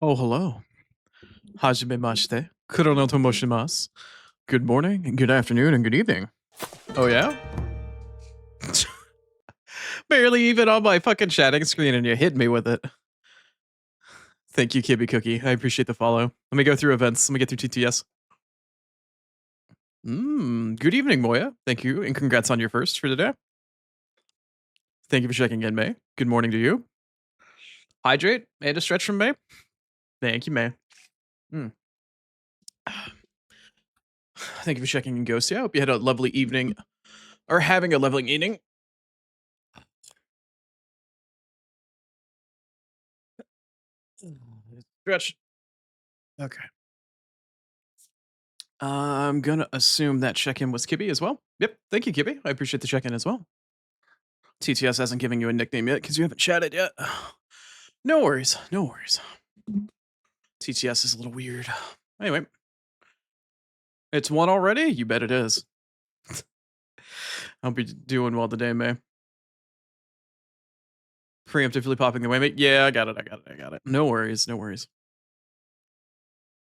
Oh, hello. Hajime mashite. Kurono to moshimasu. Good morning, good afternoon, and good evening. Oh, yeah? Barely even on my fucking chatting screen, and you hit me with it. Thank you, Kibby Cookie. I appreciate the follow. Let me go through events. Let me get through TTS. Good evening, Moya. Thank you, and congrats on your first for today. Thank you for checking in, May. Good morning to you. Hydrate and a stretch from May. Thank you, May. Mm. Thank you for checking in, Ghost. Yeah, I hope you had a lovely evening, or having a lovely evening. Stretch. Okay. I'm gonna assume that check-in was Kibby as well. Yep, thank you, Kibby. I appreciate the check-in as well. TTS hasn't given you a nickname yet because you haven't chatted yet. No worries, no worries. TTS is a little weird. Anyway, it's one already? You bet it is. I'll be doing well today, May. Preemptively popping the way, mate. Yeah, I got it. No worries, no worries.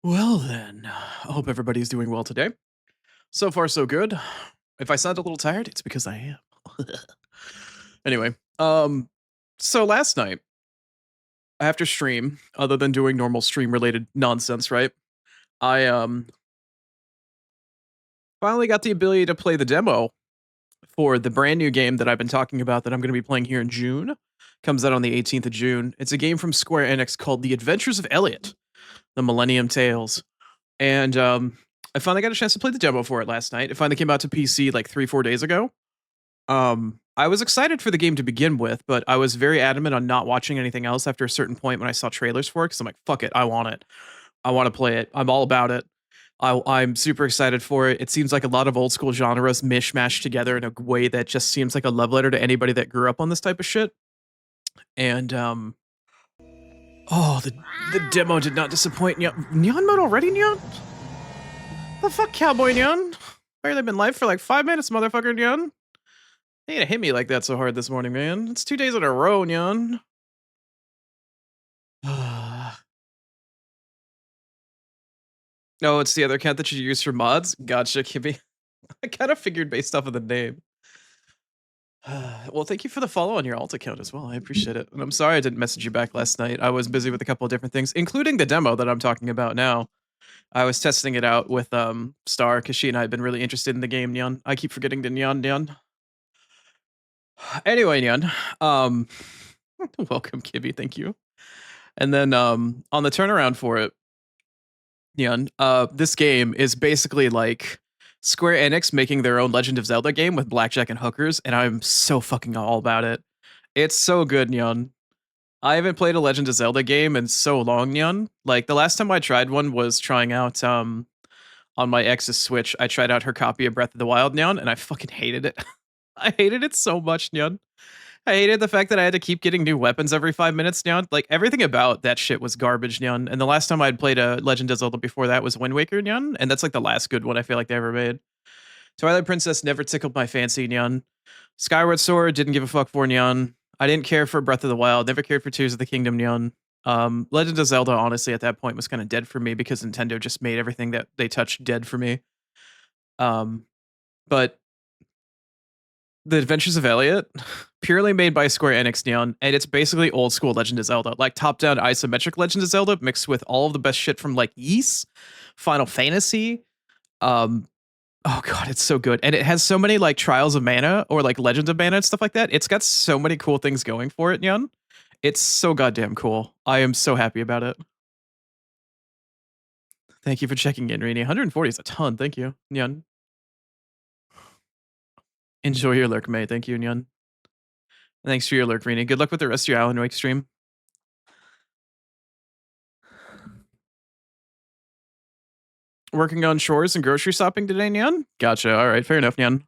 Well then, I hope everybody's doing well today. So far, so good. If I sound a little tired, it's because I am. Anyway, so last night, after stream, other than doing normal stream related nonsense, right? I finally got the ability to play the demo for the brand new game that I've been talking about that I'm going to be playing here in June. Comes out on the 18th of June. It's a game from Square Enix called The Adventures of Elliot: The Millennium Tales. And I finally got a chance to play the demo for it last night. It finally came out to PC like 3-4 days ago. I was excited for the game to begin with, but I was very adamant on not watching anything else after a certain point when I saw trailers for it, because I'm like, fuck it, I want it. I want to play it. I'm all about it. I'm super excited for it. It seems like a lot of old school genres mishmashed together in a way that just seems like a love letter to anybody that grew up on this type of shit. And oh, the demo did not disappoint. Neon mode already, Neon? The fuck, Cowboy Neon? Barely been live for like 5 minutes, motherfucker, Neon. You ain't hit me like that so hard this morning, man. It's 2 days in a row, Neon. No, it's the other account that you use for mods. Gotcha, Kibby. I kind of figured based off of the name. Well, thank you for the follow on your alt account as well. I appreciate it. And I'm sorry I didn't message you back last night. I was busy with a couple of different things, including the demo that I'm talking about now. I was testing it out with Star because she and I have been really interested in the game, Neon. I keep forgetting to Neon. Anyway, Neon. Welcome, Kibby. Thank you. And then on the turnaround for it, Neon, this game is basically like Square Enix making their own Legend of Zelda game with blackjack and hookers, and I'm so fucking all about it. It's so good, Neon. I haven't played a Legend of Zelda game in so long, Neon. Like the last time I tried one was trying out on my ex's Switch. I tried out her copy of Breath of the Wild, Neon, and I fucking hated it. I hated it so much, Neon. I hated the fact that I had to keep getting new weapons every 5 minutes, Neon. Like everything about that shit was garbage, Neon. And the last time I'd played a Legend of Zelda before that was Wind Waker, Neon, and that's like the last good one I feel like they ever made. Twilight Princess never tickled my fancy, Neon. Skyward Sword didn't give a fuck for, Neon. I didn't care for Breath of the Wild. Never cared for Tears of the Kingdom, Neon. Legend of Zelda, honestly, at that point was kind of dead for me because Nintendo just made everything that they touched dead for me. But The Adventures of Elliot, purely made by Square Enix, Neon, and it's basically old school Legend of Zelda, like top-down isometric Legend of Zelda mixed with all of the best shit from like Ys, Final Fantasy. Oh god, it's so good, and it has so many like Trials of Mana or like Legends of Mana and stuff like that. It's got so many cool things going for it, Neon. It's so goddamn cool. I am so happy about it. Thank you for checking in, Rini. 140 is a ton. Thank you, Neon. Enjoy your lurk, May. Thank you, Neon. Thanks for your lurk, Rini. Good luck with the rest of your Alan Wake stream. Working on chores and grocery shopping today, Neon? Gotcha. All right, fair enough, Neon.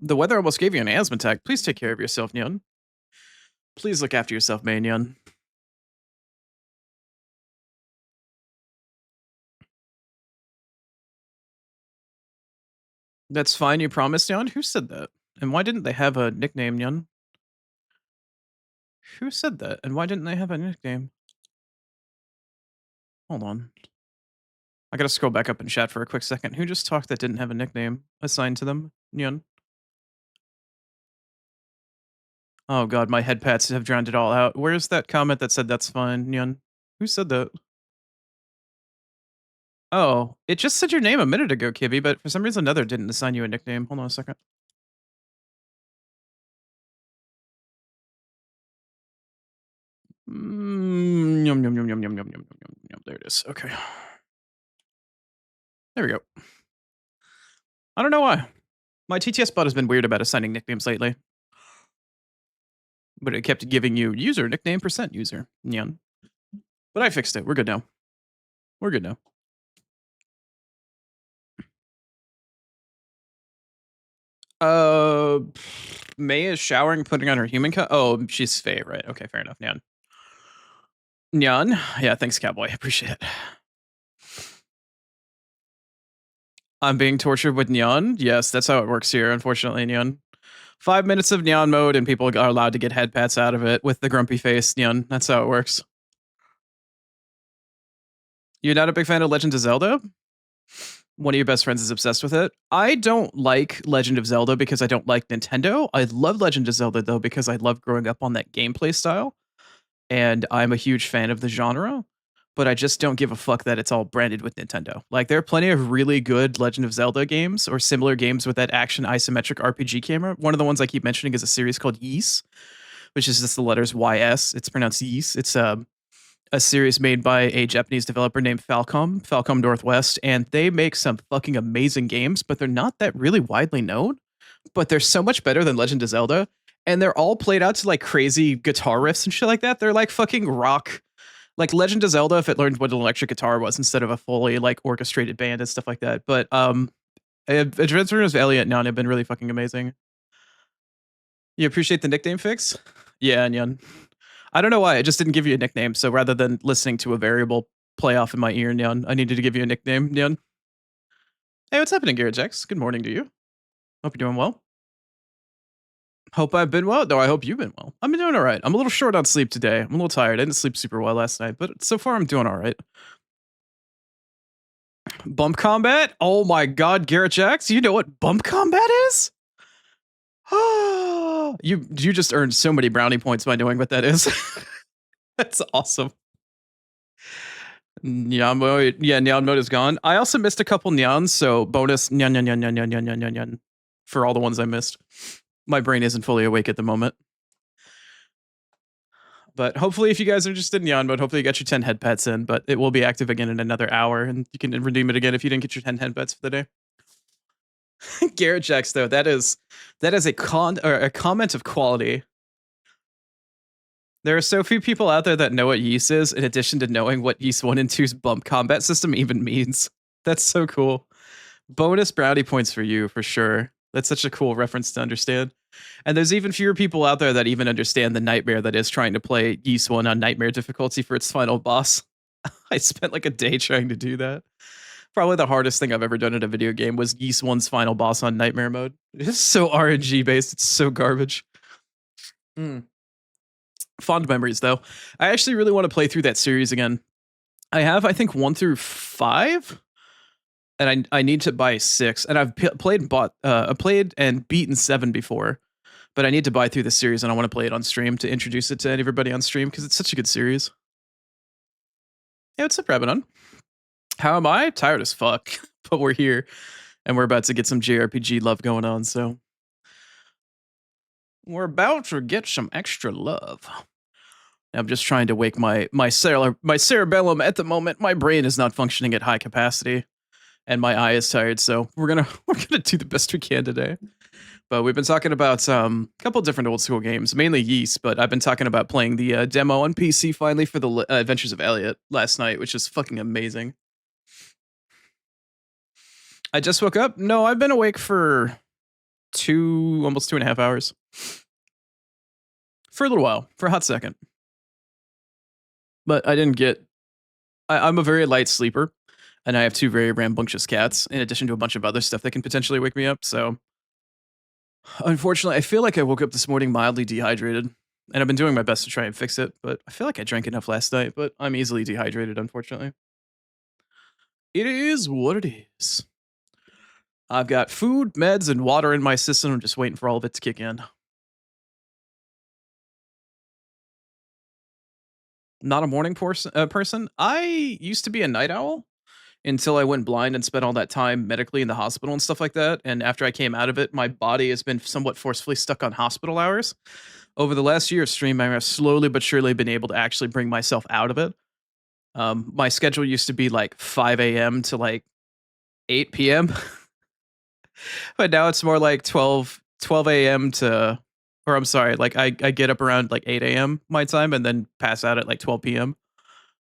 The weather almost gave you an asthma attack. Please take care of yourself, Neon. Please look after yourself, May, Neon. That's fine, you promised, Neon? Who said that? And why didn't they have a nickname, Neon? Who said that? And why didn't they have a nickname? Hold on. I gotta scroll back up in chat for a quick second. Who just talked that didn't have a nickname assigned to them? Nyan. Oh god, my head pats have drowned it all out. Where's that comment that said that's fine, Nyan? Who said that? Oh, it just said your name a minute ago, Kibby, but for some reason another didn't assign you a nickname. Hold on a second. Yum, yum, yum, yum, yum, yum, yum, yum, yum, yum. There it is. Okay. There we go. I don't know why. My TTS bot has been weird about assigning nicknames lately. But it kept giving you user, nickname, percent user. Nyan. But I fixed it. We're good now. We're good now. May is showering, putting on her human cut. Oh, she's Faye, right? Okay, fair enough. Nyan. Nyan. Yeah, thanks, Cowboy. Appreciate it. I'm being tortured with Nyan. Yes, that's how it works here, unfortunately, Nyan. 5 minutes of Nyan mode and people are allowed to get head pats out of it with the grumpy face, Nyan. That's how it works. You're not a big fan of Legend of Zelda? One of your best friends is obsessed with it. I don't like Legend of Zelda because I don't like Nintendo. I love Legend of Zelda, though, because I love growing up on that gameplay style. And I'm a huge fan of the genre. But I just don't give a fuck that it's all branded with Nintendo. Like, there are plenty of really good Legend of Zelda games or similar games with that action isometric RPG camera. One of the ones I keep mentioning is a series called Ys, which is just the letters YS. It's pronounced Ys. It's a series made by a Japanese developer named Falcom Northwest, and they make some fucking amazing games, but they're not that really widely known. But they're so much better than Legend of Zelda, and they're all played out to like crazy guitar riffs and shit like that. They're like fucking rock. Like Legend of Zelda, if it learned what an electric guitar was instead of a fully like orchestrated band and stuff like that. But Adventures of Elliot now have been really fucking amazing. You appreciate the nickname fix? Yeah, Nyan. I don't know why. I just didn't give you a nickname. So rather than listening to a variable play off in my ear, Nyan, I needed to give you a nickname, Nyan. Hey, what's happening, Garrett Jax? Good morning to you. Hope you're doing well. Hope I've been well. No, I hope you've been well. I've been doing all right. I'm a little short on sleep today. I'm a little tired. I didn't sleep super well last night, but so far I'm doing all right. Bump combat? Oh my god, Garrett Jax, you know what bump combat is? you just earned so many brownie points by knowing what that is. That's awesome. Nyan mode, yeah, Nyan mode is gone. I also missed a couple Nyans, so bonus Nyan Nyan Nyan Nyan Nyan Nyan Nyan Nyan Nyan for all the ones I missed. My brain isn't fully awake at the moment. But hopefully, if you guys are interested in Nyan mode, hopefully you got your 10 head pets in, but it will be active again in another hour, and you can redeem it again if you didn't get your 10 head pets for the day. Garrett Jax, though, that is a comment of quality. There are so few people out there that know what Ys is, in addition to knowing what Ys 1 and 2's bump combat system even means. That's so cool. Bonus brownie points for you, for sure. That's such a cool reference to understand. And there's even fewer people out there that even understand the nightmare that is trying to play Ys 1 on nightmare difficulty for its final boss. I spent like a day trying to do that. Probably the hardest thing I've ever done in a video game was Ys 1's final boss on nightmare mode. It's so RNG based. It's so garbage. Fond memories, though. I actually really want to play through that series again. I have, I think, 1 through 5, and I need to buy 6. And I've played and beaten 7 before, but I need to buy through the series, and I want to play it on stream to introduce it to everybody on stream because it's such a good series. Hey, what's up, Rabbit? How am I? Tired as fuck, but we're here, and we're about to get some JRPG love going on. So we're about to get some extra love. I'm just trying to wake my cerebellum at the moment. My brain is not functioning at high capacity, and my eye is tired. So we're gonna do the best we can today. But we've been talking about a couple different old school games, mainly Ys. But I've been talking about playing the demo on PC finally for the Adventures of Elliot last night, which is fucking amazing. I just woke up. No, I've been awake for almost 2.5 hours. For a little while, for a hot second. But I didn't get. I'm a very light sleeper, and I have 2 very rambunctious cats, in addition to a bunch of other stuff that can potentially wake me up. So, unfortunately, I feel like I woke up this morning mildly dehydrated, and I've been doing my best to try and fix it. But I feel like I drank enough last night, but I'm easily dehydrated, unfortunately. It is what it is. I've got food, meds, and water in my system. I'm just waiting for all of it to kick in. Not a morning person. I used to be a night owl until I went blind and spent all that time medically in the hospital and stuff like that. And after I came out of it, my body has been somewhat forcefully stuck on hospital hours. Over the last year of stream, I've slowly but surely been able to actually bring myself out of it. My schedule used to be like 5 a.m. to like 8 p.m. But now it's more like 12 a.m. to, or I'm sorry, like I get up around like 8 a.m. my time and then pass out at like 12 p.m.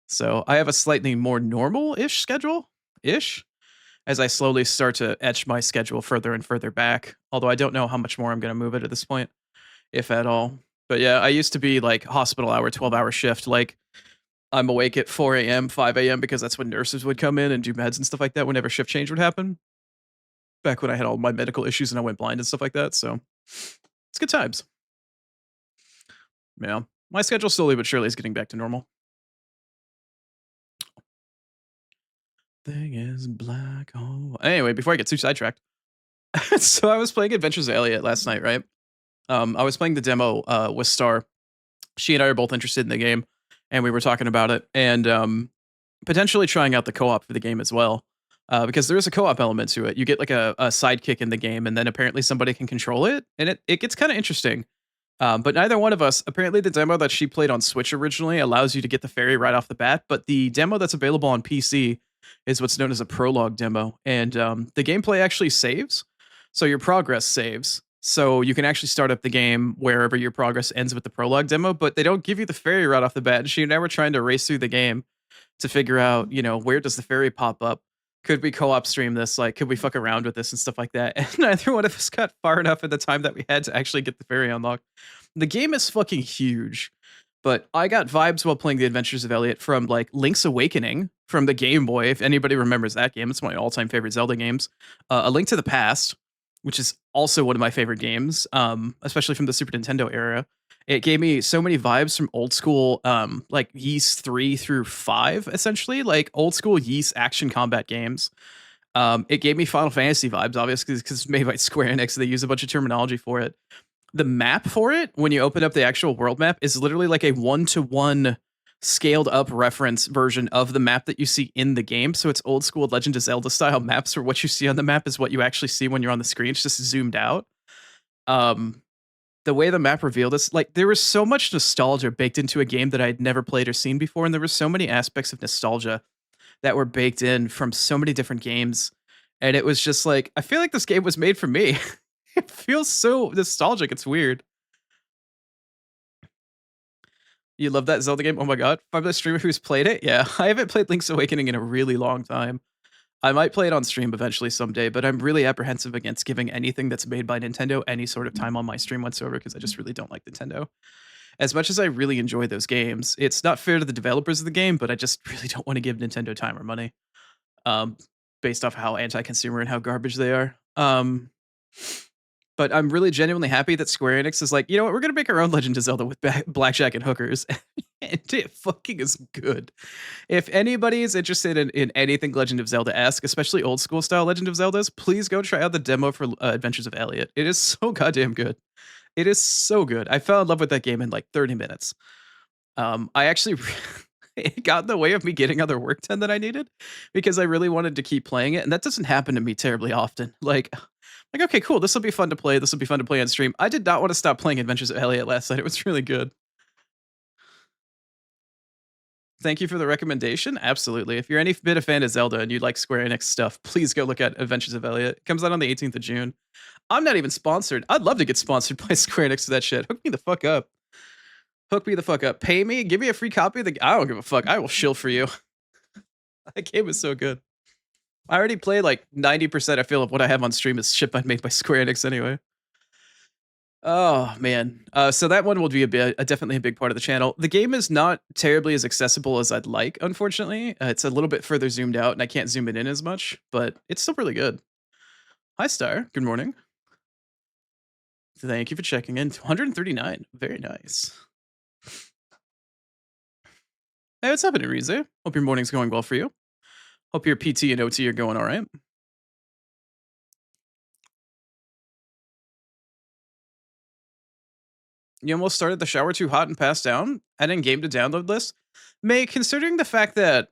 So I have a slightly more normal-ish schedule-ish as I slowly start to etch my schedule further and further back. Although I don't know how much more I'm going to move it at this point, if at all. But yeah, I used to be like hospital hour, 12-hour shift. Like I'm awake at 4 a.m., 5 a.m. because that's when nurses would come in and do meds and stuff like that whenever shift change would happen. Back when I had all my medical issues and I went blind and stuff like that. So it's good times. Yeah. My schedule slowly but surely is getting back to normal. Thing is black hole. Anyway, before I get too sidetracked. So I was playing Adventures of Elliot last night, right? I was playing the demo with Star. She and I are both interested in the game, and we were talking about it and potentially trying out the co-op for the game as well. Because there is a co-op element to it. You get like a sidekick in the game, and then apparently somebody can control it, and it gets kind of interesting. But neither one of us, apparently the demo that she played on Switch originally allows you to get the fairy right off the bat, but the demo that's available on PC is what's known as a prologue demo. And the gameplay actually saves. So your progress saves. So you can actually start up the game wherever your progress ends with the prologue demo, but they don't give you the fairy right off the bat. And she never trying to race through the game to figure out, where does the fairy pop up? Could we co-op stream this? Like, could we fuck around with this and stuff like that? And neither one of us got far enough at the time that we had to actually get the fairy unlocked. The game is fucking huge, but I got vibes while playing The Adventures of Elliot from like Link's Awakening from the Game Boy. If anybody remembers that game, it's one of my all-time favorite Zelda games. A Link to the Past, which is also one of my favorite games, especially from the Super Nintendo era. It gave me so many vibes from old school, like Ys 3 through 5, essentially, like old school Ys action combat games. It gave me Final Fantasy vibes, obviously, because it's made by Square Enix. They use a bunch of terminology for it. The map for it, when you open up the actual world map, is literally like a 1-to-1 scaled up reference version of the map that you see in the game. So it's old school Legend of Zelda style maps where what you see on the map is what you actually see when you're on the screen. It's just zoomed out. The way the map revealed us, like there was so much nostalgia baked into a game that I had never played or seen before, and there were so many aspects of nostalgia that were baked in from so many different games. And it was just like, I feel like this game was made for me. It feels so nostalgic. It's weird. You love that Zelda game? Oh my god. If I'm the streamer who's played it, yeah. I haven't played Link's Awakening in a really long time. I might play it on stream eventually someday, but I'm really apprehensive against giving anything that's made by Nintendo any sort of time on my stream whatsoever because I just really don't like Nintendo. As much as I really enjoy those games, it's not fair to the developers of the game, but I just really don't want to give Nintendo time or money, um, based off how anti-consumer and how garbage they are. But I'm really genuinely happy that Square Enix is like, you know what, we're gonna make our own Legend of Zelda with blackjack and hookers, and it fucking is good. If anybody is interested in anything Legend of Zelda-esque, especially old school style Legend of Zeldas, please go try out the demo for Adventures of Elliot. It is so goddamn good. It is so good. I fell in love with that game in like 30 minutes. I actually it got in the way of me getting other work done that I needed because I really wanted to keep playing it, and that doesn't happen to me terribly often. Like okay, cool. This will be fun to play. This will be fun to play on stream. I did not want to stop playing Adventures of Elliot last night. It was really good. Thank you for the recommendation. Absolutely. If you're any bit a fan of Zelda and you like Square Enix stuff, please go look at Adventures of Elliot. It comes out on the 18th of June. I'm not even sponsored. I'd love to get sponsored by Square Enix for that shit. Hook me the fuck up. Hook me the fuck up. Pay me. Give me a free copy of the. I don't give a fuck. I will shill for you. That game is so good. I already played like 90%. I feel of what I have on stream is shit made by Square Enix anyway. Oh man, so that one will be definitely a big part of the channel. The game is not terribly as accessible as I'd like, unfortunately. It's a little bit further zoomed out, and I can't zoom it in as much, but it's still really good. Hi, Star. Good morning. Thank you for checking in. 139. Very nice. Hey, what's happening, Rize? Hope your morning's going well for you. Hope your PT and OT are going all right. You almost started the shower too hot and passed down? Adding game to download list? May, considering the fact that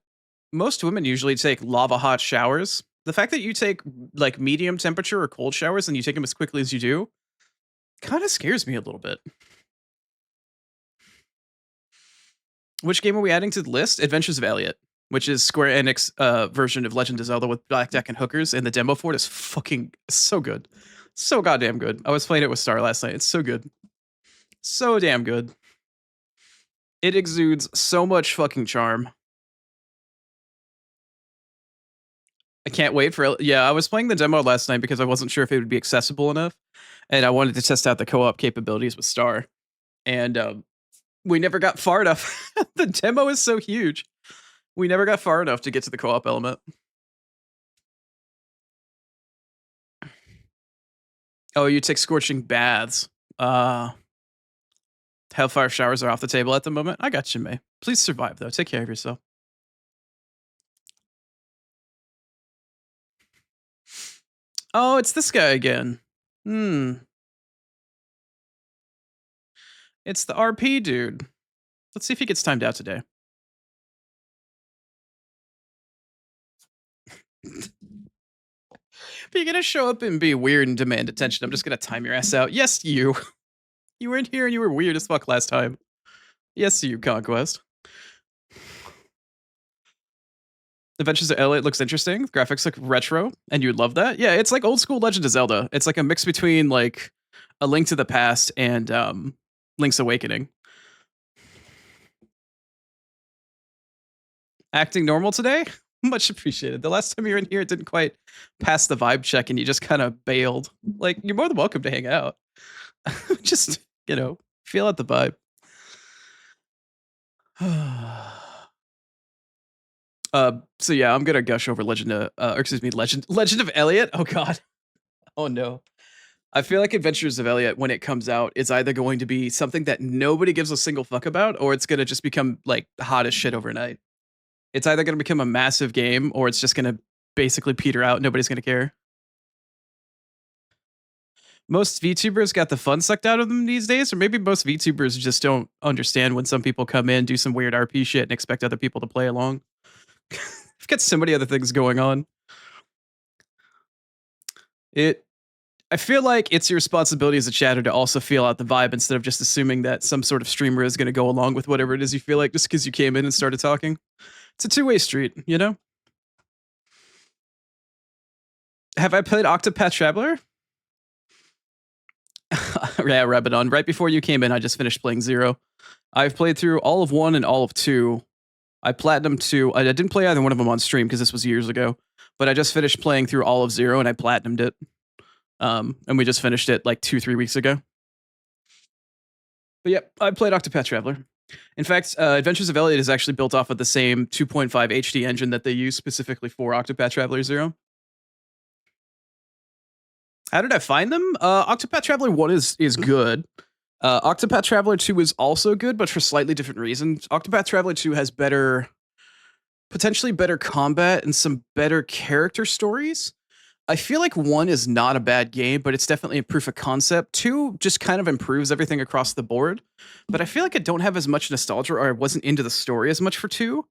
most women usually take lava hot showers, the fact that you take like medium temperature or cold showers and you take them as quickly as you do kind of scares me a little bit. Which game are we adding to the list? Adventures of Elliot, which is Square Enix version of Legend of Zelda with blackjack and hookers, and the demo for it is fucking so good. So goddamn good. I was playing it with Star last night. It's so good. So damn good. It exudes so much fucking charm. I can't wait for yeah, I was playing the demo last night because I wasn't sure if it would be accessible enough, and I wanted to test out the co-op capabilities with Star. And we never got far enough. The demo is so huge. We never got far enough to get to the co-op element. Oh, you take scorching baths. Hellfire showers are off the table at the moment. I got you, May. Please survive, though. Take care of yourself. Oh, it's this guy again. It's the RP dude. Let's see if he gets timed out today. If you're gonna show up and be weird and demand attention, I'm just gonna time your ass out. Yes, you. You were in here and you were weird as fuck last time. Yes, you, Conquest. Adventures of Elliot looks interesting. Graphics look retro, and you'd love that. Yeah, it's like old school Legend of Zelda. It's like a mix between like A Link to the Past and Link's Awakening. Acting normal today? Much appreciated. The last time you were in here, it didn't quite pass the vibe check, and you just kind of bailed. Like, you're more than welcome to hang out. Just, feel out the vibe. So yeah, I'm gonna gush over Legend of Elliot. Oh god. Oh no. I feel like Adventures of Elliot, when it comes out, is either going to be something that nobody gives a single fuck about, or it's gonna just become like hot as shit overnight. It's either gonna become a massive game, or it's just gonna basically peter out. Nobody's gonna care. Most VTubers got the fun sucked out of them these days, or maybe most VTubers just don't understand when some people come in, do some weird RP shit, and expect other people to play along. I've got so many other things going on. I feel like it's your responsibility as a chatter to also feel out the vibe instead of just assuming that some sort of streamer is going to go along with whatever it is you feel like just because you came in and started talking. It's a two-way street, you know? Have I played Octopath Traveler? Yeah, Rabadon. Right before you came in, I just finished playing 0. I've played through all of 1 and all of 2. I platinumed 2. I didn't play either one of them on stream because this was years ago, but I just finished playing through all of 0 and I platinumed it. And we just finished it like 2-3 weeks ago. But yep, I played Octopath Traveler. In fact, Adventures of Elliot is actually built off of the same 2.5 HD engine that they use specifically for Octopath Traveler 0. How did I find them? Octopath Traveler 1 is good. Octopath Traveler 2 is also good, but for slightly different reasons. Octopath Traveler 2 has potentially better combat and some better character stories. I feel like 1 is not a bad game, but it's definitely a proof of concept. 2 just kind of improves everything across the board. But I feel like I don't have as much nostalgia, or I wasn't into the story as much for 2.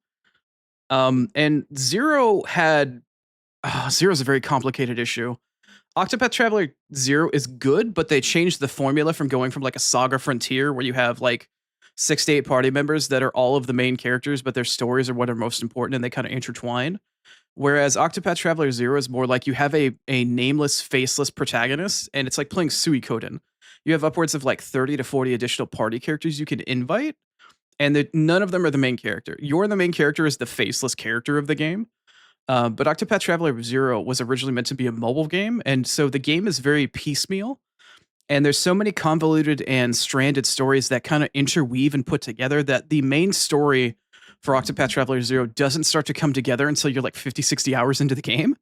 And 0 had... Zero's a very complicated issue. Octopath Traveler 0 is good, but they changed the formula from going from like a saga frontier where you have like 6 to 8 party members that are all of the main characters, but their stories are what are most important and they kind of intertwine. Whereas Octopath Traveler 0 is more like you have a nameless, faceless protagonist, and it's like playing Suikoden. You have upwards of like 30 to 40 additional party characters you can invite, and none of them are the main character. You're the main character is the faceless character of the game. But Octopath Traveler 0 was originally meant to be a mobile game, and so the game is very piecemeal, and there's so many convoluted and stranded stories that kind of interweave and put together that the main story for Octopath Traveler 0 doesn't start to come together until you're like 50, 60 hours into the game.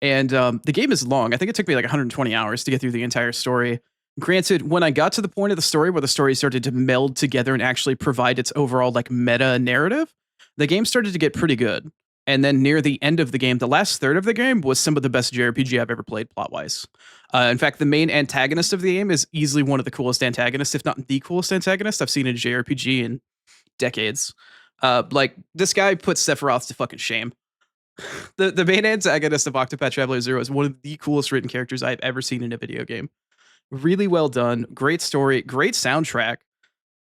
And the game is long. I think it took me like 120 hours to get through the entire story. Granted, when I got to the point of the story where the story started to meld together and actually provide its overall like meta narrative, the game started to get pretty good. And then near the end of the game, the last third of the game was some of the best JRPG I've ever played plot wise. In fact, the main antagonist of the game is easily one of the coolest antagonists, if not the coolest antagonist I've seen in a JRPG in decades. Like this guy puts Sephiroth to fucking shame. The main antagonist of Octopath Traveler Zero is one of the coolest written characters I've ever seen in a video game. Really well done, great story, great soundtrack,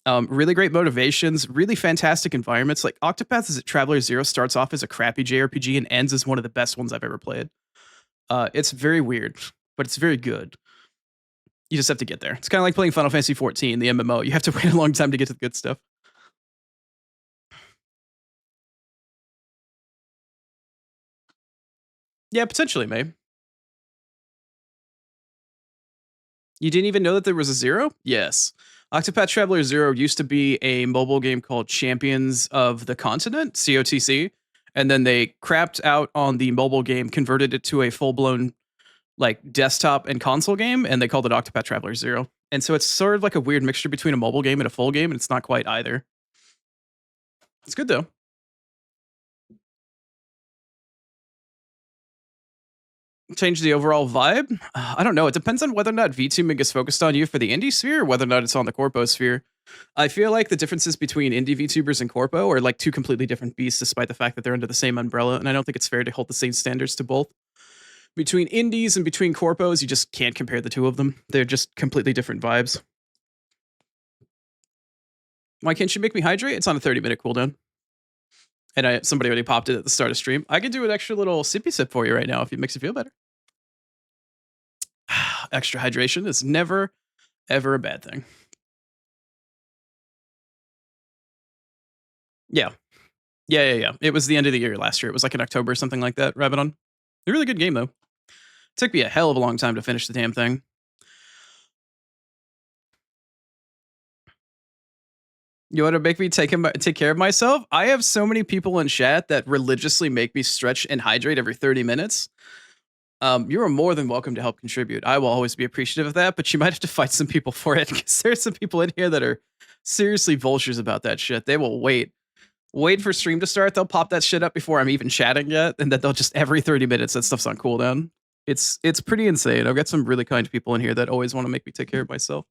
really great motivations, really fantastic environments. Like Octopath Traveler Zero starts off as a crappy JRPG and ends as one of the best ones I've ever played. It's very weird, but it's very good. You just have to get there. It's kind of like playing Final Fantasy 14, the MMO. You have to wait a long time to get to the good stuff. Yeah, potentially, maybe. You didn't even know that there was a Zero? Yes. Octopath Traveler Zero used to be a mobile game called Champions of the Continent, COTC, and then they crapped out on the mobile game, converted it to a full-blown like desktop and console game, and they called it Octopath Traveler Zero. And so it's sort of like a weird mixture between a mobile game and a full game, and it's not quite either. It's good though. Change the overall vibe? I don't know. It depends on whether or not VTubing is focused on you for the indie sphere, or whether or not it's on the corpo sphere. I feel like the differences between indie VTubers and corpo are like two completely different beasts, despite the fact that they're under the same umbrella. And I don't think it's fair to hold the same standards to both. Between indies and between corpos, you just can't compare the two of them. They're just completely different vibes. Why can't you make me hydrate? It's on a 30-minute cooldown. And somebody already popped it at the start of stream. I can do an extra little sippy sip for you right now if it makes you feel better. Extra hydration is never, ever a bad thing. Yeah. Yeah. It was the end of the year last year. It was like in October or something like that, Rabadon. A really good game, though. Took me a hell of a long time to finish the damn thing. You want to make me take care of myself? I have so many people in chat that religiously make me stretch and hydrate every 30 minutes. You are more than welcome to help contribute. I will always be appreciative of that, but you might have to fight some people for it because there's some people in here that are seriously vultures about that shit. They will wait for stream to start. They'll pop that shit up before I'm even chatting yet, and then they'll just every 30 minutes that stuff's on cooldown. It's pretty insane. I've got some really kind people in here that always want to make me take care of myself.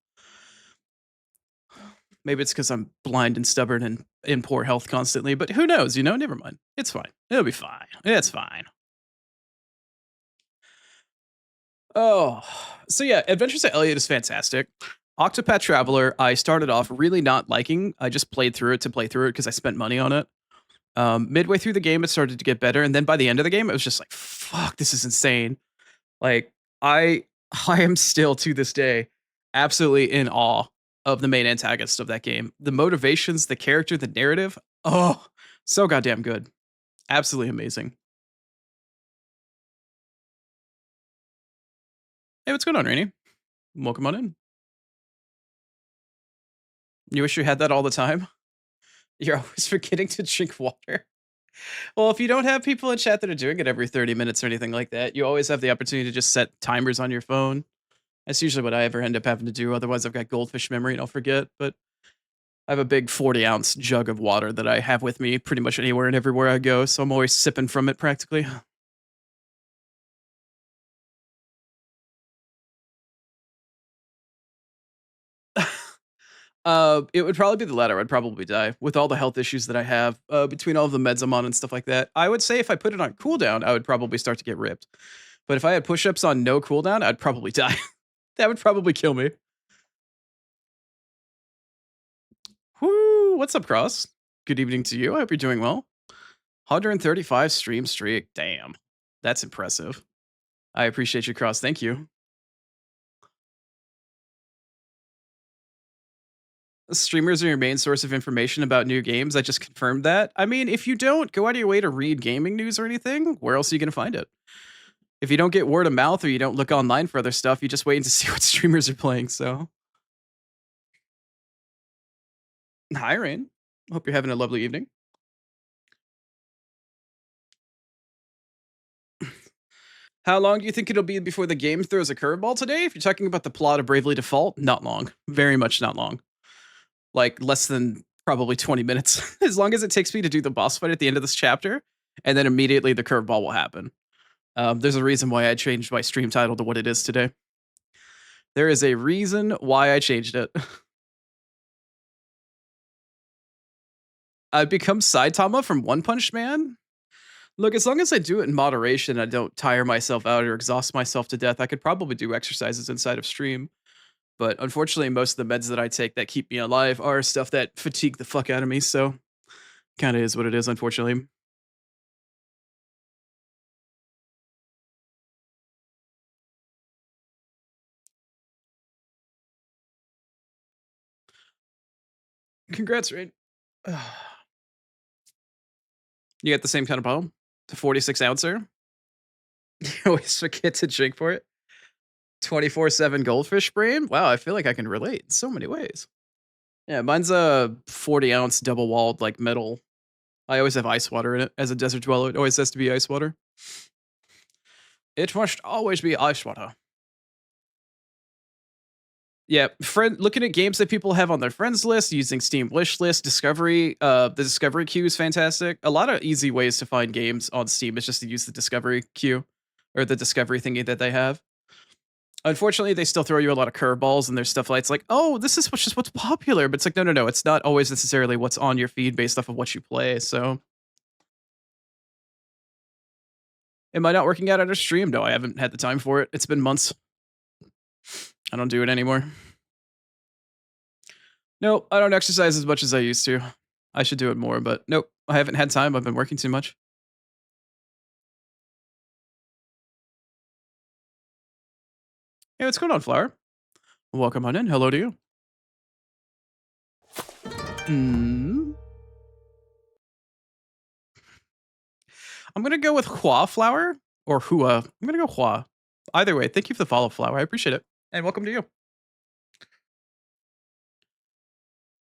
Maybe it's because I'm blind and stubborn and in poor health constantly, but who knows? Never mind. It's fine. It'll be fine. It's fine. Oh, so yeah, Adventures of Elliot is fantastic. Octopath Traveler, I started off really not liking. I just played through it to play through it because I spent money on it. Midway through the game, it started to get better, and then by the end of the game, it was just like, fuck, this is insane. Like, I am still to this day absolutely in awe of the main antagonist of that game. The motivations, the character, the narrative. Oh, so goddamn good. Absolutely amazing. Hey, what's going on, Rainy? Welcome on in. You wish you had that all the time? You're always forgetting to drink water. Well, if you don't have people in chat that are doing it every 30 minutes or anything like that, you always have the opportunity to just set timers on your phone. That's usually what I ever end up having to do. Otherwise, I've got goldfish memory and I'll forget. But I have a big 40-ounce jug of water that I have with me pretty much anywhere and everywhere I go. So I'm always sipping from it practically. It would probably be the latter. I'd probably die with all the health issues that I have between all of the meds I'm on and stuff like that. I would say if I put it on cooldown, I would probably start to get ripped. But if I had push-ups on no cooldown, I'd probably die. That would probably kill me. Whoo! What's up, Cross? Good evening to you. I hope you're doing well. 135 stream streak. Damn. That's impressive. I appreciate you, Cross. Thank you. Streamers are your main source of information about new games. I just confirmed that. I mean, if you don't go out of your way to read gaming news or anything, where else are you going to find it? If you don't get word of mouth or you don't look online for other stuff, you just wait to see what streamers are playing. So, hi, Rain. Hope you're having a lovely evening. How long do you think it'll be before the game throws a curveball today? If you're talking about the plot of Bravely Default, not long. Very much not long. Like less than probably 20 minutes. As long as it takes me to do the boss fight at the end of this chapter, and then immediately the curveball will happen. There's a reason why I changed my stream title to what it is today. There is a reason why I changed it. I've become Saitama from One Punch Man. Look, as long as I do it in moderation, I don't tire myself out or exhaust myself to death, I could probably do exercises inside of stream. But unfortunately, most of the meds that I take that keep me alive are stuff that fatigue the fuck out of me. So, kind of is what it is, unfortunately. Congrats, Rain. You got the same kind of problem? The 46 ouncer? You always forget to drink for it? 24/7 goldfish brain? Wow, I feel like I can relate in so many ways. Yeah, mine's a 40-ounce double walled like metal. I always have ice water in it. As a desert dweller, it always has to be ice water. It must always be ice water. Yeah, looking at games that people have on their friends list, using Steam wish list, Discovery, the Discovery queue is fantastic. A lot of easy ways to find games on Steam is just to use the Discovery queue or the Discovery thingy that they have. Unfortunately, they still throw you a lot of curveballs, and there's stuff like it's like, oh, this is just what's popular, but it's like, no, no, no, it's not always necessarily what's on your feed based off of what you play. So, am I not working out on a stream? No, I haven't had the time for it. It's been months. I don't do it anymore. Nope, I don't exercise as much as I used to. I should do it more, but nope, I haven't had time. I've been working too much. Hey, what's going on, Flower? Welcome on in. Hello to you. Mm. I'm gonna go with Hua Flower or Hua. I'm gonna go Hua. Either way, thank you for the follow, Flower. I appreciate it, and welcome to you.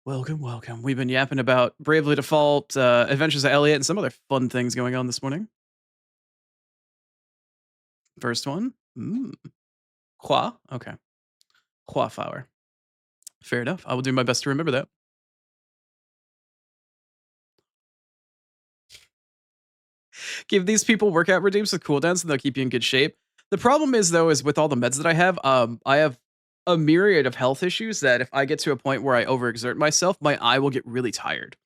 Welcome, welcome. We've been yapping about Bravely Default, Adventures of Elliot, and some other fun things going on this morning. First one, Hua. Okay, Hua Flower. Fair enough. I will do my best to remember that. Give these people workout regimes with cooldowns and they'll keep you in good shape. The problem is though, is with all the meds that I have a myriad of health issues that if I get to a point where I overexert myself, my eye will get really tired.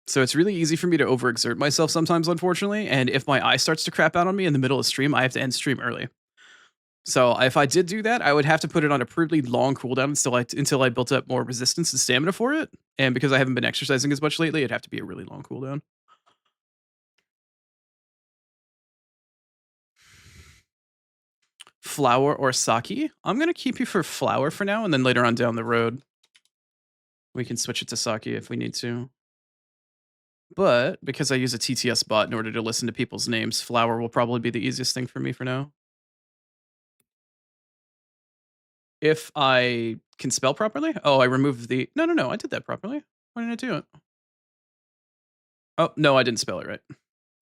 So it's really easy for me to overexert myself sometimes, unfortunately. And if my eye starts to crap out on me in the middle of stream, I have to end stream early. So if I did do that, I would have to put it on a pretty long cooldown until I built up more resistance and stamina for it. And because I haven't been exercising as much lately, it'd have to be a really long cooldown. Flower or sake? I'm gonna keep you for flower for now, and then later on down the road, we can switch it to sake if we need to. But because I use a TTS bot in order to listen to people's names, flower will probably be the easiest thing for me for now. If I can spell properly? Oh, I removed the. No, no, no. I did that properly. Why didn't I do it? Oh, no, I didn't spell it right.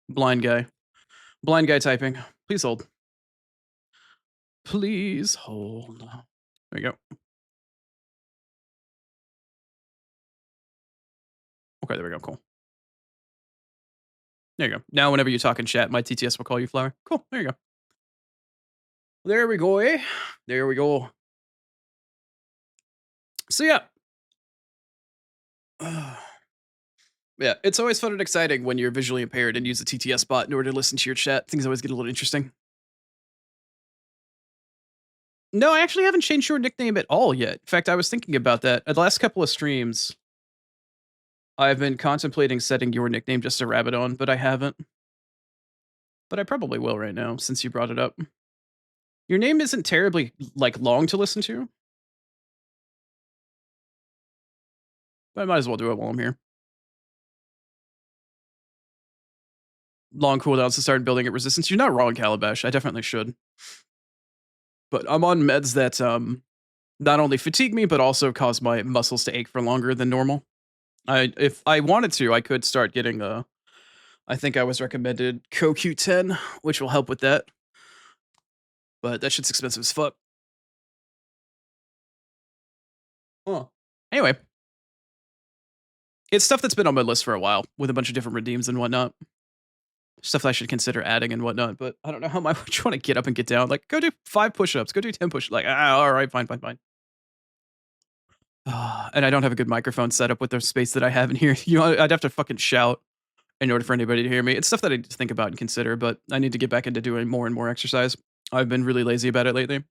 Blind guy. Blind guy typing. Please hold. Please hold. There we go. Okay, there we go. Cool. There you go. Now, whenever you talk in chat, my TTS will call you flower. Cool. There you go. There we go, eh? There we go. So yeah. Yeah, it's always fun and exciting when you're visually impaired and use a TTS bot in order to listen to your chat. Things always get a little interesting. No, I actually haven't changed your nickname at all yet. In fact, I was thinking about that. At the last couple of streams, I've been contemplating setting your nickname just to rabbit on, but I haven't. But I probably will right now since you brought it up. Your name isn't terribly like long to listen to, but I might as well do it while I'm here. Long cooldowns to start building at resistance. You're not wrong, Calabash. I definitely should. But I'm on meds that not only fatigue me, but also cause my muscles to ache for longer than normal. If I wanted to, I could start getting I think I was recommended CoQ10, which will help with that. But that shit's expensive as fuck. Huh. Anyway, it's stuff that's been on my list for a while with a bunch of different redeems and whatnot. stuff that I should consider adding and whatnot. But I don't know how much I want to get up and get down. Like, go do 5 push-ups, go do 10 push. Like, all right, fine, fine, fine. And I don't have a good microphone set up with the space that I have in here. I'd have to fucking shout in order for anybody to hear me. It's stuff that I need to think about and consider, but I need to get back into doing more and more exercise. I've been really lazy about it lately.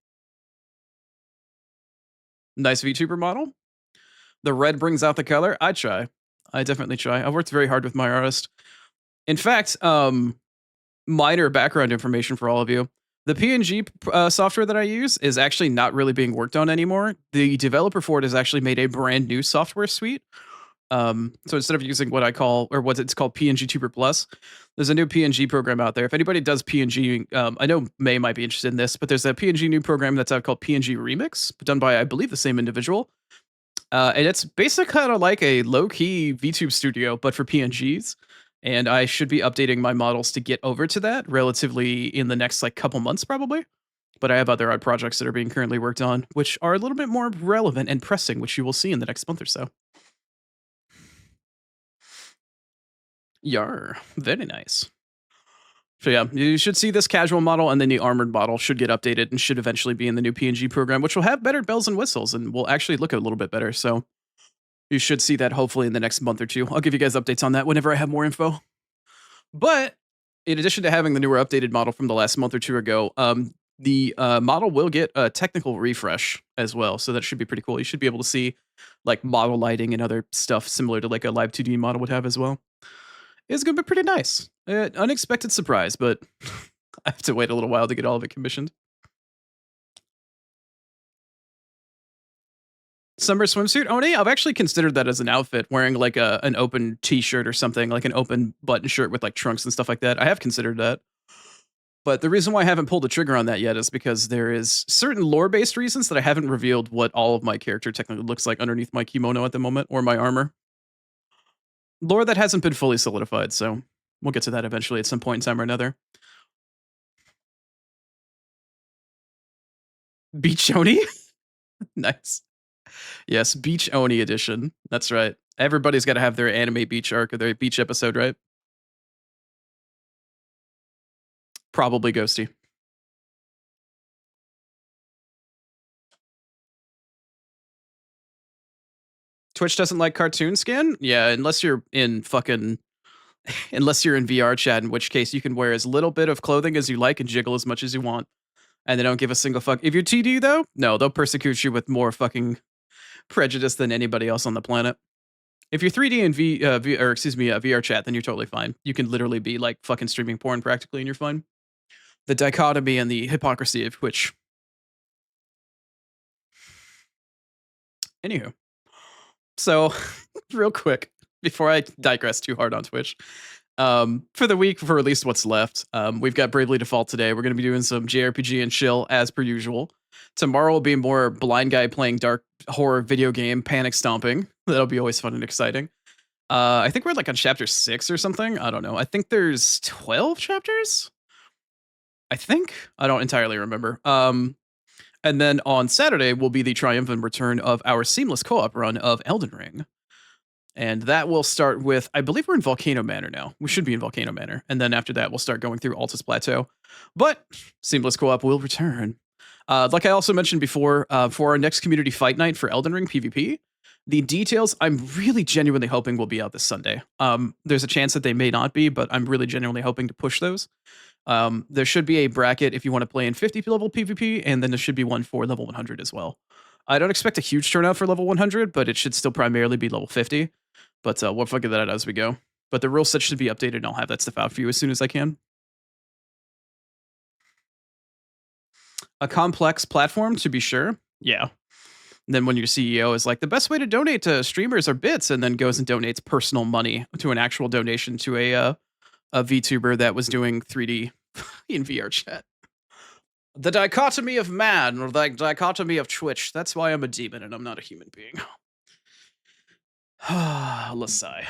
Nice VTuber model. The red brings out the color. I try. I definitely try. I've worked very hard with my artist. In fact, minor background information for all of you. The PNG software that I use is actually not really being worked on anymore. The developer for it has actually made a brand new software suite. So instead of using what I call, or what it's called PNG Tuber Plus, there's a new PNG program out there. If anybody does PNG, I know May might be interested in this, but there's a PNG new program that's out called PNG Remix, done by, I believe, the same individual. And it's basically kind of like a low-key VTube studio, but for PNGs. And I should be updating my models to get over to that relatively in the next like couple months, probably. But I have other odd projects that are being currently worked on, which are a little bit more relevant and pressing, which you will see in the next month or so. Yar, very nice. So yeah, you should see this casual model, and then the armored model should get updated and should eventually be in the new PNG program, which will have better bells and whistles and will actually look a little bit better. So you should see that hopefully in the next month or two. I'll give you guys updates on that whenever I have more info. But in addition to having the newer updated model from the last month or two ago, the model will get a technical refresh as well. So that should be pretty cool. You should be able to see like model lighting and other stuff similar to like a live 2D model would have as well. It's going to be pretty nice. Unexpected surprise, but I have to wait a little while to get all of it commissioned. Summer swimsuit Oni, I've actually considered that as an outfit, wearing like an open t-shirt or something, like an open button shirt with like trunks and stuff like that. I have considered that. But the reason why I haven't pulled the trigger on that yet is because there is certain lore-based reasons that I haven't revealed what all of my character technically looks like underneath my kimono at the moment, or my armor. Lore that hasn't been fully solidified, so we'll get to that eventually at some point in time or another. Beach Oni? Nice. Yes, Beach Oni edition. That's right. Everybody's got to have their anime beach arc or their beach episode, right? Probably Ghosty. Twitch doesn't like cartoon skin? Yeah, unless you're in fucking unless you're in VR chat, in which case you can wear as little bit of clothing as you like and jiggle as much as you want. And they don't give a single fuck. If you're TD though, no, they'll persecute you with more fucking prejudice than anybody else on the planet. If you're 3D and VR chat, then you're totally fine. You can literally be like fucking streaming porn practically and you're fine. The dichotomy and the hypocrisy of Twitch. Anywho. So, real quick, before I digress too hard on Twitch, for the week, for at least what's left, we've got Bravely Default today. We're going to be doing some JRPG and chill as per usual. Tomorrow will be more blind guy playing dark horror video game, panic stomping. That'll be always fun and exciting. I think we're like on chapter 6 or something. I don't know. I think there's 12 chapters. I think. I don't entirely remember. And then on Saturday will be the triumphant return of our seamless co-op run of Elden Ring. And that will start with, I believe we're in Volcano Manor now. We should be in Volcano Manor. And then after that, we'll start going through Altus Plateau. But seamless co-op will return. Like I also mentioned before, for our next community fight night for Elden Ring PvP, the details I'm really genuinely hoping will be out this Sunday. There's a chance that they may not be, but I'm really genuinely hoping to push those. There should be a bracket if you want to play in 50 level PvP, and then there should be one for level 100 as well. I don't expect a huge turnout for level 100, but it should still primarily be level 50. But we'll figure that out as we go. But the rule set should be updated, and I'll have that stuff out for you as soon as I can. A complex platform, to be sure. Yeah. And then when your CEO is like, the best way to donate to streamers are bits, and then goes and donates personal money to an actual donation to a VTuber that was doing 3D in VR chat. The dichotomy of man, or the dichotomy of Twitch. That's why I'm a demon and I'm not a human being. Lasai.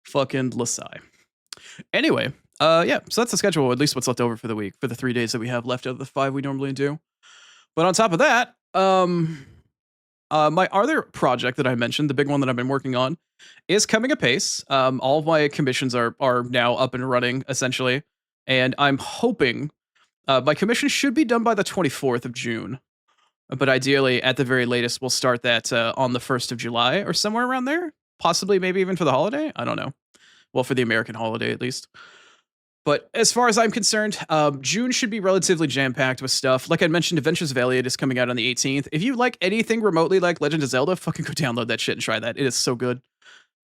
Fucking Lasai. Anyway, yeah, so that's the schedule, at least what's left over for the week, for the 3 days that we have left out of the 5 we normally do. But on top of that, My other project that I mentioned, the big one that I've been working on, is coming apace. All of my commissions are now up and running essentially, and I'm hoping my commission should be done by the 24th of June. But ideally, at the very latest, we'll start that on the 1st of July or somewhere around there. Possibly, maybe even for the holiday. I don't know. Well, for the American holiday at least. But as far as I'm concerned, June should be relatively jam packed with stuff. Like I mentioned, Adventures of Elliot is coming out on the 18th. If you like anything remotely like Legend of Zelda, fucking go download that shit and try that. It is so good.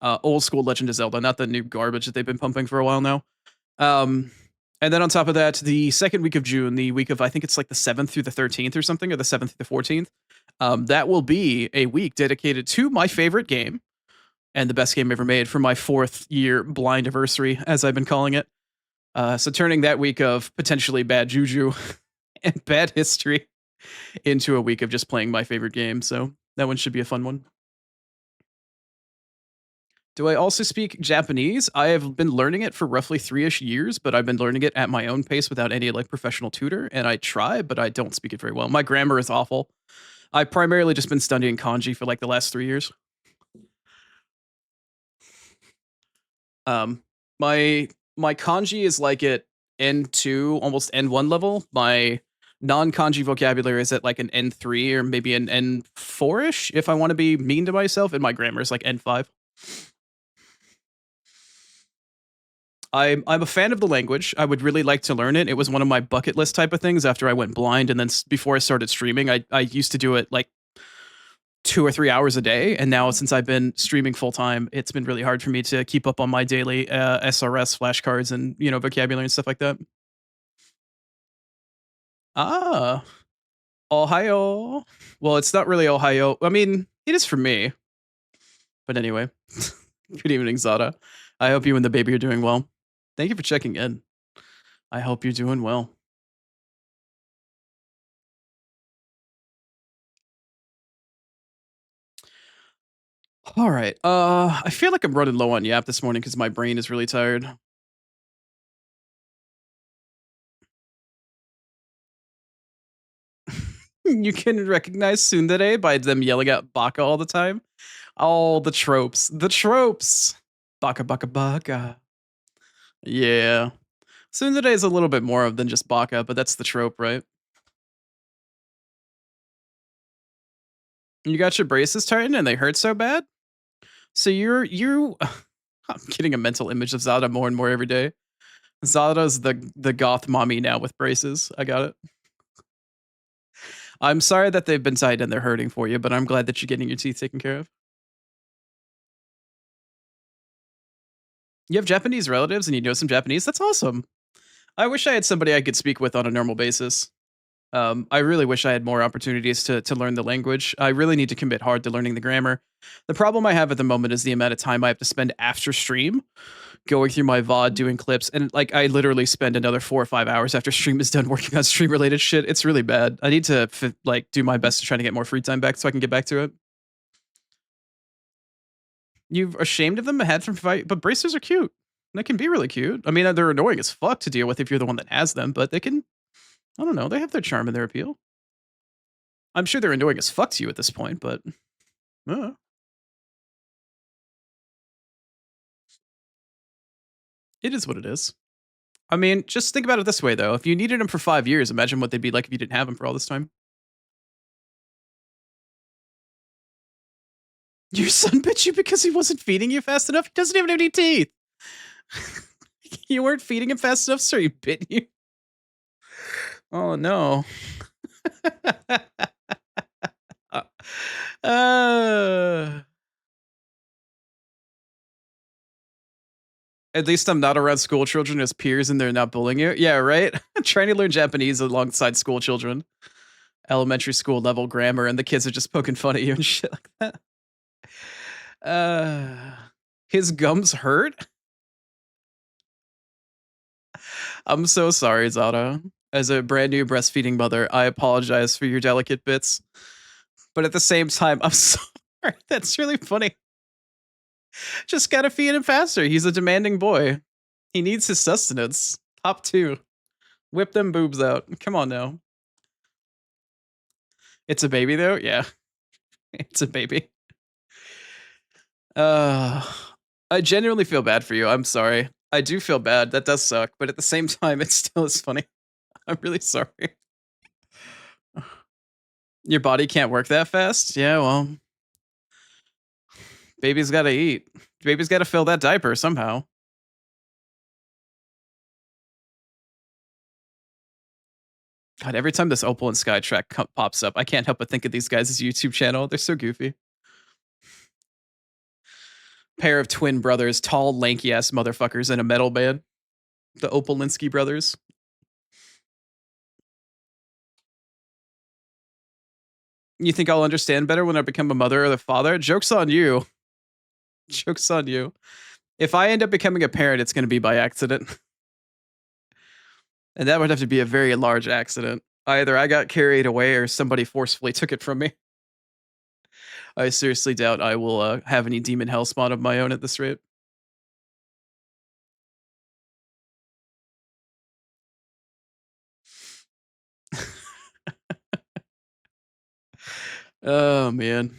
Old school Legend of Zelda, not the new garbage that they've been pumping for a while now. And then on top of that, the second week of June, the week of I think it's like the 7th through the 13th or something, or the 7th through the 14th, that will be a week dedicated to my favorite game and the best game ever made for my 4th year blind anniversary, as I've been calling it. So turning that week of potentially bad juju and bad history into a week of just playing my favorite game. So that one should be a fun one. Do I also speak Japanese? I have been learning it for roughly 3-ish years, but I've been learning it at my own pace without any like professional tutor. And I try, but I don't speak it very well. My grammar is awful. I've primarily just been studying kanji for like the last 3 years. Um, my my kanji is like at N2, almost N1 level. My non-kanji vocabulary is at like an N3 or maybe an N4-ish if I want to be mean to myself, and my grammar is like N5. I'm a fan of the language. I would really like to learn it. It was one of my bucket list type of things after I went blind, and then before I started streaming, I used to do it like 2 or 3 hours a day, and now since I've been streaming full time, it's been really hard for me to keep up on my daily SRS flashcards and vocabulary and stuff like that. Ah, Ohio. Well, it's not really Ohio. I mean, it is for me. But anyway, good evening, Zada. I hope you and the baby are doing well. Thank you for checking in. I hope you're doing well. All right. I feel like I'm running low on Yap this morning because my brain is really tired. You can recognize Tsundere by them yelling out Baka all the time. All the tropes. The tropes. Baka baka baka. Yeah. Tsundere is a little bit more than just Baka, but that's the trope, right? You got your braces tightened and they hurt so bad? So you I'm getting a mental image of Zada more and more every day. Zada's the goth mommy now with braces. I got it. I'm sorry that they've been tight and they're hurting for you, but I'm glad that you're getting your teeth taken care of. You have Japanese relatives and you know some Japanese? That's awesome. I wish I had somebody I could speak with on a normal basis. I really wish I had more opportunities to learn the language. I really need to commit hard to learning the grammar. The problem I have at the moment is the amount of time I have to spend after stream going through my VOD doing clips, and like I literally spend another 4 or 5 hours after stream is done working on stream related shit. It's really bad. I need to like do my best to try to get more free time back so I can get back to it. You're ashamed of them ahead from fight, but bracers are cute. They can be really cute. I mean, they're annoying as fuck to deal with if you're the one that has them, but they can. I don't know. They have their charm and their appeal. I'm sure they're annoying as fuck to you at this point, but uh, it is what it is. I mean, just think about it this way, though. If you needed them for 5 years, imagine what they'd be like if you didn't have them for all this time. Your son bit you because he wasn't feeding you fast enough? He doesn't even have any teeth. You weren't feeding him fast enough, so he bit you. Oh, no. uh, uh, at least I'm not around school children as peers and they're not bullying you. Yeah, right? Trying to learn Japanese alongside school children. Elementary school level grammar, and the kids are just poking fun at you and shit like that. Uh, his gums hurt? I'm so sorry, Zada. As a brand new breastfeeding mother, I apologize for your delicate bits. But at the same time, I'm sorry. That's really funny. Just gotta feed him faster. He's a demanding boy. He needs his sustenance. Top two. Whip them boobs out. Come on now. It's a baby though? Yeah. It's a baby. Uh, I genuinely feel bad for you. I'm sorry. I do feel bad. That does suck, but at the same time, it still is funny. I'm really sorry. Your body can't work that fast? Yeah, well, baby's gotta eat. Baby's gotta fill that diaper somehow. God, every time this Opal and Sky track pops up, I can't help but think of these guys' YouTube channel. They're so goofy. Pair of twin brothers, tall, lanky ass motherfuckers in a metal band. The Opalinsky brothers. You think I'll understand better when I become a mother or the father? Joke's on you. Joke's on you. If I end up becoming a parent, it's going to be by accident. And that would have to be a very large accident. Either I got carried away or somebody forcefully took it from me. I seriously doubt I will have any demon hell spawn of my own at this rate. Oh, man.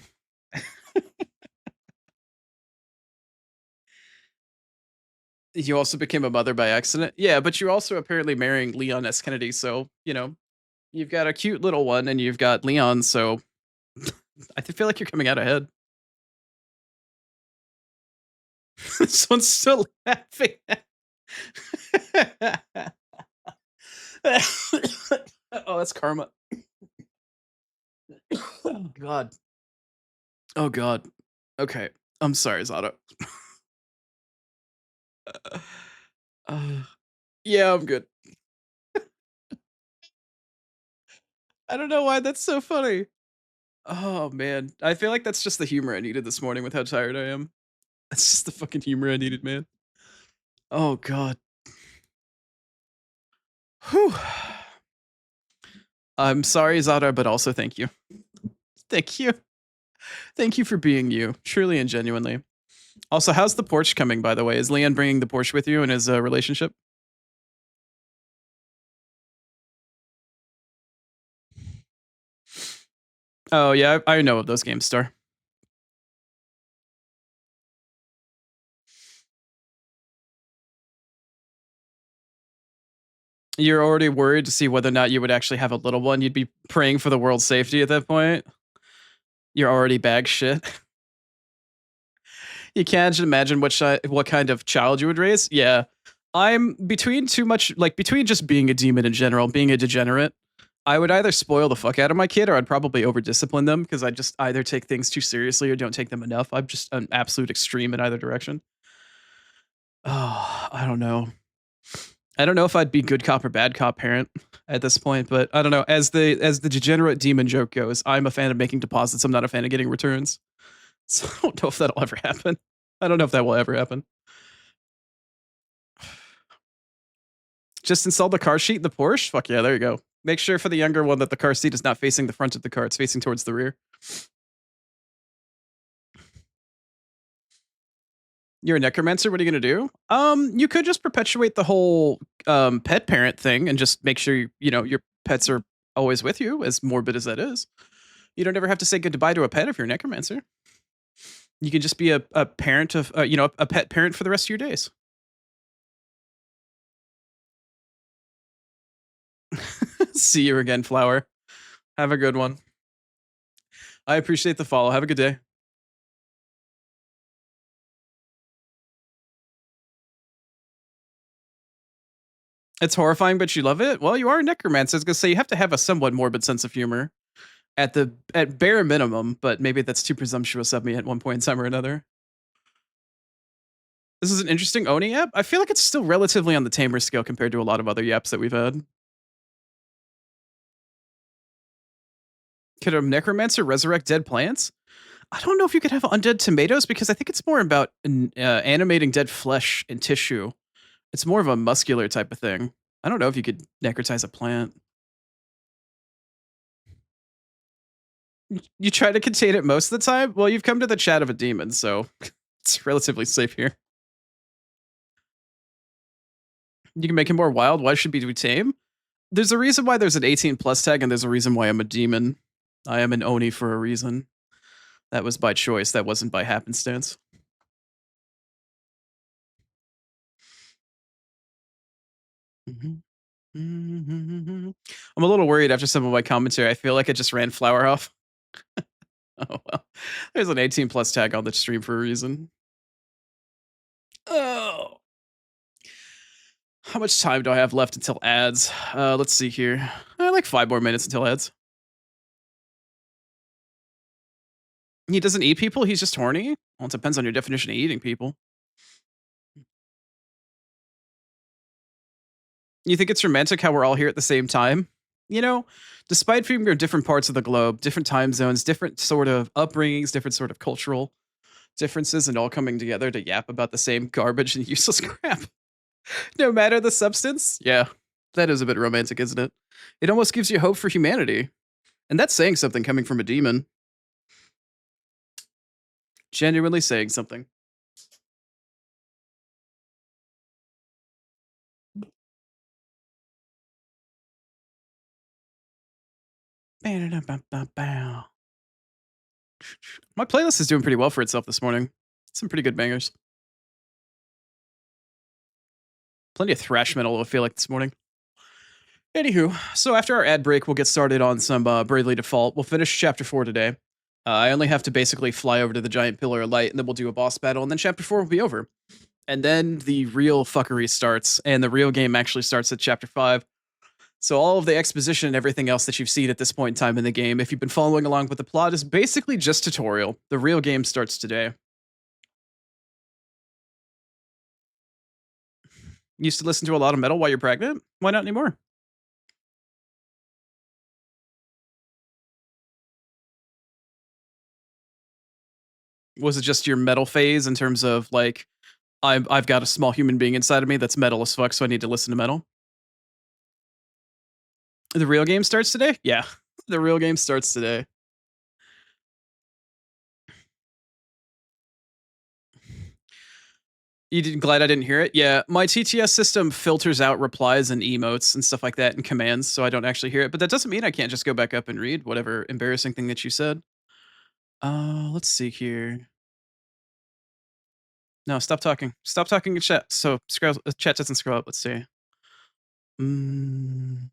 You also became a mother by accident? Yeah, but you're also apparently marrying Leon S. Kennedy, so, you've got a cute little one and you've got Leon, so I feel like you're coming out ahead. This one's still laughing. Oh, that's karma. Oh god. Oh god. Okay. I'm sorry, Zato. Uh, yeah, I'm good. I don't know why that's so funny. Oh man. I feel like that's just the humor I needed this morning with how tired I am. That's just the fucking humor I needed, man. Oh god. Whew. I'm sorry, Zara, but also thank you. Thank you. Thank you for being you, truly and genuinely. Also, how's the Porsche coming, by the way? Is Leon bringing the Porsche with you in his relationship? Oh, yeah, I know of those games, Star. You're already worried to see whether or not you would actually have a little one. You'd be praying for the world's safety at that point. You're already bag shit. You can't imagine what kind of child you would raise. Yeah. I'm between too much, like between just being a demon in general, being a degenerate. I would either spoil the fuck out of my kid or I'd probably over discipline them because I just either take things too seriously or don't take them enough. I'm just an absolute extreme in either direction. Oh, I don't know. I don't know if I'd be good cop or bad cop parent at this point, but I don't know. As the degenerate demon joke goes, I'm a fan of making deposits. I'm not a fan of getting returns. So I don't know if that'll ever happen. I don't know if that will ever happen. Just install the car seat in the Porsche? Fuck yeah, there you go. Make sure for the younger one that the car seat is not facing the front of the car, it's facing towards the rear. You're a necromancer, what are you gonna do? You could just perpetuate the whole pet parent thing and just make sure your pets are always with you, as morbid as that is. You don't ever have to say goodbye to a pet if you're a necromancer. You can just be a parent of a pet parent for the rest of your days. See you again, Flower. Have a good one. I appreciate the follow. Have a good day. It's horrifying, but you love it. Well, you are a necromancer. I was gonna say you have to have a somewhat morbid sense of humor at bare minimum, but maybe that's too presumptuous of me at one point in time or another. This is an interesting Oni app. I feel like it's still relatively on the tamer scale compared to a lot of other yaps that we've had. Could a necromancer resurrect dead plants? I don't know if you could have undead tomatoes because I think it's more about animating dead flesh and tissue. It's more of a muscular type of thing. I don't know if you could necrotize a plant. You try to contain it most of the time? Well, you've come to the chat of a demon, so it's relatively safe here. You can make him more wild. Why should he be tame? There's a reason why there's an 18 plus tag, and there's a reason why I'm a demon. I am an Oni for a reason. That was by choice. That wasn't by happenstance. Mhm. Mhm. I'm a little worried after some of my commentary. I feel like I just ran Flower off. Oh well. There's an 18 plus tag on the stream for a reason. Oh. How much time do I have left until ads? Let's see here. Like 5 more minutes until ads. He doesn't eat people. He's just horny. Well, it depends on your definition of eating people. You think it's romantic how we're all here at the same time? You know, despite being from different parts of the globe, different time zones, different sort of upbringings, different sort of cultural differences, and all coming together to yap about the same garbage and useless crap, no matter the substance. Yeah, that is a bit romantic, isn't it? It almost gives you hope for humanity. And that's saying something coming from a demon. Genuinely saying something. My playlist is doing pretty well for itself this morning. Some pretty good bangers. Plenty of thrash metal, I feel like, this morning. Anywho, so after our ad break, we'll get started on some Bravely Default. We'll finish chapter 4 today. I only have to basically fly over to the giant pillar of light, and then we'll do a boss battle, and then chapter 4 will be over. And then the real fuckery starts, and the real game actually starts at chapter 5. So all of the exposition and everything else that you've seen at this point in time in the game, if you've been following along with the plot, is basically just tutorial. The real game starts today. You used to listen to a lot of metal while you're pregnant? Why not anymore? Was it just your metal phase in terms of like, I've got a small human being inside of me that's metal as fuck, so I need to listen to metal? The real game starts today? Yeah. The real game starts today. Glad I didn't hear it? Yeah, my TTS system filters out replies and emotes and stuff like that and commands, so I don't actually hear it. But that doesn't mean I can't just go back up and read whatever embarrassing thing that you said. Let's see here. No, stop talking. Stop talking in chat. So scroll, chat doesn't scroll up. Let's see. Mm.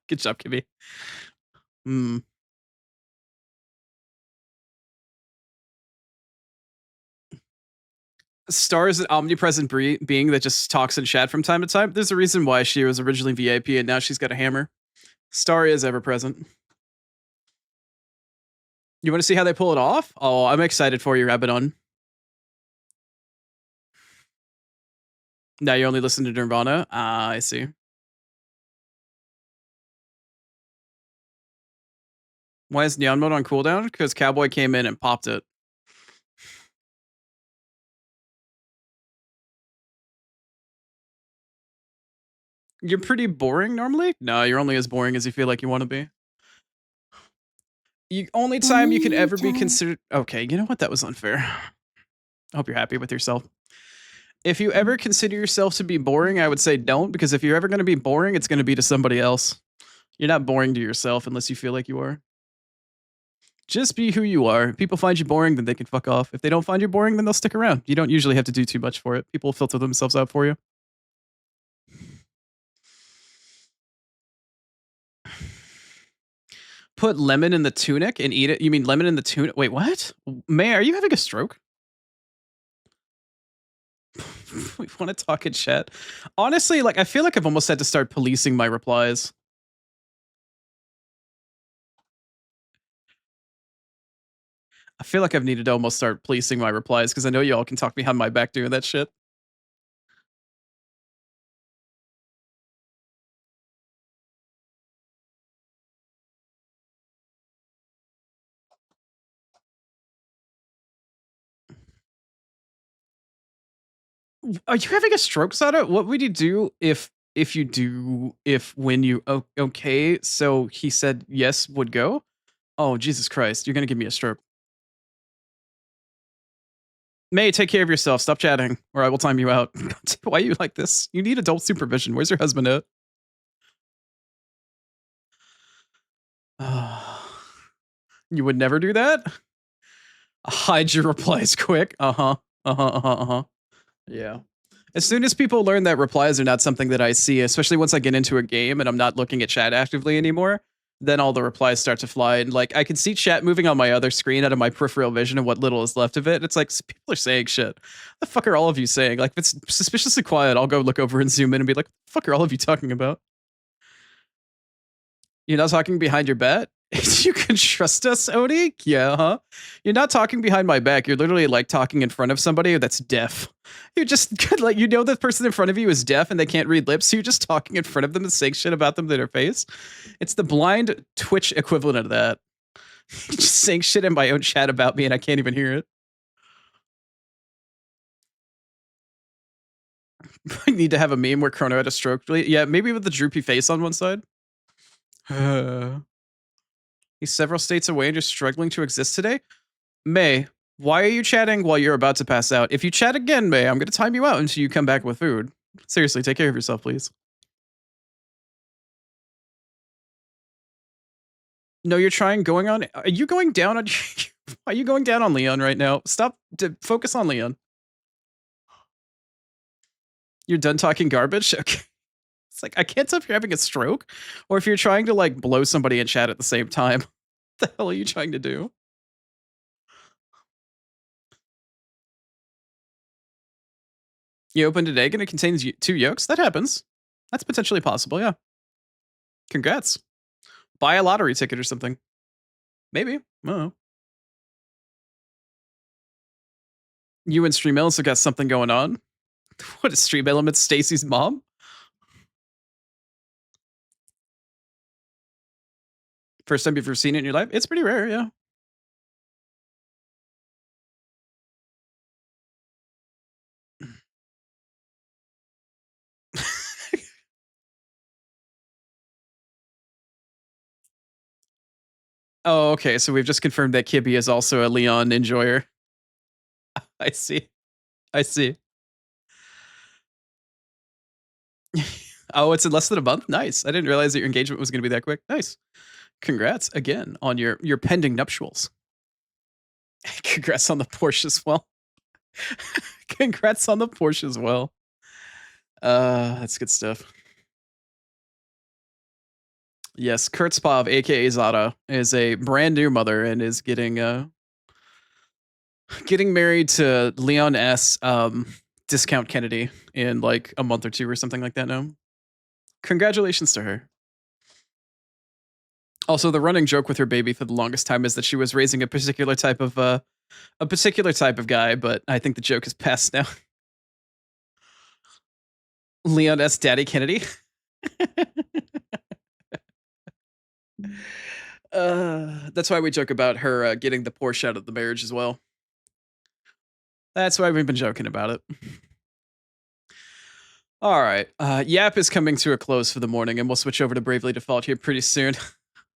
Good job, Kimmy. Mm. Star is an omnipresent being that just talks in chat from time to time. There's a reason why she was originally VIP and now she's got a hammer. Star is ever present. You want to see how they pull it off? Oh, I'm excited for you, Rabadon. Now you only listen to Nirvana? Ah, I see. Why is Neon Mode on cooldown? Because Cowboy came in and popped it. You're pretty boring normally? No, you're only as boring as you feel like you want to be. Only time you could ever be considered. Okay, you know what? That was unfair. I hope you're happy with yourself. If you ever consider yourself to be boring, I would say don't, because if you're ever going to be boring, it's going to be to somebody else. You're not boring to yourself unless you feel like you are. Just be who you are. If people find you boring, then they can fuck off. If they don't find you boring, then they'll stick around. You don't usually have to do too much for it. People filter themselves out for you. Put lemon in the tunic and eat it. You mean lemon in the tunic? Wait, what? May, are you having a stroke? We want to talk in chat. Honestly, like I feel like I've almost had to start policing my replies. I feel like I've needed to almost start policing my replies because I know y'all can talk behind my back doing that shit. Are you having a stroke, Sada? What would you do if when you okay? So he said yes would go. Oh Jesus Christ! You're gonna give me a stroke. May, take care of yourself. Stop chatting, or I will time you out. Why are you like this? You need adult supervision. Where's your husband at? You would never do that? Hide your replies quick. Uh-huh. Uh-huh, uh-huh, uh-huh. Yeah. As soon as people learn that replies are not something that I see, especially once I get into a game and I'm not looking at chat actively anymore, then all the replies start to fly. And like I can see chat moving on my other screen out of my peripheral vision and what little is left of it. It's like people are saying shit. The fuck are all of you saying? Like if it's suspiciously quiet, I'll go look over and zoom in and be like, what the fuck are all of you talking about? You're not talking behind your back? You can trust us, Odie? Yeah, huh? You're not talking behind my back. You're literally like talking in front of somebody that's deaf. You're just like, you know, the person in front of you is deaf and they can't read lips. So you're just talking in front of them and saying shit about them to their face. It's the blind Twitch equivalent of that. Just saying shit in my own chat about me and I can't even hear it. I need to have a meme where Chrono had a stroke. Yeah, maybe with the droopy face on one side. He's several states away and you're struggling to exist today? May, why are you chatting while you're about to pass out? If you chat again, May, I'm going to time you out until you come back with food. Seriously, take care of yourself, please. No, you're trying going on. Are you going down on? Are you going down on Leon right now? Stop. Focus on Leon. You're done talking garbage. Okay. It's like I can't tell if you're having a stroke or if you're trying to like blow somebody in chat at the same time. What the hell are you trying to do? You opened an egg and it contains 2 yolks? That happens. That's potentially possible, yeah. Congrats. Buy a lottery ticket or something. Maybe. I don't know. You and Stream Elements have got something going on. What is Stream Elements? Stacy's mom? First time you've ever seen it in your life? It's pretty rare, yeah. Oh, okay. So we've just confirmed that Kibby is also a Leon enjoyer. I see. I see. Oh, it's in less than a month? Nice. I didn't realize that your engagement was going to be that quick. Nice. Congrats again on your pending nuptials. Congrats on the Porsche as well. Congrats on the Porsche as well. That's good stuff. Yes, Kurtzpov, aka Zada, is a brand new mother and is getting married to Leon S. Discount Kennedy in like a month or 2 or something like that now. Congratulations to her. Also, the running joke with her baby for the longest time is that she was raising a particular type of guy, but I think the joke is past now. Leon S. Daddy Kennedy. That's why we joke about her getting the Porsche out of the marriage as well. That's why we've been joking about it. All right. Yap is coming to a close for the morning, and we'll switch over to Bravely Default here pretty soon.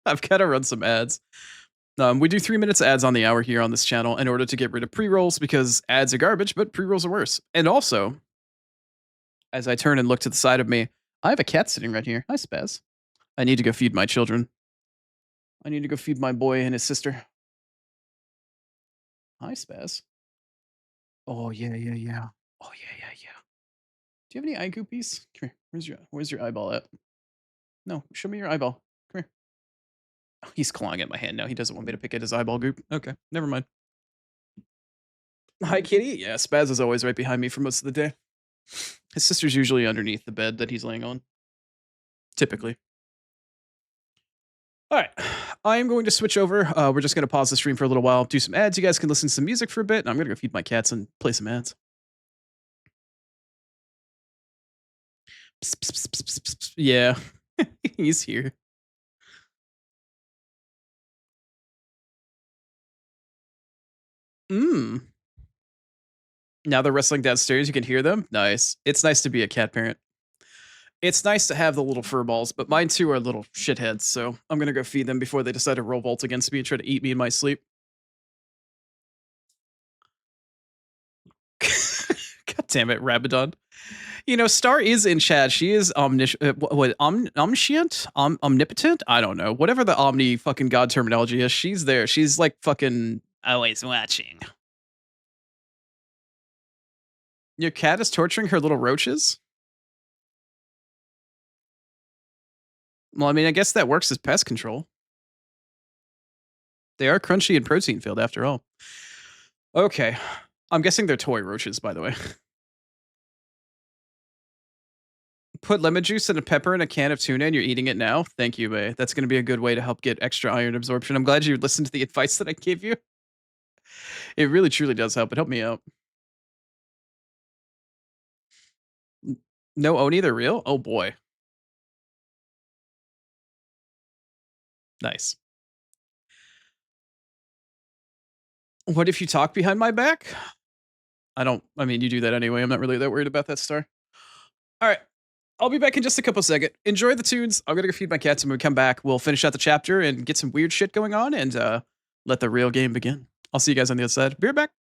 I've got to run some ads. We do 3 minutes ads on the hour here on this channel in order to get rid of pre-rolls because ads are garbage, but pre-rolls are worse. And also, as I turn and look to the side of me, I have a cat sitting right here. Hi, Spaz. I need to go feed my children. I need to go feed my boy and his sister. Hi, Spaz. Oh, yeah, yeah, yeah. Oh, yeah, yeah, yeah. Do you have any eye goopies? Come here. Where's your eyeball at? No, show me your eyeball. Come here. Oh, he's clawing at my hand now. He doesn't want me to pick at his eyeball goop. Okay, never mind. Hi, kitty. Yeah, Spaz is always right behind me for most of the day. His sister's usually underneath the bed that he's laying on. Typically. All right. I am going to switch over. We're just going to pause the stream for a little while, do some ads. You guys can listen to some music for a bit. And I'm going to go feed my cats and play some ads. Psst, psst, psst, psst, psst, psst. Yeah, he's here. Now they're wrestling downstairs. You can hear them. Nice. It's nice to be a cat parent. It's nice to have the little fur balls, but mine too are little shitheads, so I'm gonna go feed them before they decide to revolt against me and try to eat me in my sleep. Damn it, Rabadon. You know, Star is in chat. She is omniscient, omnipotent. I don't know. Whatever the omni fucking god terminology is, she's there. She's like fucking always watching. Your cat is torturing her little roaches. Well, I mean, I guess that works as pest control. They are crunchy and protein filled after all. Okay, I'm guessing they're toy roaches, by the way. Put lemon juice and a pepper in a can of tuna and you're eating it now. Thank you, Bay. That's going to be a good way to help get extra iron absorption. I'm glad you listened to the advice that I gave you. It really truly does help. It helped me out. No Oni, they're real? Oh boy. Nice. What if you talk behind my back? I mean, you do that anyway. I'm not really that worried about that, Star. All right. I'll be back in just a couple seconds. Enjoy the tunes. I'm going to go feed my cats, and when we come back, we'll finish out the chapter and get some weird shit going on and let the real game begin. I'll see you guys on the other side. Be right back.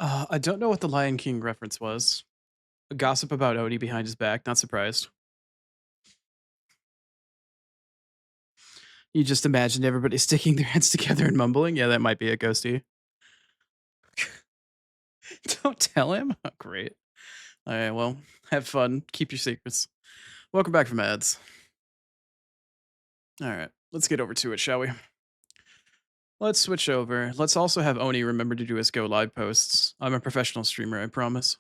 I don't know what the Lion King reference was. Gossip about Odie behind his back. Not surprised. You just imagine everybody sticking their heads together and mumbling. Yeah, that might be a ghosty. Don't tell him. Oh, great. All right. Well, have fun. Keep your secrets. Welcome back from ads. All right. Let's get over to it, shall we? Let's switch over. Let's also have Oni remember to do his go live posts. I'm a professional streamer, I promise.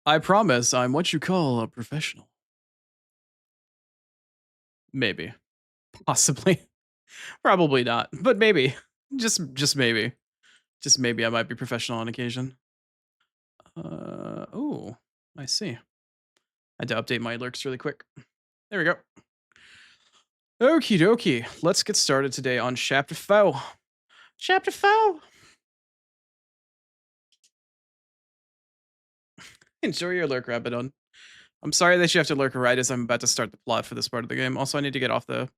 I promise I'm what you call a professional. Maybe. Possibly. Probably not, but maybe. Just maybe. Just maybe I might be professional on occasion. Oh, I see. I had to update my lurks really quick. There we go. Okie dokie. Let's get started today on Chapter 4. Chapter 4! Enjoy your lurk, Rabidon. I'm sorry that you have to lurk right as I'm about to start the plot for this part of the game. Also, I need to get off the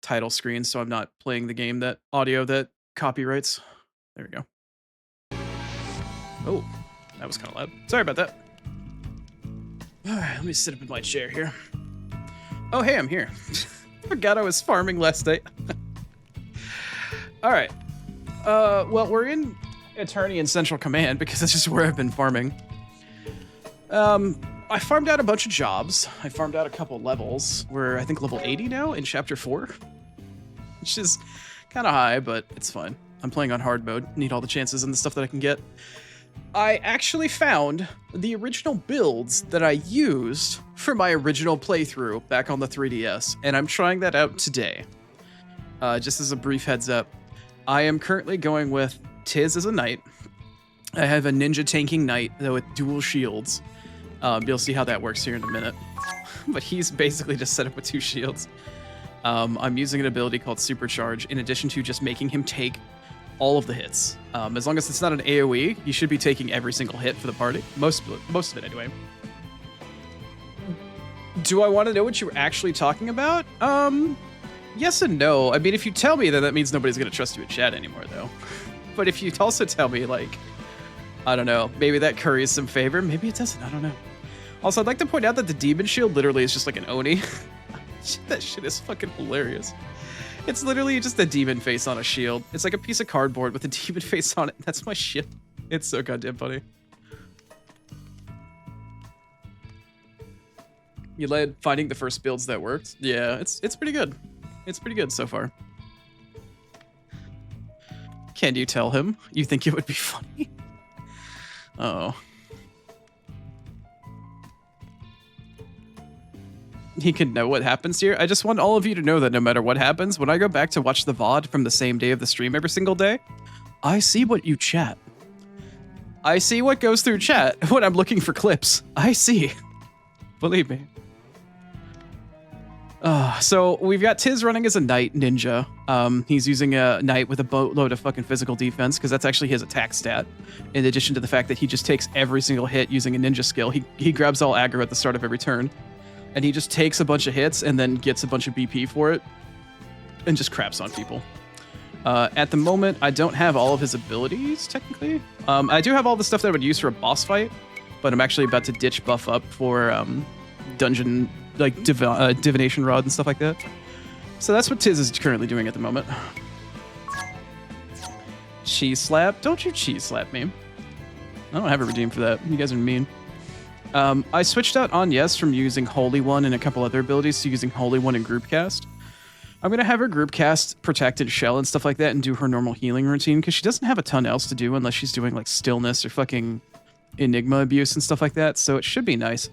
title screen so I'm not playing the game that audio that copyrights. There we go. Oh, that was kind of loud. Sorry about that. All right, let me sit up in my chair here. Oh, hey, I'm here. Forgot I was farming last night. All right. Well, we're in Attorney and Central Command because that's just where I've been farming. I farmed out a bunch of jobs. I farmed out a couple levels. We're, I think, level 80 now in Chapter 4, which is kind of high, but it's fine. I'm playing on hard mode. Need all the chances and the stuff that I can get. I actually found the original builds that I used for my original playthrough back on the 3DS, and I'm trying that out today. Just as a brief heads up, I am currently going with Tiz as a knight. I have a ninja tanking knight, though with dual shields. You'll see how that works here in a minute. But he's basically just set up with 2 shields. I'm using an ability called Supercharge, in addition to just making him take all of the hits. As long as it's not an AoE, you should be taking every single hit for the party. Most of it, anyway. Do I want to know what you were actually talking about? Yes and no. I mean, if you tell me, then that means nobody's going to trust you in chat anymore, though. But if you also tell me, like, I don't know, maybe that curries some favor, maybe it doesn't, I don't know. Also, I'd like to point out that the demon shield literally is just like an Oni. That shit is fucking hilarious. It's literally just a demon face on a shield. It's like a piece of cardboard with a demon face on it. That's my shit. It's so goddamn funny. You led finding the first builds that worked. Yeah, it's pretty good. It's pretty good so far. Can you tell him? You think it would be funny? Oh. He can know what happens here. I just want all of you to know that no matter what happens, when I go back to watch the VOD from the same day of the stream every single day, I see what you chat. I see what goes through chat when I'm looking for clips. I see. Believe me. So we've got Tiz running as a knight ninja. He's using a knight with a boatload of fucking physical defense because that's actually his attack stat. In addition to the fact that he just takes every single hit using a ninja skill. He grabs all aggro at the start of every turn. And he just takes a bunch of hits and then gets a bunch of BP for it and just craps on people. At the moment, I don't have all of his abilities, technically. I do have all the stuff that I would use for a boss fight, but I'm actually about to ditch buff up for dungeon, like divination rod and stuff like that. So that's what Tiz is currently doing at the moment. Cheese slap? Don't you cheese slap me. I don't have a redeem for that. You guys are mean. I switched out Agnes from using Holy One and a couple other abilities to using Holy One and Group Cast. I'm going to have her Group Cast Protected Shell and stuff like that and do her normal healing routine because she doesn't have a ton else to do unless she's doing like Stillness or fucking Enigma abuse and stuff like that, so it should be nice.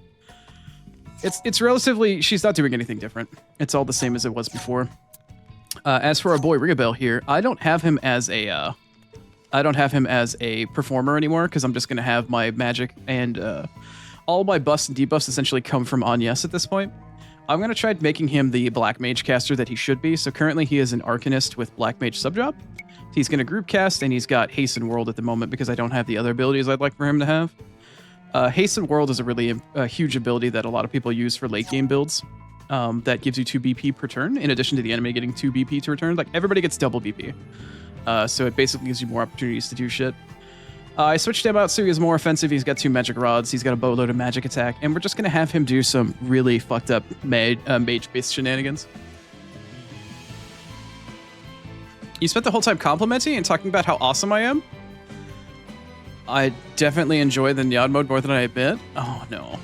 It's relatively, she's not doing anything different. It's all the same as it was before. As for our boy Rigabel here, I don't have him as a performer anymore because I'm just going to have my magic and all my buffs and debuffs essentially come from Agnes at this point. I'm going to try making him the Black Mage caster that he should be. So currently he is an Arcanist with Black Mage subjob. He's going to group cast and he's got Hasten World at the moment because I don't have the other abilities I'd like for him to have. Hasten World is a really huge ability that a lot of people use for late game builds. That gives you 2 BP per turn in addition to the enemy getting 2 BP to return. Like everybody gets double BP. So it basically gives you more opportunities to do shit. I switched him out so he's more offensive. He's got 2 magic rods. He's got a boatload of magic attack. And we're just going to have him do some really fucked up mage-based shenanigans. You spent the whole time complimenting and talking about how awesome I am? I definitely enjoy the Nyan mode more than I admit. Oh, no.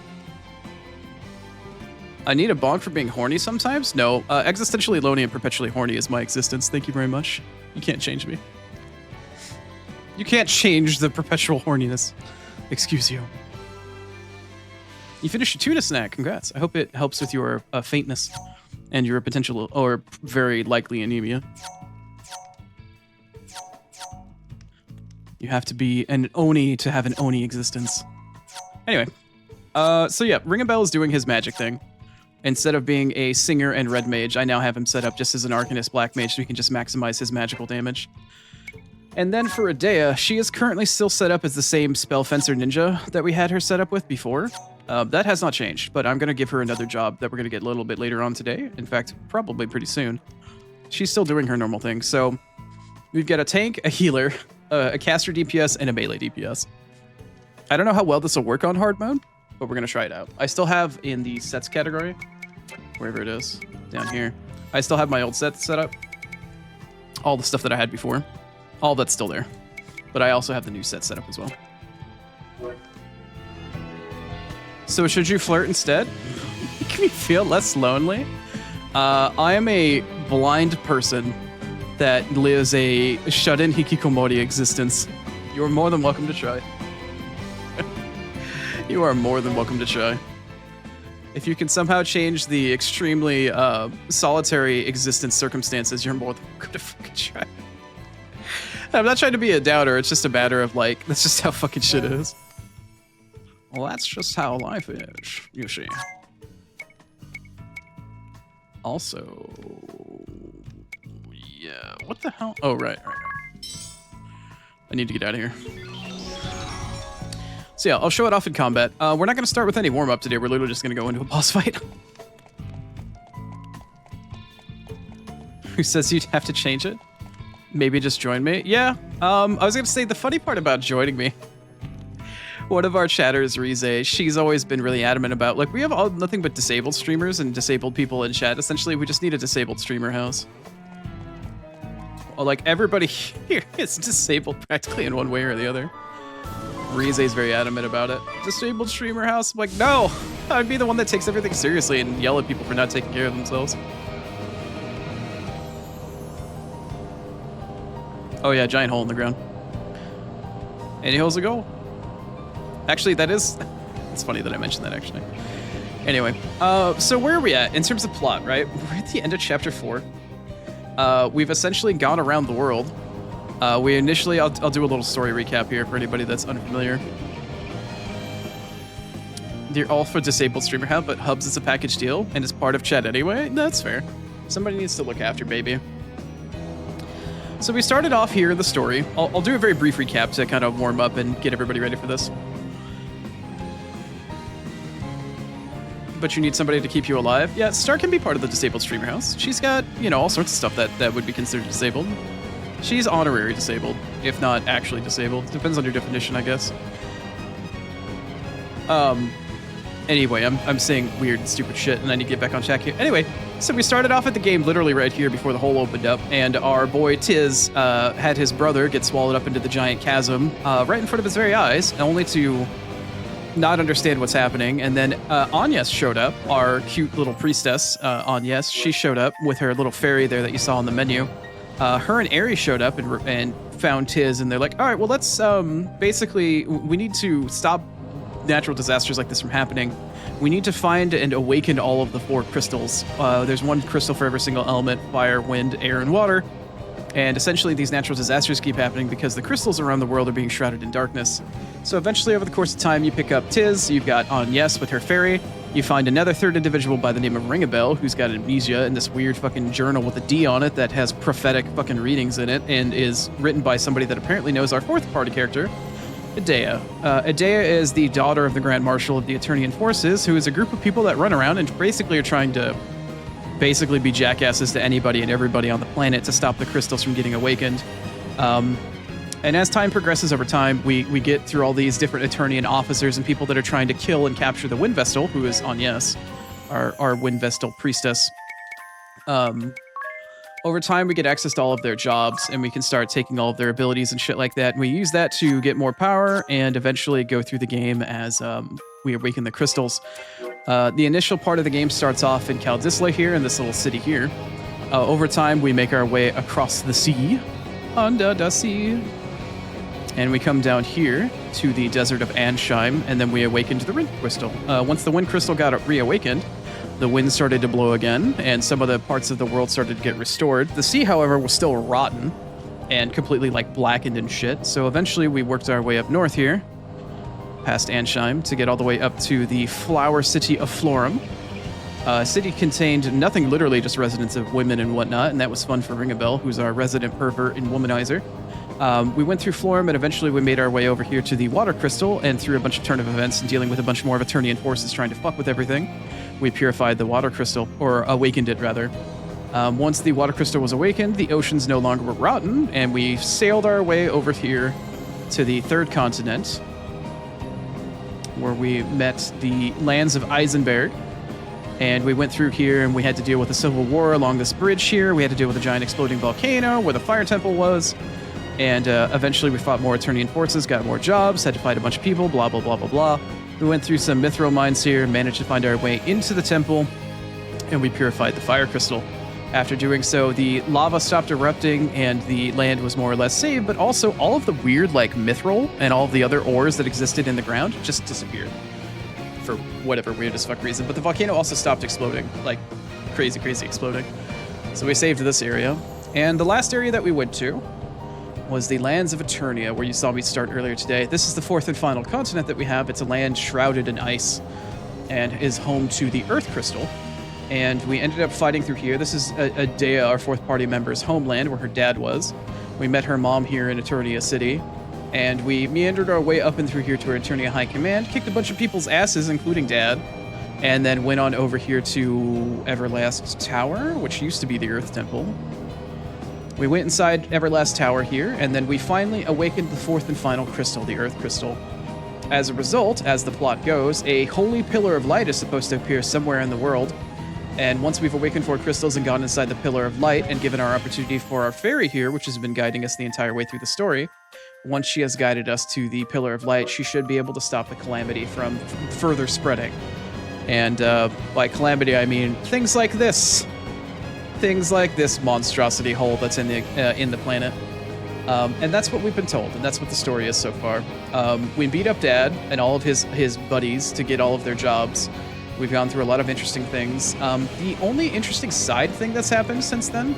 I need a bonk for being horny sometimes? No. Existentially lonely and perpetually horny is my existence. Thank you very much. You can't change me. You can't change the perpetual horniness. Excuse you. You finished your tuna snack. Congrats. I hope it helps with your faintness and your potential or very likely anemia. You have to be an Oni to have an Oni existence. Anyway, so yeah, Ring a Bell is doing his magic thing. Instead of being a singer and red mage, I now have him set up just as an Arcanist black mage so he can just maximize his magical damage. And then for Adea, she is currently still set up as the same Spell Fencer Ninja that we had her set up with before. That has not changed, but I'm going to give her another job that we're going to get a little bit later on today. In fact, probably pretty soon. She's still doing her normal thing. So we've got a tank, a healer, a caster DPS, and a melee DPS. I don't know how well this will work on hard mode, but we're going to try it out. I still have in the sets category, wherever it is, down here, I still have my old set set up. All the stuff that I had before. All that's still there. But I also have the new set set up as well. So should you flirt instead? Make me feel less lonely? I am a blind person that lives a shut-in hikikomori existence. You are more than welcome to try. You are more than welcome to try. If you can somehow change the extremely solitary existence circumstances, you're more than welcome to fucking try. I'm not trying to be a doubter, it's just a matter of like, that's just how fucking shit is. Well, that's just how life is, you see. Also, yeah, what the hell? Oh, right. I need to get out of here. So yeah, I'll show it off in combat. We're not going to start with any warm-up today. We're literally just going to go into a boss fight. Who says you'd have to change it? Maybe just join me? Yeah, I was going to say the funny part about joining me. One of our chatters, Rize, she's always been really adamant about, like, we have nothing but disabled streamers and disabled people in chat. Essentially, we just need a disabled streamer house. Well, like, everybody here is disabled practically in one way or the other. Rize is very adamant about it. Disabled streamer house? I'm like, no! I'd be the one that takes everything seriously and yell at people for not taking care of themselves. Oh yeah, giant hole in the ground. Any holes to go? Actually, that is... It's funny that I mentioned that, actually. Anyway, so where are we at in terms of plot, right? We're at the end of Chapter 4. We've essentially gone around the world. We initially... I'll do a little story recap here for anybody that's unfamiliar. They're all for disabled streamer hub, but Hubs is a package deal, and it's part of chat anyway? That's fair. Somebody needs to look after baby. So we started off here in the story. I'll do a very brief recap to kind of warm up and get everybody ready for this. But you need somebody to keep you alive. Yeah, Star can be part of the disabled streamer house. She's got, you know, all sorts of stuff that would be considered disabled. She's honorary disabled, if not actually disabled. Depends on your definition, I guess. Anyway, I'm saying weird and stupid shit, and I need to get back on track here. Anyway, so we started off at the game literally right here before the hole opened up, and our boy Tiz had his brother get swallowed up into the giant chasm right in front of his very eyes, only to not understand what's happening. And then Agnes showed up, our cute little priestess, Agnes. She showed up with her little fairy there that you saw on the menu. Her and Aerie showed up and found Tiz, and they're like, all right, well, let's basically, we need to stop natural disasters like this from happening. We need to find and awaken all of the 4 crystals. There's 1 crystal for every single element: fire, wind, air, and water. And essentially these natural disasters keep happening because the crystals around the world are being shrouded in darkness. So eventually over the course of time, you pick up Tiz, you've got Agnes with her fairy, you find another 3rd individual by the name of Ringabel who's got amnesia in this weird fucking journal with a D on it that has prophetic fucking readings in it and is written by somebody that apparently knows our 4th party character, Adea. Adea is the daughter of the Grand Marshal of the Eternian Forces, who is a group of people that run around and basically are trying to be jackasses to anybody and everybody on the planet to stop the crystals from getting awakened. And as time progresses over time, we get through all these different Eternian officers and people that are trying to kill and capture the Wind Vestal, who is Agnes, our Wind Vestal priestess. Over time, we get access to all of their jobs, and we can start taking all of their abilities and shit like that. And we use that to get more power and eventually go through the game as we awaken the crystals. The initial part of the game starts off in Kaldisla here, in this little city here. Over time, we make our way across the sea under the sea. And we come down here to the desert of Ansheim, and then we awakened the wind crystal. Once the wind crystal got reawakened, the wind started to blow again, and some of the parts of the world started to get restored. The sea, however, was still rotten and completely like blackened and shit. So eventually we worked our way up north here, past Ansheim, to get all the way up to the flower city of Florum. City contained nothing, literally just residents of women and whatnot, and that was fun for Ringabel, who's our resident pervert and womanizer. We went through Florum, and eventually we made our way over here to the Water Crystal, and through a bunch of turn of events and dealing with a bunch more of Eternian forces trying to fuck with everything, we purified the Water Crystal, or awakened it, rather. Once the Water Crystal was awakened, the oceans no longer were rotten, and we sailed our way over here to the third continent, where we met the lands of Eisenberg. And we went through here, and we had to deal with a civil war along this bridge here. We had to deal with a giant exploding volcano where the fire temple was. And eventually we fought more Eternian forces, got more jobs, had to fight a bunch of people, blah, blah, blah, blah, blah. We went through some mithril mines here, managed to find our way into the temple, and we purified the fire crystal. After doing so, the lava stopped erupting, and the land was more or less saved, but also all of the weird, like, mithril and all of the other ores that existed in the ground just disappeared. For whatever weird as fuck reason. But the volcano also stopped exploding, like crazy exploding. So we saved this area. And the last area that we went to was the lands of Eternia, where you saw me start earlier today. This is the fourth and final continent that we have. It's a land shrouded in ice and is home to the Earth Crystal. And we ended up fighting through here. This is Adea, our fourth party member's homeland, where her dad was. We met her mom here in Eternia City. And we meandered our way up and through here to our Eternia High Command, kicked a bunch of people's asses, including Dad, and then went on over here to Everlast Tower, which used to be the Earth Temple. We went inside Everlast Tower here, and then we finally awakened the fourth and final crystal, the Earth Crystal. As a result, as the plot goes, a holy pillar of light is supposed to appear somewhere in the world, and once we've awakened 4 crystals and gone inside the pillar of light and given our opportunity for our fairy here, which has been guiding us the entire way through the story, once she has guided us to the Pillar of Light, she should be able to stop the calamity from further spreading. And by calamity, I mean things like this. Things like this monstrosity hole that's in the planet. And that's what we've been told, and that's what the story is so far. We beat up Dad and all of his buddies to get all of their jobs. We've gone through a lot of interesting things. The only interesting side thing that's happened since then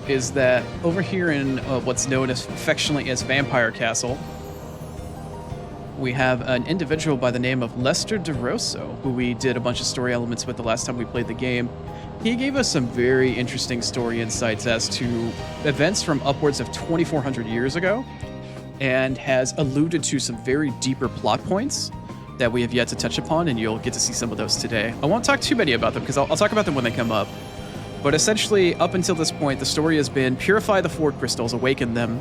is that over here in what's known as affectionately as Vampire Castle, we have an individual by the name of Lester DeRosso, who we did a bunch of story elements with the last time we played the game. He gave us some very interesting story insights as to events from upwards of 2,400 years ago, and has alluded to some very deeper plot points that we have yet to touch upon, and you'll get to see some of those today. I won't talk too many about them, because I'll talk about them when they come up. But essentially, up until this point, the story has been purify the 4 crystals, awaken them,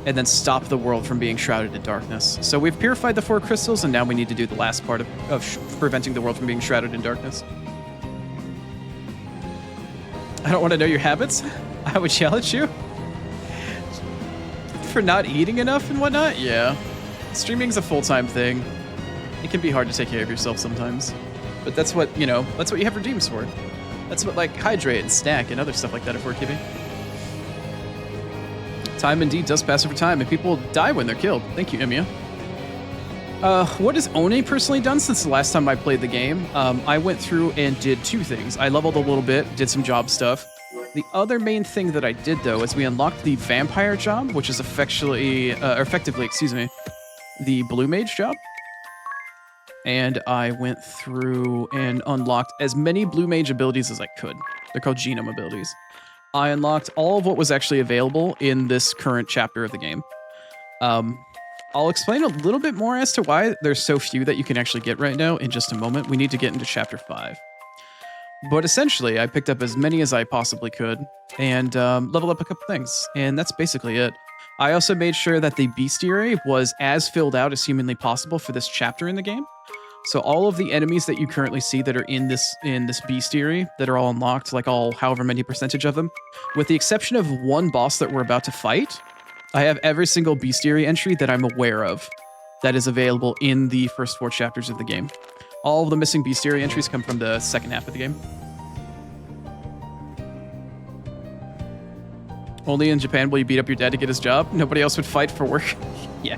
and then stop the world from being shrouded in darkness. So we've purified the 4 crystals, and now we need to do the last part of preventing the world from being shrouded in darkness. I don't want to know your habits. I would yell at you. For not eating enough and whatnot? Yeah. Streaming's a full-time thing. It can be hard to take care of yourself sometimes. But that's what, that's what you have redeems for. That's what, like, hydrate and snack and other stuff like that are for, Kibby. Time indeed does pass over time, and people die when they're killed. Thank you, Emiya. What has Oni personally done since the last time I played the game? I went through and did 2 things. I leveled a little bit, did some job stuff. The other main thing that I did, though, is we unlocked the vampire job, which is effectively, the blue mage job. And I went through and unlocked as many blue mage abilities as I could. They're called genome abilities. I unlocked all of what was actually available in this current chapter of the game. I'll explain a little bit more as to why there's so few that you can actually get right now in just a moment. We need to get into chapter 5. But essentially, I picked up as many as I possibly could and leveled up a couple things. And that's basically it. I also made sure that the bestiary was as filled out as humanly possible for this chapter in the game. So all of the enemies that you currently see that are in this bestiary that are all unlocked, like however many percentage of them, with the exception of one boss that we're about to fight, I have every single bestiary entry that I'm aware of that is available in the first 4 chapters of the game. All of the missing bestiary entries come from the second half of the game. Only in Japan will you beat up your dad to get his job. Nobody else would fight for work. Yeah.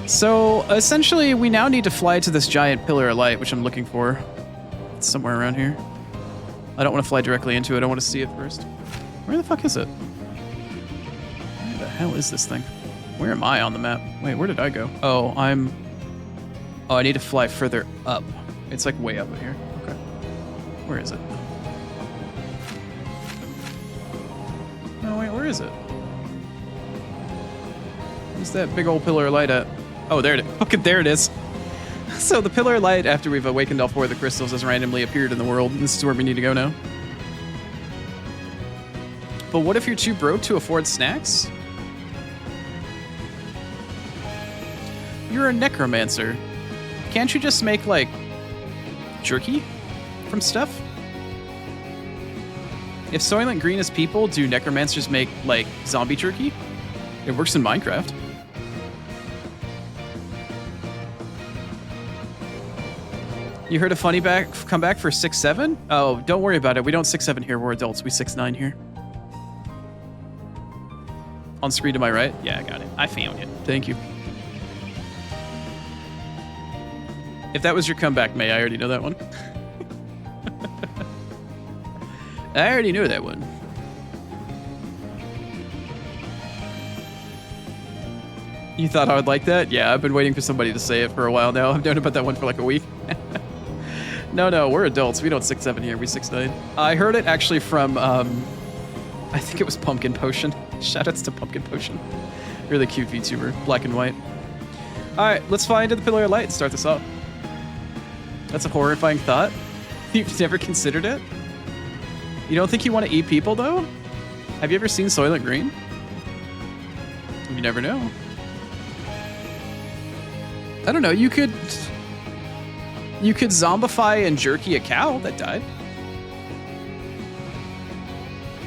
So essentially, we now need to fly to this giant pillar of light, which I'm looking for. It's somewhere around here. I don't want to fly directly into it. I want to see it first. Where the fuck is it? Where the hell is this thing? Where am I on the map? Wait, where did I go? Oh, I need to fly further up. It's like way up here. Okay. Where is it? No, wait, where is it? Where's that big old pillar of light at? Oh, there it is. Fucking there it is. So the pillar of light, after we've awakened all 4 of the crystals, has randomly appeared in the world. This is where we need to go now. But what if you're too broke to afford snacks? You're a necromancer. Can't you just make, like, jerky from stuff? If Soylent Green is people, do necromancers make, like, zombie jerky? It works in Minecraft. You heard a funny comeback for 6'7"? Oh, don't worry about it. We don't 6'7" here. We're adults. We 6'9" here. On screen to my right? Yeah, I got it. I found it. Thank you. If that was your comeback, May, I already know that one. I already knew that one. You thought I would like that? Yeah, I've been waiting for somebody to say it for a while now. I've known about that one for like a week. No, we're adults. We don't 6'7" here. We 6'9". I heard it actually from, I think it was Pumpkin Potion. Shoutouts to Pumpkin Potion. Really cute VTuber. Black and white. All right, let's fly into the Pillar of Light and start this off. That's a horrifying thought. You've never considered it? You don't think you want to eat people, though? Have you ever seen Soylent Green? You never know. I don't know. You could zombify and jerky a cow that died.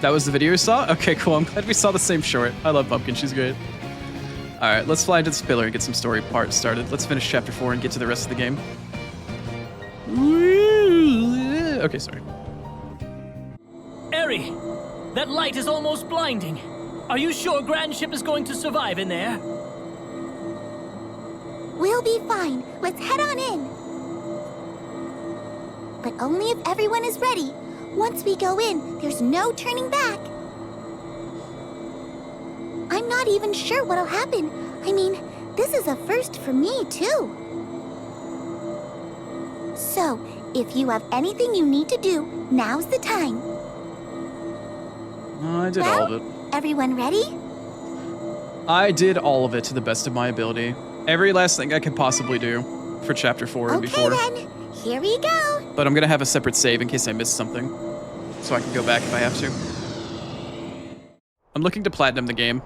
That was the video you saw? Okay, cool. I'm glad we saw the same short. I love Pumpkin. She's great. All right, let's fly into this pillar and get some story parts started. Let's finish chapter 4 and get to the rest of the game. Okay, sorry. Eri, that light is almost blinding. Are you sure Grand Ship is going to survive in there? We'll be fine. Let's head on in. But only if everyone is ready. Once we go in, there's no turning back. I'm not even sure what'll happen. I mean, this is a first for me, too. So, if you have anything you need to do, now's the time. I did all of it. Everyone ready? I did all of it to the best of my ability. Every last thing I could possibly do for chapter 4 and before. Okay then, here we go. But I'm gonna have a separate save in case I missed something, so I can go back if I have to. I'm looking to platinum the game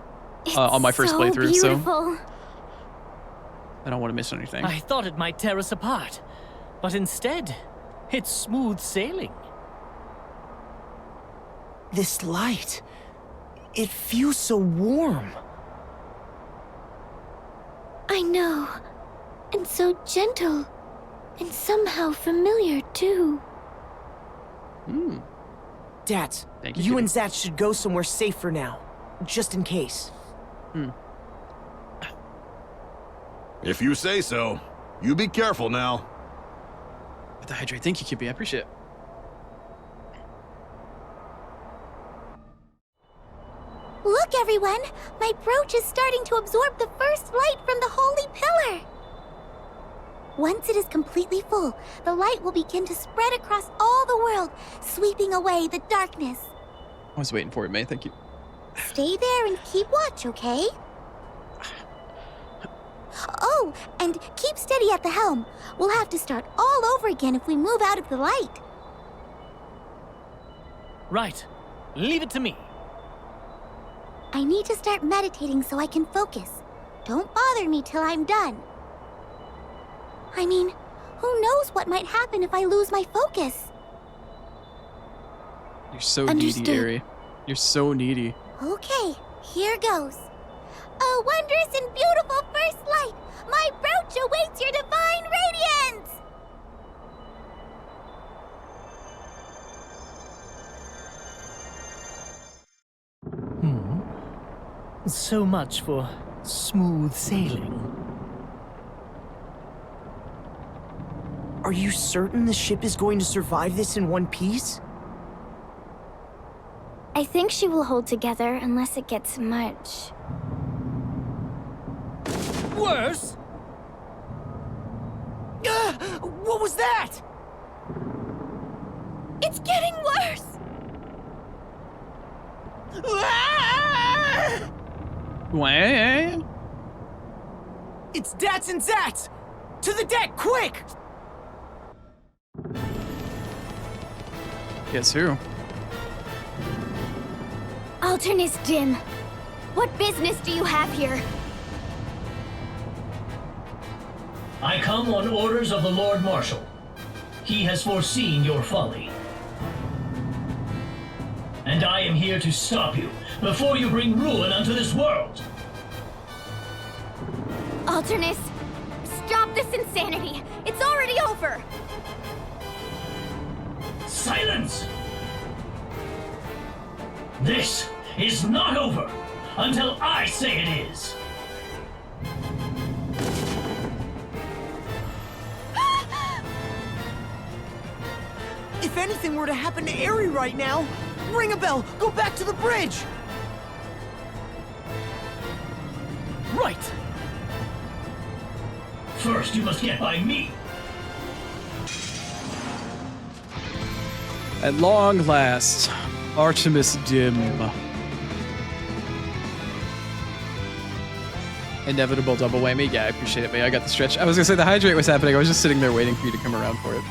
on my first playthrough, beautiful. so I don't want to miss anything. I thought it might tear us apart, but instead, it's smooth sailing. This light, it feels so warm. I know. And so gentle. And somehow familiar, too. Dad, Thank you, you Kitty. and Zach should go somewhere safe for now, just in case. If you say so. You be careful now. With the hydrate, thank you, Kippy. I appreciate it. Look, everyone! My brooch is starting to absorb the first light from the holy pillar! Once it is completely full, the light will begin to spread across all the world, sweeping away the darkness. I was waiting for it, May. Thank you. Stay there and keep watch, okay? Oh, and keep steady at the helm. We'll have to start all over again if we move out of the light. Right. Leave it to me. I need to start meditating so I can focus. Don't bother me till I'm done. I mean, who knows what might happen if I lose my focus? You're so Understood. needy, Eri. You're so needy. Okay, here goes. A wondrous and beautiful first light! My brooch awaits your divine radiance! So much for smooth sailing. Are you certain the ship is going to survive this in one piece? I think she will hold together unless it gets much. Worse? What was that? It's getting worse! What? It's Dats and Zats! To the deck, quick! Guess who? Alternus Dim, what business do you have here? I come on orders of the Lord Marshal. He has foreseen your folly. And I am here to stop you before you bring ruin unto this world. Alternus, stop this insanity! It's already over! Silence! This is not over until I say it is. If anything were to happen to Eri right now, ring a bell, go back to the bridge! Right! First, you must get by me. At long last, Artemis Dim. Inevitable double whammy. Yeah, I appreciate it, man. I got the stretch. I was gonna say the hydrate was happening. I was just sitting there waiting for you to come around for it.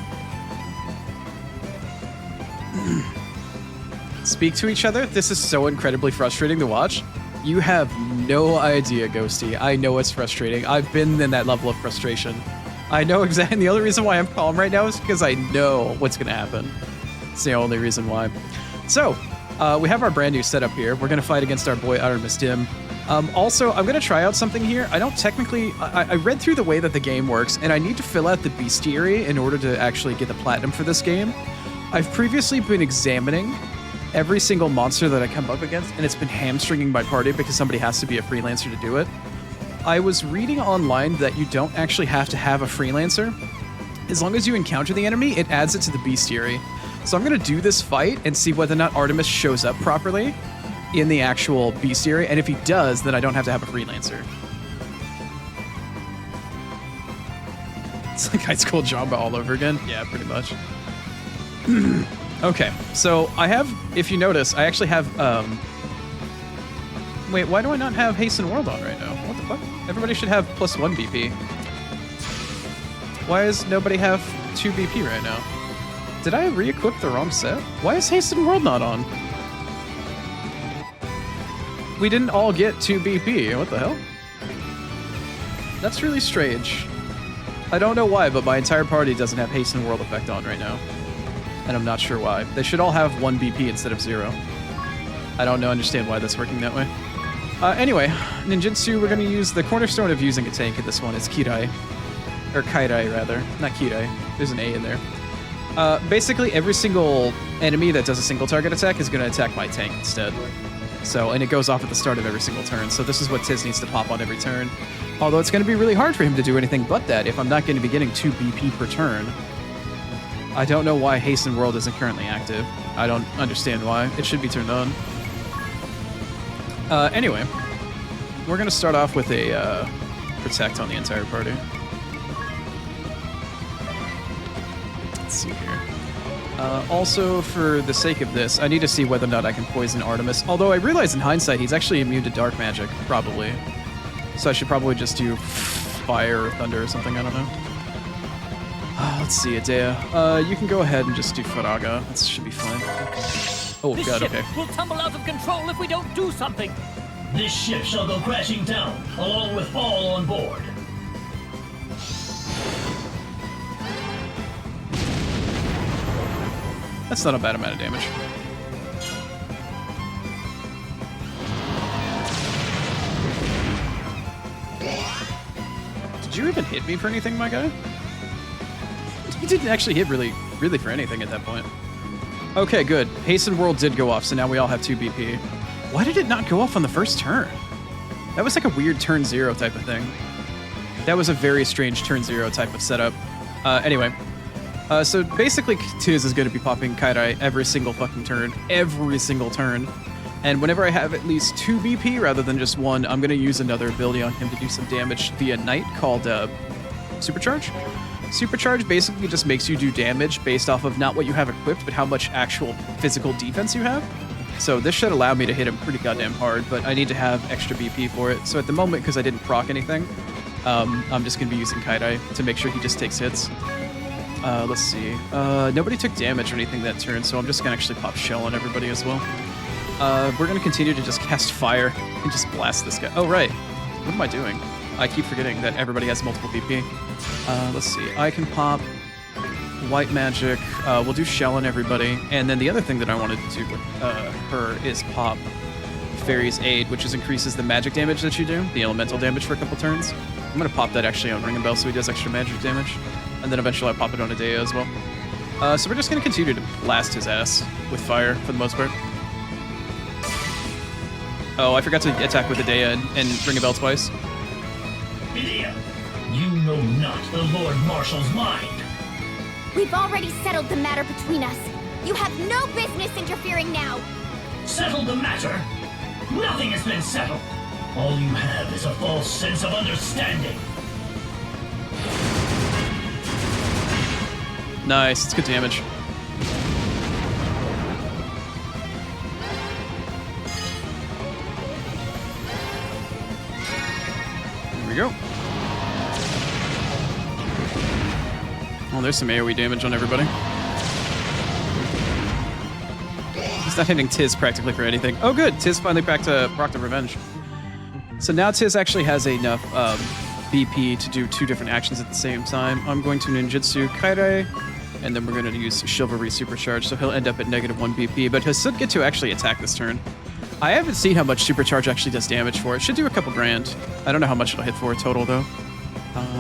Speak to each other? This is so incredibly frustrating to watch. You have no idea, Ghosty. I know it's frustrating. I've been in that level of frustration. I know exactly. The only reason why I'm calm right now is because I know what's going to happen. It's the only reason why. So, we have our brand new setup here. We're going to fight against our boy Artemis Dim. Also, I'm going to try out something here. I don't technically... I read through the way that the game works, and I need to fill out the bestiary in order to actually get the platinum for this game. I've previously been examining every single monster that I come up against, and it's been hamstringing my party because somebody has to be a freelancer to do it. I was reading online that you don't actually have to have a freelancer. As long as you encounter the enemy, it adds it to the bestiary. So I'm going to do this fight and see whether or not Artemis shows up properly in the actual bestiary, and if he does, then I don't have to have a freelancer. It's like high school Jamba all over again. Yeah, pretty much. Okay, so I have, if you notice, I actually have, wait, why do I not have Hasten World on right now? What the fuck? Everybody should have +1 BP. Why does nobody have 2 BP right now? Did I re-equip the wrong set? Why is Hasten World not on? We didn't all get 2 BP, what the hell? That's really strange. I don't know why, but my entire party doesn't have Hasten World effect on right now. And I'm not sure why. They should all have 1 BP instead of 0. I don't understand why that's working that way. Anyway, ninjutsu, we're going to use the cornerstone of using a tank in this one. It's Kirai. Or Kairai, rather. Not Kirai. There's an A in there. Basically, every single enemy that does a single target attack is going to attack my tank instead. So, and it goes off at the start of every single turn. So this is what Tiz needs to pop on every turn. Although it's going to be really hard for him to do anything but that if I'm not going to be getting 2 BP per turn. I don't know why Hasten World isn't currently active. I don't understand why. It should be turned on. Anyway, we're going to start off with a Protect on the entire party. Let's see here. Also, for the sake of this, I need to see whether or not I can poison Artemis. Although I realize in hindsight, he's actually immune to dark magic, probably. So I should probably just do fire or thunder or something, I don't know. Let's see, Adea. You can go ahead and just do Faraga. That should be fine. Oh, This God, ship okay. will tumble out of control if we don't do something. This ship shall go crashing down, along with all on board. That's not a bad amount of damage. Did you even hit me for anything, my guy? You didn't actually hit really for anything at that point. Okay, good. Hasten World did go off, so now we all have 2 BP. Why did it not go off on the first turn? That was like a weird turn 0 type of thing. That was a very strange turn 0 type of setup. Anyway. So basically, Tiz is going to be popping Kairai every single fucking turn. Every single turn. And whenever I have at least 2 BP rather than just 1, I'm going to use another ability on him to do some damage via Night called Supercharge. Supercharge basically just makes you do damage based off of not what you have equipped, but how much actual physical defense you have. So this should allow me to hit him pretty goddamn hard, but I need to have extra BP for it. So at the moment, because I didn't proc anything, I'm just going to be using Kairai to make sure he just takes hits. Let's see. Nobody took damage or anything that turn, so I'm just going to actually pop Shell on everybody as well. We're going to continue to just cast Fire and just blast this guy. Oh, right. What am I doing? I keep forgetting that everybody has multiple BP. Let's see. I can pop White Magic. We'll do Shell on everybody. And then the other thing that I wanted to do with her is pop Fairy's Aid, which increases the magic damage that you do, the elemental damage for a couple turns. I'm going to pop that actually on Ring a Bell so he does extra magic damage. And then eventually I'll pop it on Adea as well. So we're just going to continue to blast his ass with fire for the most part. Oh, I forgot to attack with Adea and Ring a Bell twice. Medea, you know not the Lord Marshal's mind. We've already settled the matter between us. You have no business interfering now. Settled the matter? Nothing has been settled. All you have is a false sense of understanding. Nice, it's good damage. There we go. Oh, there's some AoE damage on everybody. He's not hitting Tiz practically for anything. Oh good, Tiz finally procced a revenge. So now Tiz actually has enough BP to do 2 different actions at the same time. I'm going to ninjutsu Kairai, and then we're going to use Chivalry Supercharge, so he'll end up at -1 BP, but he'll still get to actually attack this turn. I haven't seen how much Supercharge actually does damage for. It should do a couple grand. I don't know how much it'll hit for total, though.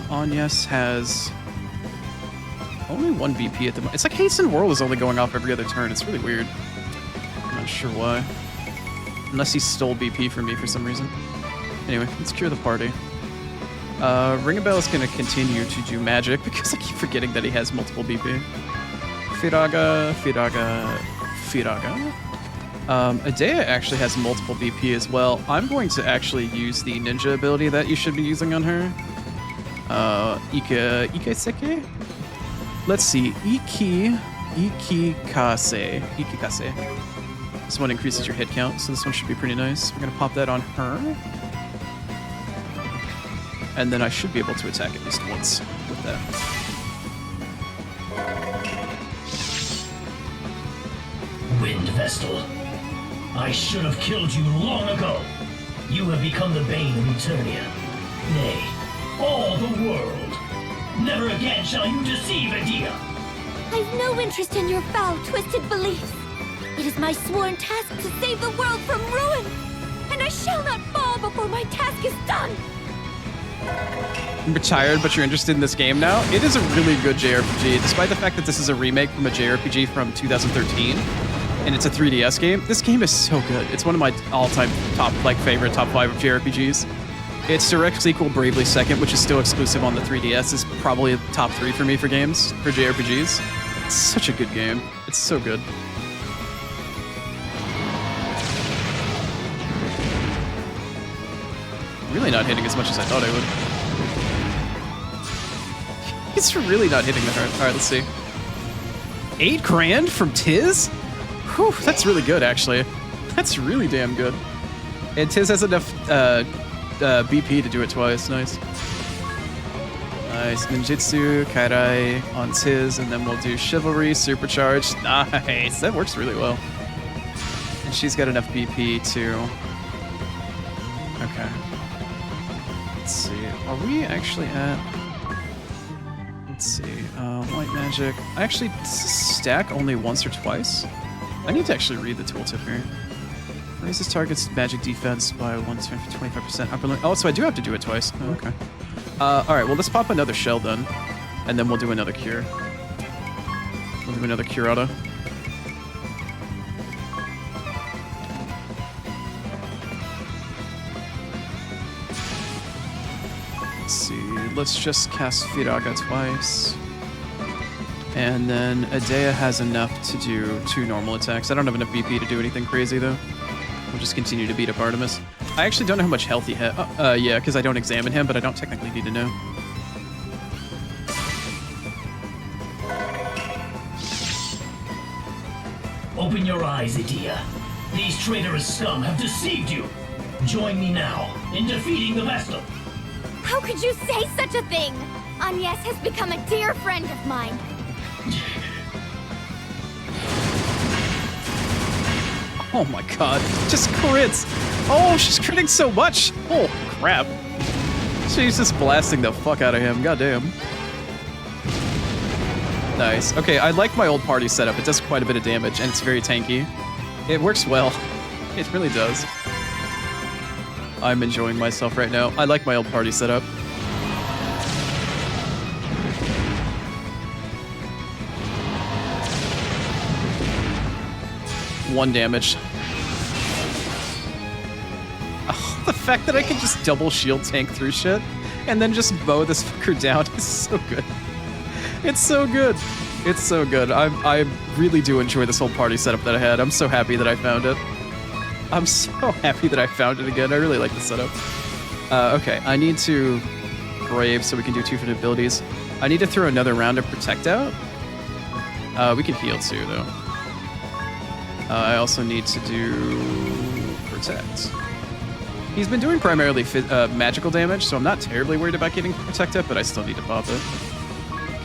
Anyas has only 1 BP at the moment. It's like Hasten Whirl is only going off every other turn. It's really weird. I'm not sure why. Unless he stole BP from me for some reason. Anyway, let's cure the party. Ring a Bell is going to continue to do magic because I keep forgetting that he has multiple BP. Firaga. Adea actually has multiple BP as well. I'm going to actually use the ninja ability that you should be using on her. Ikeseke? Let's see. Ikikase. This one increases your hit count, so this one should be pretty nice. We're going to pop that on her. And then I should be able to attack at least once with that. Wind Vestal, I should have killed you long ago. You have become the bane of Eternia. Nay, all the world. Never again shall you deceive Adea. I've no interest in your foul, twisted beliefs. It is my sworn task to save the world from ruin, and I shall not fall before my task is done. I'm retired, but you're interested in this game now? It is a really good JRPG, despite the fact that this is a remake from a JRPG from 2013, and it's a 3DS game. This game is so good. It's one of my all-time favorite top 5 JRPGs. Its direct sequel, Bravely Second, which is still exclusive on the 3DS, is probably a top 3 for me for games, for JRPGs. It's such a good game. It's so good. Really not hitting as much as I thought I would. He's really not hitting that hard. All right, let's see. 8 grand from Tiz? Whew, that's really good, actually. That's really damn good. And Tiz has enough BP to do it twice. Nice. Nice. Ninjutsu, Kairai on Tiz, and then we'll do Chivalry, Supercharge. Nice. That works really well. And she's got enough BP to... Okay. Let's see. Are we actually at... Let's see. White Magic. I actually stack only once or twice. I need to actually read the tooltip here. Raises target's magic defense by 25% upper limit. Oh, so I do have to do it twice. Oh, okay. Alright, well, let's pop another shell then. And then we'll do another cure. We'll do another curata. Let's see. Let's just cast Firaga twice. And then Adea has enough to do 2 normal attacks. I don't have enough BP to do anything crazy, though. We'll just continue to beat up Artemis. I actually don't know how much health he has. Yeah, because I don't examine him, but I don't technically need to know. Open your eyes, Adea. These traitorous scum have deceived you. Join me now in defeating the Vestal. How could you say such a thing? Agnes has become a dear friend of mine. Oh my god. Just crits. Oh, she's critting so much. Oh, crap. She's just blasting the fuck out of him. Goddamn. Nice. Okay, I like my old party setup. It does quite a bit of damage, and it's very tanky. It works well. It really does. I'm enjoying myself right now. I like my old party setup. One damage. Oh, the fact that I can just double shield tank through shit and then just mow this fucker down is so good. It's so good. It's so good. I really do enjoy this whole party setup that I had. I'm so happy that I found it. I'm so happy that I found it again. I really like the setup. Okay, I need to Brave so we can do 2 different abilities. I need to throw another round of Protect out. We can heal too, though. I also need to do Protect. He's been doing primarily magical damage, so I'm not terribly worried about getting Protect up, but I still need to pop it.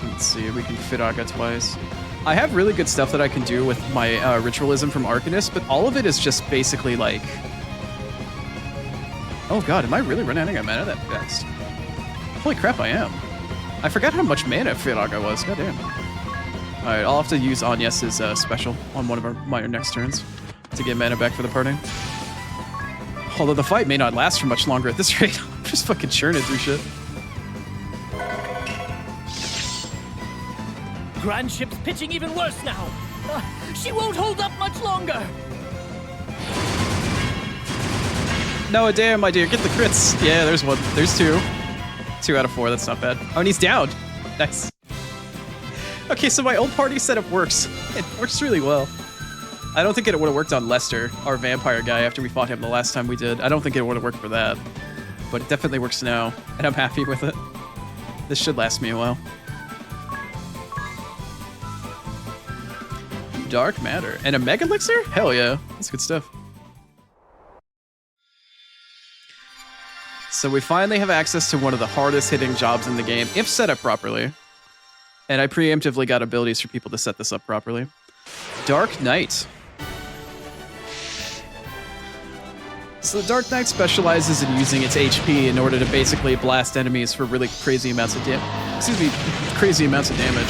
Let's see, we can Firaga twice. I have really good stuff that I can do with my Ritualism from Arcanist, but all of it is just basically like... Oh god, am I really running out of mana that fast? Holy crap, I am. I forgot how much mana Firaga was, goddamn. Alright, I'll have to use Agnes's special on one of my next turns to get mana back for the party. Although the fight may not last for much longer at this rate. I'm just fucking churning through shit. Grand Ship's pitching even worse now. She won't hold up much longer. No, damn, my dear. Get the crits. Yeah, there's one. There's 2. 2 out of 4. That's not bad. Oh, and he's down. Nice. Okay, so my old party setup works. It works really well. I don't think it would have worked on Lester, our vampire guy, after we fought him the last time we did. I don't think it would have worked for that. But it definitely works now, and I'm happy with it. This should last me a while. Dark Matter. And a Mega Elixir? Hell yeah. That's good stuff. So we finally have access to one of the hardest hitting jobs in the game, if set up properly. And I preemptively got abilities for people to set this up properly. Dark Knight. So the Dark Knight specializes in using its HP in order to basically blast enemies for really crazy amounts of crazy amounts of damage.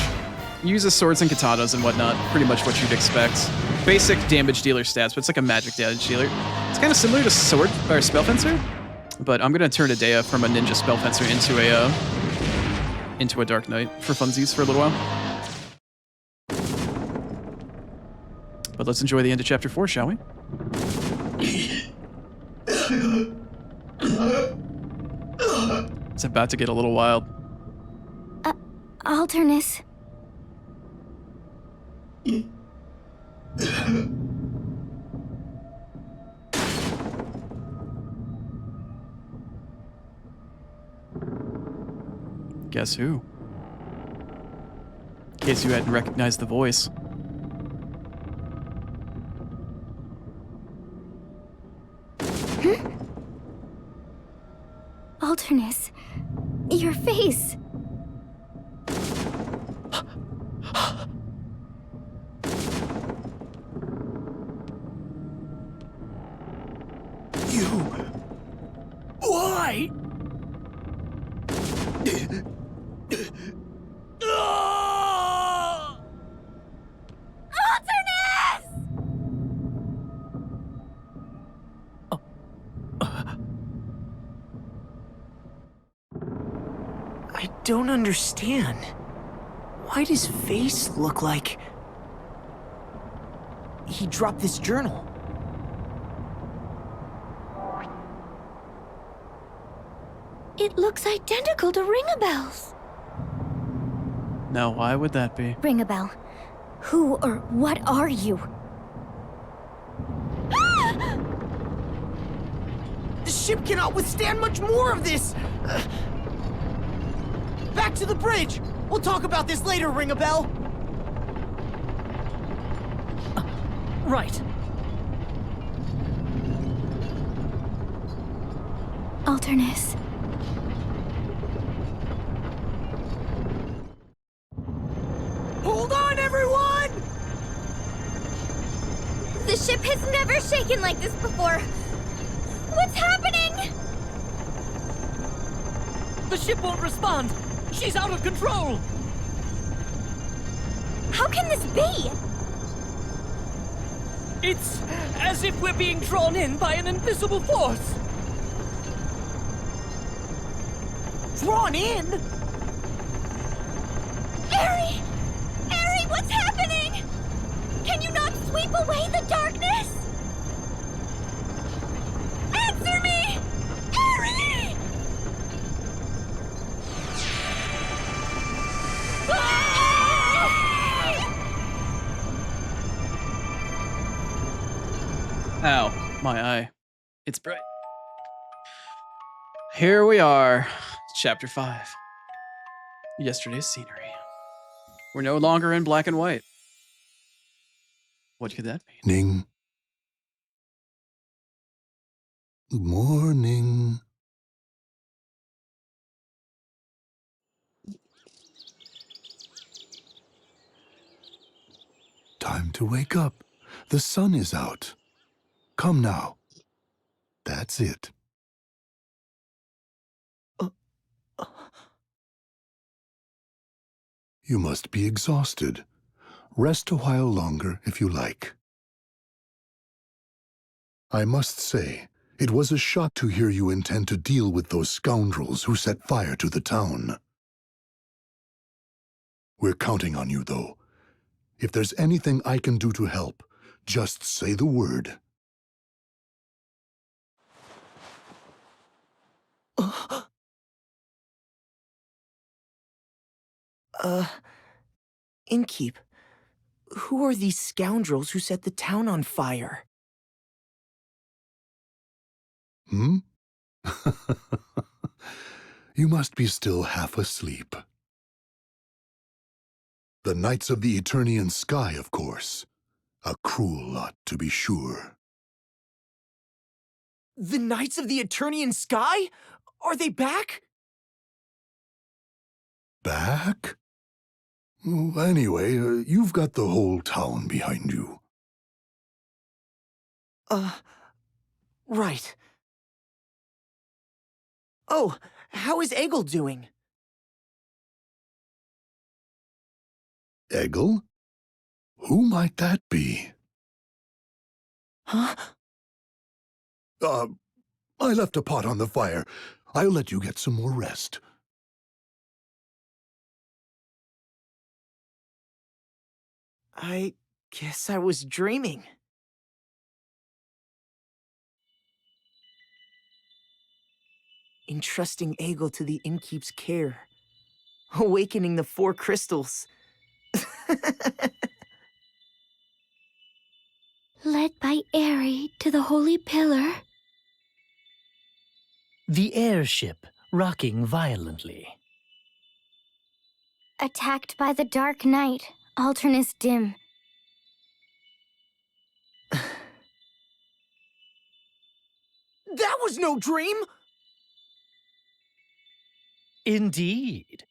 Uses swords and katanas and whatnot, pretty much what you'd expect. Basic damage dealer stats, but it's like a magic damage dealer. It's kind of similar to Sword or Spellfencer, but I'm gonna turn Adea from a ninja Spellfencer into a Dark Knight for funsies for a little while. But let's enjoy the end of Chapter 4, shall we? It's about to get a little wild. Alternus. Guess who? In case you hadn't recognized the voice. Alternus. Your face. You... Why? I don't understand. Why does face look like... he dropped this journal? It looks identical to Ringabel's. Now, why would that be? Ringabel, who or what are you? The ship cannot withstand much more of this! Back to the bridge! We'll talk about this later, Ringabel! Right. Alternus. Hold on, everyone! The ship has never shaken like this before. What's happening? The ship won't respond. She's out of control. How can this be? It's as if we're being drawn in by an invisible force. Drawn in? Eri! Eri, what's happening? Can you not sweep away the darkness? Answer me! Eri! Ow, my eye. It's bright. Here we are. Chapter 5. Yesterday's scenery. We're no longer in black and white. What could that mean? Morning. Time to wake up. The sun is out. Come now. That's it. You must be exhausted. Rest a while longer if you like. I must say, it was a shock to hear you intend to deal with those scoundrels who set fire to the town. We're counting on you, though. If there's anything I can do to help, just say the word. Innkeep, who are these scoundrels who set the town on fire? Hmm? You must be still half asleep. The Knights of the Eternian Sky, of course. A cruel lot, to be sure. The Knights of the Eternian Sky? Are they back? Back? Oh, anyway, you've got the whole town behind you. Right. Oh, how is Egil doing? Egil? Who might that be? Huh? I left a pot on the fire. I'll let you get some more rest. I guess I was dreaming. Entrusting Egil to the Innkeep's care. Awakening the 4 crystals. Led by Eri to the Holy Pillar. The airship rocking violently. Attacked by the Dark Knight, Alternus dim. That was no dream! Indeed.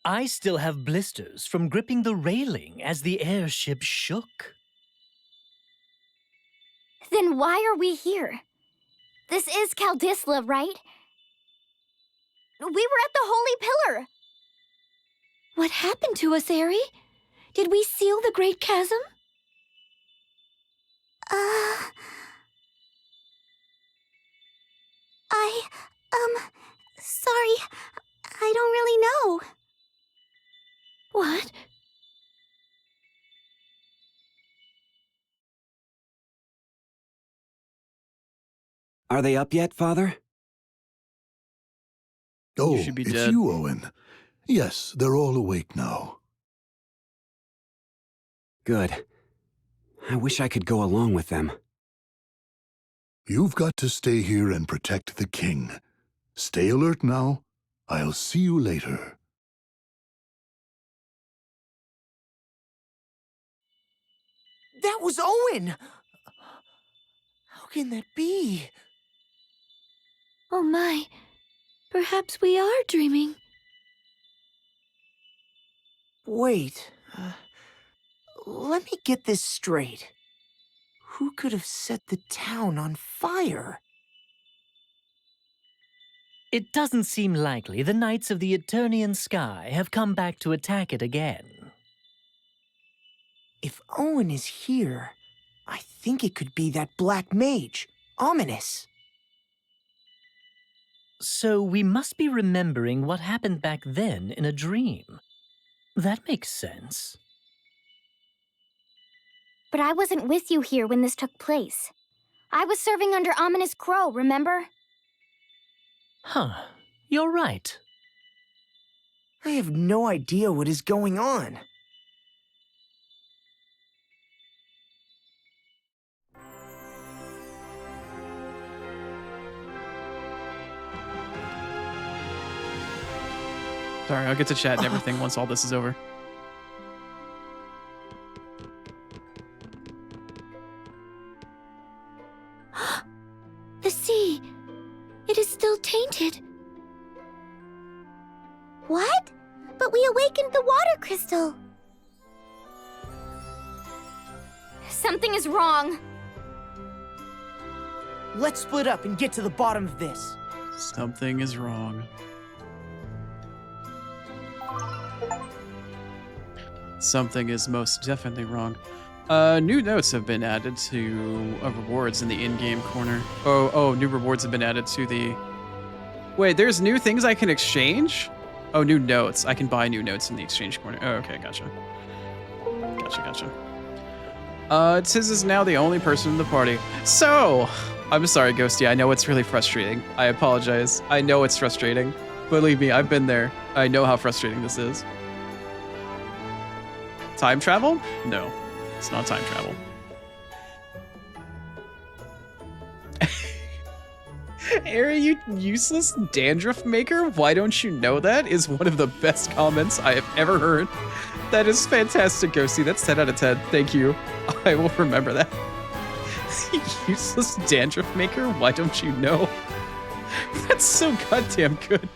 I still have blisters from gripping the railing as the airship shook. Then why are we here? This is Caldisla, right? We were at the Holy Pillar. What happened to us, Eri? Did we seal the Great Chasm? Sorry. I don't really know. What? Are they up yet, Father? Oh, should be it's dead. you, Owen. Yes, they're all awake now. Good. I wish I could go along with them. You've got to stay here and protect the king. Stay alert now. I'll see you later. That was Owen! How can that be? Oh my. Perhaps we are dreaming. Wait. Let me get this straight. Who could have set the town on fire? It doesn't seem likely the Knights of the Eternian Sky have come back to attack it again. If Owen is here, I think it could be that black mage, Ominous. So we must be remembering what happened back then in a dream. That makes sense. But I wasn't with you here when this took place. I was serving under Ominous Crow, remember? Huh, you're right. I have no idea what is going on. Sorry, I'll get to chat and everything once all this is over. The sea. It is still tainted. What? But we awakened the water crystal. Something is wrong. Let's split up and get to the bottom of this. Something is wrong. Something is most definitely wrong. New notes have been added to rewards in the in-game corner. Oh, new rewards have been added to the... Wait, there's new things I can exchange? Oh, new notes. I can buy new notes in the exchange corner. Oh, okay, gotcha. Tiz is now the only person in the party. So, I'm sorry, Ghosty. I know it's really frustrating. I apologize. I know it's frustrating. Believe me, I've been there. I know how frustrating this is. Time travel? No, it's not time travel. Ari, you useless dandruff maker? Why don't you know that? Is one of the best comments I have ever heard. That is fantastic, Ghosty. That's 10 out of 10. Thank you. I will remember that. Useless dandruff maker? Why don't you know? That's so goddamn good.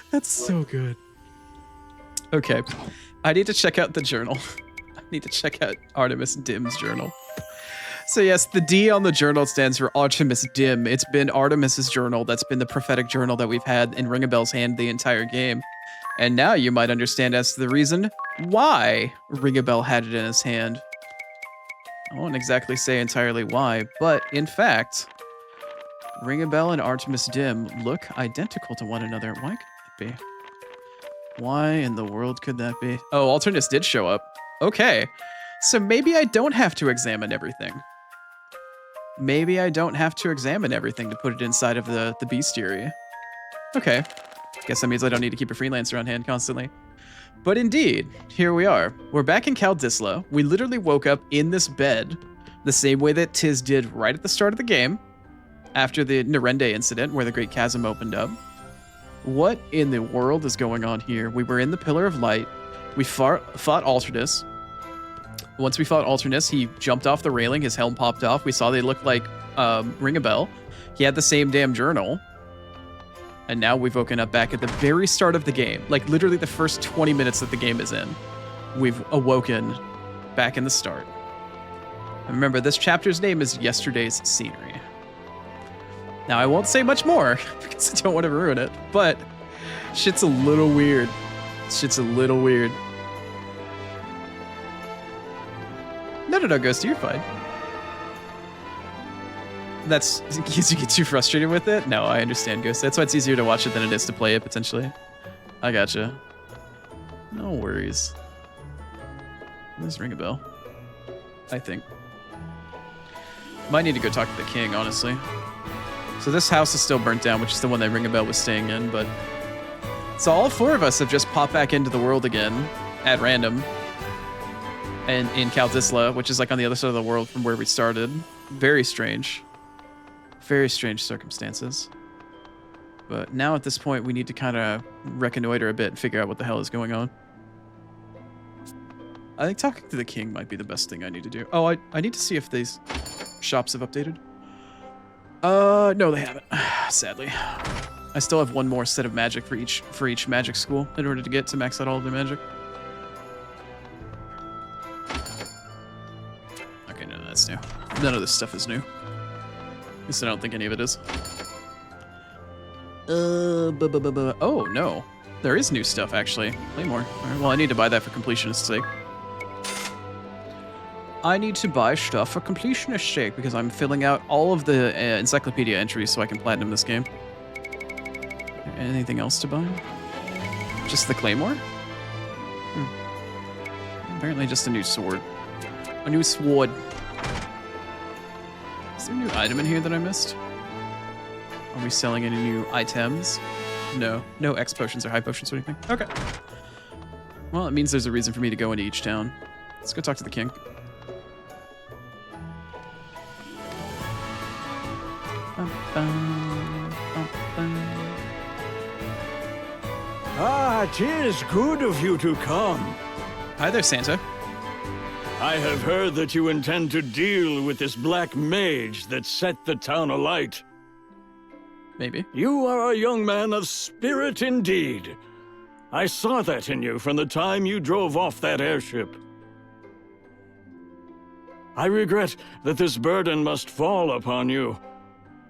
That's so good. Okay. I need to check out the journal. I need to check out Artemis Dim's journal. So yes, the D on the journal stands for Artemis Dim. It's been Artemis's journal that's been the prophetic journal that we've had in Ring a Bell's hand the entire game. And now you might understand as to the reason why Ring a Bell had it in his hand. I won't exactly say entirely why, but in fact, Ring a Bell and Artemis Dim look identical to one another. Why could that be? Why in the world could that be? Oh, Alternus did show up. Okay. So maybe I don't have to examine everything. Maybe I don't have to examine everything to put it inside of the bestiary. Okay. Guess that means I don't need to keep a freelancer on hand constantly. But indeed, here we are. We're back in Kaldisla. We literally woke up in this bed the same way that Tiz did right at the start of the game after the Narende incident where the Great Chasm opened up. What in the world is going on here? We were in the Pillar of Light. We fought Alternus. Once we fought Alternus, he jumped off the railing. His helm popped off. We saw they looked like Ring a Bell. He had the same damn journal. And now we've woken up back at the very start of the game. Like literally the first 20 minutes that the game is in. We've awoken back in the start. And remember, this chapter's name is Yesterday's Scenery. Now, I won't say much more because I don't want to ruin it, but shit's a little weird. Shit's a little weird. No, Ghost, you're fine. That's because you get too frustrated with it? No, I understand, Ghost. That's why it's easier to watch it than it is to play it, potentially. I gotcha. No worries. Let's ring a bell. I think. Might need to go talk to the king, honestly. So this house is still burnt down, which is the one that Ringabel was staying in, but... So all 4 of us have just popped back into the world again, at random. And in Kaldisla, which is like on the other side of the world from where we started. Very strange. Very strange circumstances. But now at this point, we need to kind of reconnoiter a bit and figure out what the hell is going on. I think talking to the king might be the best thing I need to do. Oh, I need to see if these shops have updated. No, they haven't. Sadly. I still have 1 more set of magic for each magic school in order to get to max out all of their magic. Okay, none of that's new. None of this stuff is new. At least I don't think any of it is. Oh, no. There is new stuff, actually. Claymore. All right, well, I need to buy that for completionist's sake. I need to buy stuff for completionist's sake because I'm filling out all of the encyclopedia entries so I can platinum this game. Anything else to buy? Just the Claymore? Apparently just a new sword. A new sword. Is there a new item in here that I missed? Are we selling any new items? No. No X potions or high potions or anything. Okay. Well, it means there's a reason for me to go into each town. Let's go talk to the king. Ah, 'tis good of you to come. Hi there, Santa. I have heard that you intend to deal with this black mage that set the town alight. Maybe. You are a young man of spirit indeed. I saw that in you from the time you drove off that airship. I regret that this burden must fall upon you.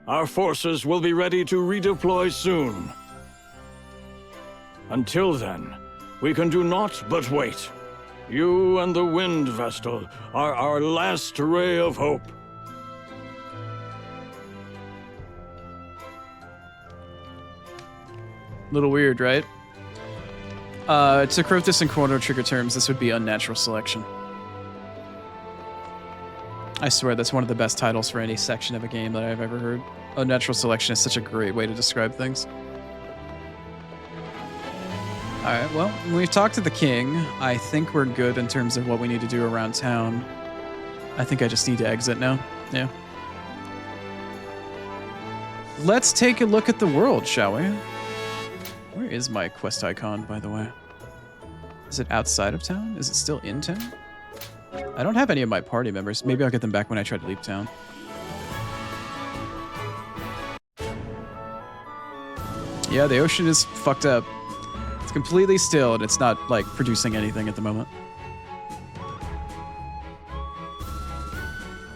Our forces will be ready to redeploy soon. Until then, we can do naught but wait. You and the Wind Vestal are our last ray of hope. Little weird, right? To quote this in Chrono Trigger terms, this would be unnatural selection. I swear that's one of the best titles for any section of a game that I've ever heard. Unnatural selection is such a great way to describe things. Alright, well, we've talked to the king. I think we're good in terms of what we need to do around town. I think I just need to exit now. Yeah. Let's take a look at the world, shall we? Where is my quest icon, by the way? Is it outside of town? Is it still in town? I don't have any of my party members. Maybe I'll get them back when I try to leave town. Yeah, the ocean is fucked up. It's completely still, and it's not, like, producing anything at the moment.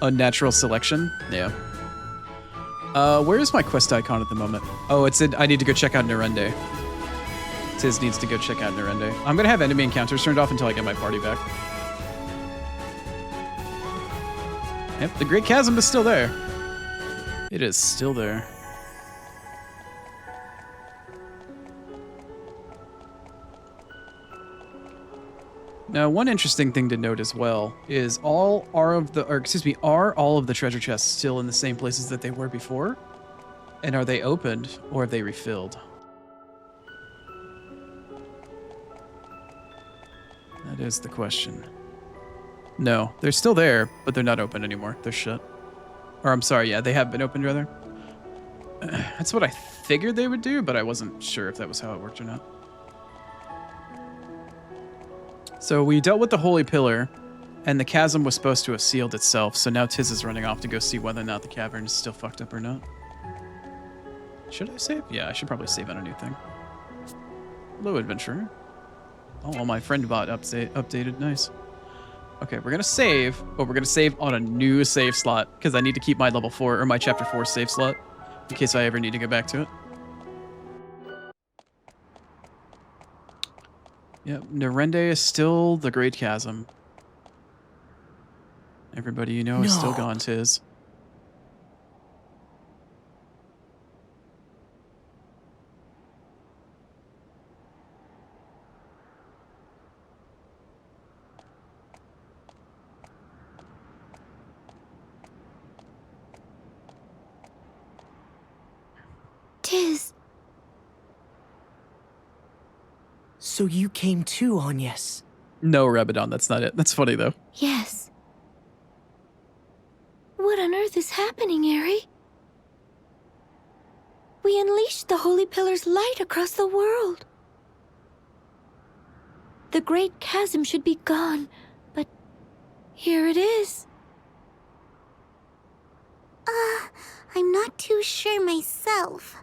Unnatural selection? Yeah. Where is my quest icon at the moment? Oh, it's in... I need to go check out Nerende. Tiz needs to go check out Nerende. I'm gonna have enemy encounters turned off until I get my party back. Yep, the Great Chasm is still there. It is still there. Now, one interesting thing to note as well is are all of the treasure chests still in the same places that they were before? And are they opened or have they refilled? That is the question. No, they're still there, but they're not open anymore. They're shut. Or I'm sorry, yeah, they have been opened rather. That's what I figured they would do, but I wasn't sure if that was how it worked or not. So we dealt with the Holy Pillar, and the chasm was supposed to have sealed itself, so now Tiz is running off to go see whether or not the cavern is still fucked up or not. Should I save? Yeah, I should probably save on a new thing. Hello, adventurer. Oh, well, my friend bot updated. Nice. Okay, we're gonna save, but we're gonna save on a new save slot, because I need to keep my level 4, or my chapter 4 save slot, in case I ever need to go back to it. Yep, Nerende is still the Great Chasm. Everybody you know is still gone, Tiz. Tiz. So you came too, Agnes. No, Rabadon, that's not it. That's funny, though. Yes. What on earth is happening, Eri? We unleashed the Holy Pillar's light across the world. The Great Chasm should be gone, but here it is. I'm not too sure myself.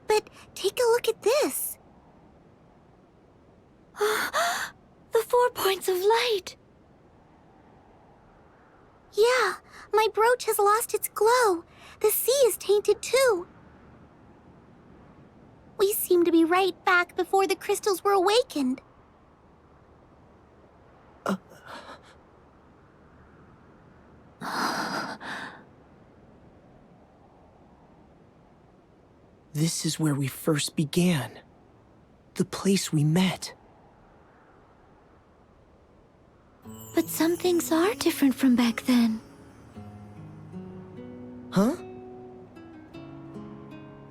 But take a look at this. The 4 points of light. Yeah, my brooch has lost its glow. The sea is tainted too. We seem to be right back before the crystals were awakened. This is where we first began. The place we met. But some things are different from back then. Huh?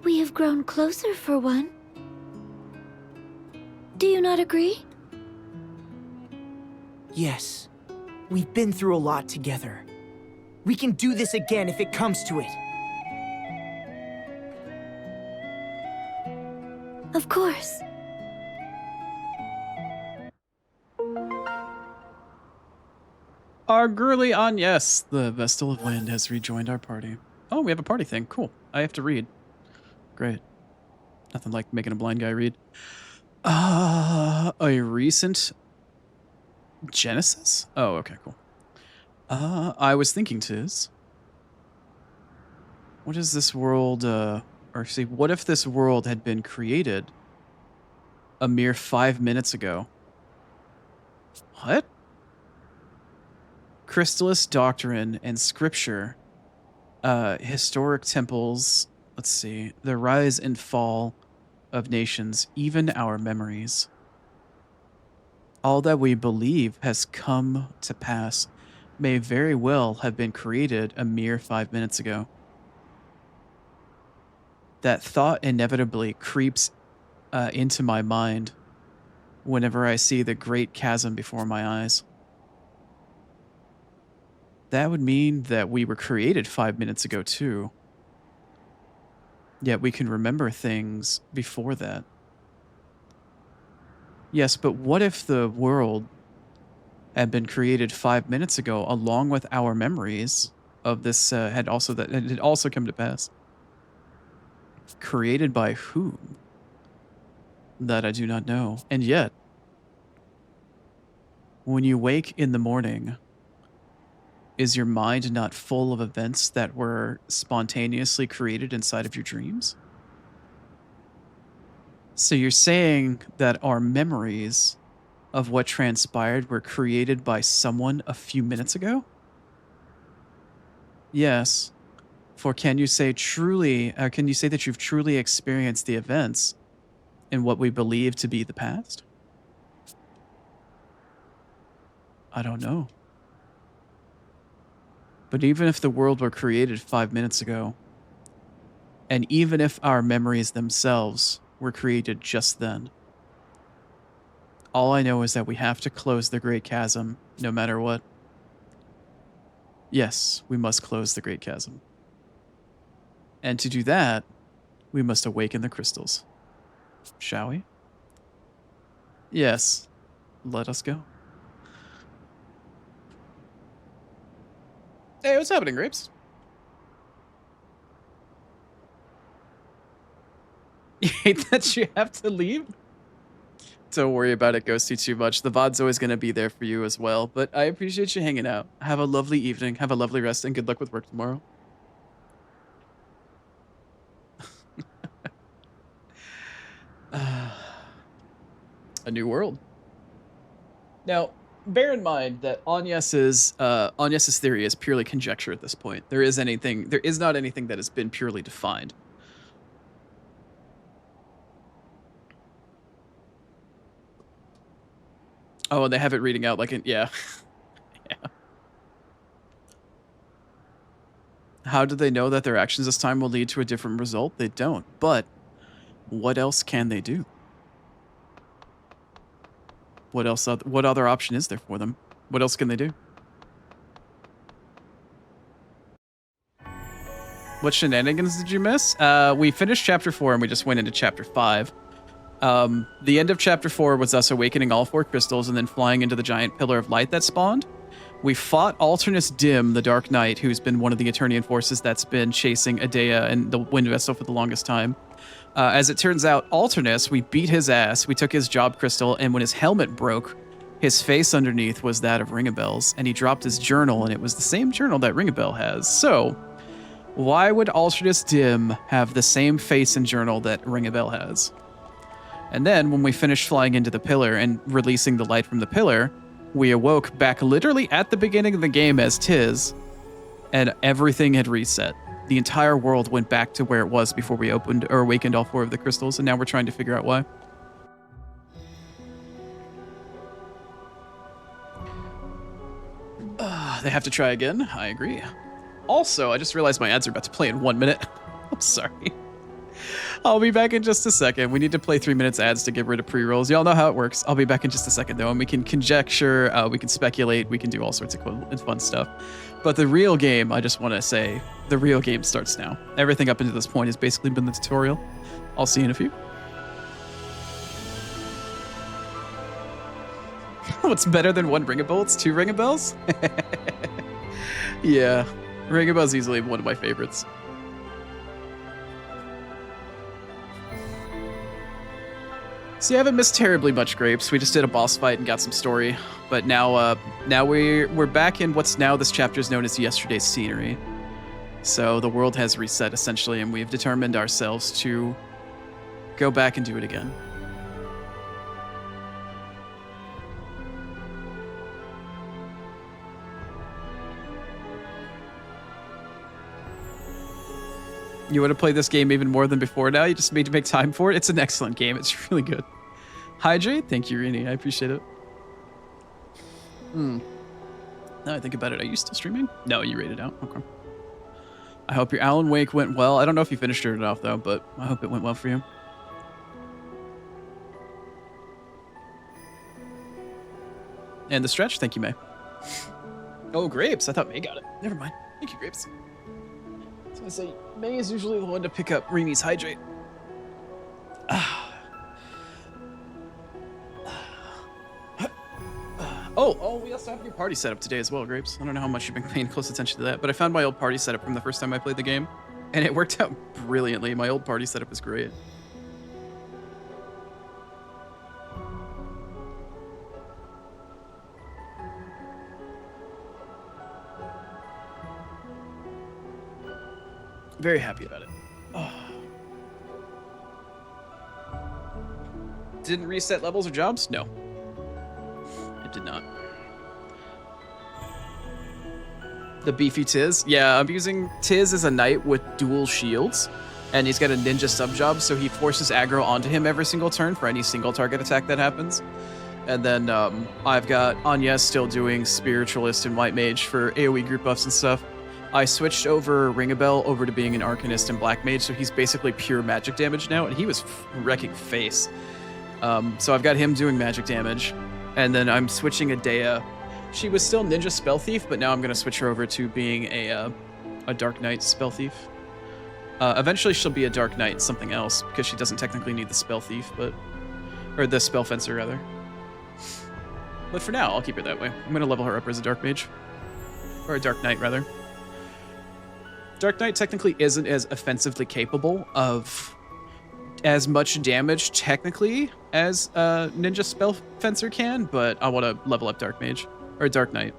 We have grown closer for one. Do you not agree? Yes. We've been through a lot together. We can do this again if it comes to it. Of course. Our girly Agnes, the Vestal of Wind, has rejoined our party. Oh, we have a party thing. Cool. I have to read. Great. Nothing like making a blind guy read. A recent Genesis? Oh, okay, cool. I was thinking, Tiz. What is this world, or see, what if this world had been created a mere 5 minutes ago? What? Crystallis doctrine and scripture, historic temples, let's see, the rise and fall of nations, even our memories. All that we believe has come to pass may very well have been created a mere 5 minutes ago. That thought inevitably creeps into my mind whenever I see the great chasm before my eyes. That would mean that we were created 5 minutes ago too. Yet we can remember things before that. Yes, but what if the world had been created 5 minutes ago along with our memories of this had also come to pass? Created by whom? That I do not know. And yet, when you wake in the morning, is your mind not full of events that were spontaneously created inside of your dreams? So you're saying that our memories of what transpired were created by someone a few minutes ago? Yes. For can you say that you've truly experienced the events in what we believe to be the past? I don't know. But even if the world were created 5 minutes ago, and even if our memories themselves were created just then, all I know is that we have to close the Great Chasm no matter what. Yes, we must close the Great Chasm. And to do that, we must awaken the crystals. Shall we? Yes. Let us go. Hey, what's happening, Grapes? You hate that you have to leave? Don't worry about it, Ghosty, too much. The VOD's always going to be there for you as well, but I appreciate you hanging out. Have a lovely evening, have a lovely rest, and good luck with work tomorrow. A new world. Now, bear in mind that Agnes's theory is purely conjecture at this point. There is not anything that has been purely defined. Oh, and they have it reading out like yeah. Yeah. How do they know that their actions this time will lead to a different result? They don't. But what else can they do? What else? What other option is there for them? What else can they do? What shenanigans did you miss? We finished chapter 4 and we just went into chapter 5. The end of chapter 4 was us awakening all 4 crystals and then flying into the giant pillar of light that spawned. We fought Alternus Dim, the Dark Knight, who's been one of the Eternian forces that's been chasing Adea and the Wind Vessel for the longest time. As it turns out, Alternus, we beat his ass, we took his job crystal, and when his helmet broke, his face underneath was that of Ringabel's, and he dropped his journal, and it was the same journal that Ringabel has. So, why would Alternus Dim have the same face and journal that Ringabel has? And then, when we finished flying into the pillar and releasing the light from the pillar, we awoke back literally at the beginning of the game as Tiz, and everything had reset. The entire world went back to where it was before we opened or awakened all 4 of the crystals, and now we're trying to figure out why. They have to try again. I agree. Also, I just realized my ads are about to play in 1 minute. I'm sorry. I'll be back in just a second. We need to play 3 minutes ads to get rid of pre-rolls. Y'all know how it works. I'll be back in just a second, though, and we can conjecture, we can speculate, we can do all sorts of cool and fun stuff. But the real game, I just want to say, the real game starts now. Everything up until this point has basically been the tutorial. I'll see you in a few. What's better than 1 Ringabel? It's 2 Ringabels? Yeah, Ringabel's easily one of my favorites. See, I haven't missed terribly much, Grapes. We just did a boss fight and got some story, but now we're back in what's now this chapter is known as Yesterday's Scenery. So the world has reset essentially, and we've determined ourselves to go back and do it again. You want to play this game even more than before now? You just need to make time for it? It's an excellent game. It's really good. Hydrate? Thank you, Rini. I appreciate it. Now I think about it, are you still streaming? No, you rated out. Okay. I hope your Alan Wake went well. I don't know if you finished it off, though, but I hope it went well for you. And the stretch? Thank you, May. Oh, Grapes. I thought May got it. Never mind. Thank you, Grapes. I was gonna say, May is usually the one to pick up Rini's Hydrate. Oh, we also have your party setup today as well, Grapes. I don't know how much you've been paying close attention to that, but I found my old party setup from the first time I played the game, and it worked out brilliantly. My old party setup is great. Very happy about it. Oh. Didn't reset levels or jobs? No. It did not. The beefy Tiz? Yeah, I'm using Tiz as a knight with dual shields, and he's got a ninja sub-job, so he forces aggro onto him every single turn for any single target attack that happens. And then I've got Anya still doing Spiritualist and White Mage for AoE group buffs and stuff. I switched over Ringabel over to being an Arcanist and Black Mage, so he's basically pure magic damage now, and he was wrecking face. So I've got him doing magic damage, and then I'm switching Adea. She was still Ninja Spell Thief, but now I'm going to switch her over to being a Dark Knight Spell Thief. Eventually she'll be a Dark Knight something else, because she doesn't technically need the Spell Thief, or the Spell Fencer, rather. But for now, I'll keep it that way. I'm going to level her up as a Dark Mage. Or a Dark Knight, rather. Dark Knight technically isn't as offensively capable of as much damage, technically, as Ninja Spell Fencer can, but I want to level up Dark Mage. Or Dark Knight.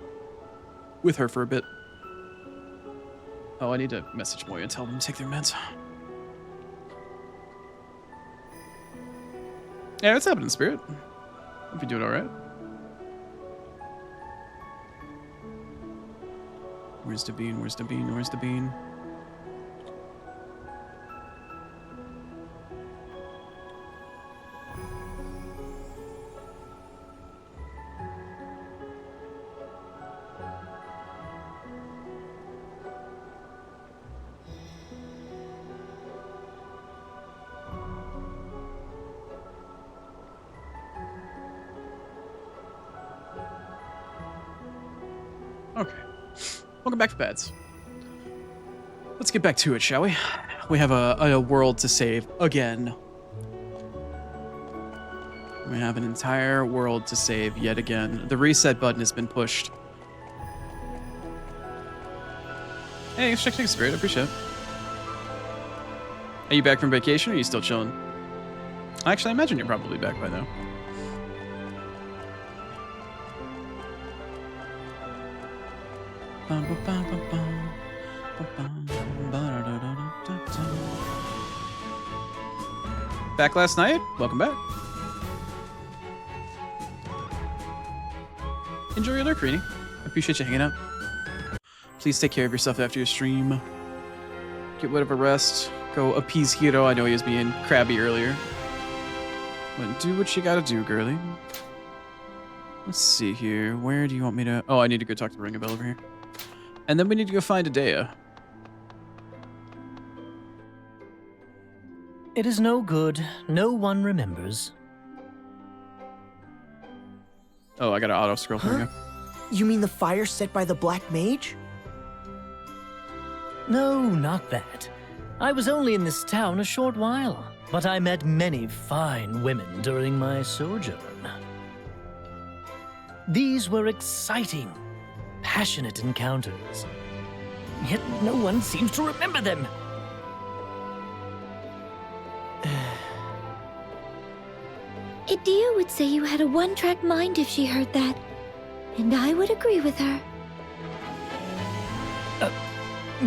With her for a bit. Oh, I need to message Moya and tell them to take their meds. Yeah, what's happening, Spirit? Hope you're doing alright. Where's the bean? Where's the bean? Where's the bean? Okay. Welcome back to Pads. Let's get back to it, shall we? We have a world to save again. We have an entire world to save yet again. The reset button has been pushed. Hey, thanks, great. I appreciate it. Are you back from vacation or are you still chilling? Actually, I imagine you're probably back by now. Back last night? Welcome back. Enjoy your lurk, Rini. I appreciate you hanging out. Please take care of yourself after your stream. Get whatever rest. Go appease Hiro. I know he was being crabby earlier. But do what you gotta do, girly. Let's see here. Where do you want me to... Oh, I need to go talk to Ringabel over here. And then we need to go find Adea. It is no good. No one remembers. Oh, I gotta auto-scroll through. You mean the fire set by the Black Mage? No, not that. I was only in this town a short while, but I met many fine women during my sojourn. These were exciting, passionate encounters. Yet no one seems to remember them. Idea would say you had a one-track mind if she heard that. And I would agree with her.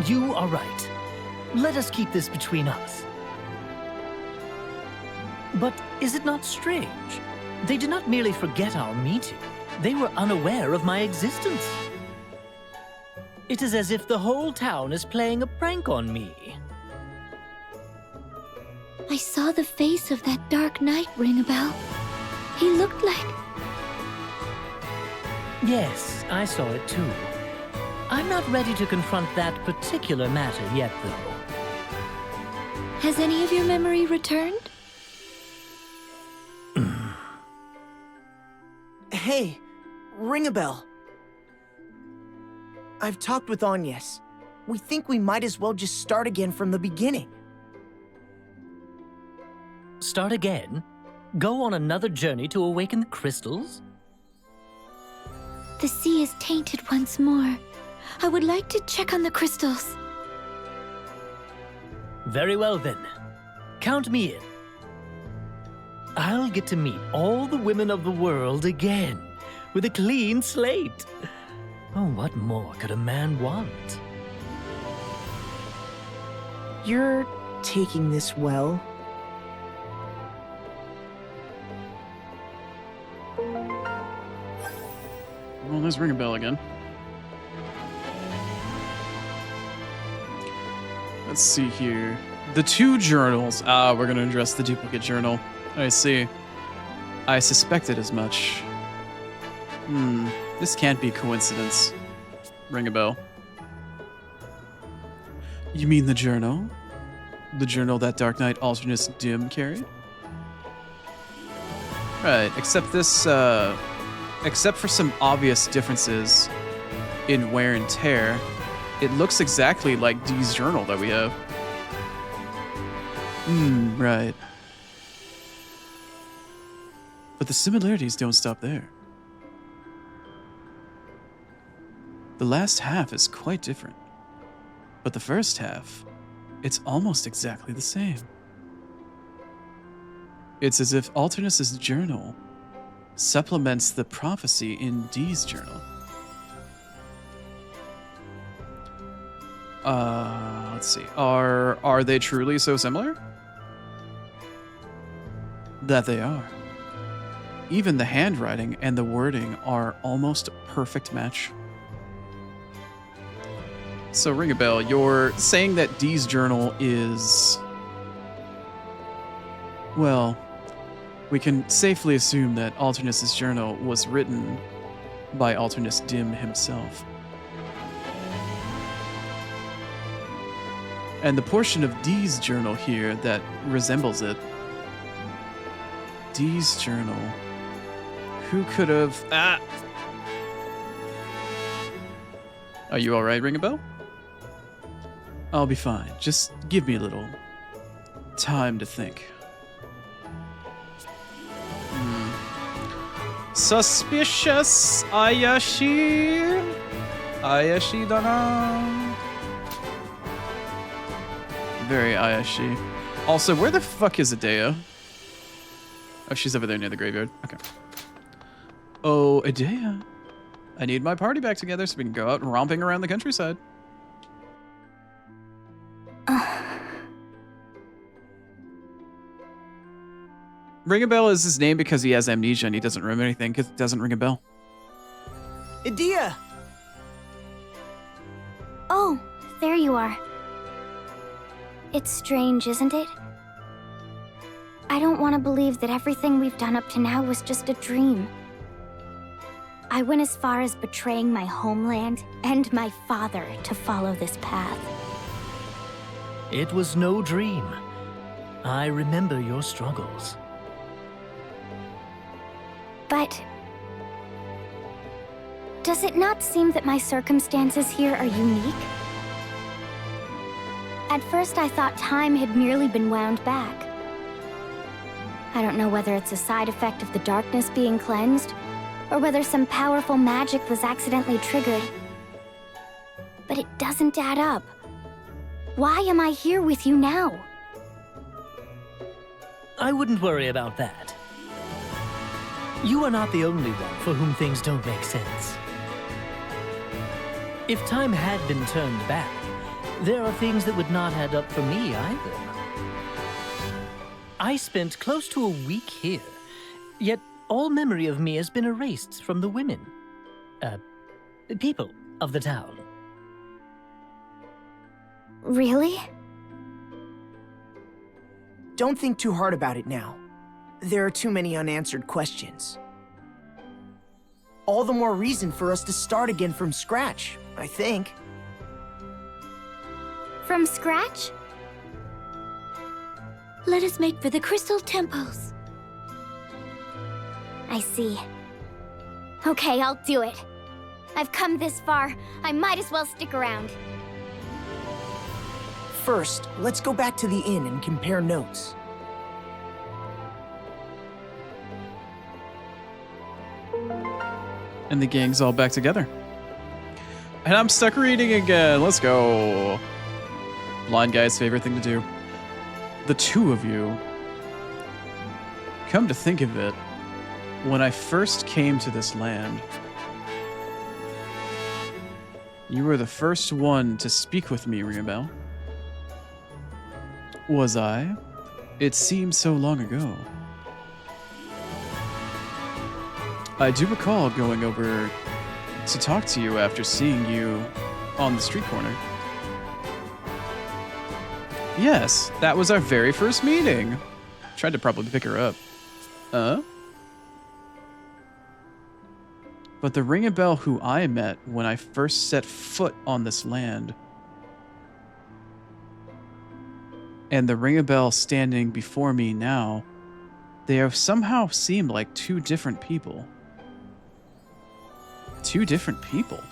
You are right. Let us keep this between us. But is it not strange? They did not merely forget our meeting. They were unaware of my existence. It is as if the whole town is playing a prank on me. I saw the face of that dark knight ring a bell. He looked like... Yes, I saw it too. I'm not ready to confront that particular matter yet, though. Has any of your memory returned? Hey, ring a bell. I've talked with Agnes. We think we might as well just start again from the beginning. Start again? Go on another journey to awaken the crystals? The sea is tainted once more. I would like to check on the crystals. Very well then. Count me in. I'll get to meet all the women of the world again, with a clean slate. Oh, what more could a man want? You're taking this well. Well, there's Ring a Bell again. Let's see here. The two journals. Ah, we're going to address the duplicate journal. I see. I suspected as much. This can't be coincidence. Ring a bell. You mean the journal? The journal that Dark Knight Alternus Dim carried? Right, except this, except for some obvious differences in wear and tear, it looks exactly like Dee's journal that we have. Right. But the similarities don't stop there. The last half is quite different. But the first half, it's almost exactly the same. It's as if Alternus's journal supplements the prophecy in Dee's journal. Let's see. Are they truly so similar? That they are. Even the handwriting and the wording are almost a perfect match. So, Ring a Bell, you're saying that Dee's journal is... Well, we can safely assume that Alternus's journal was written by Alternus Dim himself. And the portion of Dee's journal here that resembles it, Dee's journal, who could have... Are you alright, ring a bell? I'll be fine. Just give me a little time to think. Suspicious Ayashi. Ayashi Dana. Very Ayashi. Also, where the fuck is Adea? Oh, she's over there near the graveyard. Okay. Oh, Adea. I need my party back together so we can go out romping around the countryside. Ring a bell is his name because he has amnesia and he doesn't remember anything because it doesn't ring a bell. Idea! Oh, there you are. It's strange, isn't it? I don't want to believe that everything we've done up to now was just a dream. I went as far as betraying my homeland and my father to follow this path. It was no dream. I remember your struggles. But does it not seem that my circumstances here are unique? At first I thought time had merely been wound back. I don't know whether it's a side effect of the darkness being cleansed, or whether some powerful magic was accidentally triggered. But it doesn't add up. Why am I here with you now? I wouldn't worry about that. You are not the only one for whom things don't make sense. If time had been turned back, there are things that would not add up for me either. I spent close to a week here, yet all memory of me has been erased from the women. People of the town. Really? Don't think too hard about it now. There are too many unanswered questions. All the more reason for us to start again from scratch, I think. From scratch? Let us make for the Crystal Temples. I see. Okay, I'll do it. I've come this far. I might as well stick around. First, let's go back to the inn and compare notes. And the gang's all back together. And I'm stuck reading again. Let's go. Blind guy's favorite thing to do. The two of you. Come to think of it, when I first came to this land, you were the first one to speak with me, Ringabel. Was I? It seems so long ago. I do recall going over to talk to you after seeing you on the street corner. Yes, that was our very first meeting. Tried to probably pick her up. But the Ring-a-Bell who I met when I first set foot on this land, and the Ring-a-Bell standing before me now, they have somehow seemed like two different people. Two different people?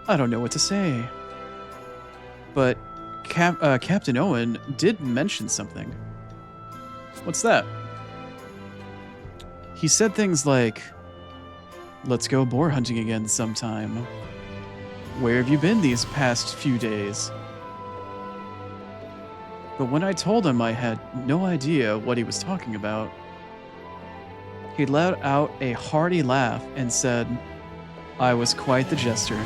I don't know what to say. But Captain Owen did mention something. What's that? He said things like, "Let's go boar hunting again sometime. Where have you been these past few days?" But when I told him I had no idea what he was talking about, he let out a hearty laugh and said, "I was quite the jester."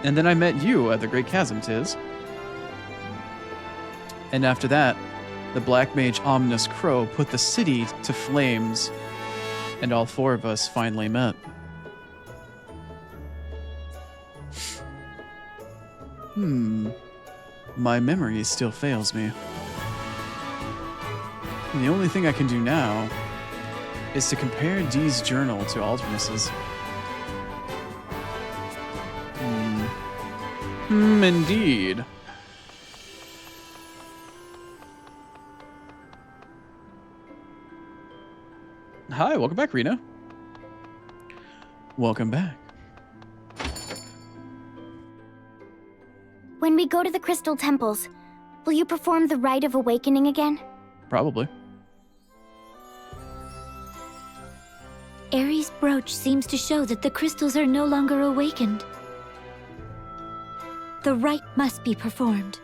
And then I met you at the Great Chasm, Tiz. And after that, the Black Mage Ominous Crow put the city to flames, and all four of us finally met. My memory still fails me. And the only thing I can do now is to compare Dee's journal to Alternus's. Indeed. Hi, welcome back, Rena. Welcome back. When we go to the Crystal Temples, will you perform the Rite of Awakening again? Probably. Ares' brooch seems to show that the crystals are no longer awakened. The rite must be performed.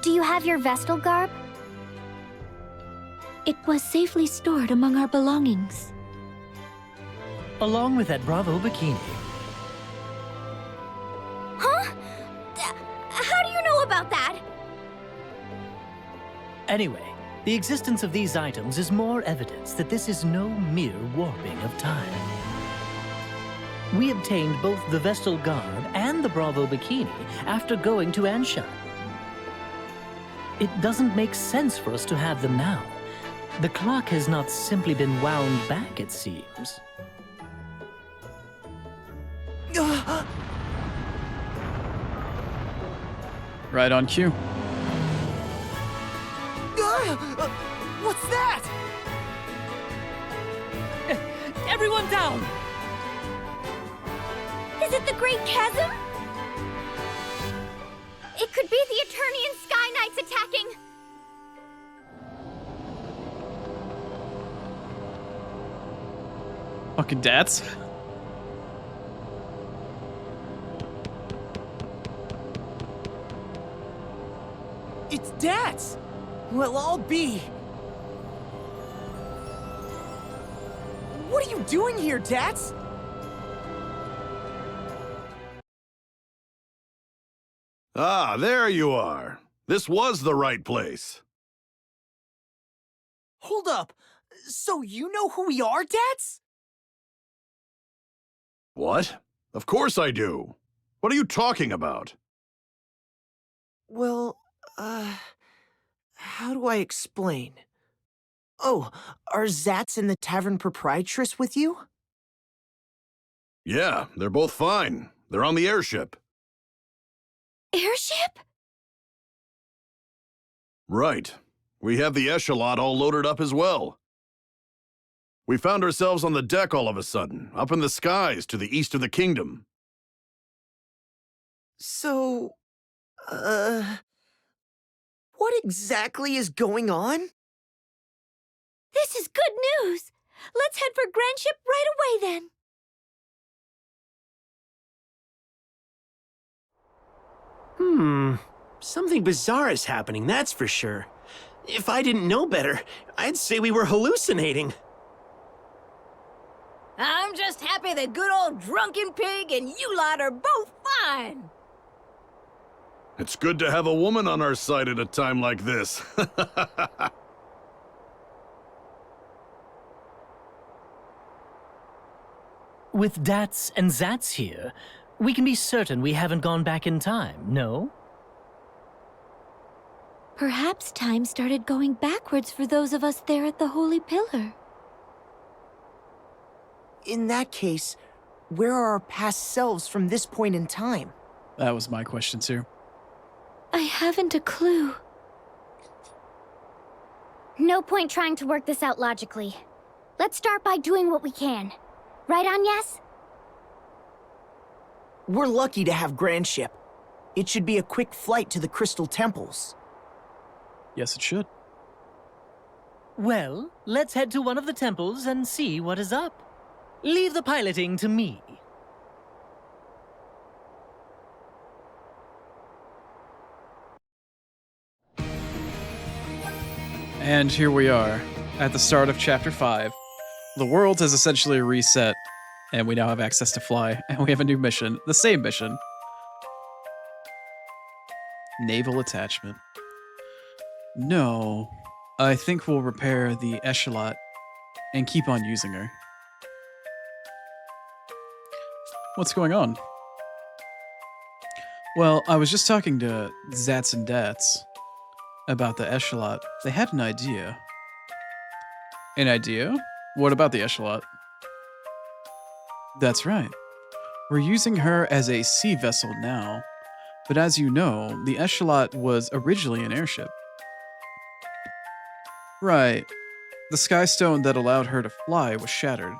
Do you have your Vestal garb? It was safely stored among our belongings. Along with that Bravo bikini. Huh? How do you know about that? Anyway, the existence of these items is more evidence that this is no mere warping of time. We obtained both the Vestal garb and the Bravo bikini after going to Anshan. It doesn't make sense for us to have them now. The clock has not simply been wound back, it seems. Right on cue. What's that? Everyone down! Is it the Great Chasm? It could be the Eternian Sky Knights attacking! Fucking dats. It's Dats! Well, I'll be. What are you doing here, Dats? Ah, there you are. This was the right place. Hold up. So you know who we are, Dats? What? Of course I do. What are you talking about? Well, how do I explain? Oh, are Zats and the Tavern Proprietress with you? Yeah, they're both fine. They're on the airship. Airship? Right. We have the echelon all loaded up as well. We found ourselves on the deck all of a sudden, up in the skies to the east of the kingdom. So, what exactly is going on? This is good news! Let's head for Grandship right away, then! Something bizarre is happening, that's for sure. If I didn't know better, I'd say we were hallucinating. I'm just happy that good old Drunken Pig and you lot are both fine. It's good to have a woman on our side at a time like this. With Dats and Zats here, we can be certain we haven't gone back in time, no? Perhaps time started going backwards for those of us there at the Holy Pillar. In that case, where are our past selves from this point in time? That was my question too. I haven't a clue. No point trying to work this out logically. Let's start by doing what we can. Right on, yes? We're lucky to have Grandship. It should be a quick flight to the Crystal Temples. Yes, it should. Well, let's head to one of the temples and see what is up. Leave the piloting to me. And here we are, at the start of Chapter 5. The world has essentially reset, and we now have access to fly, and we have a new mission. The same mission. Naval attachment. No, I think we'll repair the echelon and keep on using her. What's going on? Well, I was just talking to Zats and Dats about the echelon. They had an idea. An idea? What about the echelon? That's right. We're using her as a sea vessel now, but as you know, the echelon was originally an airship. Right. The sky stone that allowed her to fly was shattered.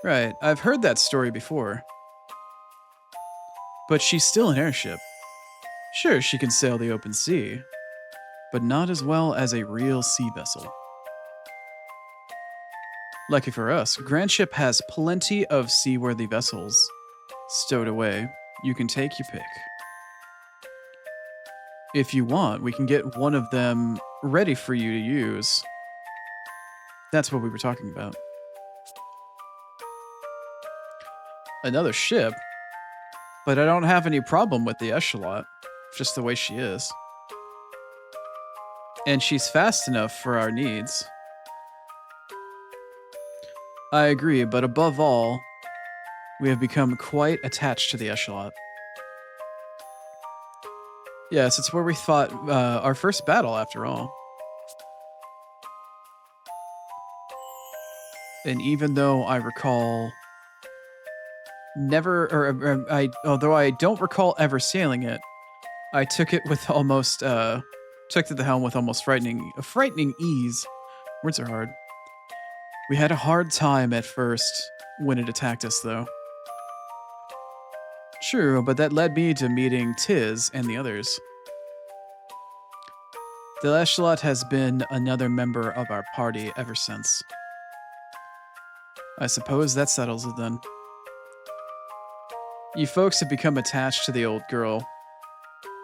Right, I've heard that story before. But she's still an airship. Sure, she can sail the open sea, but not as well as a real sea vessel. Lucky for us, Grand Ship has plenty of seaworthy vessels stowed away. You can take your pick. If you want, we can get one of them ready for you to use. That's what we were talking about. Another ship? But I don't have any problem with the Echelot, just the way she is. And she's fast enough for our needs. I agree, but above all, we have become quite attached to the Echelot. Yes, it's where we fought our first battle, after all. And even though I recall although I don't recall ever sailing it, I took it with almost, took to the helm with almost frightening ease. Words are hard. We had a hard time at first when it attacked us, though. True, but that led me to meeting Tiz and the others. The Echelot has been another member of our party ever since. I suppose that settles it then. You folks have become attached to the old girl,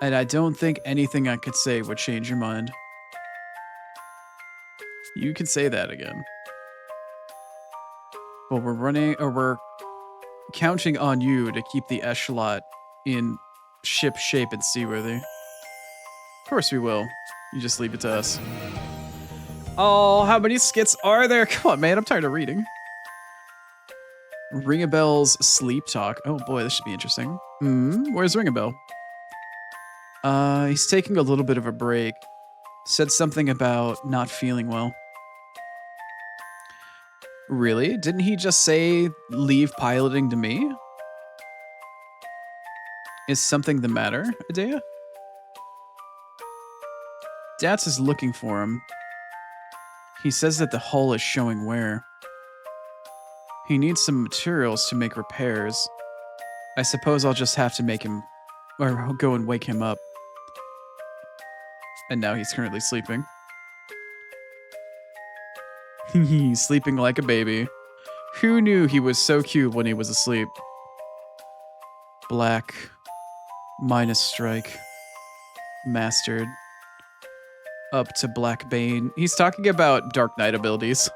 and I don't think anything I could say would change your mind. You can say that again. But we're counting on you to keep the Echelot in ship shape and seaworthy. Of course we will. You just leave it to us. Oh, how many skits are there? Come on, man. I'm tired of reading. Ring-a-Bell's sleep talk. Oh boy, this should be interesting. Where's Ring-a-Bell? He's taking a little bit of a break. Said something about not feeling well. Really? Didn't he just say leave piloting to me? Is something the matter, Adea? Dats is looking for him. He says that the hull is showing wear. He needs some materials to make repairs. I suppose I'll just have to make him, or go and wake him up. And now he's currently sleeping. He's sleeping like a baby. Who knew he was so cute when he was asleep? Black. Minus strike. Mastered. Up to Black Bane. He's talking about Dark Knight abilities.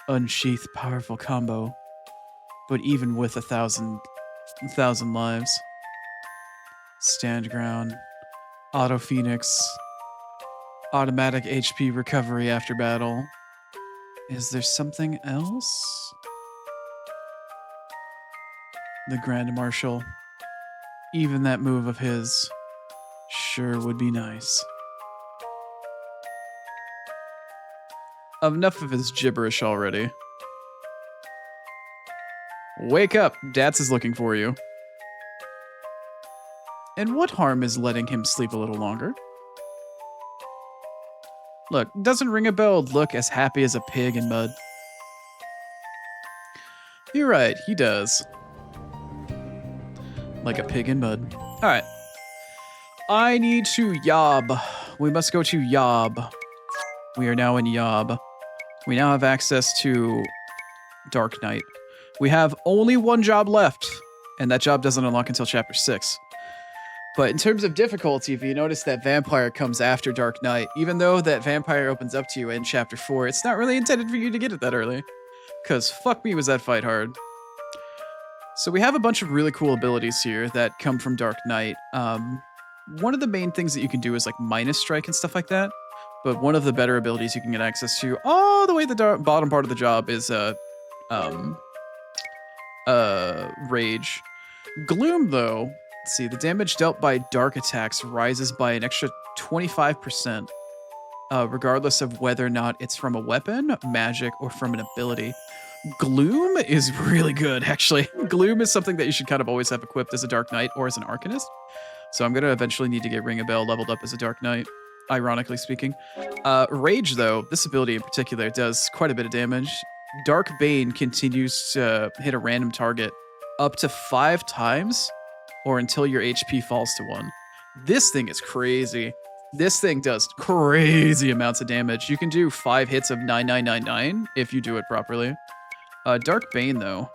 Unsheath powerful combo. But even with 1,000 lives. Stand ground. Auto Phoenix. Automatic HP recovery after battle. Is there something else? The Grand Marshal. Even that move of his sure would be nice. Enough of his gibberish already. Wake up! Dats is looking for you. And what harm is letting him sleep a little longer? Look, doesn't Ring-a-Bell look as happy as a pig in mud? You're right, he does. Like a pig in mud. Alright. I need to Yob. We must go to Yob. We are now in Yob. We now have access to Dark Knight. We have only one job left, and that job doesn't unlock until Chapter 6. But in terms of difficulty, if you notice that Vampire comes after Dark Knight, even though that Vampire opens up to you in Chapter 4, it's not really intended for you to get it that early. Because fuck me, was that fight hard. So we have a bunch of really cool abilities here that come from Dark Knight. One of the main things that you can do is like minus strike and stuff like that. But one of the better abilities you can get access to all the way to the bottom part of the job is Rage. Gloom, though, let's see, the damage dealt by dark attacks rises by an extra 25%, regardless of whether or not it's from a weapon, magic, or from an ability. Gloom is really good, actually. Gloom is something that you should kind of always have equipped as a Dark Knight or as an Arcanist. So I'm going to eventually need to get Ring-a-Bell leveled up as a Dark Knight, ironically speaking. Rage, though, this ability in particular does quite a bit of damage. Dark Bane continues to hit a random target up to 5 times or until your HP falls to 1. This thing is crazy. This thing does crazy amounts of damage. You can do 5 hits of 9999 if you do it properly. Dark Bane, though.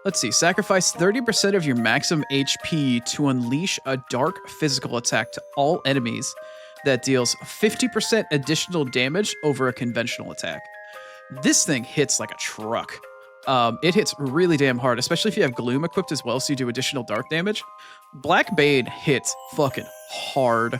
Let's see. Sacrifice 30% of your maximum HP to unleash a dark physical attack to all enemies that deals 50% additional damage over a conventional attack. This thing hits like a truck. It hits really damn hard, especially if you have Gloom equipped as well, so you do additional dark damage. Black Bane hits fucking hard.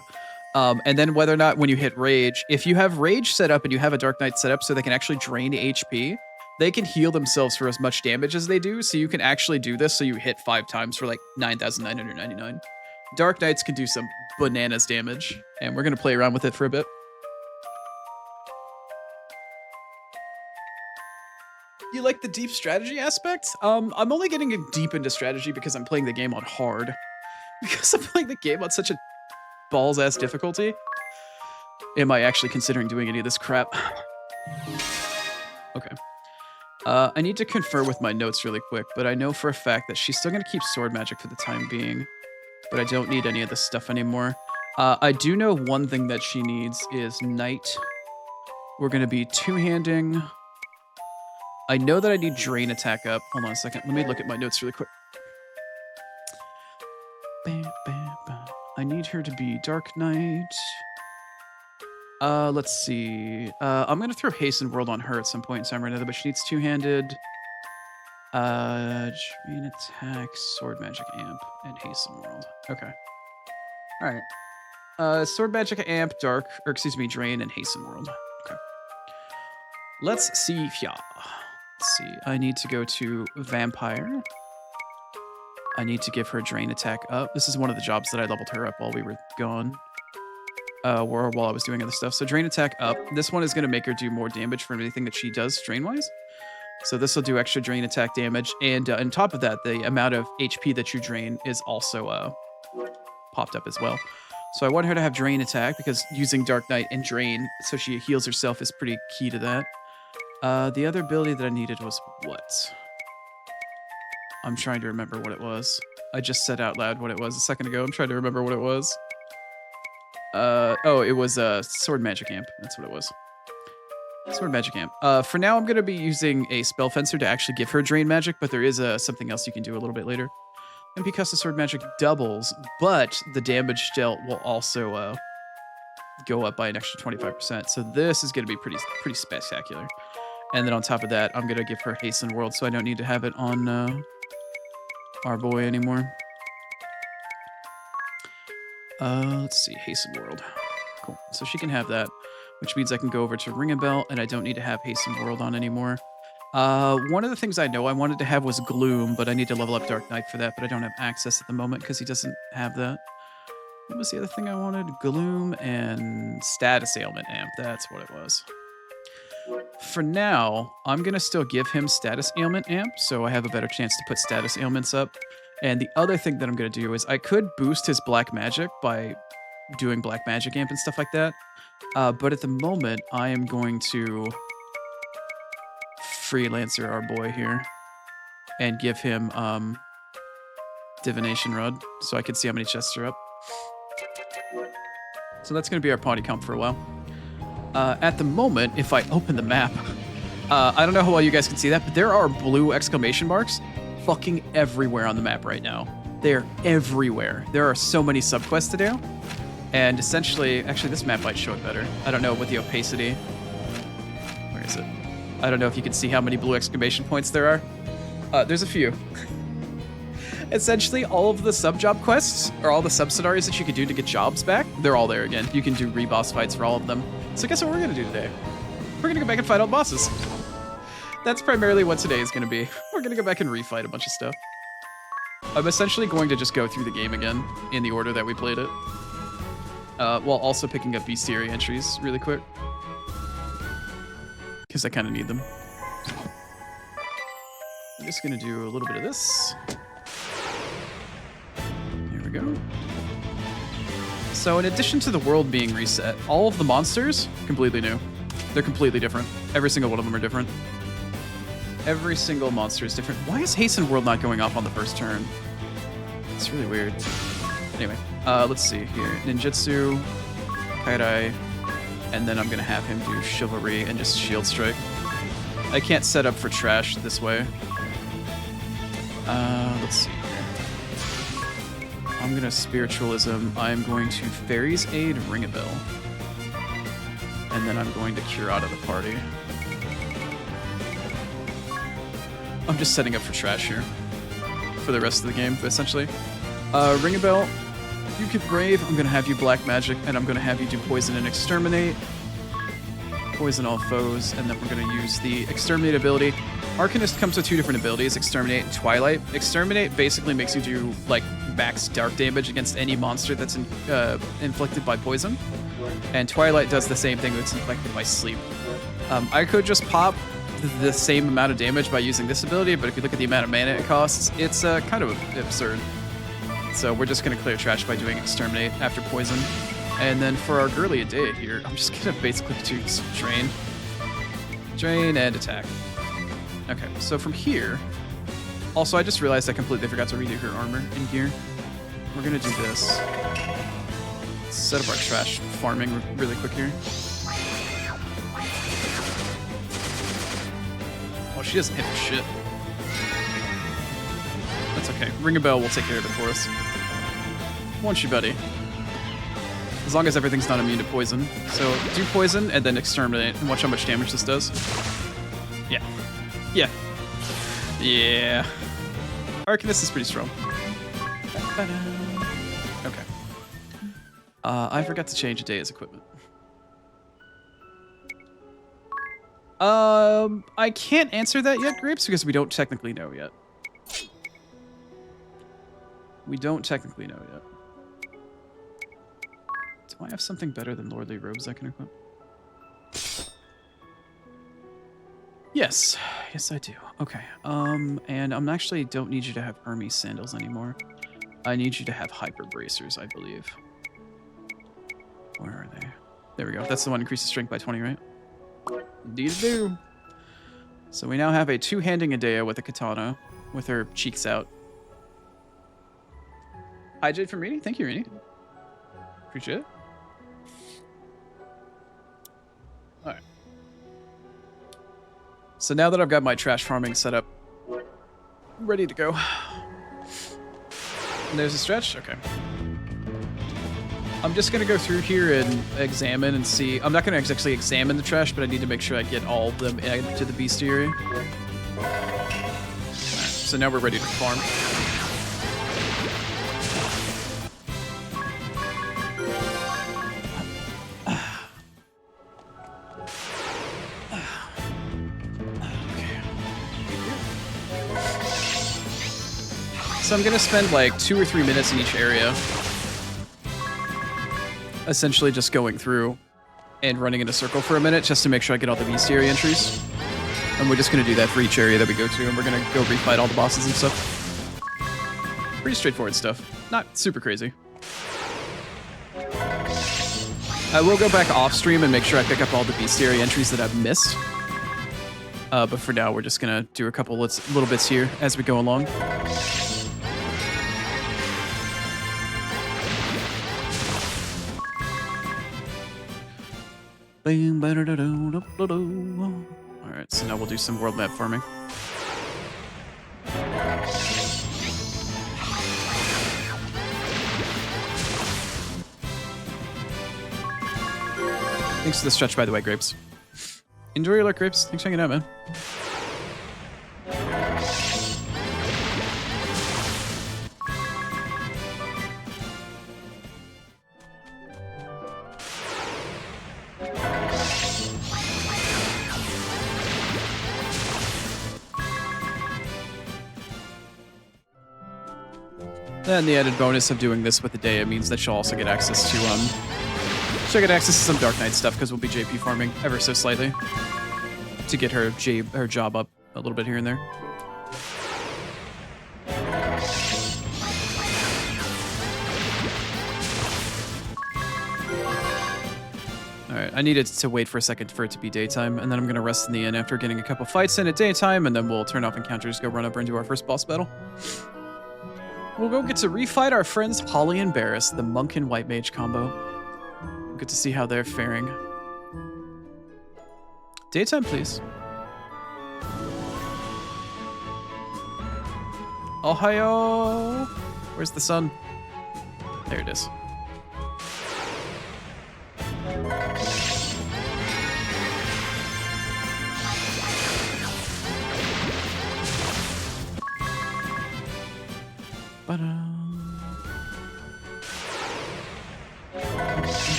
And then whether or not when you hit Rage, if you have Rage set up and you have a Dark Knight set up so they can actually drain HP, they can heal themselves for as much damage as they do, so you can actually do this so you hit 5 times for like 9,999. Dark Knights can do some bananas damage, and we're going to play around with it for a bit. You like the deep strategy aspect? I'm only getting deep into strategy because I'm playing the game on hard. Because I'm playing the game on such a balls-ass difficulty. Am I actually considering doing any of this crap? Okay. I need to confer with my notes really quick, but I know for a fact that she's still going to keep sword magic for the time being. But I don't need any of this stuff anymore. I do know one thing that she needs is Knight. We're going to be two-handing. I know that I need Drain Attack up. Hold on a second. Let me look at my notes really quick. I need her to be Dark Knight. Let's see. I'm going to throw Hasten World on her at some point in time or another, but she needs two-handed. Drain Attack, Sword Magic Amp, and Hasten World. Okay. Alright. Sword Magic Amp, Dark, or excuse me, Drain, and Hasten World. Okay. Let's see here. Let's see. I need to go to Vampire. I need to give her Drain Attack up. This is one of the jobs that I leveled her up while we were gone. Or while I was doing other stuff. So Drain Attack up. This one is going to make her do more damage for anything that she does Drain-wise. So this will do extra Drain Attack damage. And on top of that, the amount of HP that you drain is also popped up as well. So I want her to have Drain Attack because using Dark Knight and Drain so she heals herself is pretty key to that. The other ability that I needed was what? I'm trying to remember what it was. I just said out loud what it was a second ago. I'm trying to remember what it was. Oh, it was Sword Magic Amp. That's what it was. Sword Magic Amp. For now, I'm going to be using a Spell Fencer to actually give her Drain Magic, but there is something else you can do a little bit later. And because the Sword Magic doubles, but the damage dealt will also go up by an extra 25%. So this is going to be pretty spectacular. And then on top of that, I'm going to give her Hasten World, so I don't need to have it on our boy anymore. Let's see, Hasten World. Cool. So she can have that, which means I can go over to Ring a Bell, and I don't need to have Hasten World on anymore. One of the things I know I wanted to have was Gloom, but I need to level up Dark Knight for that, but I don't have access at the moment because he doesn't have that. What was the other thing I wanted? Gloom and Status Ailment Amp. That's what it was. For now, I'm going to still give him Status Ailment Amp, so I have a better chance to put Status Ailments up. And the other thing that I'm going to do is I could boost his Black Magic by doing Black Magic Amp and stuff like that. But at the moment, I am going to Freelancer our boy here and give him Divination Rod so I can see how many chests are up. So that's going to be our party comp for a while. At the moment, if I open the map, I don't know how well you guys can see that, but there are blue exclamation marks fucking everywhere on the map right now. They're everywhere. There are so many subquests to do. And essentially, actually this map might show it better. I don't know with the opacity. Where is it? I don't know if you can see how many blue exclamation points there are. There's a few. Essentially, all of the sub-job quests, or all the sub-scenarios that you could do to get jobs back, they're all there again. You can do reboss fights for all of them. So guess what we're gonna do today? We're gonna go back and fight all the bosses. That's primarily what today is gonna be. We're gonna go back and refight a bunch of stuff. I'm essentially going to just go through the game again in the order that we played it. While also picking up bestiary entries really quick. Because I kind of need them. I'm just gonna do a little bit of this. Here we go. So in addition to the world being reset, all of the monsters, completely new. They're completely different. Every single one of them are different. Every single monster is different. Why is Hasten World not going off on the first turn? It's really weird. Anyway, let's see here. Ninjutsu, Kairai, and then I'm gonna have him do Chivalry and just Shield Strike. I can't set up for trash this way. Let's see here. I'm gonna Spiritualism. I'm going to Fairy's Aid, Ring a Bell. And then I'm going to Cure out of the party. I'm just setting up for trash here. For the rest of the game, essentially. Ring a Bell. You get Brave. I'm gonna have you Black Magic, and I'm gonna have you do Poison and Exterminate. Poison all foes, and then we're gonna use the Exterminate ability. Arcanist comes with 2 different abilities, Exterminate and Twilight. Exterminate basically makes you do, like, max dark damage against any monster that's inflicted by poison. And Twilight does the same thing that's inflicted by sleep. I could just pop the same amount of damage by using this ability, but if you look at the amount of mana it costs, it's kind of absurd. So we're just gonna clear trash by doing Exterminate after Poison. And then for our Girly Adea here, I'm just gonna basically do Drain. Drain and attack. Okay, so from here... Also, I just realized I completely forgot to redo her armor in gear. We're gonna do this. Set up our trash farming really quick here. Oh, she doesn't hit for shit. That's okay. Ring a Bell will take care of it for us. Won't you, buddy? As long as everything's not immune to poison. So do Poison and then Exterminate and watch how much damage this does. Yeah. Yeah. Yeah. Arcanist is pretty strong. Okay. I forgot to change Adea's equipment. I can't answer that yet, Grapes, because we don't technically know yet. We don't technically know yet. Do I have something better than Lordly Robes I can equip? Yes. Yes, I do. Okay. And I'm actually don't need you to have Hermes Sandals anymore. I need you to have Hyper Bracers, I believe. Where are they? There we go. That's the one increases strength by 20, right? Indeed it do. So we now have a two-handing Adea with a katana, with her cheeks out. Hi, Jade from Rini. Thank you, Rini. Appreciate it. Alright. So now that I've got my trash farming set up, ready to go. And there's a stretch? Okay. I'm just gonna go through here and examine and see. I'm not gonna actually examine the trash, but I need to make sure I get all of them added to the bestiary. Right, so now we're ready to farm. So I'm gonna spend like 2 or 3 minutes in each area. Essentially just going through and running in a circle for a minute just to make sure I get all the bestiary entries. And we're just gonna do that for each area that we go to, and we're gonna go refight all the bosses and stuff. Pretty straightforward stuff. Not super crazy. I will go back off stream and make sure I pick up all the bestiary entries that I've missed. But for now, we're just gonna do a couple little bits here as we go along. Alright, so now we'll do some world map farming. Thanks for the stretch, by the way, Grapes. Enjoy your luck, Grapes. Thanks for hanging out, man. And the added bonus of doing this with Adea means that she'll also get access to some Dark Knight stuff because we'll be JP farming ever so slightly to get her job up a little bit here and there. Alright, I needed to wait for a second for it to be daytime, and then I'm gonna rest in the inn after getting a couple fights in at daytime, and then we'll turn off encounters, go run over and do our first boss battle. We'll go get to refight our friends Holly and Barris, the monk and white mage combo. Good to see how they're faring. Daytime, please. Ohio! Where's the sun? There it is.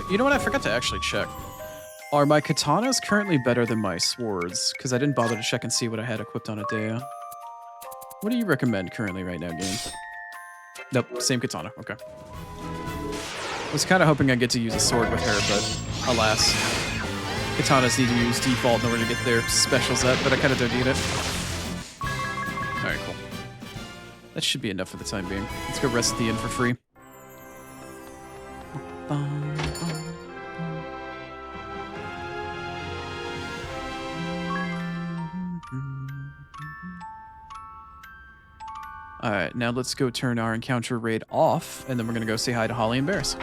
You know what? I forgot to actually check. Are my katanas currently better than my swords? Because I didn't bother to check and see what I had equipped on Adea. What do you recommend currently right now, game? Nope, same katana. Okay. Was kind of hoping I'd get to use a sword with her, but alas. Katanas need to use default in order to get their specials up, but I kind of don't need it. Alright, cool. That should be enough for the time being. Let's go rest at the inn for free. Alright, now let's go turn our encounter raid off, and then we're gonna go say hi to Holly and Barris.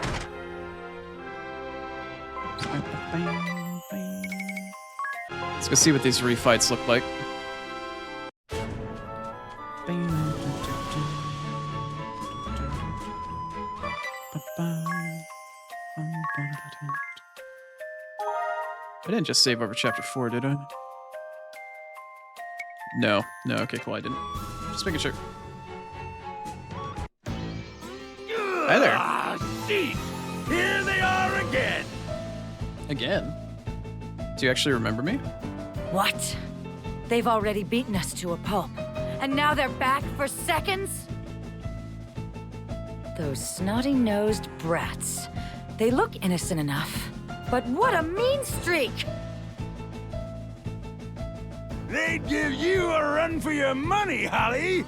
Let's go see what these refights look like. I didn't just save over chapter 4, did I? No. No, okay, cool, I didn't. Just making sure. Hi there. Ah, sheesh! Here they are again! Again? Do you actually remember me? What? They've already beaten us to a pulp, and now they're back for seconds? Those snotty-nosed brats. They look innocent enough, but what a mean streak! They'd give you a run for your money, Holly!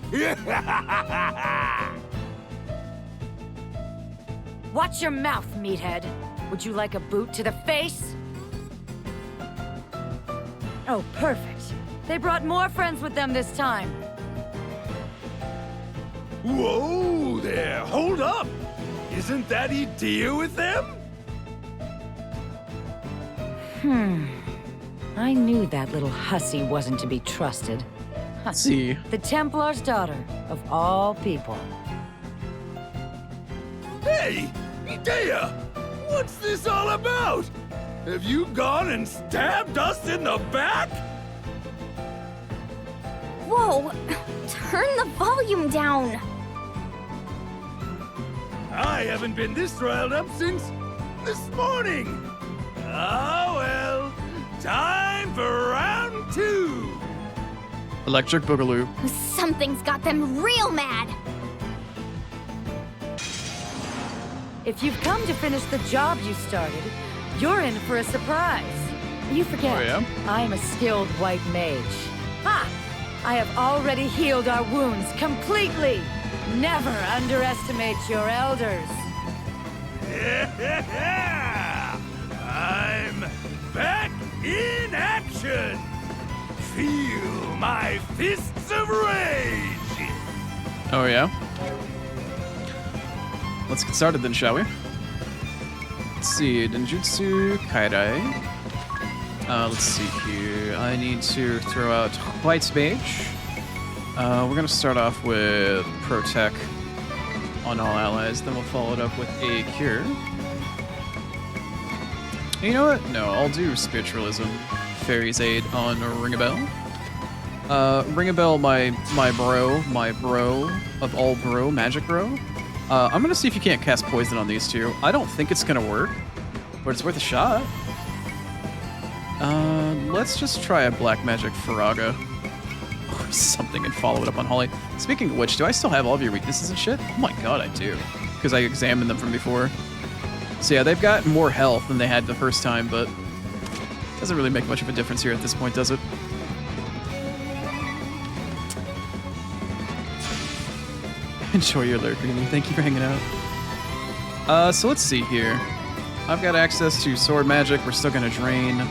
Watch your mouth, meathead. Would you like a boot to the face? Oh, perfect. They brought more friends with them this time. Whoa there, hold up! Isn't that Idea with them? I knew that little hussy wasn't to be trusted. See. The Templar's daughter, of all people. Hey, Idea! What's this all about? Have you gone and stabbed us in the back? Whoa! Turn the volume down! I haven't been this riled up since this morning. Ah, well, time for round 2. Electric Boogaloo. Something's got them real mad! If you've come to finish the job you started, you're in for a surprise. You forget, Oh, yeah? I'm a skilled white mage. Ha! I have already healed our wounds completely. Never underestimate your elders. Yeah! I'm back in action! Feel my fists of rage! Oh, yeah? Let's get started then, shall we? Let's see, Denjutsu, Kairai. Let's see here. I need to throw out White Mage. We're gonna start off with Protect on all allies, then we'll follow it up with a Cure. You know what? No, I'll do Spiritualism. Fairy's Aid on Ring-a-Bell. Ring-a-Bell, my bro of all bro, Magic Bro. I'm gonna see if you can't cast Poison on these two. I don't think it's gonna work, but it's worth a shot. Let's just try a Black Magic Faraga or something and follow it up on Holly. Speaking of which, do I still have all of your weaknesses and shit? Oh my god, I do. because I examined them from before. So yeah, they've got more health than they had the first time, but doesn't really make much of a difference here at this point, does it? Enjoy your lurk, Greenie. Thank you for hanging out. So let's see here. I've got access to sword magic. We're still gonna drain.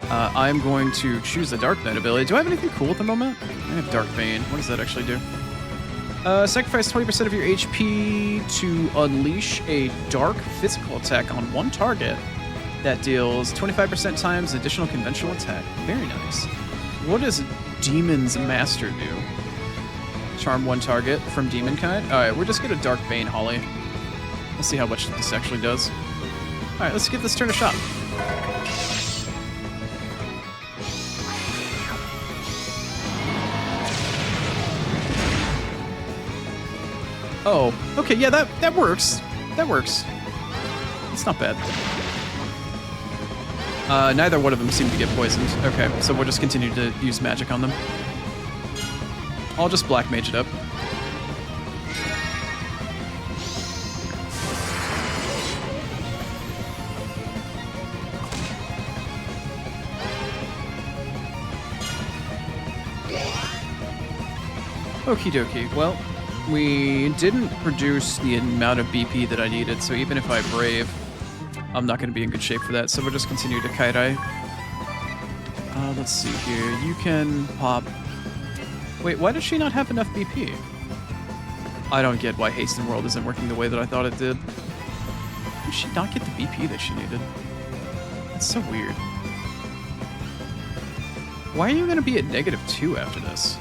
I'm going to choose the Dark Knight ability. Do I have anything cool at the moment? I have Dark Bane. What does that actually do? Sacrifice 20% of your HP to unleash a dark physical attack on one target that deals 25% times additional conventional attack. Very nice. What does Demon's Master do? Charm one target from Demon Kind. Alright, we're just gonna Dark Bane Holly. Let's see how much this actually does. Alright, let's give this turn a shot. Oh, okay, yeah, that works. That works. It's not bad. Neither one of them seem to get poisoned. Okay, so we'll just continue to use magic on them. I'll just Black Mage it up. Okie dokie. Well, we didn't produce the amount of BP that I needed, so even if I Brave, I'm not going to be in good shape for that, so we'll just continue to Kairai. Let's see here. You can pop... Wait, why does she not have enough BP? I don't get why Hasten World isn't working the way that I thought it did. How did she not get the BP that she needed? That's so weird. Why are you going to be at -2 after this?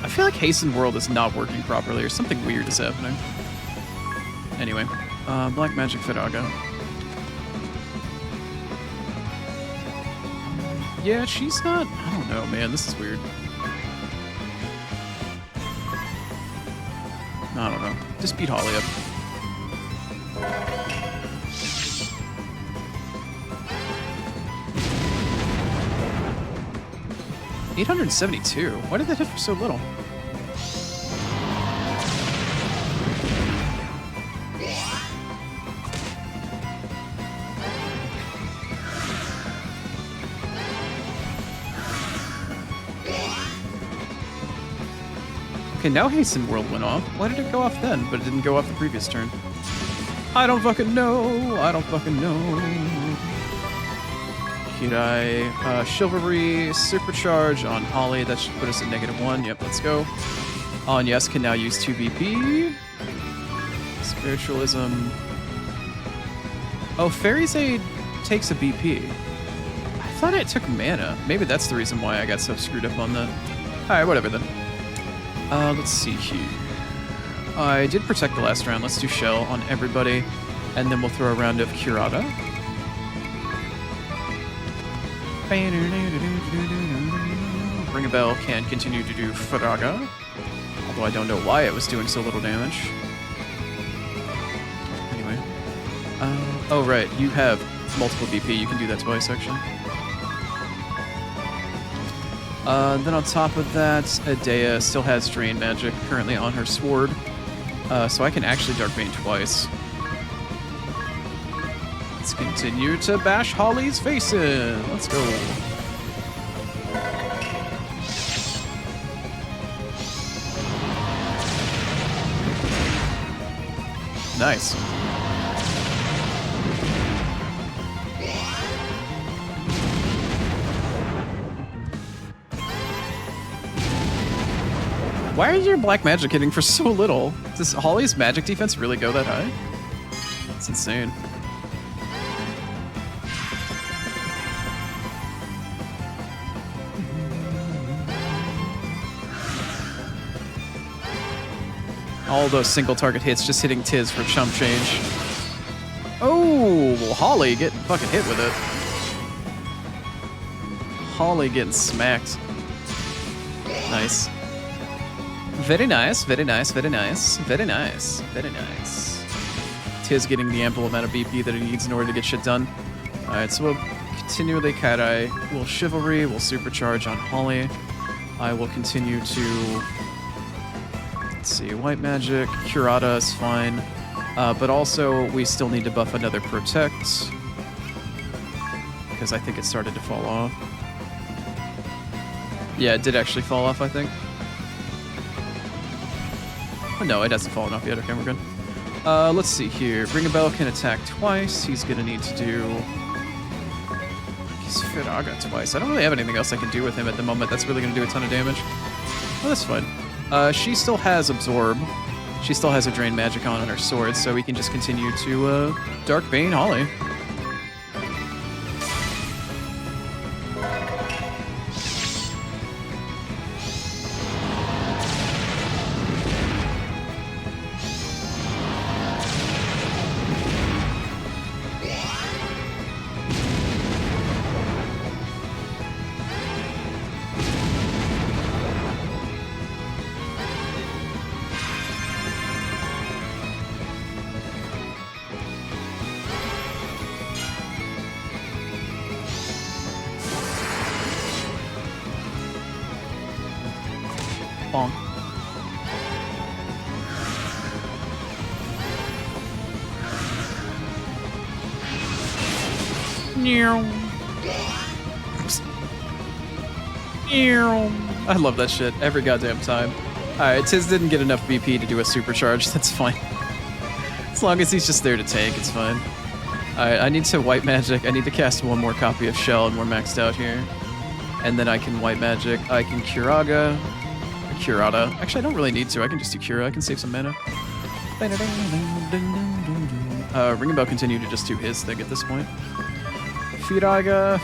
I feel like Hasten World is not working properly, or something weird is happening. Anyway, Black Magic Firaga. Yeah, she's not... I don't know, man. This is weird. I don't know. Just beat Holly up. $872. Why did that hit for so little? Okay, now Hasten World went off. Why did it go off then, but it didn't go off the previous turn? I don't fucking know. I don't fucking know. Kirai, Chivalry, Supercharge on Holly. That should put us at -1. Yep, let's go. On Yes can now use 2 BP. Spiritualism. Oh, Fairy's Aid takes a BP. I thought it took mana. Maybe that's the reason why I got so screwed up on that. Alright, whatever then. Let's see here. I did protect the last round. Let's do Shell on everybody. And then we'll throw a round of Curata. Ring a Bell can continue to do Firaga. Although I don't know why it was doing so little damage. Anyway. Oh, right. You have multiple BP. You can do that twice, actually. Then on top of that, Adea still has Drain Magic currently on her sword. So I can actually Dark Bane twice. Let's continue to bash Holly's face in. Let's go. Nice. Why are your black magic hitting for so little? Does Holly's magic defense really go that high? It's insane. All those single target hits just hitting Tiz for chump change. Oh, well, Holly getting fucking hit with it. Holly getting smacked. Nice. Very nice, very nice, very nice, very nice, very nice. Tiz getting the ample amount of BP that he needs in order to get shit done. Alright, so we'll continually Kairai. We'll Chivalry, we'll Supercharge on Holly. I will continue to let's see, white magic, curata is fine. But also, we still need to buff another protect. Because I think it started to fall off. Yeah, it did actually fall off, I think. Oh, no, it hasn't fallen off yet. Okay, we're good. Let's see here. Ring a Bell can attack twice. He's gonna need to do... He's Firaga twice. I don't really have anything else I can do with him at the moment that's really gonna do a ton of damage. Oh, that's fine. She still has Absorb. She still has a Drain Magic on her sword, so we can just continue to, Dark Bane Holly. Bonk. I love that shit every goddamn time. Alright, Tiz didn't get enough BP to do a supercharge, that's fine. As long as he's just there to tank, it's fine. Alright, I need to white magic. I need to cast one more copy of Shell and we're maxed out here. And then I can white magic. I can Curata. Actually, I don't really need to. I can just do Cura. I can save some mana. Ring a Bell continue to just do his thing at this point. Firaga.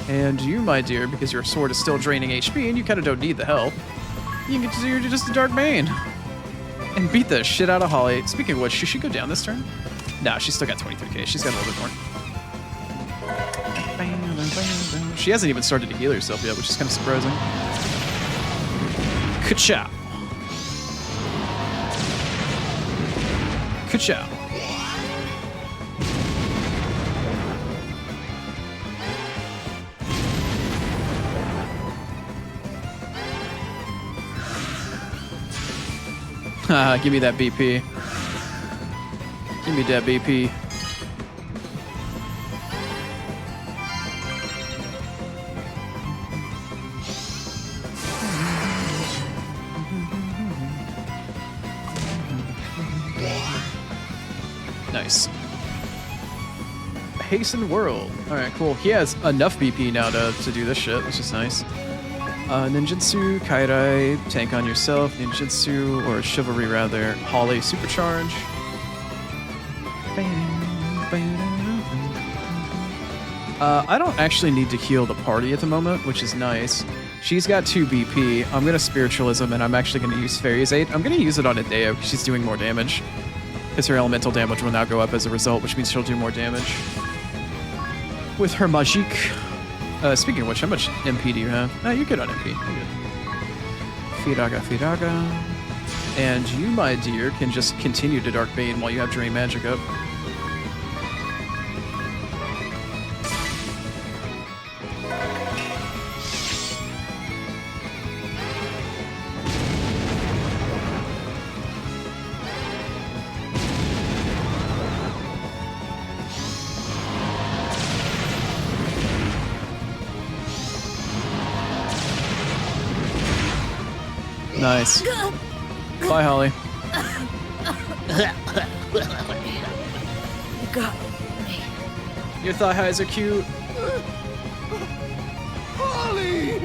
And you, my dear, because your sword is still draining HP and you kind of don't need the help, you can do just a Dark Bane. And beat the shit out of Holly. Speaking of which, should she go down this turn? Nah, she's still got 23k. She's got a little bit more. She hasn't even started to heal herself yet, which is kind of surprising. Ka-chow. Ka-chow. Give me that BP. Give me that BP. Nice. Hasten World. Alright, cool. He has enough BP now to do this shit, which is nice. Ninjutsu, Kairai, tank on yourself, Ninjutsu, or Chivalry rather, Holly, Supercharge. I don't actually need to heal the party at the moment, which is nice. She's got 2 BP. I'm gonna Spiritualism, and I'm actually gonna use Fairy's Aid. I'm gonna use it on Adeo, because she's doing more damage. Because her elemental damage will now go up as a result, which means she'll do more damage. With her Magique. Speaking of which, how much MP do you have? No, you're good on MP. You're good. Firaga. And you, my dear, can just continue to Dark Bane while you have Drain Magic up. Nice. Bye, Holly. You got me. Your thigh highs are cute. Holly!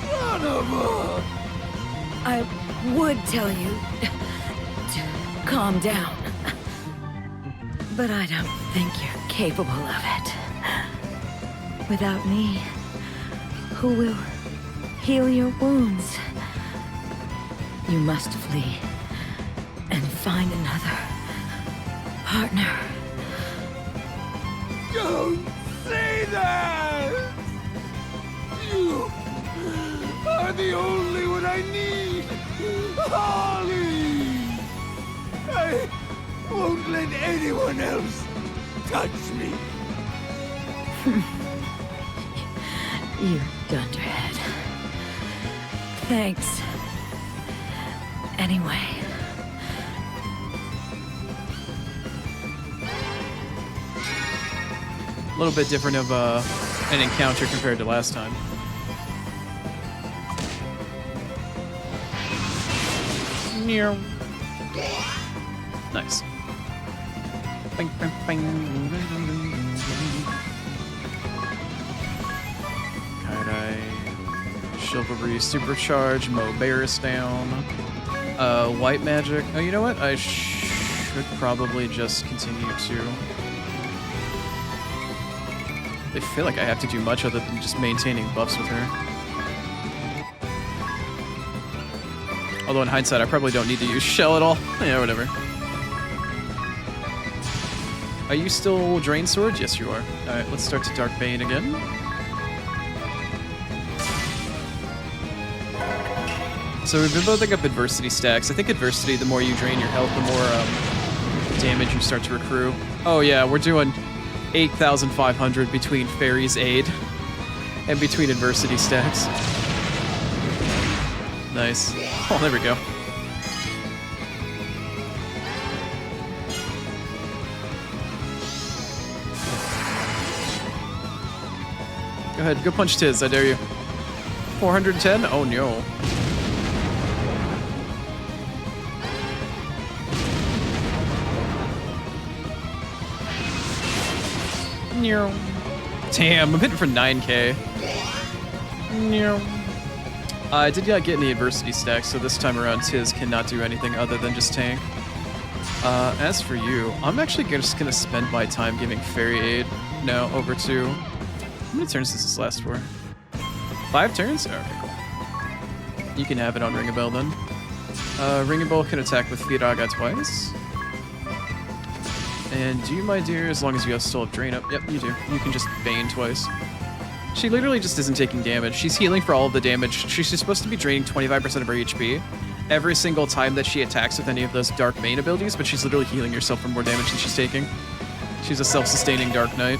Son of a... I would tell you to calm down, but I don't think you're capable of it. Without me, who will heal your wounds? You must flee and find another partner. Don't say that! You are the only one I need! Holly! I won't let anyone else touch me! You dunderhead. Thanks anyway. A little bit different of an encounter compared to last time. Nice. Bang, bang, bang. Kairai. Chivalry Supercharge. Mo Barris down. White Magic. Oh, you know what? I should probably just continue to... I feel like I have to do much other than just maintaining buffs with her. Although in hindsight, I probably don't need to use Shell at all. Yeah, whatever. Are you still Drain Sword? Yes, you are. Alright, let's start to Dark Bane again. So we've been building up Adversity stacks. I think Adversity, the more you drain your health, the more damage you start to accrue. Oh yeah, we're doing 8,500 between Fairy's Aid and between Adversity stacks. Nice. Oh, there we go. Go ahead, go punch Tiz, I dare you. 410? Oh no. Damn, I'm hitting for 9k. I did not get any adversity stacks, so this time around Tiz cannot do anything other than just tank. As for you, I'm actually just gonna spend my time giving Fairy Aid now over to... How many turns does this last for? 5 turns? Okay, cool. You can have it on Ring a Bell then. Ring a Bell can attack with Firaga twice. And do you, my dear, as long as you still have Drain up? Yep, you do. You can just Bane twice. She literally just isn't taking damage. She's healing for all of the damage. She's supposed to be draining 25% of her HP every single time that she attacks with any of those Dark Bane abilities, but she's literally healing herself for more damage than she's taking. She's a self-sustaining Dark Knight.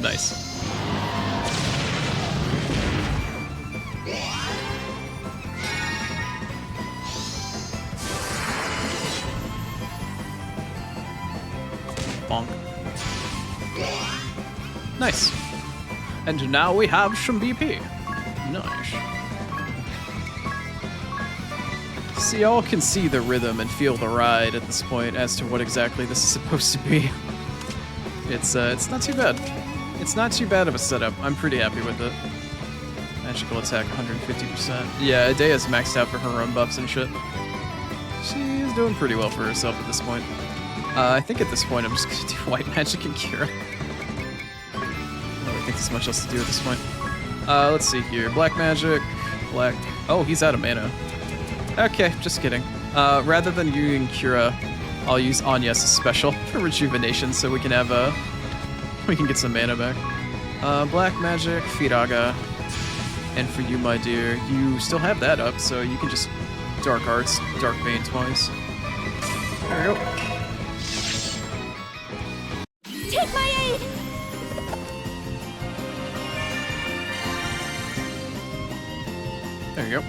Nice. Bonk. Nice. And now we have some BP. Nice. See, y'all can see the rhythm and feel the ride at this point as to what exactly this is supposed to be. It's not too bad. It's not too bad of a setup. I'm pretty happy with it. Magical attack 150%. Yeah, Adea's maxed out for her own buffs and shit. She's doing pretty well for herself at this point. I think at this point I'm just gonna do White Magic and Kira. I don't really think there's much else to do at this point. Let's see here. Black Magic, Black... Oh, he's out of mana. Okay, just kidding. Rather than using Kira, I'll use Anya's special for rejuvenation so we can have we can get some mana back. Black Magic, Firaga, and for you, my dear, you still have that up, so you can just Dark Arts, Dark Bane twice. There we go. Take my aid! There you go.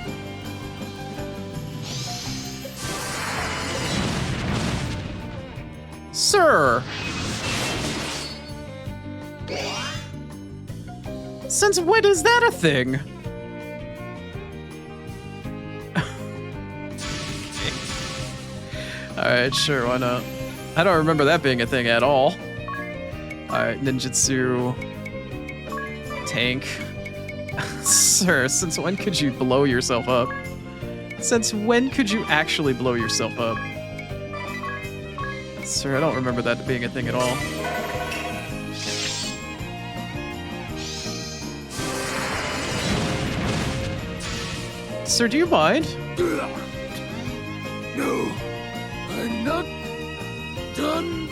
Sir! Since when is that a thing? Alright, sure, why not? I don't remember that being a thing at all. Alright, ninjutsu. Tank. Sir, since when could you blow yourself up? Since when could you actually blow yourself up? Sir, I don't remember that being a thing at all. Sir, do you mind? No, I'm not done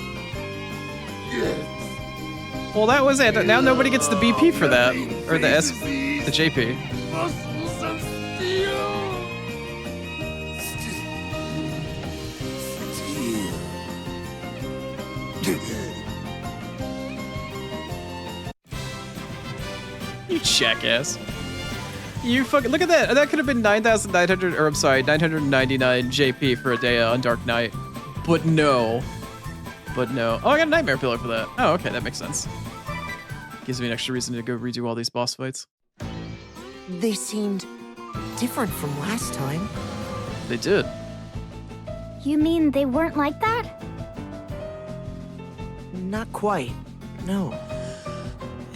yet. Well, that was it. Now nobody gets the BP for that. Or the JP. Muscles of steel. You jackass. You fucking look at that. That could have been 9,900, or I'm sorry, 999 JP for a day on Dark Knight. But no. But no. Oh, I got a Nightmare Pillow for that. Oh, okay, that makes sense. Gives me an extra reason to go redo all these boss fights. They seemed different from last time. They did. You mean they weren't like that? Not quite, no.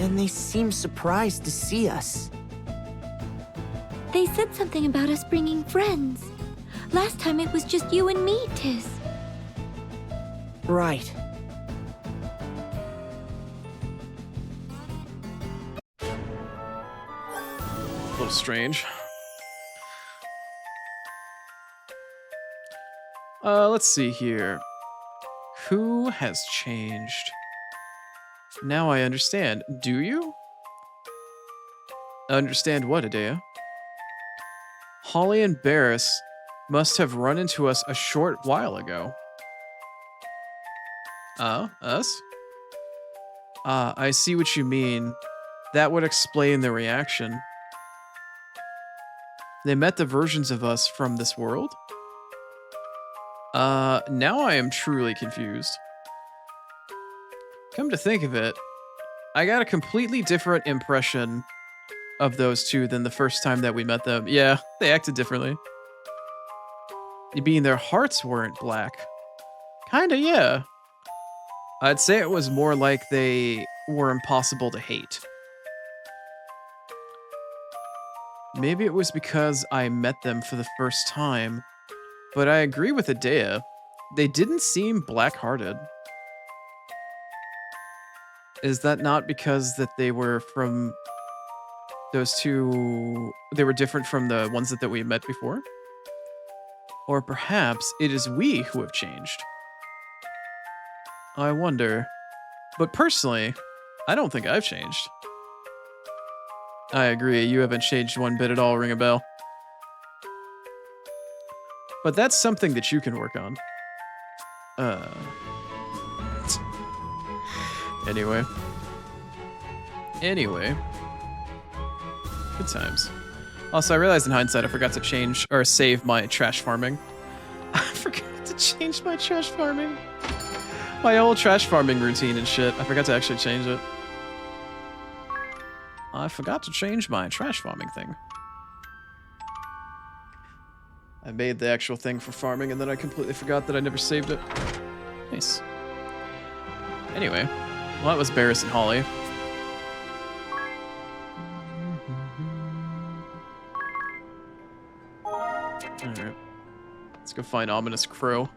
And they seemed surprised to see us. They said something about us bringing friends. Last time it was just you and me, Tiz. Right. A little strange. Let's see here. Who has changed? Now I understand. Do you? Understand what, Adea? Holly and Barris must have run into us a short while ago. Us? I see what you mean. That would explain the reaction. They met the versions of us from this world? Now I am truly confused. Come to think of it, I got a completely different impression of those two than the first time that we met them. Yeah, they acted differently. You mean their hearts weren't black? Kinda, yeah. I'd say it was more like they were impossible to hate. Maybe it was because I met them for the first time, but I agree with Adea. They didn't seem black-hearted. Is that not because that they were from those two, they were different from the ones that we met before? Or perhaps it is we who have changed? I wonder. But personally, I don't think I've changed. I agree, you haven't changed one bit at all, ring a bell. But that's something that you can work on. Anyway. Good times. Also, I realized in hindsight I forgot to change or save my trash farming. I forgot to change my trash farming. My old trash farming routine and shit. I forgot to actually change it. I forgot to change my trash farming thing. I made the actual thing for farming and then I completely forgot that I never saved it. Nice. Anyway, well, that was Barris and Holly. Alright. Let's go find Ominous Crow.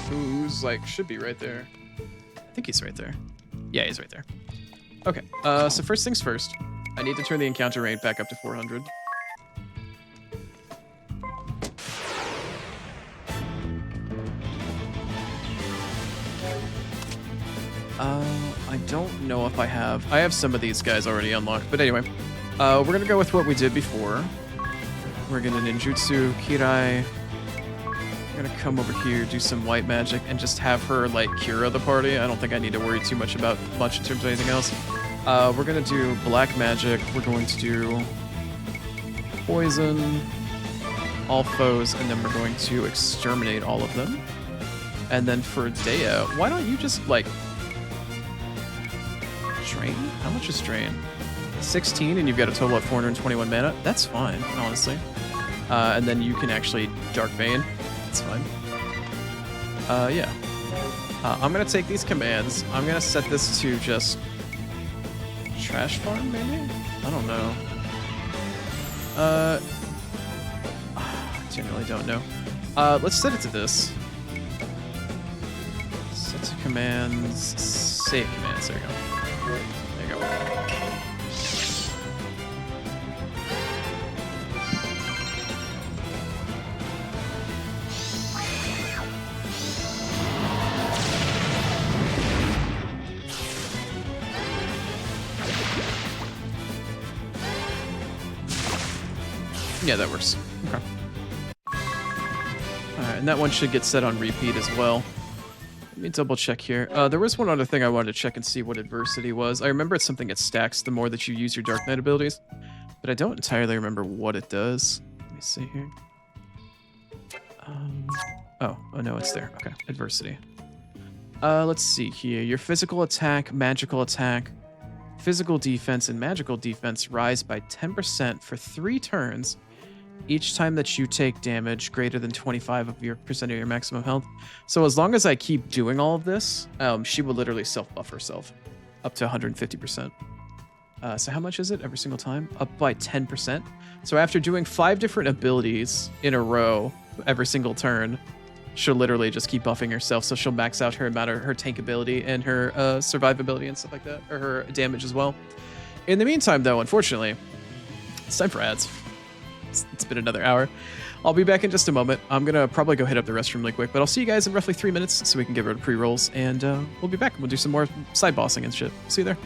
Who's like should be right there. I think he's right there. Yeah, he's right there. Okay, so first things first. I need to turn the encounter rate back up to 400. I don't know if I have some of these guys already unlocked, but anyway. We're gonna go with what we did before. We're gonna ninjutsu Kirai. We're gonna come over here, do some white magic, and just have her like Kira the party. I don't think I need to worry too much about much in terms of anything else. We're gonna do black magic. We're going to do poison, all foes, and then we're going to exterminate all of them. And then for Dea, why don't you just like drain? How much is drain? 16, and you've got a total of 421 mana. That's fine, honestly. And then you can actually Dark Bane. That's fine. Yeah. I'm gonna take these commands. I'm gonna set this to just trash farm, maybe? I don't know. I genuinely don't know. Let's set it to this. Set to commands, save commands, there you go. There you go. Yeah, that works. Okay. Alright, and that one should get set on repeat as well. Let me double check here. There was one other thing I wanted to check and see what adversity was. I remember it's something that stacks the more that you use your Dark Knight abilities, but I don't entirely remember what it does. Let me see here. Oh no, it's there. Okay, adversity. Let's see here. Your physical attack, magical attack, physical defense, and magical defense rise by 10% for 3 turns each time that you take damage greater than 25% of your maximum health. So as long as I keep doing all of this, she will literally self-buff herself up to 150%. So how much is it every single time? Up by 10%. So after doing 5 different abilities in a row every single turn, she'll literally just keep buffing herself. So she'll max out her amount of her tank ability and her survivability and stuff like that, or her damage as well. In the meantime, though, unfortunately, it's time for ads. It's been another hour. I'll be back in just a moment. I'm gonna probably go hit up the restroom really quick, but I'll see you guys in roughly 3 minutes so we can get rid of pre-rolls, and we'll be back. We'll do some more side bossing and shit. See you there.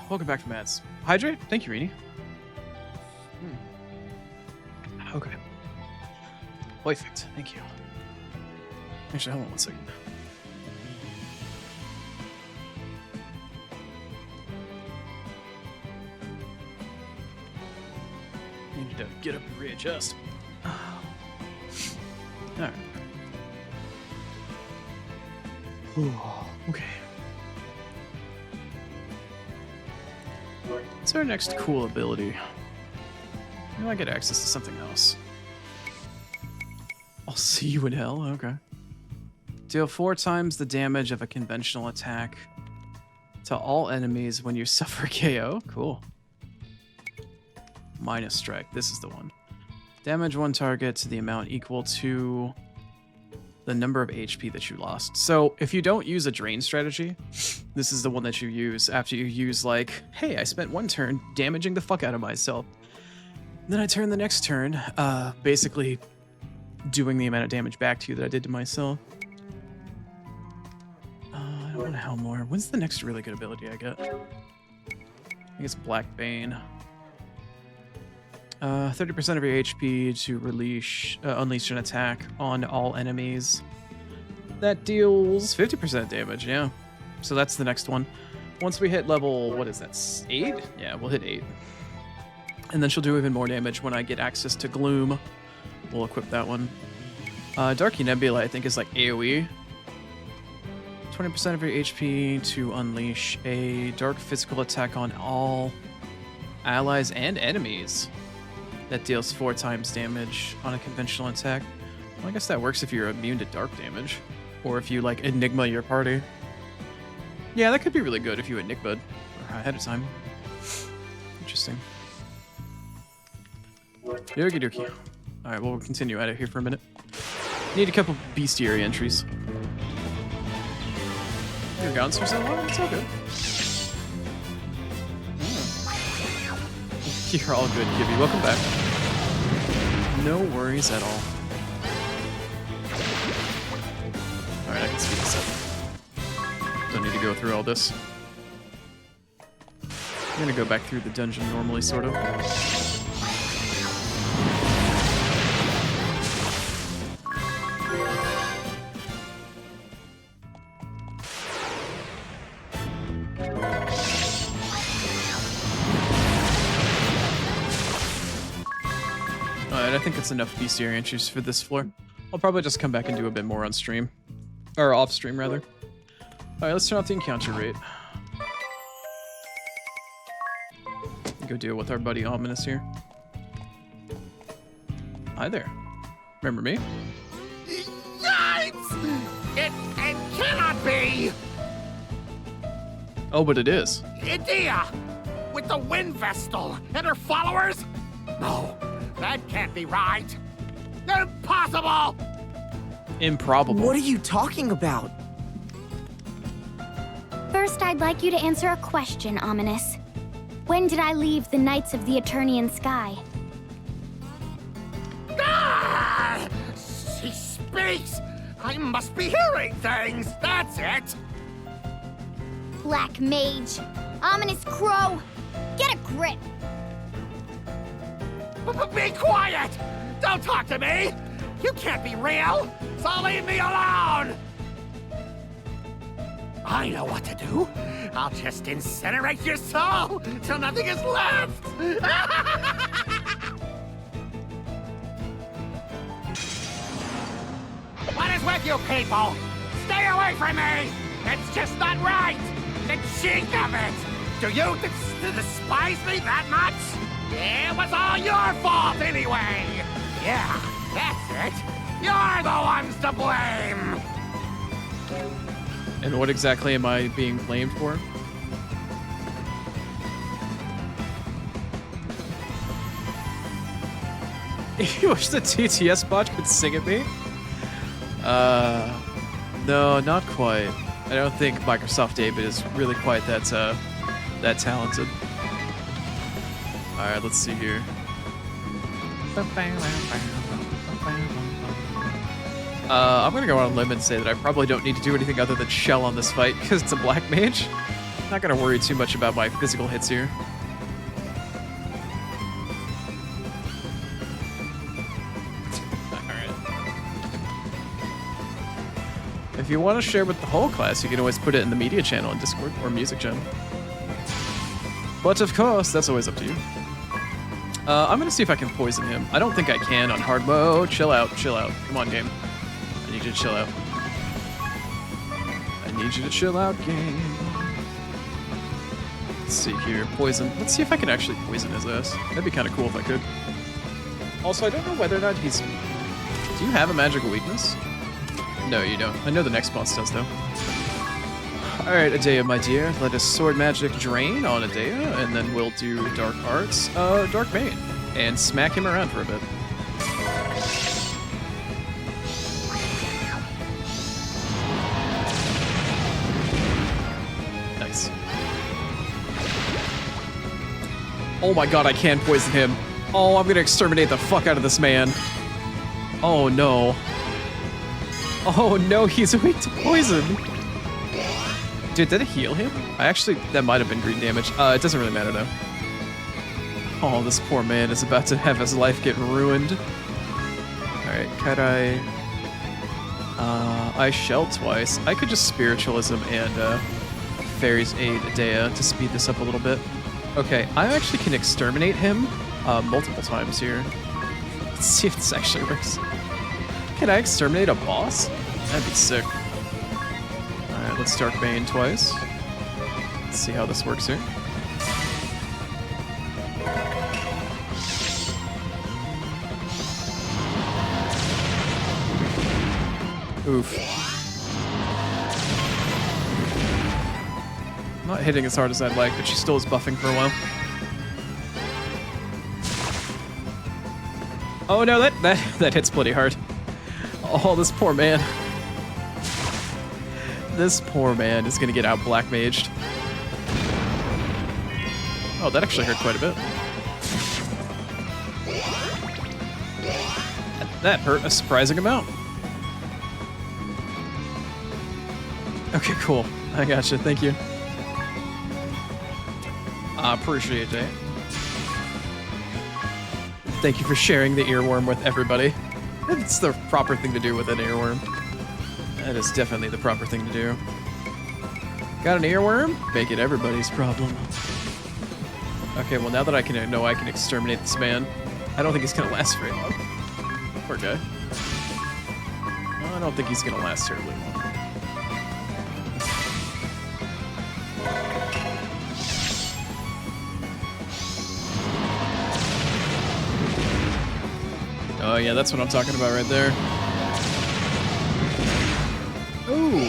Welcome back from ads. Hydrate? Thank you, Rini. Okay. Perfect. Thank you. Actually, hold on 1 second. Need to get up and readjust. Alright. Okay. What's our next cool ability? Now I get access to something else. I'll see you in hell? Okay. Deal 4 times the damage of a conventional attack to all enemies when you suffer KO. Cool. Minus strike. This is the one. Damage 1 target to the amount equal to the number of HP that you lost. So if you don't use a drain strategy, this is the one that you use after you use like, hey, I spent 1 turn damaging the fuck out of myself. Then I turn the next turn, basically doing the amount of damage back to you that I did to myself. I don't want to Helm more. When's the next really good ability I get? I think it's Black Bane. 30% of your HP to unleash an attack on all enemies. That deals 50% damage, yeah. So that's the next one. Once we hit level, what is that, 8? Yeah, we'll hit 8. And then she'll do even more damage when I get access to Gloom. We'll equip that one. Darky Nebula, I think, is like AoE. 20% of your HP to unleash a dark physical attack on all allies and enemies. That deals 4 times damage on a conventional attack. Well, I guess that works if you're immune to dark damage. Or if you, like, Enigma your party. Yeah, that could be really good if you Enigma'd ahead of time. Interesting. Okie dokie. Alright, well, we'll continue at it here for a minute. Need a couple bestiary entries. Your guns for so long? It's all good. You're all good, Gibby. Welcome back. No worries at all. Alright, I can speed this up. Don't need to go through all this. I'm gonna go back through the dungeon normally, sort of. I think that's enough bestiary entries for this floor. I'll probably just come back and do a bit more on stream. Or off stream, rather. Alright, let's turn off the encounter rate. Go deal with our buddy Ominous here. Hi there. Remember me? Yikes! It cannot be! Oh, but it is. Idea! With the Wind Vestal and her followers? No. That can't be right. Impossible! Improbable. What are you talking about? First, I'd like you to answer a question, Ominous. When did I leave the Knights of the Eternian Sky? Ah! She speaks! I must be hearing things, that's it! Black Mage, Ominous Crow, get a grip! Be quiet! Don't talk to me! You can't be real, so leave me alone! I know what to do. I'll just incinerate your soul till nothing is left! What is with you people? Stay away from me! It's just not right! The cheek of it! Do you despise me that much? It was all your fault anyway! Yeah, that's it! You're the ones to blame! And what exactly am I being blamed for? You wish the TTS bot could sing at me? No, not quite. I don't think Microsoft David is really quite that talented. Alright, let's see here. I'm gonna go on a limb and say that I probably don't need to do anything other than shell on this fight because it's a black mage. Not gonna worry too much about my physical hits here. If you want to share with the whole class, you can always put it in the media channel in Discord or music channel. But of course, that's always up to you. I'm gonna see if I can poison him. I don't think I can on hard mode. Chill out, chill out. Come on, game. I need you to chill out. I need you to chill out, game. Let's see here, poison. Let's see if I can actually poison his ass. That'd be kind of cool if I could. Also, I don't know whether or not he's... Do you have a magical weakness? No, you don't. I know the next boss does, though. Alright, Adea, my dear. Let us sword magic drain on Adea, and then we'll do dark arts, dark bane, and smack him around for a bit. Nice. Oh my god, I can poison him. Oh, I'm gonna exterminate the fuck out of this man. Oh no. Oh no, he's weak to poison. Dude, did it heal him? That might have been green damage. It doesn't really matter though. Oh, this poor man is about to have his life get ruined. Alright, Karai. I shell twice. I could just Spiritualism and Fairy's Aid Adea to speed this up a little bit. Okay, I actually can exterminate him multiple times here. Let's see if this actually works. Can I exterminate a boss? That'd be sick. Alright, let's Dark Bane twice. Let's see how this works here. Oof. I'm not hitting as hard as I'd like, but she still is buffing for a while. Oh no, that hits pretty hard. Oh, this poor man. This poor man is gonna get out black maged. Oh, that actually hurt quite a bit. That hurt a surprising amount. Okay, cool. I gotcha, thank you. I appreciate that. Thank you for sharing the earworm with everybody. It's the proper thing to do with an earworm. That is definitely the proper thing to do. Got an earworm? Make it everybody's problem. Okay, well now that I know I can exterminate this man, I don't think he's gonna last very long. Poor guy. I don't think he's gonna last terribly long. Oh yeah, that's what I'm talking about right there. Ooh.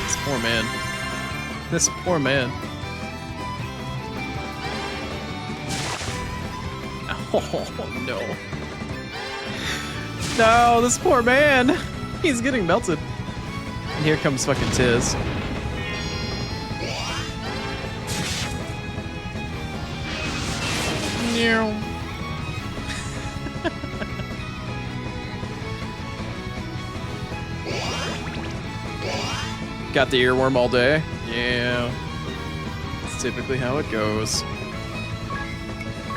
This poor man. This poor man. Oh no. No, this poor man. He's getting melted. And here comes fucking Tiz. No. Got the earworm all day? Yeah. That's typically how it goes.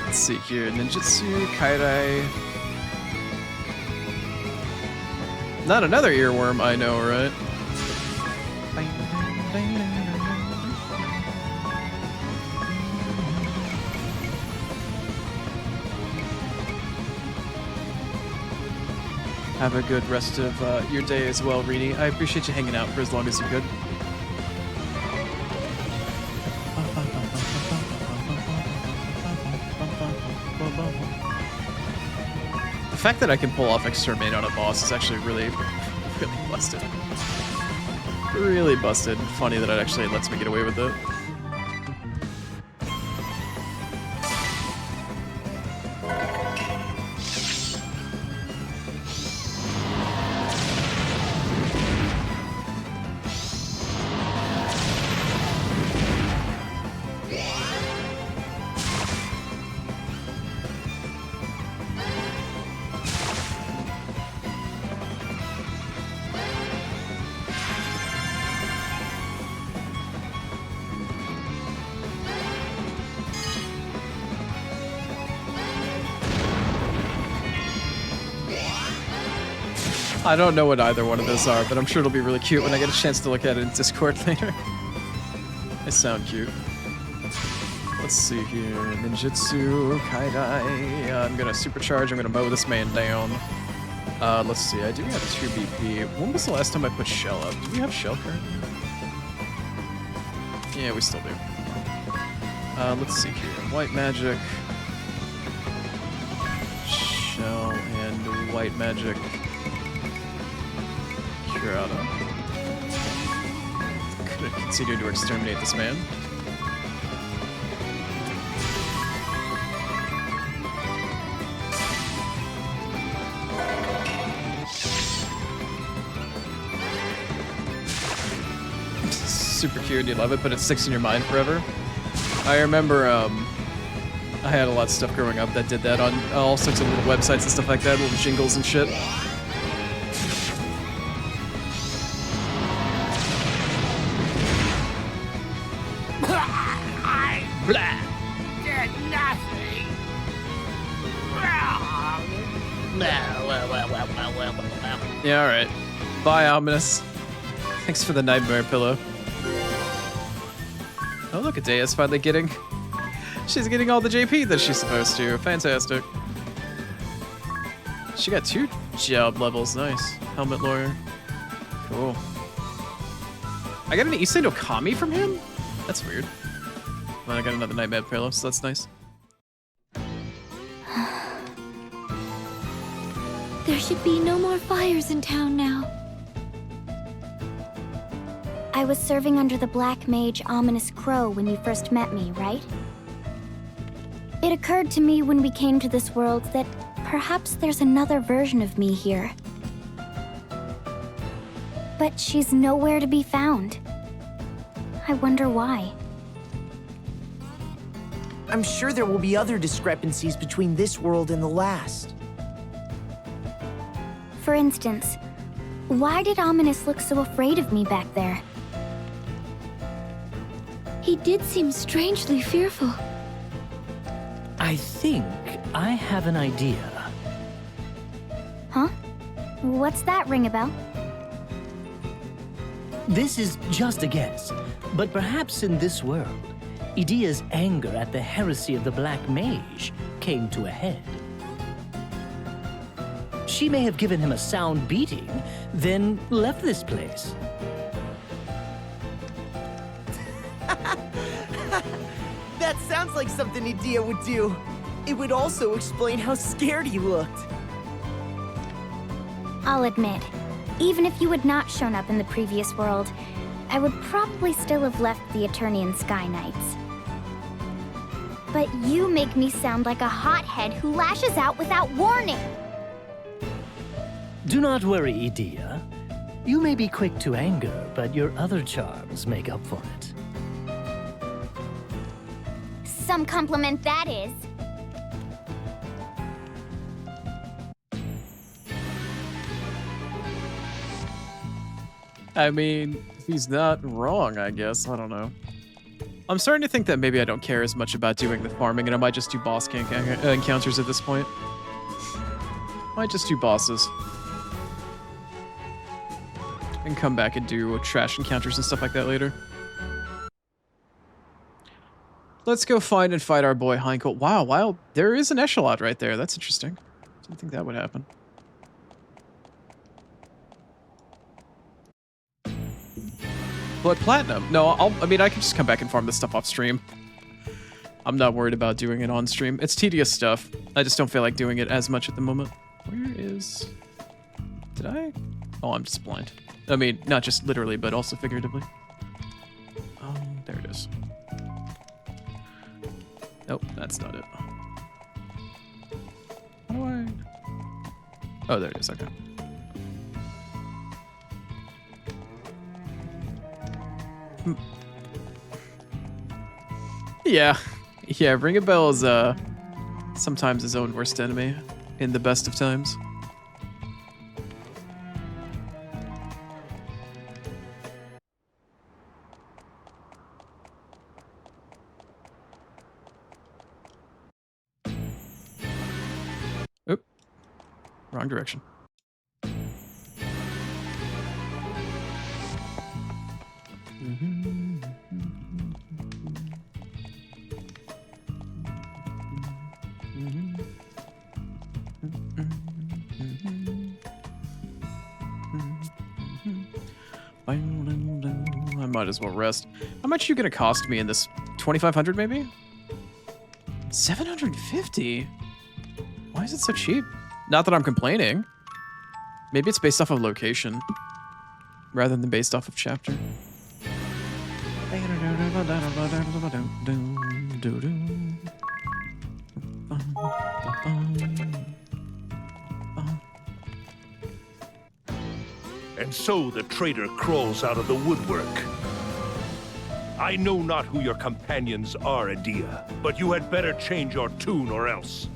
Let's see here. Ninjutsu, Kairai. Not another earworm, I know, right? Have a good rest of your day as well, Reedy. I appreciate you hanging out for as long as you could. The fact that I can pull off Exterminate on a boss is actually really, really busted. Really busted. Funny that it actually lets me get away with it. I don't know what either one of those are, but I'm sure it'll be really cute when I get a chance to look at it in Discord later. They sound cute. Let's see here. Ninjutsu, Kaidai. I'm gonna supercharge. I'm gonna mow this man down. Let's see. I do have 2 BP. When was the last time I put Shell up? Do we have Shell currently? Yeah, we still do. Let's see here. White Magic. Shell and White Magic. Curata. Could continue to exterminate this man. Super cute and you love it, but it sticks in your mind forever. I remember I had a lot of stuff growing up that did that on all sorts of little websites and stuff like that, little jingles and shit. I Blah. did nothing wrong. Yeah, alright. Bye, Ominous. Thanks for the nightmare pillow. Oh, look, Adea's finally getting... She's getting all the JP that she's supposed to. Fantastic. She got 2 job levels. Nice. Helmet Lawyer. Cool. I got an Issei no Kami from him? That's weird. Well, I got another Nightmare pillow, so that's nice. There should be no more fires in town now. I was serving under the Black Mage Ominous Crow when you first met me, right? It occurred to me when we came to this world that perhaps there's another version of me here. But she's nowhere to be found. I wonder why. I'm sure there will be other discrepancies between this world and the last. For instance, why did Ominous look so afraid of me back there? He did seem strangely fearful. I think I have an idea. Huh? What's that, ring a bell? This is just a guess, but perhaps in this world, Idea's anger at the heresy of the Black Mage came to a head. She may have given him a sound beating, then left this place. That sounds like something Idea would do. It would also explain how scared he looked. I'll admit, even if you had not shown up in the previous world, I would probably still have left the Eternian Sky Knights. But you make me sound like a hothead who lashes out without warning. Do not worry, Idea. You may be quick to anger, but your other charms make up for it. Some compliment that is. I mean, he's not wrong, I guess. I don't know. I'm starting to think that maybe I don't care as much about doing the farming, and I might just do boss encounters at this point. Might just do bosses. And come back and do trash encounters and stuff like that later. Let's go find and fight our boy Heinkel. Wow, there is an echelon right there. That's interesting. Didn't think that would happen. But platinum? No, I mean, I can just come back and farm this stuff off stream. I'm not worried about doing it on stream. It's tedious stuff. I just don't feel like doing it as much at the moment. Where is... Did I? Oh, I'm just blind. I mean, not just literally, but also figuratively. There it is. Nope, that's not it. How do I... Oh, there it is, okay. Yeah, Ring a Bell is sometimes his own worst enemy in the best of times. Oop, wrong direction. I might as well rest. How much are you gonna cost me in this? 2,500 maybe? 750? Why is it so cheap? Not that I'm complaining. Maybe it's based off of location rather than based off of chapter. And so the traitor crawls out of the woodwork. I know not who your companions are, Adia, but you had better change your tune or else.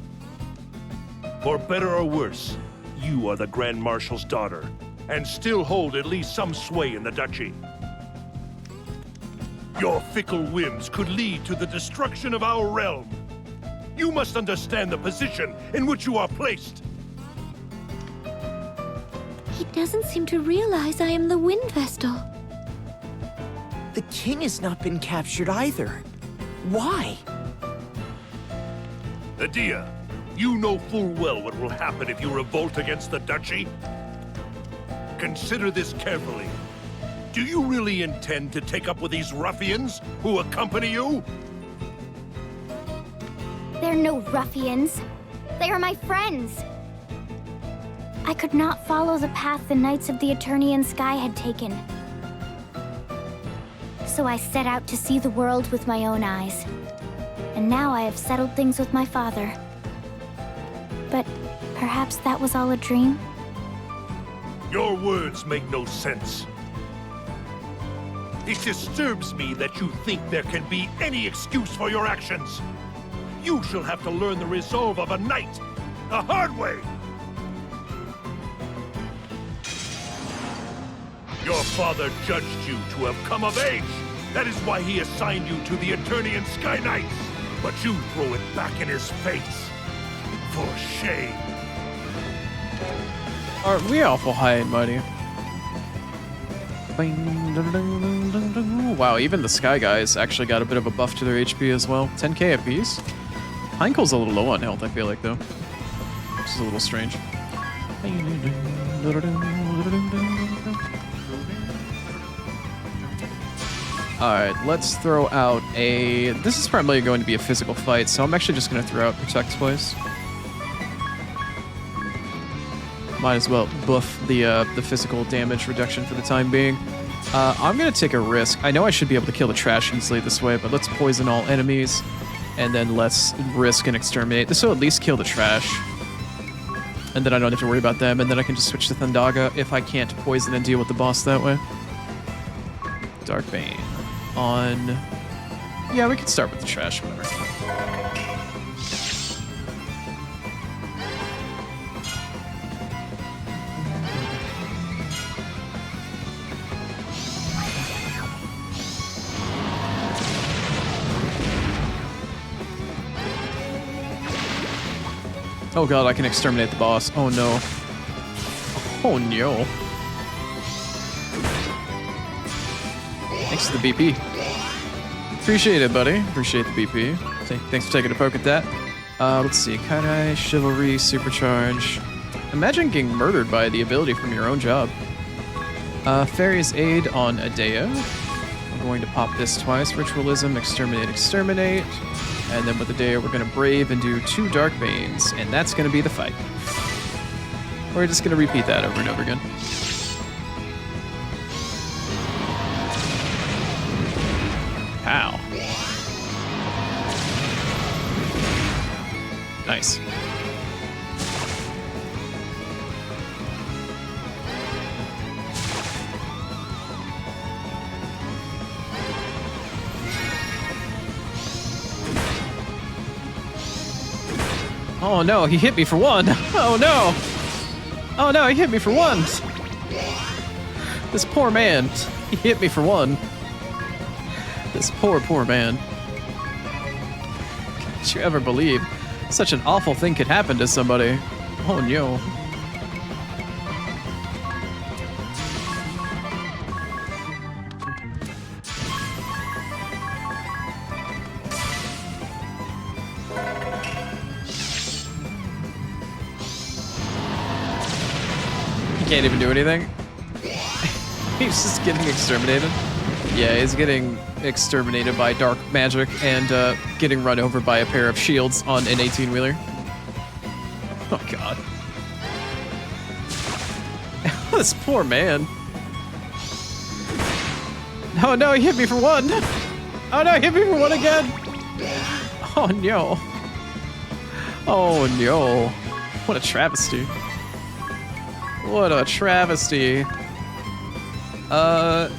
For better or worse, you are the Grand Marshal's daughter, and still hold at least some sway in the duchy. Your fickle whims could lead to the destruction of our realm. You must understand the position in which you are placed. He doesn't seem to realize I am the Wind Vestal. The king has not been captured either. Why? Adia, you know full well what will happen if you revolt against the duchy. Consider this carefully. Do you really intend to take up with these ruffians who accompany you? They're no ruffians. They are my friends. I could not follow the path the Knights of the Eternian Sky had taken. So I set out to see the world with my own eyes. And now I have settled things with my father. But perhaps that was all a dream? Your words make no sense. It disturbs me that you think there can be any excuse for your actions. You shall have to learn the resolve of a knight, the hard way. Your father judged you to have come of age. That is why he assigned you to the Eternian Sky Knights. But you throw it back in his face. For shame. Aren't we awful high and mighty? Wow, even the Sky Guys actually got a bit of a buff to their HP as well. 10k apiece. Pinecole's a little low on health, I feel like, though. Which is a little strange. Alright, let's throw out a... This is probably going to be a physical fight, so I'm actually just going to throw out Protect twice. Might as well buff the physical damage reduction for the time being. I'm going to take a risk. I know I should be able to kill the trash easily this way, but let's poison all enemies, and then let's risk and exterminate. This will at least kill the trash. And then I don't have to worry about them, and then I can just switch to Thundaga if I can't poison and deal with the boss that way. Darkbane. On... Yeah, we can start with the trash, whatever. Oh god, I can exterminate the boss. Oh no. Oh no. Thanks to the BP. Appreciate it, buddy. Appreciate the BP. Thanks for taking a poke at that. Let's see. Kairai, Chivalry, Supercharge. Imagine getting murdered by the ability from your own job. Fairy's Aid on Adea. I'm going to pop this twice. Ritualism, Exterminate, Exterminate. And then with Adea, we're going to Brave and do 2 Darkbanes. And that's going to be the fight. We're just going to repeat that over and over again. Pow. Nice. Oh no, he hit me for 1. Oh no. Oh no, he hit me for 1. This poor man. He hit me for 1. This poor man. Can't you ever believe such an awful thing could happen to somebody? Oh no. can't even do anything. He's just getting exterminated. Yeah, he's getting exterminated by dark magic and getting run over by a pair of shields on an 18-wheeler. Oh god. This poor man. Oh no, he hit me for one. Oh no, he hit me for one again. Oh no. Oh no. What a travesty. What a travesty. I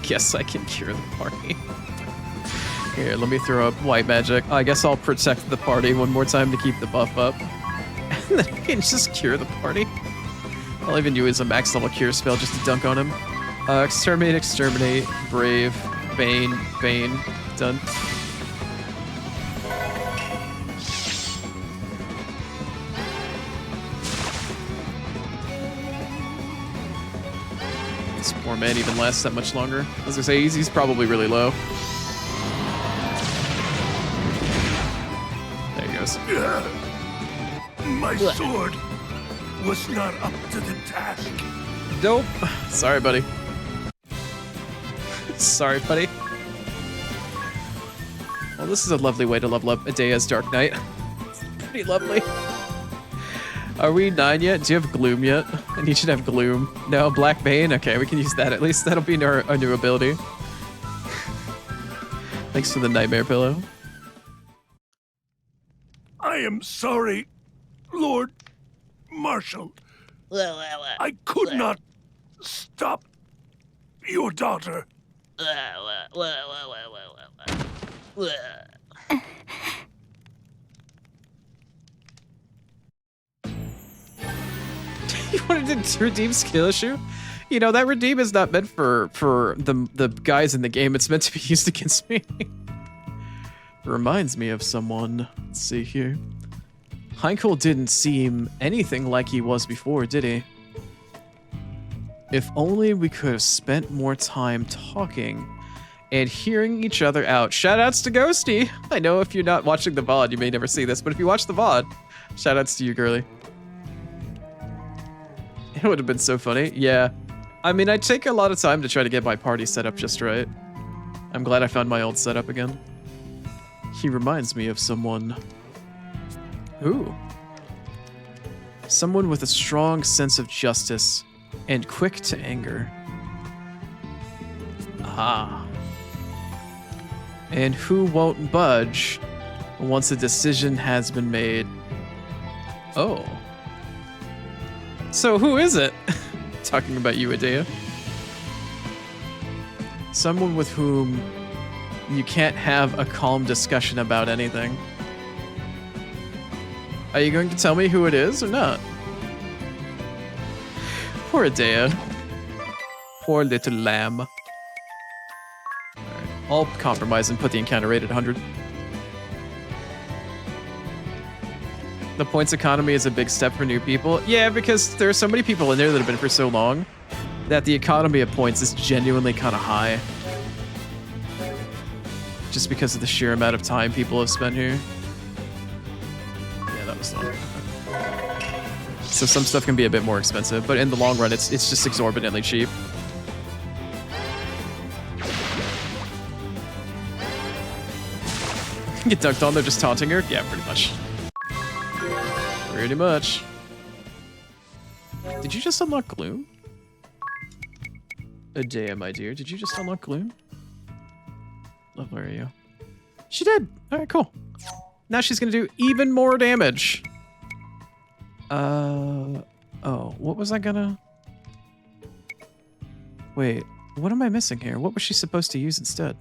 guess I can cure the party. Here, let me throw up white magic. I guess I'll protect the party one more time to keep the buff up. And then I can just cure the party. I'll even use a max level cure spell just to dunk on him. Exterminate, exterminate, brave, bane, bane, done. This poor man even lasts that much longer. I was gonna say, he's probably really low. There he goes. My sword was not up to the task. Nope. Sorry, buddy. Sorry, buddy. Well, this is a lovely way to level up Adea's Dark Knight. It's pretty lovely. Are we 9 yet? Do you have Gloom yet? I need you to have Gloom. No, Black Bane? Okay, we can use that at least. That'll be our new ability. Thanks for the Nightmare Pillow. I am sorry, Lord Marshal. I could not stop your daughter. You wanted to redeem skill issue? You know, that redeem is not meant for the guys in the game. It's meant to be used against me. Reminds me of someone. Let's see here. Heinkel didn't seem anything like he was before, did he? If only we could have spent more time talking and hearing each other out. Shoutouts to Ghosty. I know if you're not watching the VOD, you may never see this, but if you watch the VOD, shoutouts to you, girly. It would have been so funny. Yeah. I mean, I take a lot of time to try to get my party set up just right. I'm glad I found my old setup again. He reminds me of someone. Who? Someone with a strong sense of justice and quick to anger. Ah. And who won't budge once a decision has been made. Oh. So who is it? Talking about you, Adea. Someone with whom you can't have a calm discussion about anything. Are you going to tell me who it is or not? Poor Adea. Poor little lamb. Alright, I'll compromise and put the encounter rate at 100. The points economy is a big step for new people. Yeah, because there are so many people in there that have been for so long that the economy of points is genuinely kind of high. Just because of the sheer amount of time people have spent here. Yeah, that was long. So some stuff can be a bit more expensive, but in the long run, it's just exorbitantly cheap. Get dunked on, they're just taunting her? Yeah, pretty much. Pretty much. Did you just unlock Gloom? Adea, my dear, did you just unlock Gloom? Love, where are you? She did! Alright, cool. Now she's gonna do even more damage. Oh, what was I gonna... Wait, what am I missing here? What was she supposed to use instead?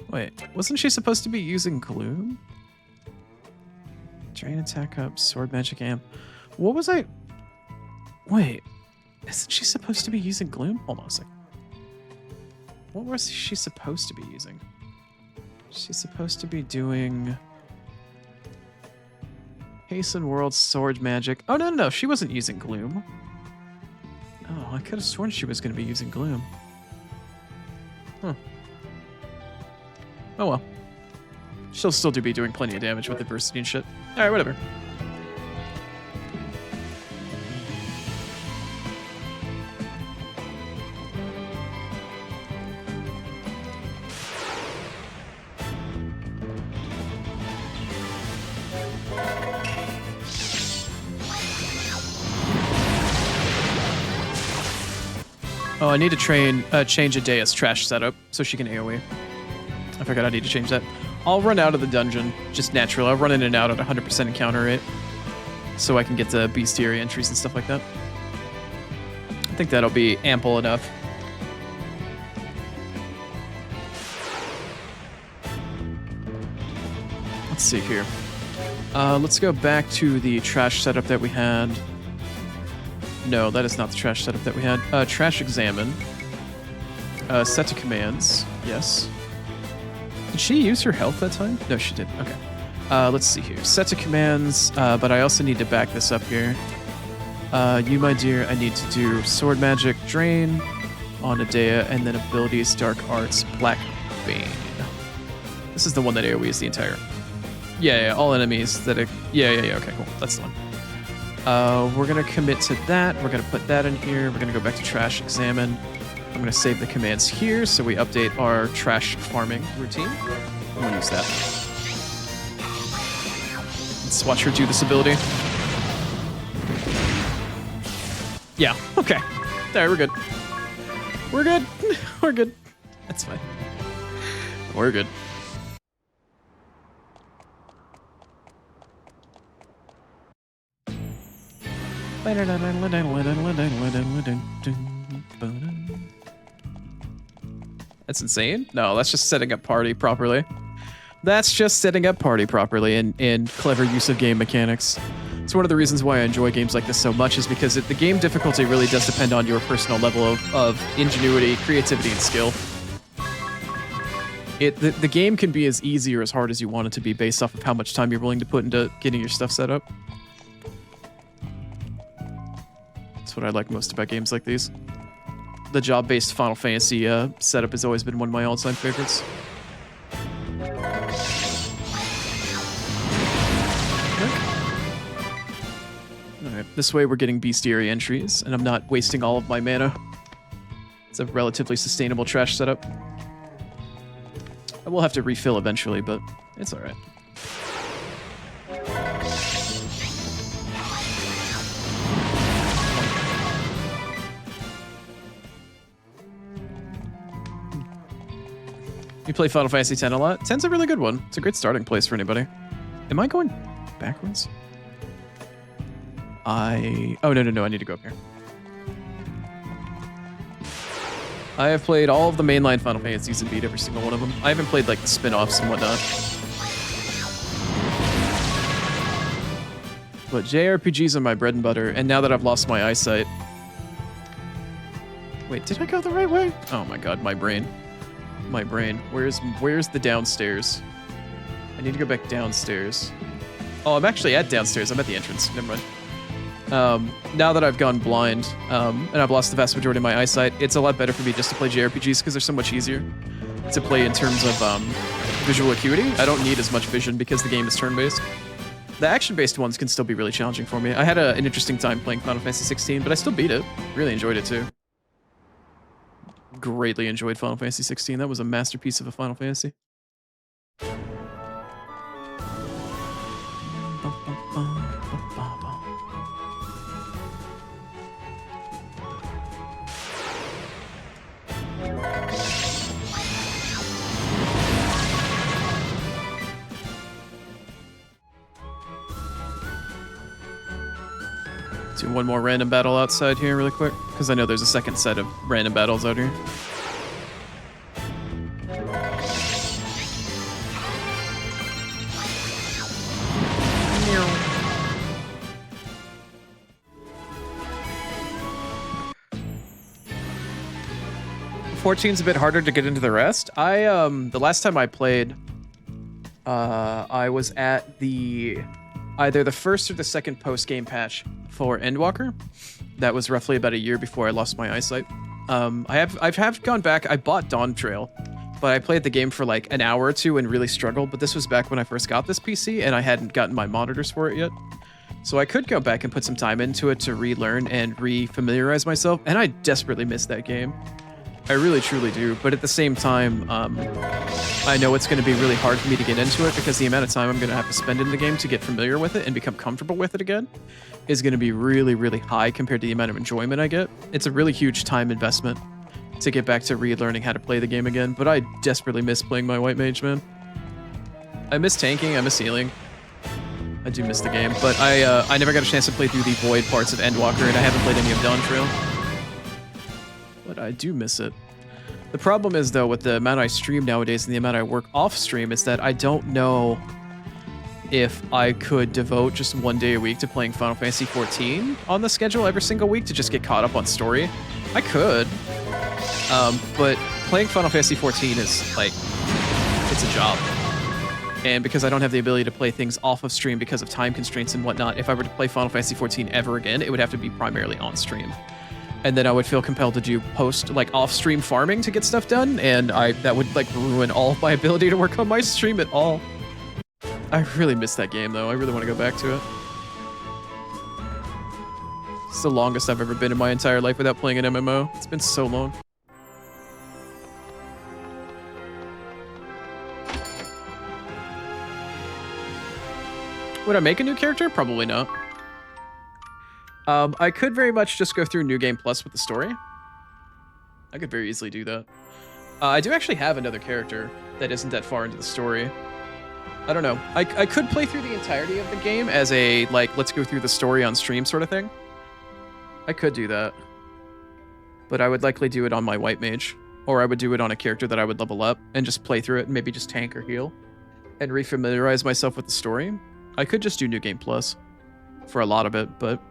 Wait, wasn't she supposed to be using Gloom? Drain attack up, sword magic amp. What was I... Wait, isn't she supposed to be using Gloom? Hold on a second. What was she supposed to be using? She's supposed to be doing... Hasten World Sword Magic. Oh, no, she wasn't using Gloom. Oh, I could have sworn she was going to be using Gloom. Huh. Oh well. She'll still be doing plenty of damage with adversity and shit. Alright, whatever. Oh, I need to change Adea's trash setup so she can AoE. I forgot I need to change that. I'll run out of the dungeon, just naturally. I'll run in and out at 100% encounter rate so I can get to bestiary entries and stuff like that. I think that'll be ample enough. Let's see here. Let's go back to the trash setup that we had. No, that is not the trash setup that we had. Trash examine. Set to commands. Yes. Did she use her health that time? No, she didn't. Okay. Let's see here. Set to commands, but I also need to back this up here. You, my dear, I need to do sword magic, drain on Adea, and then abilities, dark arts, black bane. This is the one that AoEs the entire. Yeah, all enemies that. Yeah. Okay, cool. That's the one. We're gonna commit to that. We're gonna put that in here. We're gonna go back to trash examine. I'm gonna save the commands here so we update our trash farming routine. I'm gonna use that. Let's watch her do this ability. Yeah, okay. There, we're good. We're good. We're good. That's fine. We're good. That's insane. No, that's just setting up party properly. That's just setting up party properly in clever use of game mechanics. It's one of the reasons why I enjoy games like this so much is because the game difficulty really does depend on your personal level of ingenuity, creativity, and skill. The game can be as easy or as hard as you want it to be based off of how much time you're willing to put into getting your stuff set up. That's what I like most about games like these. The job-based Final Fantasy setup has always been one of my all-time favorites. Alright, this way we're getting bestiary entries, and I'm not wasting all of my mana. It's a relatively sustainable trash setup. I will have to refill eventually, but it's alright. You play Final Fantasy X a lot? 10's a really good one. It's a great starting place for anybody. Am I going backwards? Oh, no, I need to go up here. I have played all of the mainline Final Fantasies and beat every single one of them. I haven't played, like, the spin-offs and whatnot. But JRPGs are my bread and butter, and now that I've lost my eyesight... Wait, did I go the right way? Oh my god, my brain. My brain. Where's the downstairs? I need to go back downstairs. Oh, I'm actually at downstairs. I'm at the entrance. Never mind. Now that I've gone blind, and I've lost the vast majority of my eyesight, it's a lot better for me just to play JRPGs because they're so much easier to play in terms of visual acuity. I don't need as much vision because the game is turn-based. The action-based ones can still be really challenging for me. I had an interesting time playing Final Fantasy 16, but I still beat it. Really enjoyed it too. Greatly enjoyed Final Fantasy 16. That was a masterpiece of a Final Fantasy. Do one more random battle outside here really quick, because I know there's a second set of random battles out here. $14's a bit harder to get into the rest. The last time I played, I was at either the first or the second post-game patch for Endwalker. That was roughly about a year before I lost my eyesight. I've gone back. I bought Dawn Trail, but I played the game for like an hour or two and really struggled. But this was back when I first got this PC and I hadn't gotten my monitors for it yet. So I could go back and put some time into it to relearn and re-familiarize myself. And I desperately missed that game. I really truly do. But at the same time, I know it's going to be really hard for me to get into it because the amount of time I'm going to have to spend in the game to get familiar with it and become comfortable with it again is going to be really, really high compared to the amount of enjoyment I get. It's a really huge time investment to get back to relearning how to play the game again, but I desperately miss playing my white mage, man. I miss tanking, I miss healing. I do miss the game, but I never got a chance to play through the void parts of Endwalker, and I haven't played any of Dawn Trail. But I do miss it. The problem is, though, with the amount I stream nowadays and the amount I work off stream, is that I don't know if I could devote just one day a week to playing Final Fantasy XIV on the schedule every single week to just get caught up on story. I could, but playing Final Fantasy XIV is, like, it's a job. And because I don't have the ability to play things off of stream because of time constraints and whatnot, if I were to play Final Fantasy XIV ever again, it would have to be primarily on stream. And then I would feel compelled to do off-stream farming to get stuff done, and that would, like, ruin all of my ability to work on my stream at all. I really miss that game, though. I really want to go back to it. It's the longest I've ever been in my entire life without playing an MMO. It's been so long. Would I make a new character? Probably not. I could very much just go through New Game Plus with the story. I could very easily do that. I do actually have another character that isn't that far into the story. I don't know. I could play through the entirety of the game as a, like, let's go through the story on stream sort of thing. I could do that. But I would likely do it on my white mage. Or I would do it on a character that I would level up and just play through it and maybe just tank or heal. And refamiliarize myself with the story. I could just do New Game Plus for a lot of it, but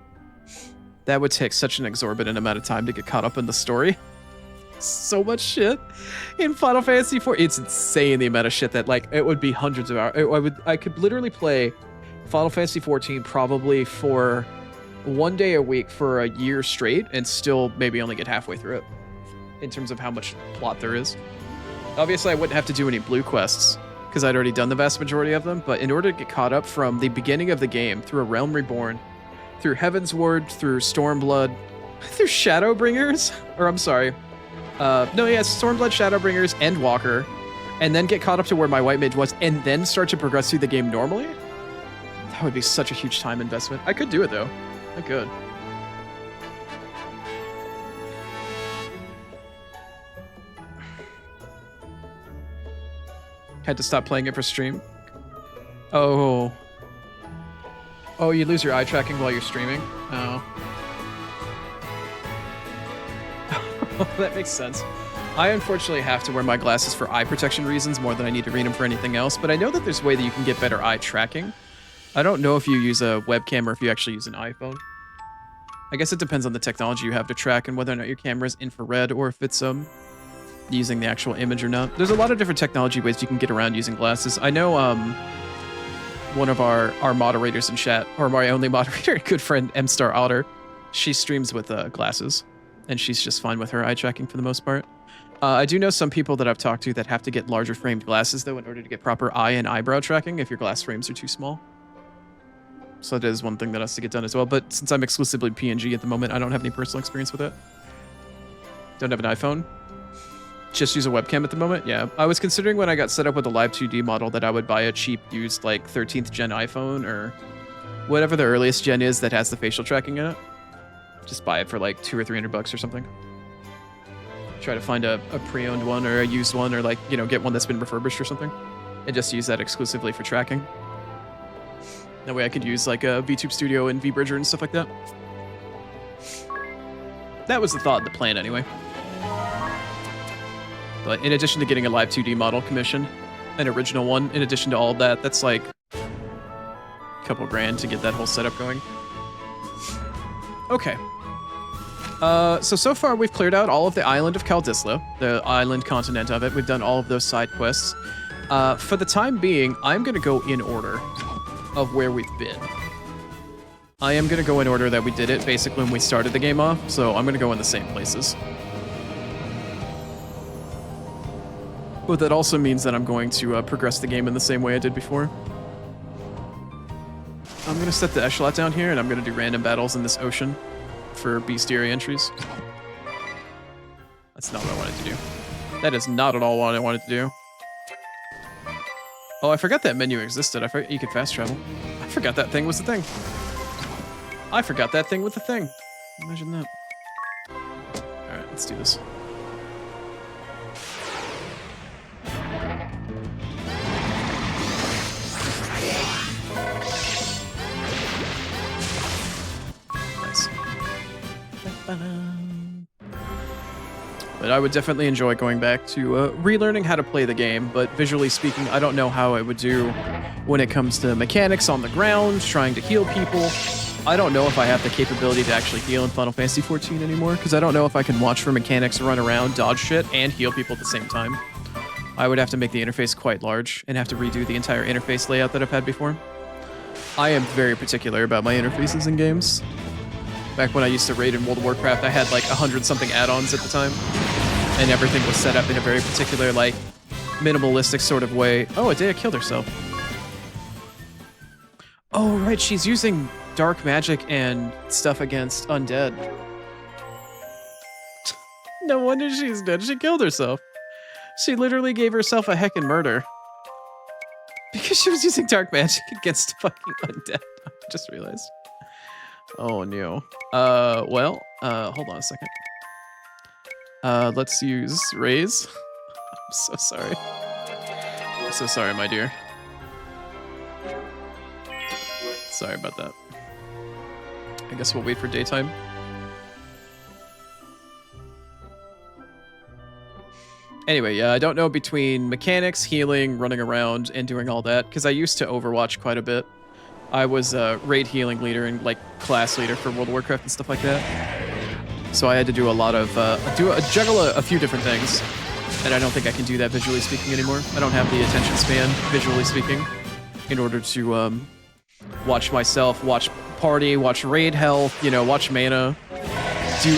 that would take such an exorbitant amount of time to get caught up in the story. So much shit in Final Fantasy IV. It's insane the amount of shit that, like, it would be hundreds of hours. I could literally play Final Fantasy XIV probably for one day a week for a year straight and still maybe only get halfway through it in terms of how much plot there is. Obviously, I wouldn't have to do any blue quests because I'd already done the vast majority of them, but in order to get caught up from the beginning of the game through A Realm Reborn, through Heaven's Ward, through Stormblood, through Shadowbringers, or I'm sorry, Stormblood, Shadowbringers, Endwalker, and then get caught up to where my white mage was, and then start to progress through the game normally? That would be such a huge time investment. I could do it, though. I could. Had to stop playing it for stream. Oh. Oh, you lose your eye tracking while you're streaming? Oh. That makes sense. I unfortunately have to wear my glasses for eye protection reasons more than I need to read them for anything else, but I know that there's a way that you can get better eye tracking. I don't know if you use a webcam or if you actually use an iPhone. I guess it depends on the technology you have to track and whether or not your camera is infrared or if it's using the actual image or not. There's a lot of different technology ways you can get around using glasses. I know one of our moderators in chat, or my only moderator, good friend M-Star Otter, she streams with glasses, and she's just fine with her eye tracking for the most part. I do know some people that I've talked to that have to get larger framed glasses, though, in order to get proper eye and eyebrow tracking if your glass frames are too small. So that is one thing that has to get done as well. But since I'm exclusively PNG at the moment, I don't have any personal experience with it. Don't have an iPhone. Just use a webcam at the moment. Yeah, I was considering when I got set up with the Live 2D model that I would buy a cheap used like 13th gen iPhone or whatever the earliest gen is that has the facial tracking in it. Just buy it for like $200 or $300 or something. Try to find a pre-owned one or a used one, or like, you know, get one that's been refurbished or something, and just use that exclusively for tracking. That way I could use like a VTube Studio and VBridger and stuff like that. That was the thought and the plan anyway. But in addition to getting a Live 2D model commissioned, an original one, in addition to all of that, that's like a couple grand to get that whole setup going. Okay. So far we've cleared out all of the island of Kaldisla, the island continent of it. We've done all of those side quests. For the time being, I'm going to go in order of where we've been. I am going to go in order that we did it, basically, when we started the game off, so I'm going to go in the same places. But that also means that I'm going to progress the game in the same way I did before. I'm going to set the echelon down here, and I'm going to do random battles in this ocean for bestiary entries. That's not what I wanted to do. That is not at all what I wanted to do. Oh, I forgot that menu existed. I forgot you could fast travel. I forgot that thing was the thing. I forgot that thing was the thing. Imagine that. Alright, let's do this. Nice. But I would definitely enjoy going back to relearning how to play the game, but visually speaking, I don't know how I would do when it comes to mechanics on the ground, trying to heal people. I don't know if I have the capability to actually heal in Final Fantasy XIV anymore, because I don't know if I can watch for mechanics run around, dodge shit, and heal people at the same time. I would have to make the interface quite large and have to redo the entire interface layout that I've had before. I am very particular about my interfaces in games. Back when I used to raid in World of Warcraft, I had like 100-something add-ons at the time, and everything was set up in a very particular, like, minimalistic sort of way. Oh, Adea killed herself. Oh, right, she's using dark magic and stuff against undead. No wonder she's dead. She killed herself. She literally gave herself a heckin' murder. Because she was using dark magic against fucking undead. I just realized. Oh, no. Well, hold on a second. Let's use Raise. I'm so sorry. I'm so sorry, my dear. Sorry about that. I guess we'll wait for daytime. Anyway, yeah, I don't know between mechanics, healing, running around, and doing all that, because I used to Overwatch quite a bit. I was a raid healing leader and like class leader for World of Warcraft and stuff like that. So I had to do a lot of, juggle a few different things. And I don't think I can do that visually speaking anymore. I don't have the attention span, visually speaking, in order to watch myself, watch party, watch raid health, you know, watch mana,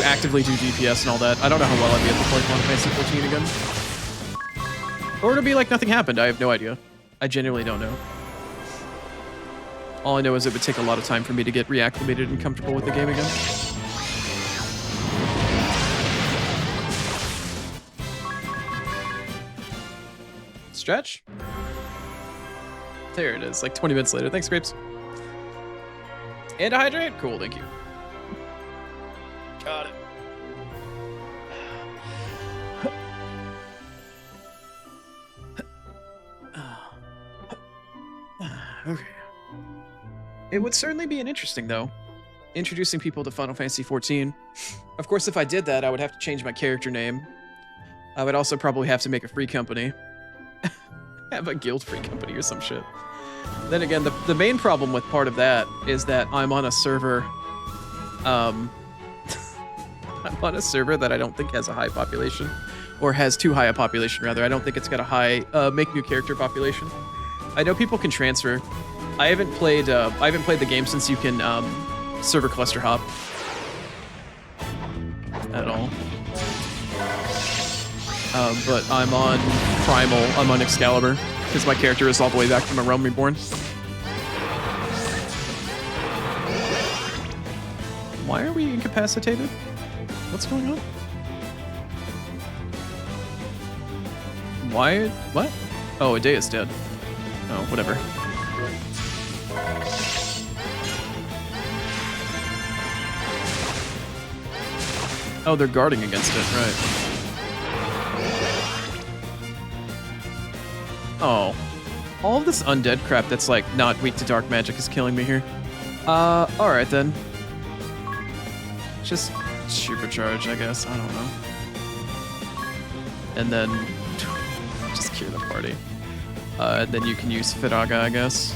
actively do DPS and all that. I don't know how well I'd be able to play Final Fantasy XIV again. Or it'll be like nothing happened. I have no idea. I genuinely don't know. All I know is it would take a lot of time for me to get reacclimated and comfortable with the game again. Stretch? There it is, like 20 minutes later. Thanks, Grapes. And a hydrate? Cool, thank you. Got it. Okay. It would certainly be an interesting, though, introducing people to Final Fantasy XIV. Of course, if I did that, I would have to change my character name. I would also probably have to make a free company. Have a guild-free company or some shit. Then again, the main problem with part of that is that I'm on a server, I'm on a server that I don't think has a high population, or has too high a population, rather. I don't think it's got a high make new character population. I know people can transfer. I haven't played the game since you can server cluster hop at all. But I'm on Primal, I'm on Excalibur, because my character is all the way back from A Realm Reborn. Why are we incapacitated? What's going on? Why? What? Oh, Adea's dead. Oh, whatever. Oh, they're guarding against it, right. Oh. All of this undead crap that's, like, not weak to dark magic is killing me here. Alright then. Just supercharge, I guess. I don't know. And then just cure the party. And then you can use Firaga, I guess.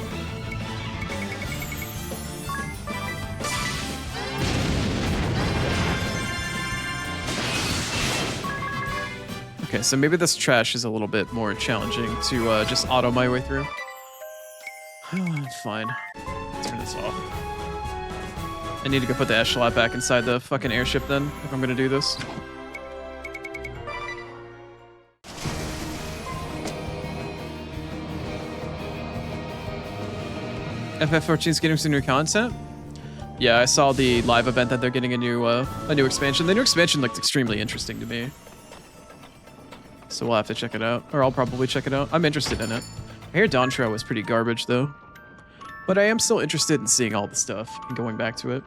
Okay, so maybe this trash is a little bit more challenging to just auto my way through. Fine. Turn this off. I need to go put the echelon back inside the fucking airship then, if I'm gonna do this. FF14's getting some new content? Yeah, I saw the live event that they're getting a new expansion. The new expansion looked extremely interesting to me. So we'll have to check it out, or I'll probably check it out. I'm interested in it. I hear Dawntrail was pretty garbage though, but I am still interested in seeing all the stuff and going back to it.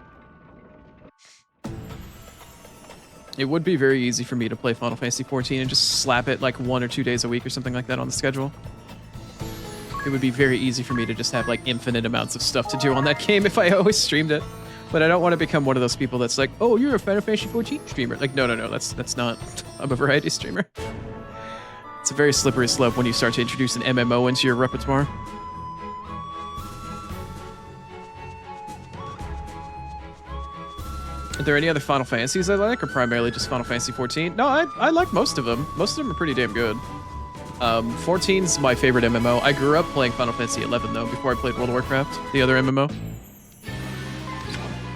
It would be very easy for me to play Final Fantasy XIV and just slap it like 1 or 2 days a week or something like that on the schedule. It would be very easy for me to just have like infinite amounts of stuff to do on that game if I always streamed it. But I don't want to become one of those people that's like, oh, you're a Final Fantasy XIV streamer. Like, no, that's not. I'm a variety streamer. It's a very slippery slope when you start to introduce an MMO into your repertoire. Are there any other Final Fantasies I like, or primarily just Final Fantasy XIV? No, I like most of them. Most of them are pretty damn good. 14's my favorite MMO. I grew up playing Final Fantasy XI, though, before I played World of Warcraft, the other MMO.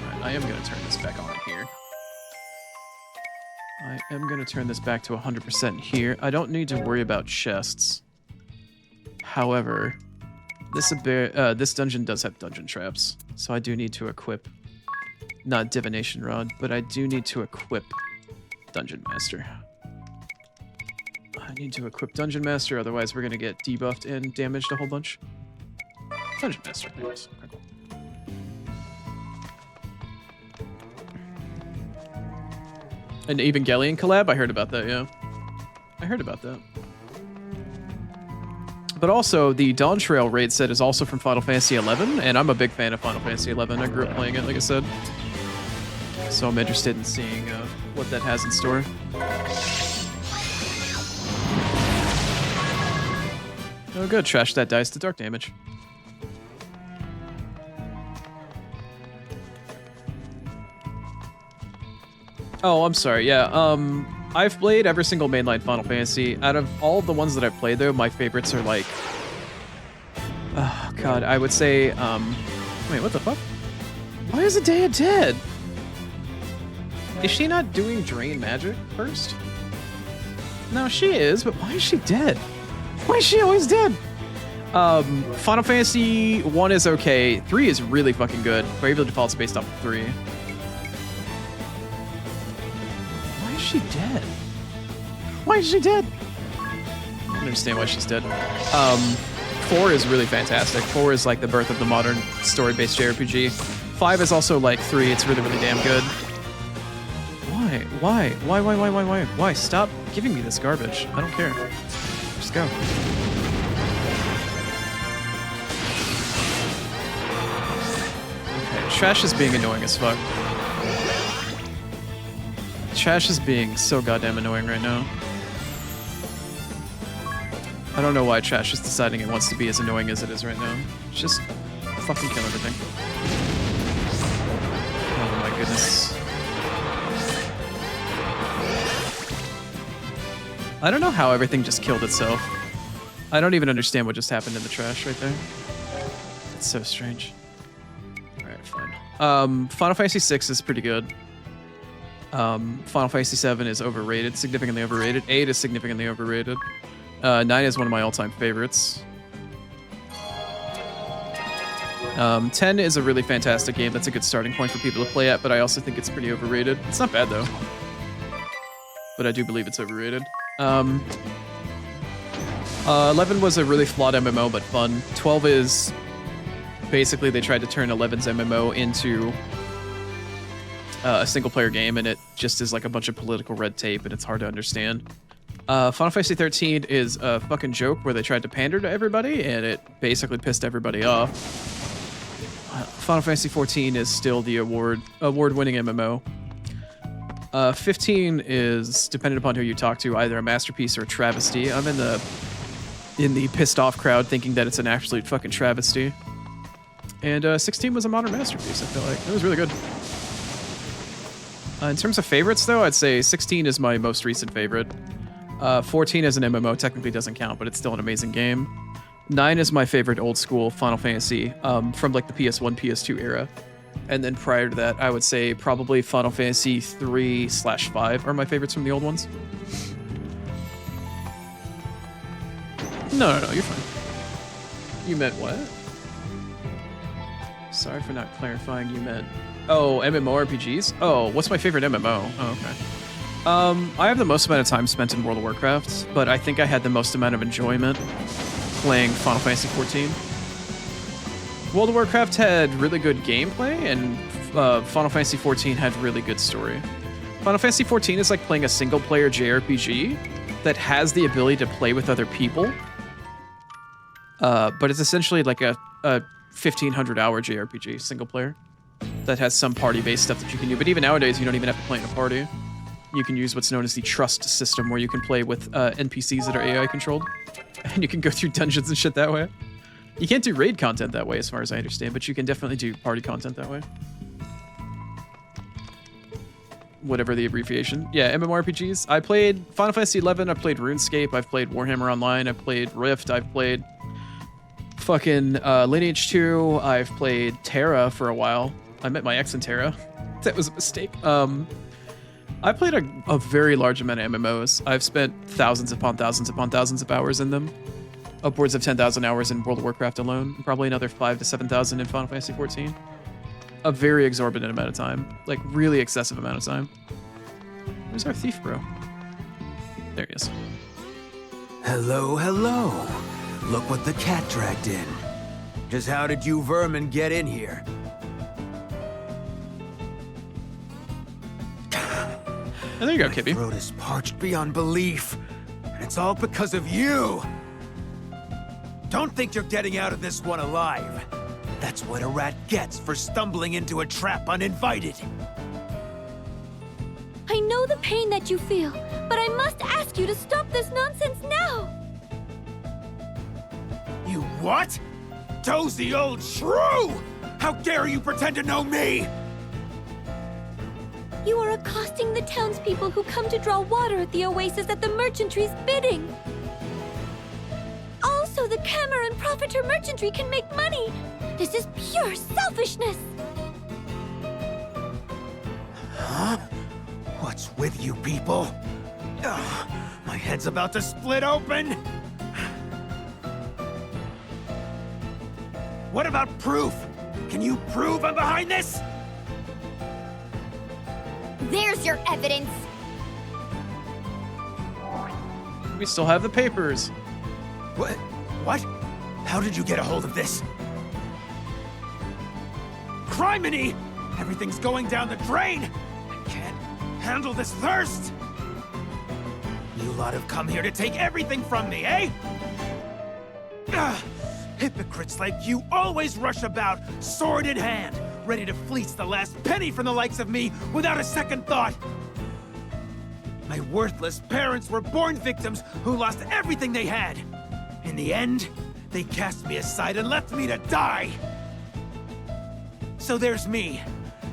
Right, I am going to turn this back on here. I am going to turn this back to 100% here. I don't need to worry about chests. However, this dungeon does have dungeon traps, so I do need to equip... Not Divination Rod, but I do need to equip Dungeon Master. I need to equip Dungeon Master, otherwise we're going to get debuffed and damaged a whole bunch. Dungeon Master, there it is. Okay, cool. An Evangelion collab? I heard about that, yeah. I heard about that. But also, the Dawntrail raid set is also from Final Fantasy XI, and I'm a big fan of Final Fantasy XI. I grew up playing it, like I said. So I'm interested in seeing what that has in store. Oh good, trash that dice to dark damage. Oh, I'm sorry, yeah, I've played every single mainline Final Fantasy. Out of all of the ones that I've played though, my favorites are like... Oh god, I would say, wait, what the fuck? Why is Adea dead? Is she not doing Drain Magic first? No, she is, but why is she dead? Why is she always dead? Final Fantasy 1 is okay. 3 is really fucking good. Bravely Default's based off of 3. Why is she dead? Why is she dead? I don't understand why she's dead. 4 is really fantastic. 4 is like the birth of the modern story-based JRPG. 5 is also like 3. It's really, really damn good. Why? Why? Stop giving me this garbage. I don't care. Just go. Okay, Trash is being annoying as fuck. Trash is being so goddamn annoying right now. I don't know why Trash is deciding it wants to be as annoying as it is right now. Just fucking kill everything. Oh my goodness. I don't know how everything just killed itself. I don't even understand what just happened in the trash right there. It's so strange. Alright, fine. Final Fantasy 6 is pretty good. Final Fantasy 7 is overrated, significantly overrated. 8 is significantly overrated. 9 is one of my all-time favorites. 10 is a really fantastic game. That's a good starting point for people to play at, but I also think it's pretty overrated. It's not bad, though. But I do believe it's overrated. 11 was a really flawed MMO, but fun. 12 is... Basically, they tried to turn 11's MMO into a single-player game, and it just is like a bunch of political red tape, and it's hard to understand. Final Fantasy 13 is a fucking joke where they tried to pander to everybody, and it basically pissed everybody off. Final Fantasy 14 is still the award-winning MMO. 15 is, depending upon who you talk to, either a masterpiece or a travesty. I'm in the pissed off crowd thinking that it's an absolute fucking travesty. And 16 was a modern masterpiece, I feel like. It was really good. In terms of favorites, though, I'd say 16 is my most recent favorite. 14 as an MMO technically doesn't count, but it's still an amazing game. 9 is my favorite old school Final Fantasy from like the PS1, PS2 era. And then prior to that, I would say probably Final Fantasy 3/5 are my favorites from the old ones. No, you're fine. You meant what? Sorry for not clarifying, you meant... Oh, MMORPGs? Oh, what's my favorite MMO? Oh, okay. I have the most amount of time spent in World of Warcraft, but I think I had the most amount of enjoyment playing Final Fantasy XIV. World of Warcraft had really good gameplay, and Final Fantasy XIV had really good story. Final Fantasy XIV is like playing a single-player JRPG that has the ability to play with other people, but it's essentially like a 1,500-hour JRPG, single-player, that has some party-based stuff that you can do. But even nowadays, you don't even have to play in a party. You can use what's known as the trust system, where you can play with NPCs that are AI controlled, and you can go through dungeons and shit that way. You can't do raid content that way, as far as I understand, but you can definitely do party content that way. Whatever the abbreviation. Yeah, MMORPGs. I played Final Fantasy XI, I played RuneScape, I've played Warhammer Online, I've played Rift, I've played fucking Lineage 2, I've played Terra for a while. I met my ex in Terra. That was a mistake. I played a very large amount of MMOs. I've spent thousands upon thousands upon thousands of hours in them. Upwards of 10,000 hours in World of Warcraft alone, and probably another 5,000 to 7,000 in Final Fantasy XIV. A very exorbitant amount of time. Like, really excessive amount of time. Where's our thief, bro? There he is. Hello, hello. Look what the cat dragged in. Just how did you vermin get in here? Oh, there you go, Kippy. My throat is parched beyond belief, and it's all because of you. Don't think you're getting out of this one alive. That's what a rat gets for stumbling into a trap uninvited. I know the pain that you feel, but I must ask you to stop this nonsense now. You what? Dozy old shrew! How dare you pretend to know me? You are accosting the townspeople who come to draw water at the oasis at the merchantry's bidding. Also, the Kammer and Profiter merchantry can make money. This is pure selfishness. Huh? What's with you people? Ugh, my head's about to split open. What about proof? Can you prove I'm behind this? There's your evidence. We still have the papers. What? What? How did you get a hold of this? Criminy! Everything's going down the drain! I can't handle this thirst! You lot have come here to take everything from me, eh? Ugh. Hypocrites like you always rush about, sword in hand, ready to fleece the last penny from the likes of me without a second thought. My worthless parents were born victims who lost everything they had. In the end, they cast me aside and left me to die. So there's me,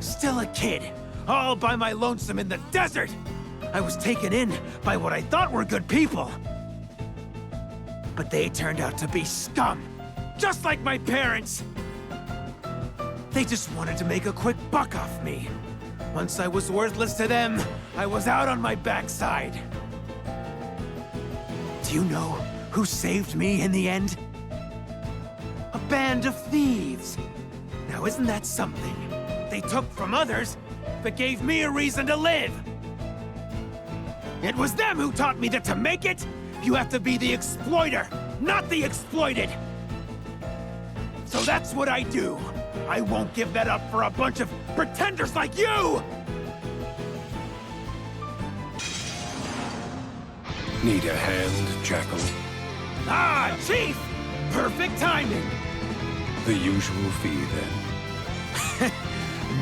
still a kid, all by my lonesome in the desert. I was taken in by what I thought were good people. But they turned out to be scum, just like my parents. They just wanted to make a quick buck off me. Once I was worthless to them, I was out on my backside. Do you know who saved me in the end? A band of thieves. Now isn't that something? They took from others, but gave me a reason to live. It was them who taught me that to make it, you have to be the exploiter, not the exploited. So that's what I do. I won't give that up for a bunch of pretenders like you! Need a hand, Jackal? Ah, Chief! Perfect timing! The usual fee, then.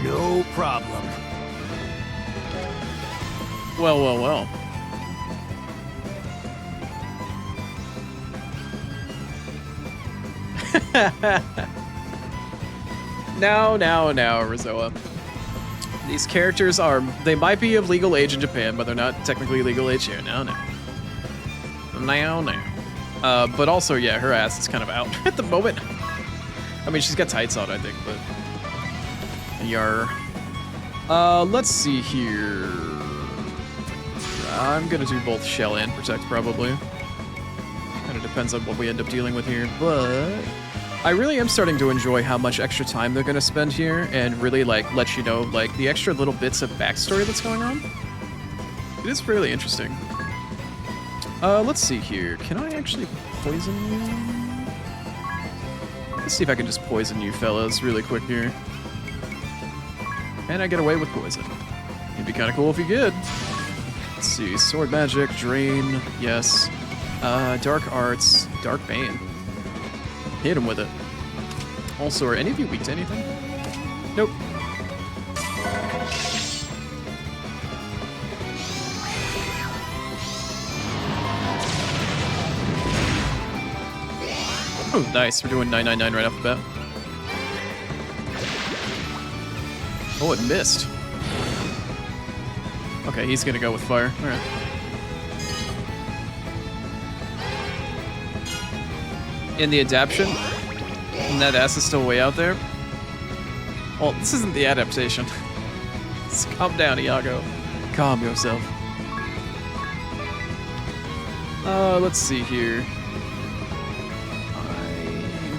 No problem. Well, well, well. Now, Rizoa. These characters they might be of legal age in Japan, but they're not technically legal age here. Now. But also, yeah, her ass is kind of out at the moment. I mean, she's got tights on, I think, but... Yar. Let's see here. I'm gonna do both Shell and Protect, probably. Kind of depends on what we end up dealing with here, but... I really am starting to enjoy how much extra time they're gonna spend here, and really, like, let you know, like, the extra little bits of backstory that's going on. It is fairly interesting. Let's see here. Can I actually poison you? Let's see if I can just poison you fellas really quick here. Can I get away with poison? It'd be kind of cool if you could. Let's see. Sword magic, drain, yes. Dark arts, dark bane. Hit him with it. Also, are any of you weak to anything? Nope. Oh, nice. We're doing 999 right off the bat. Oh, it missed. Okay, he's gonna go with fire. All right. In the adaptation, and that ass is still way out there. Well, this isn't the adaptation. Just calm down, Iago. Calm yourself. Let's see here.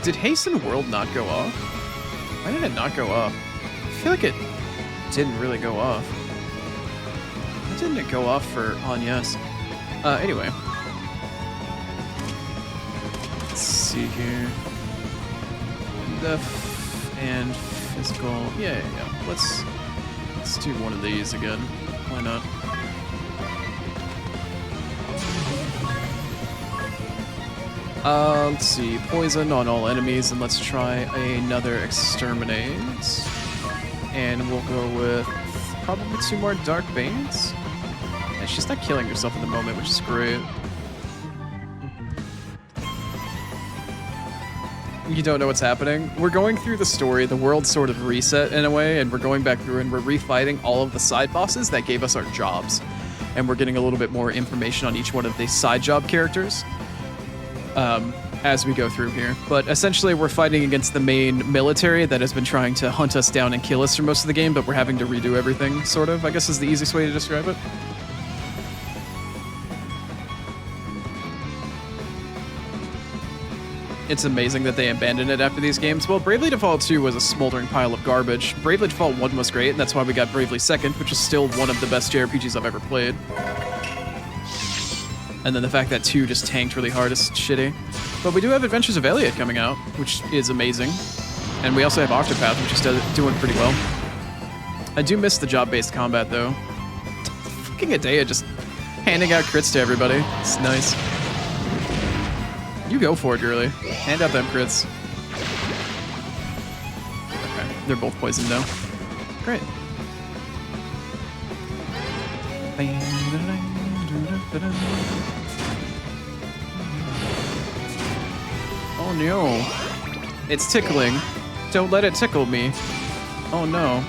Did Hasten World not go off? Why did it not go off? I feel like it didn't really go off. Why didn't it go off for on yes? Anyway. Let's see here. Def and physical. Yeah. Let's do one of these again. Why not? Let's see. Poison on all enemies, and let's try another exterminate. And we'll go with probably 2 more dark banes. And she's not killing herself at the moment, which is great. You don't know what's happening? We're going through the story, the world sort of reset in a way, and we're going back through and we're refighting all of the side bosses that gave us our jobs. And we're getting a little bit more information on each one of these side job characters as we go through here. But essentially we're fighting against the main military that has been trying to hunt us down and kill us for most of the game, but we're having to redo everything, sort of, I guess is the easiest way to describe it. It's amazing that they abandoned it after these games. Well, Bravely Default 2 was a smoldering pile of garbage. Bravely Default 1 was great, and that's why we got Bravely 2nd, which is still one of the best JRPGs I've ever played. And then the fact that 2 just tanked really hard is shitty. But we do have Adventures of Elliot coming out, which is amazing. And we also have Octopath, which is doing pretty well. I do miss the job-based combat, though. Fucking Adea just handing out crits to everybody. It's nice. You go for it, girly. Hand out them crits. Okay, they're both poisoned now. Great. Oh no. It's tickling. Don't let it tickle me. Oh no.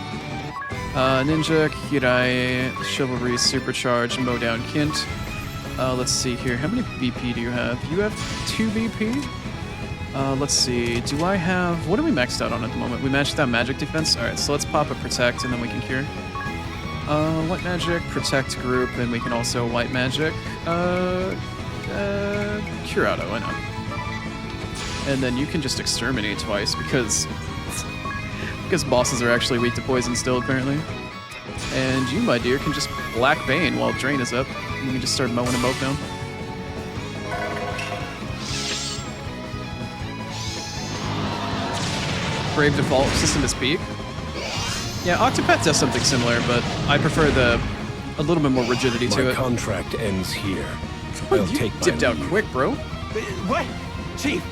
Ninja, Kirai, Chivalry, Supercharged, Mow Down Kint. Let's see here. How many BP do you have? You have 2 BP? Let's see. Do I have... What are we maxed out on at the moment? We maxed out Magic Defense? Alright, so let's pop a Protect and then we can Cure. White Magic, Protect Group, and we can also White Magic. Cure Auto, why not? And then you can just Exterminate twice because bosses are actually weak to poison still, apparently. And you, my dear, can just Black Bane while Drain is up. You can just start mowing them both down. Brave Default System is peak. Yeah, Octopath does something similar, but I prefer a little bit more rigidity to it. My contract ends here. Oh, I'll you take dipped my out leave. quick, bro. What? Chief,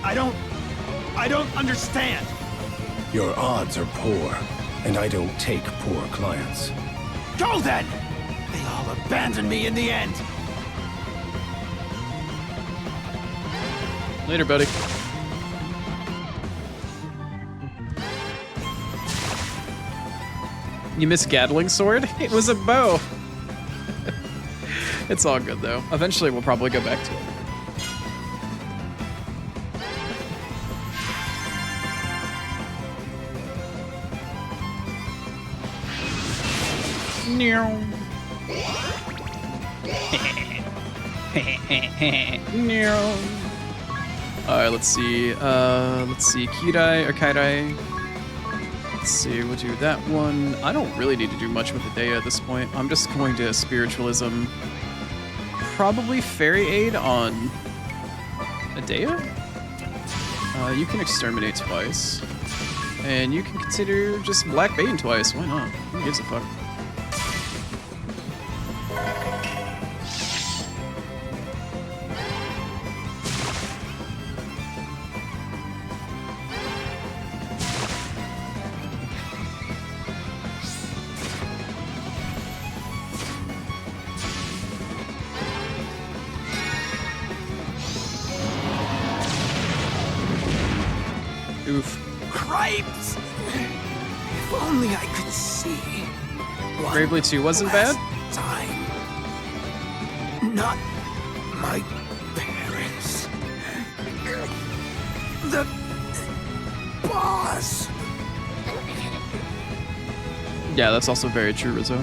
I don't understand. Your odds are poor, and I don't take poor clients. Go then! They all abandoned me in the end. Later, buddy. You missed Gatling Sword? It was a bow. It's all good, though. Eventually, we'll probably go back to it. Alright, let's see. Kirai or Kairai. Let's see, we'll do that one. I don't really need to do much with Adea at this point. I'm just going to Spiritualism. Probably Fairy Aid on Adea? You can Exterminate twice. And you can consider just Black Bane twice. Why not? Who gives a fuck? Oof. Cripes! If only I could see. Bravely 2 wasn't bad? Time. Not my parents. The boss. Yeah, that's also very true, Rizzo.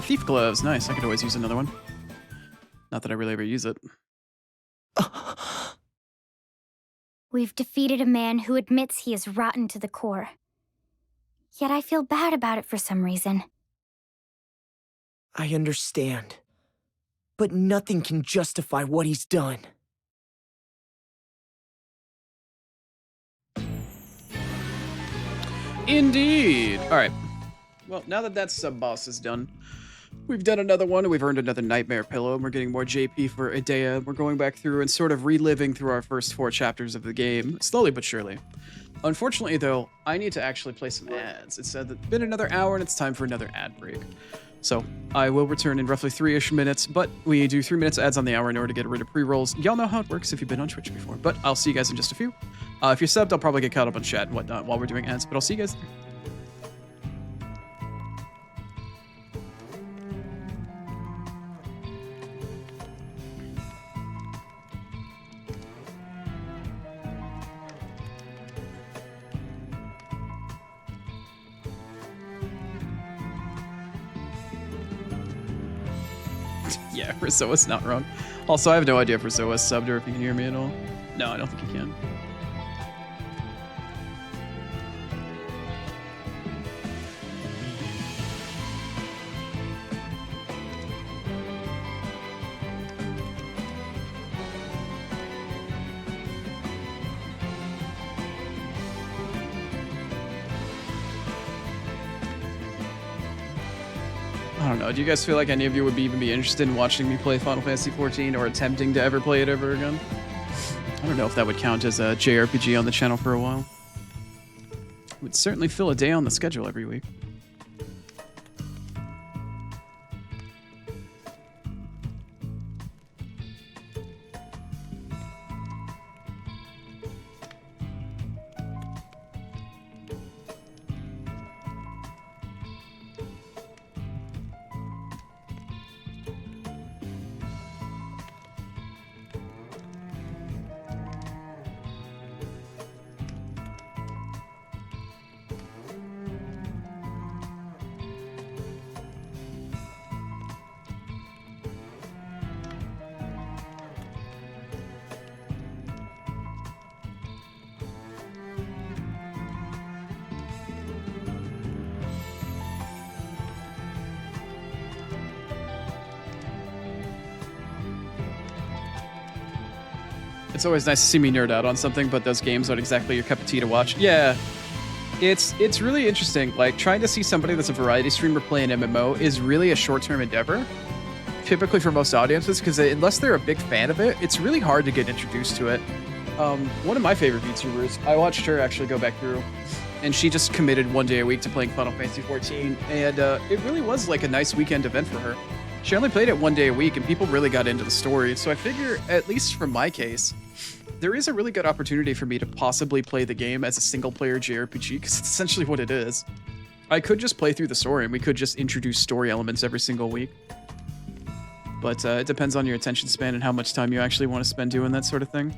Thief gloves, nice. I could always use another one. Not that I really ever use it. We've defeated a man who admits he is rotten to the core. Yet I feel bad about it for some reason. I understand. But nothing can justify what he's done. Indeed! Alright. Well, now that that sub-boss is done, we've done another one, and we've earned another Nightmare Pillow, and we're getting more JP for Adea. We're going back through and sort of reliving through our first 4 chapters of the game, slowly but surely. Unfortunately, though, I need to actually play some ads. It's been another hour, and it's time for another ad break. So, I will return in roughly 3-ish minutes, but we do 3 minutes ads on the hour in order to get rid of pre-rolls. Y'all know how it works if you've been on Twitch before, but I'll see you guys in just a few. If you're subbed, I'll probably get caught up on chat and whatnot while we're doing ads, but I'll see you guys there. Yeah, Rizoa's not wrong. Also, I have no idea if Rizoa's subbed or if you can hear me at all. No, I don't think you can. I don't know. Do you guys feel like any of you would even be interested in watching me play Final Fantasy XIV or attempting to ever play it ever again? I don't know if that would count as a JRPG on the channel for a while. It would certainly fill a day on the schedule every week. It's always nice to see me nerd out on something, but those games aren't exactly your cup of tea to watch. Yeah, it's really interesting. Like, trying to see somebody that's a variety streamer play an MMO is really a short-term endeavor, typically for most audiences, because unless they're a big fan of it, it's really hard to get introduced to it. One of my favorite VTubers, I watched her actually go back through, and she just committed 1 day a week to playing Final Fantasy XIV, and it really was like a nice weekend event for her. She only played it 1 day a week, and people really got into the story, so I figure, at least from my case, there is a really good opportunity for me to possibly play the game as a single-player JRPG, because it's essentially what it is. I could just play through the story, and we could just introduce story elements every single week. But it depends on your attention span and how much time you actually want to spend doing that sort of thing.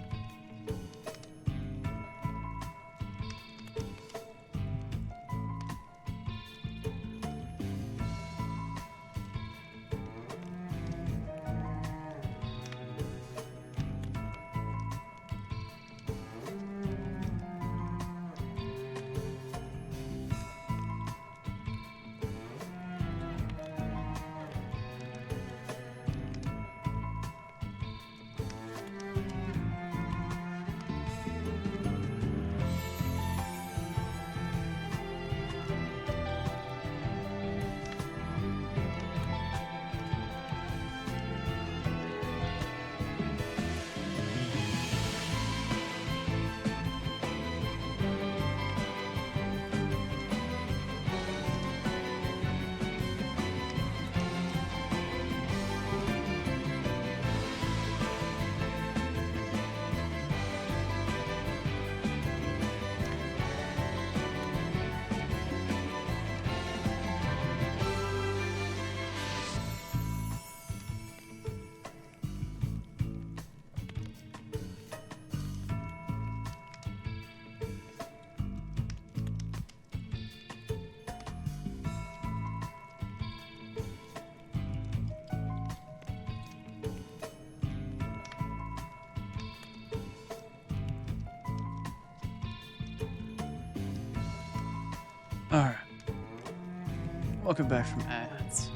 Welcome back from ads.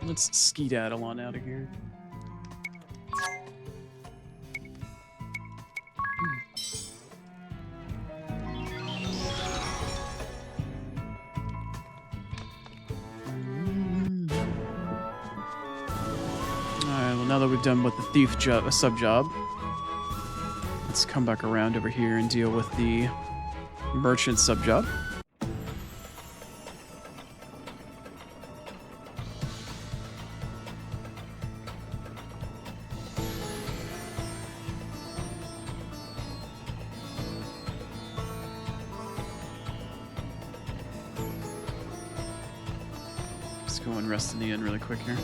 Let's skedaddle on out of here. Alright, well now that we've done with the thief job, sub job, let's come back around over here and deal with the merchant sub job. Let's go and rest in the inn really quick here.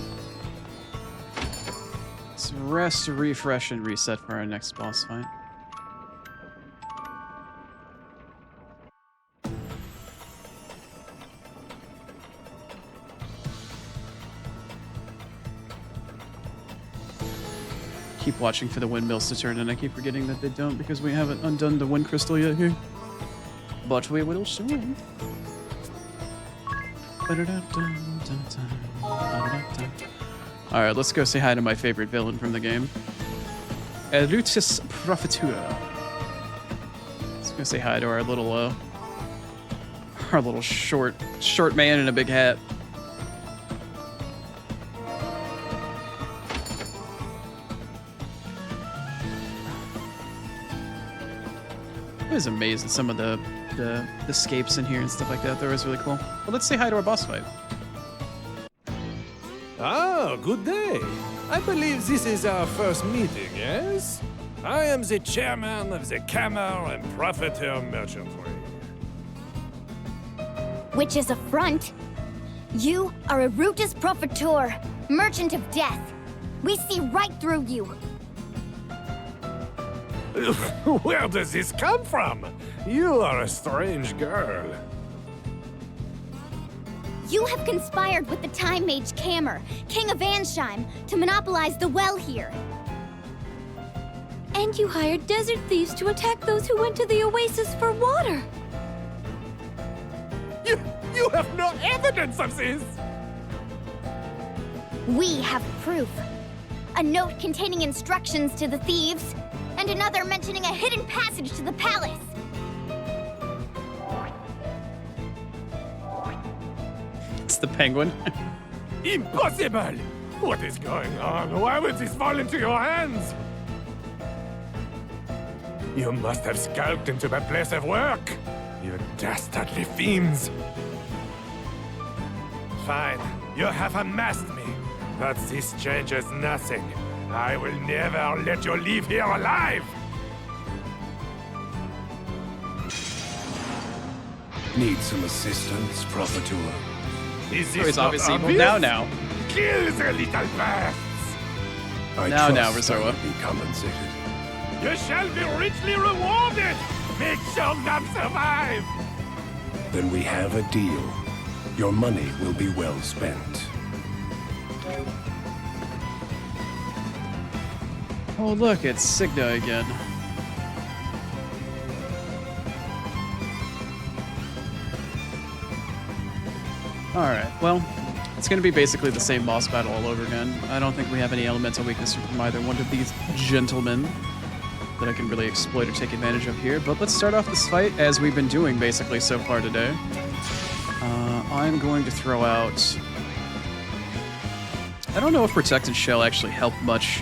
Let's rest, refresh, and reset for our next boss fight. Keep watching for the windmills to turn, and I keep forgetting that they don't because we haven't undone the wind crystal yet here. But we will soon. Alright, let's go say hi to my favorite villain from the game. Elutis Profitura. Let's go say hi to our little short man in a big hat. It was amazing, some of the escapes in here and stuff like that. That was really cool. But let's say hi to our boss fight. Ah, good day. I believe this is our first meeting, yes? I am the chairman of the Camel and Profiteer Merchantry. Which is a front. You are a Rutus Profiteur, merchant of death. We see right through you. Where does this come from? You are a strange girl. You have conspired with the Time Mage Kammer, King of Ansheim, to monopolize the well here. And you hired desert thieves to attack those who went to the oasis for water. You have no evidence of this! We have proof. A note containing instructions to the thieves, and another mentioning a hidden passage to the palace. It's the penguin. Impossible! What is going on? Why would this fall into your hands? You must have skulked into my place of work, you dastardly fiends. Fine, you have unmasked me, but this changes nothing. I will never let you leave here alive! Need some assistance, Profiteur? Is Oh, this he's not obviously evil. obvious? Now. Kill the little beasts! I Now, trust I Rizzoa. will be compensated. You shall be richly rewarded! Make sure none survive! Then we have a deal. Your money will be well spent. Oh look, it's Signa again. Alright, well, it's gonna be basically the same boss battle all over again. I don't think we have any elemental weakness from either one of these gentlemen that I can really exploit or take advantage of here. But let's start off this fight as we've been doing basically so far today. I'm going to throw out... I don't know if Protect and Shell actually help much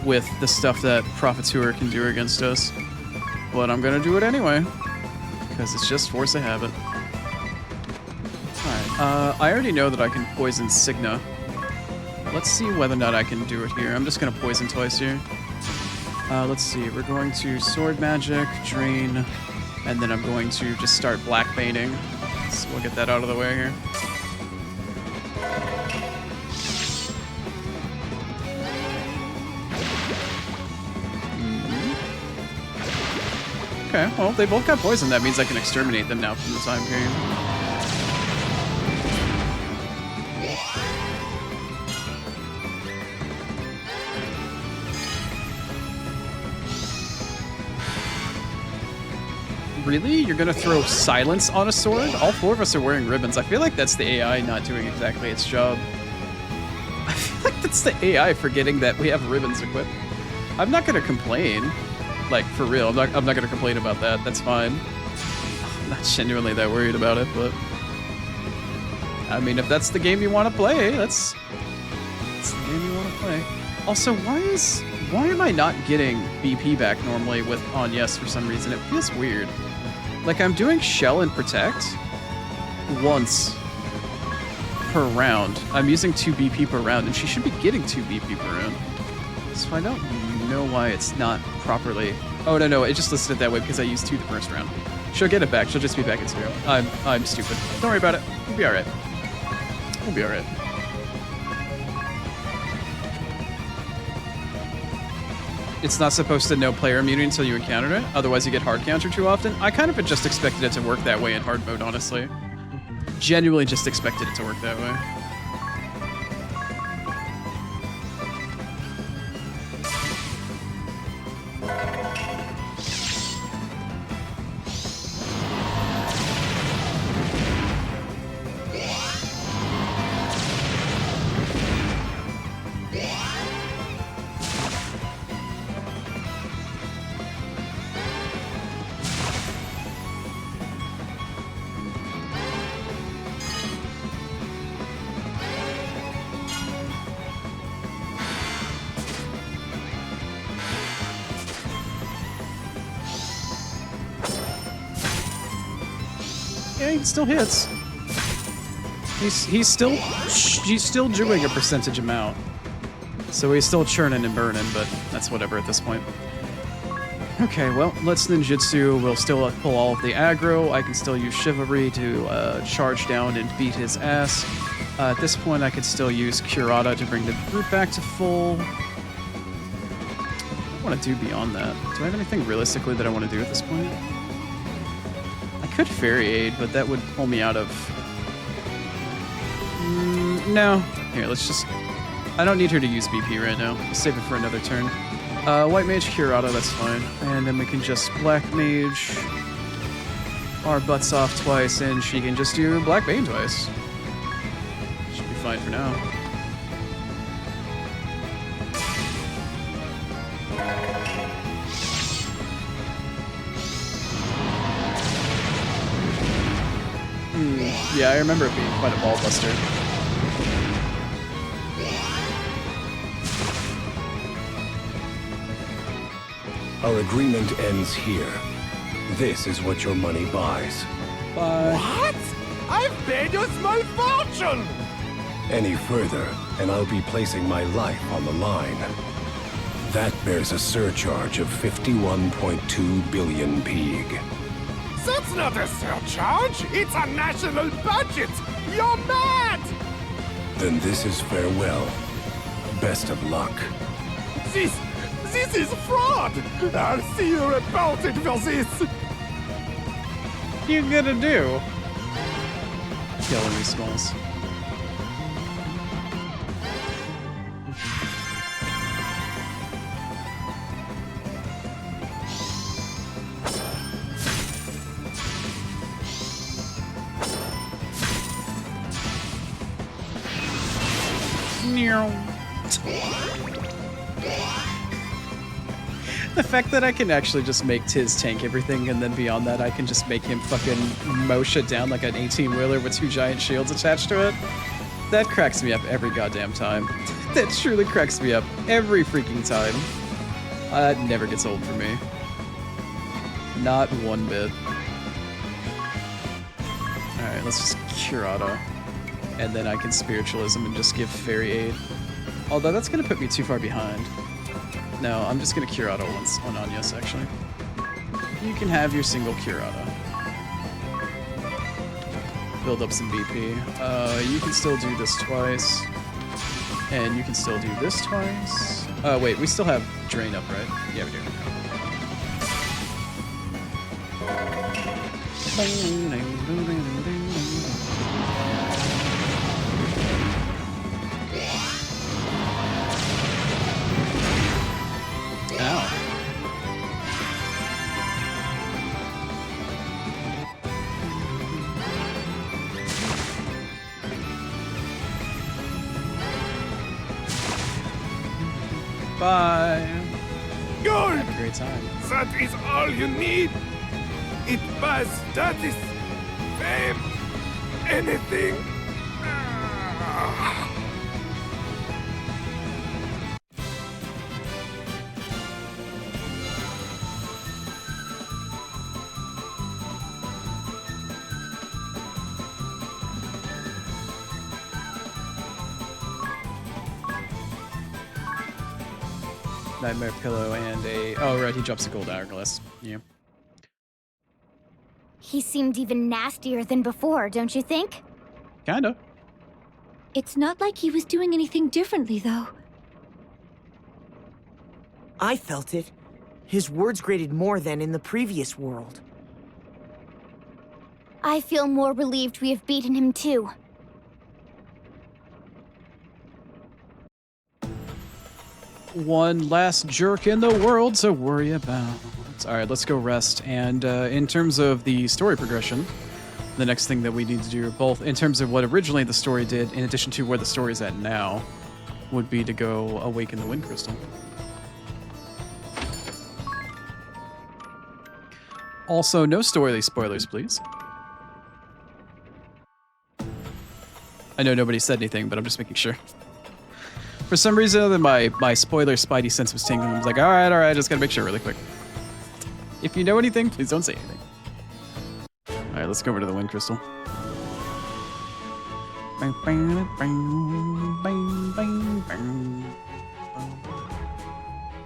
with the stuff that Profiteer can do against us. But I'm gonna do it anyway, because it's just force of habit. Alright, I already know that I can poison Signa. Let's see whether or not I can do it here. I'm just gonna poison twice here. Let's see, we're going to Sword Magic, Drain, and then I'm going to just start Black Baiting. So we'll get that out of the way here. Okay, well, they both got poisoned. That means I can exterminate them now from the time period. Really? You're gonna throw silence on a sword? All 4 of us are wearing ribbons. I feel like that's the AI not doing exactly its job. I feel like that's the AI forgetting that we have ribbons equipped. I'm not gonna complain. Like, for real, I'm not gonna complain about that. That's fine. I'm not genuinely that worried about it, but... I mean, if that's the game you want to play, that's the game you want to play. Also, why am I not getting BP back normally with on yes for some reason? It feels weird. Like, I'm doing shell and protect once per round. I'm using 2 BP per round, and she should be getting 2 BP per round. So I don't know why it's not properly... Oh, no, it just listed it that way because I used 2 the first round. She'll get it back. She'll just be back at 0. I'm stupid. Don't worry about it. We'll be alright. We'll be alright. It's not supposed to know player immunity until you encounter it, otherwise you get hard counter too often. I kind of just expected it to work that way in hard mode, honestly. Genuinely just expected it to work that way. Yeah, he still hits. He's still doing a percentage amount. So he's still churning and burning, but that's whatever at this point. Okay, well, let's ninjutsu. We'll still pull all of the aggro. I can still use chivalry to charge down and beat his ass. At this point, I could still use Curata to bring the group back to full. What do I want to do beyond that? Do I have anything realistically that I want to do at this point? I could Fairy Aid, but that would pull me out of... no. Here, let's just... I don't need her to use BP right now. I'll save it for another turn. White Mage, Curata, that's fine. And then we can just Black Mage our butts off twice, and she can just do Black Bane twice. Should be fine for now. Yeah, I remember it being quite a ball buster. Our agreement ends here. This is what your money buys. What? I've paid you a small fortune! Any further, and I'll be placing my life on the line. That bears a surcharge of 51.2 billion pig. That's not a surcharge! It's a national budget! You're mad! Then this is farewell. Best of luck. This is fraud! I'll see you reported for this! What you gonna do? Kill enemy skulls. The fact that I can actually just make Tiz tank everything, and then beyond that I can just make him fucking mosh it down like an 18-wheeler with 2 giant shields attached to it, that cracks me up every goddamn time. That truly cracks me up every freaking time. That never gets old for me. Not one bit. Alright, let's just Curata. And then I can Spiritualism and just give Fairy Aid. Although that's gonna put me too far behind. No, I'm just gonna Curata once on Anyas, actually. You can have your single Curata. Build up some BP. You can still do this twice. And you can still do this twice. Wait, we still have Drain up, right? Yeah, we do. Ow. Bye. Good! Have a great time. That is all you need. It was status, fame, anything. Nightmare pillow and a... Oh, right, he drops a gold hourglass. Yeah. He seemed even nastier than before, don't you think? Kinda. It's not like he was doing anything differently, though. I felt it. His words grated more than in the previous world. I feel more relieved we have beaten him too. One last jerk in the world to worry about. Alright, let's go rest. And in terms of the story progression, the next thing that we need to do, both in terms of what originally the story did, in addition to where the story is at now, would be to go awaken the Wind Crystal. Also, no story spoilers, please. I know nobody said anything, but I'm just making sure. For some reason other than my spoiler spidey sense was tingling. I was like, alright, just gotta make sure really quick. If you know anything, please don't say anything. Alright, let's go over to the Wind Crystal.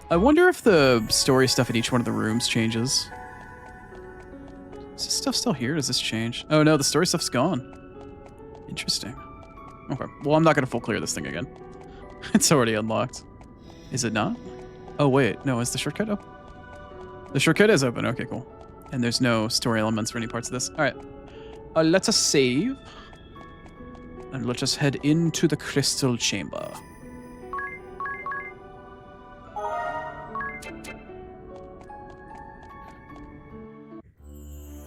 I wonder if the story stuff in each one of the rooms changes. Is this stuff still here? Does this change? Oh no, the story stuff's gone. Interesting. Okay, well I'm not gonna full clear this thing again. It's already unlocked. Is it not? Oh, wait. No, is the shortcut open? The shortcut is open. Okay, cool. And there's no story elements for any parts of this. All right. Let us save. And let us head into the crystal chamber.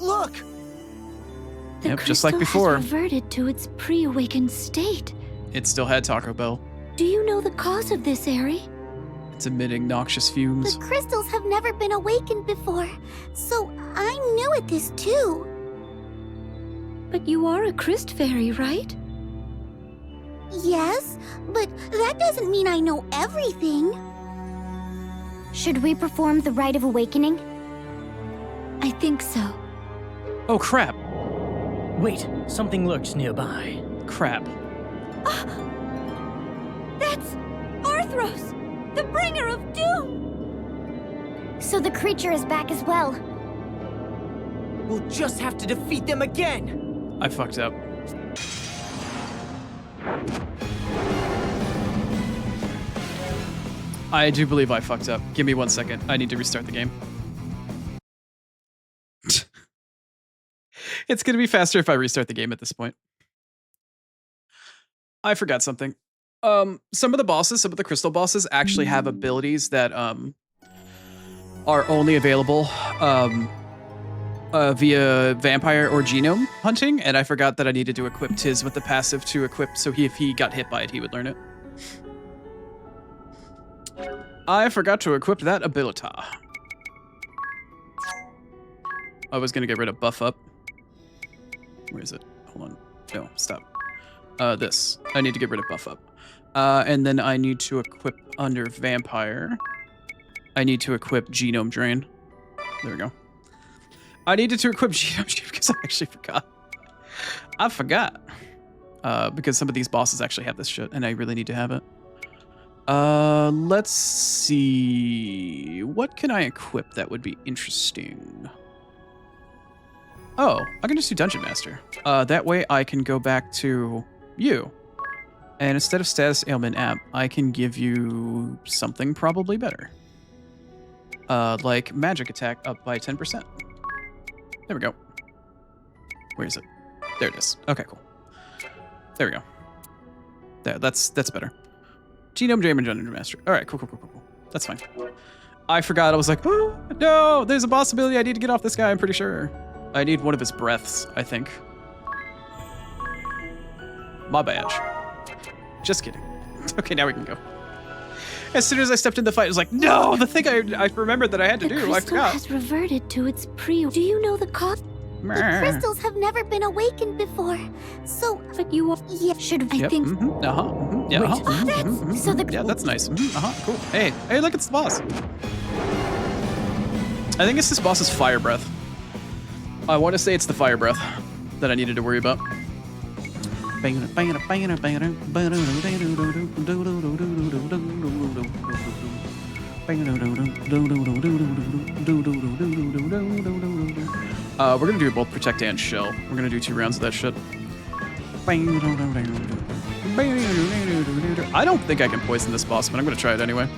Look! The Yep, just like crystal before. has reverted to its pre-awakened state. It still had Taco Bell. Do you know the cause of this, Eri? It's emitting noxious fumes. The crystals have never been awakened before, so I'm new at this too. But you are a Crystal Fairy, right? Yes, but that doesn't mean I know everything. Should we perform the rite of awakening? I think so. Oh, crap. Wait, something lurks nearby. Crap. That's Arthros, the bringer of doom! So the creature is back as well. We'll just have to defeat them again! I fucked up. I do believe I fucked up. Give me 1 second. I need to restart the game. It's gonna be faster if I restart the game at this point. I forgot something. Some of the bosses, some of the crystal bosses actually have abilities that are only available via vampire or genome hunting, and I forgot that I needed to equip Tiz with the passive to equip, so if he got hit by it, he would learn it. I forgot to equip that ability. I was gonna get rid of buff up. Where is it? Hold on. No, stop. This. I need to get rid of buff up. And then I need to equip under vampire. I need to equip genome drain. There we go. I needed to equip genome drain because I actually forgot. I forgot. Because some of these bosses actually have this shit, and I really need to have it. Let's see. What can I equip that would be interesting? Oh, I can just do Dungeon Master. That way I can go back to you. And instead of status ailment app, I can give you something probably better. Like magic attack up by 10%. There we go. Where is it? There it is. Okay, cool. There we go. There, that's better. Genome Drain and Dungeon Master. All right, cool. That's fine. I forgot. I was like, oh, no, there's a possibility I need to get off this guy, I'm pretty sure. I need one of his breaths, I think. My badge. Just kidding. Okay, now we can go. As soon as I stepped in the fight, I was like, no, the thing I remembered that I had to The do, I crystal forgot. has reverted to its pre. Do you know the cause? The crystals have never been awakened before, so... But you are... Yeah, should I Yep, think... yeah, Wait, so the... yeah, that's nice. Cool. Hey, look, it's the boss. I think it's this boss's fire breath. I want to say it's the fire breath that I needed to worry about. We're gonna do both protect and shell. We're gonna do 2 rounds of that shit. I don't think I can poison this boss, but I'm gonna try it anyway.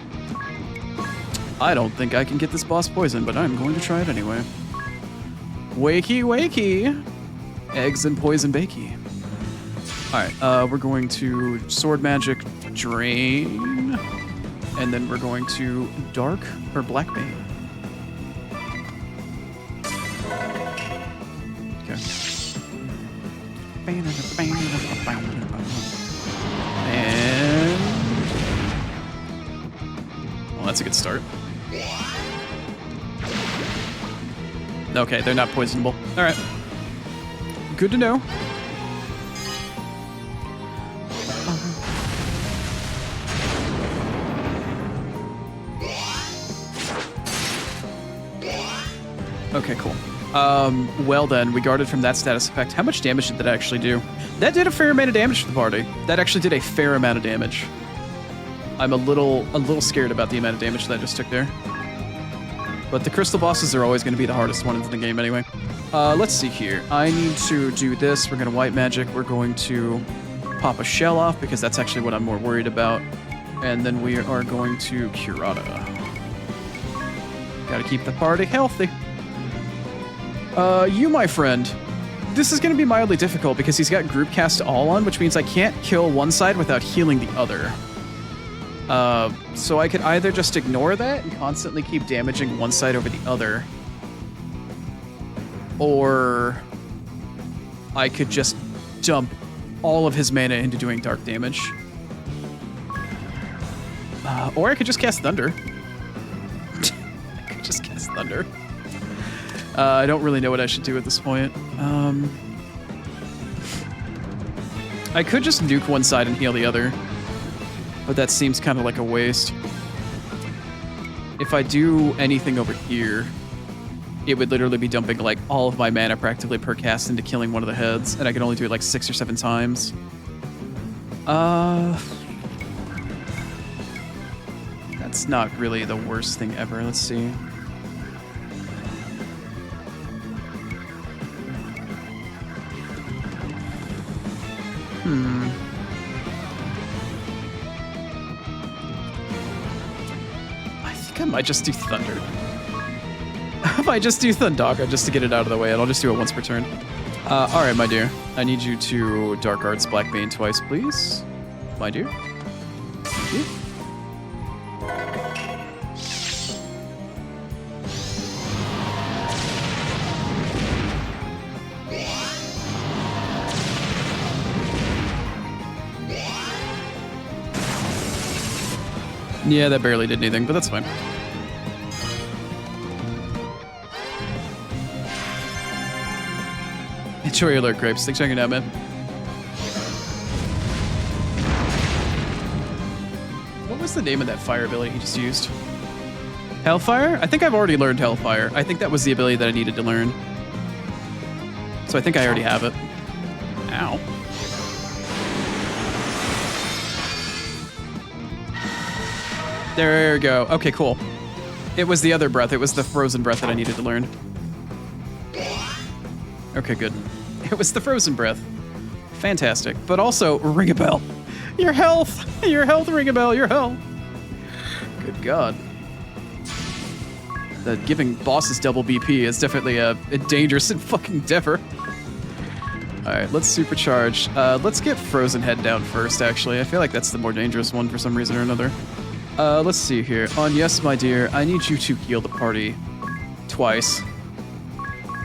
I don't think I can get this boss poisoned, but I'm going to try it anyway. Wakey, wakey. Eggs and poison bakey. Alright, we're going to sword magic drain. And then we're going to dark or black bane. Okay. And... well, that's a good start. Okay, they're not poisonable. Alright. Good to know. Okay, cool. Well then, we guarded from that status effect. How much damage did that actually do? That did a fair amount of damage to the party. That actually did a fair amount of damage. I'm a little scared about the amount of damage that I just took there. But the crystal bosses are always going to be the hardest one in the game anyway. Let's see here. I need to do this. We're going to white magic. We're going to pop a shell off because that's actually what I'm more worried about. And then we are going to Curata. Gotta keep the party healthy. You, my friend, this is going to be mildly difficult because he's got group cast all on, which means I can't kill one side without healing the other. So I could either just ignore that and constantly keep damaging one side over the other, or I could just dump all of his mana into doing dark damage. Or I could just cast Thunder. I could just cast Thunder. I don't really know what I should do at this point. I could just nuke one side and heal the other, but that seems kind of like a waste. If I do anything over here, it would literally be dumping like all of my mana practically per cast into killing one of the heads, and I can only do it like 6 or 7 times. That's not really the worst thing ever. Let's see. I think I might just do Thunder. I might just do Thundaga just to get it out of the way, and I'll just do it once per turn. Alright, my dear. I need you to Dark Arts Black Bane twice, please. My dear. Thank you. Yeah, that barely did anything, but that's fine. Enjoy your alert, Grapes. Thanks for checking it out, man. What was the name of that fire ability he just used? Hellfire? I think I've already learned Hellfire. I think that was the ability that I needed to learn. So I think I already have it. Ow. There we go. Okay, cool. It was the other breath. It was the frozen breath that I needed to learn. Okay, good. It was the frozen breath. Fantastic. But also, ring a bell. Your health! Your health, ring a bell, your health. Good God. The giving bosses double BP is definitely a dangerous and fucking endeavor. Alright, let's supercharge. Let's get Frozen Head down first, actually. I feel like that's the more dangerous one for some reason or another. Let's see here. On Yes, my dear, I need you to heal the party twice.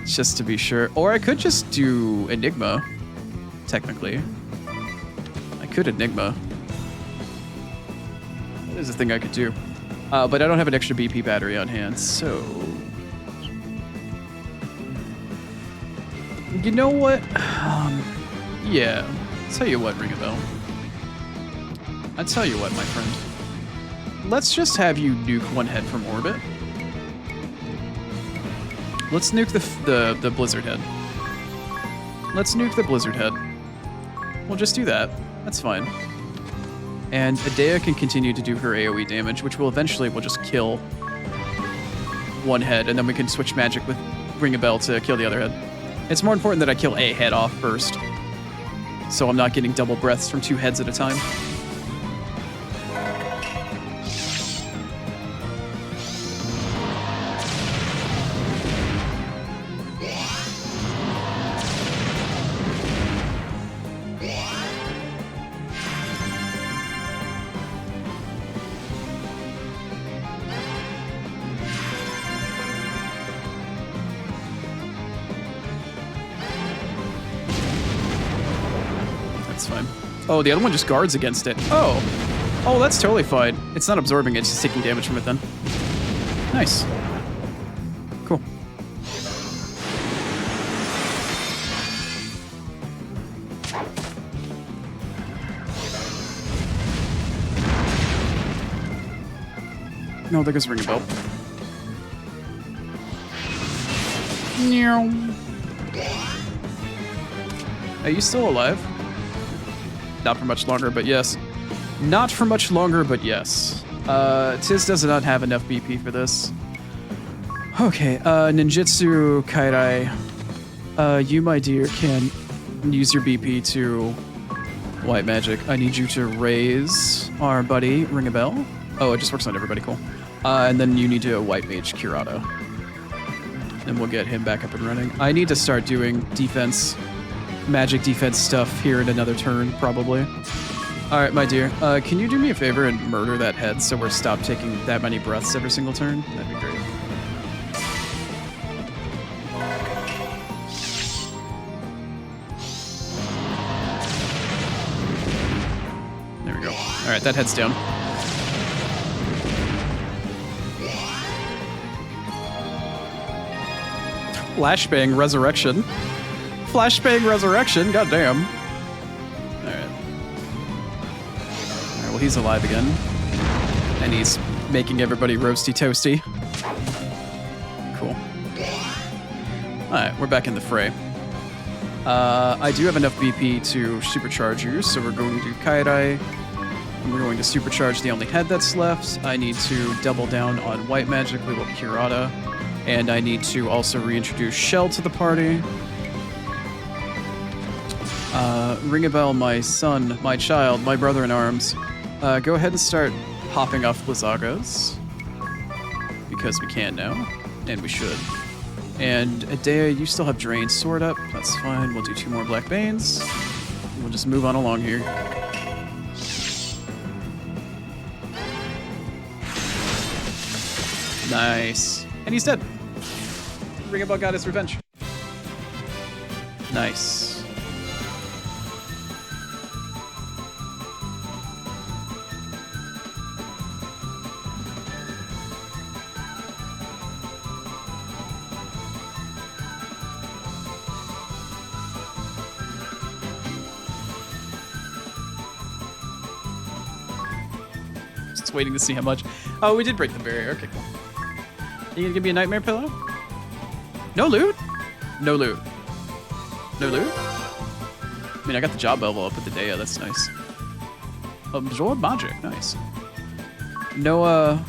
Just to be sure. Or I could just do Enigma, technically. I could Enigma. is a thing I could do. But I don't have an extra BP battery on hand, so... You know what? Yeah. Tell you what, Ring a Bell. I tell you what, my friend. Let's just have you nuke one head from orbit. Let's nuke the Blizzard head. Let's nuke the Blizzard head. We'll just do that. That's fine. And Adea can continue to do her AoE damage, which will eventually will just kill one head, and then we can switch magic with Ring a Bell to kill the other head. It's more important that I kill a head off first, so I'm not getting double breaths from 2 heads at a time. Oh, the other one just guards against it. Oh. Oh, that's totally fine. It's not absorbing it, it's just taking damage from it then. Nice. Cool. No, there goes Ring a Bell. Are you still alive? Not for much longer, but yes. Not for much longer, but yes. Tiz does not have enough BP for this. Okay, Ninjutsu Kairai. You, my dear, can use your BP to white magic. I need you to raise our buddy, Ring a Bell. Oh, it just works on everybody, cool. And then you need to white mage Kurata. And we'll get him back up and running. I need to start doing defense, magic defense stuff here in another turn, probably. All right, my dear, can you do me a favor and murder that head so we're stopped taking that many breaths every single turn? That'd be great. There we go. All right, that head's down. Flashbang Resurrection. Flashbang Resurrection, goddamn. Alright. Alright, well, he's alive again. And he's making everybody roasty toasty. Cool. Alright, we're back in the fray. I do have enough BP to supercharge you, so we're going to Kairai. And we're going to supercharge the only head that's left. I need to double down on white magic. We will Kurata. And I need to also reintroduce Shell to the party. Ring a Bell, my son, my child, my brother in arms. Go ahead and start popping off Blizzagas. Because we can now. And we should. And Adea, you still have Drain Sword up. That's fine. We'll do 2 more Black Banes. We'll just move on along here. Nice. And he's dead. Ring a Bell got his revenge. Nice. Just waiting to see how much. Oh, we did break the barrier. Okay, cool. You gonna give me a nightmare pillow? No loot? No loot. No loot? I mean, I got the job level up with the Dea. That's nice. Absorb magic. Nice. No,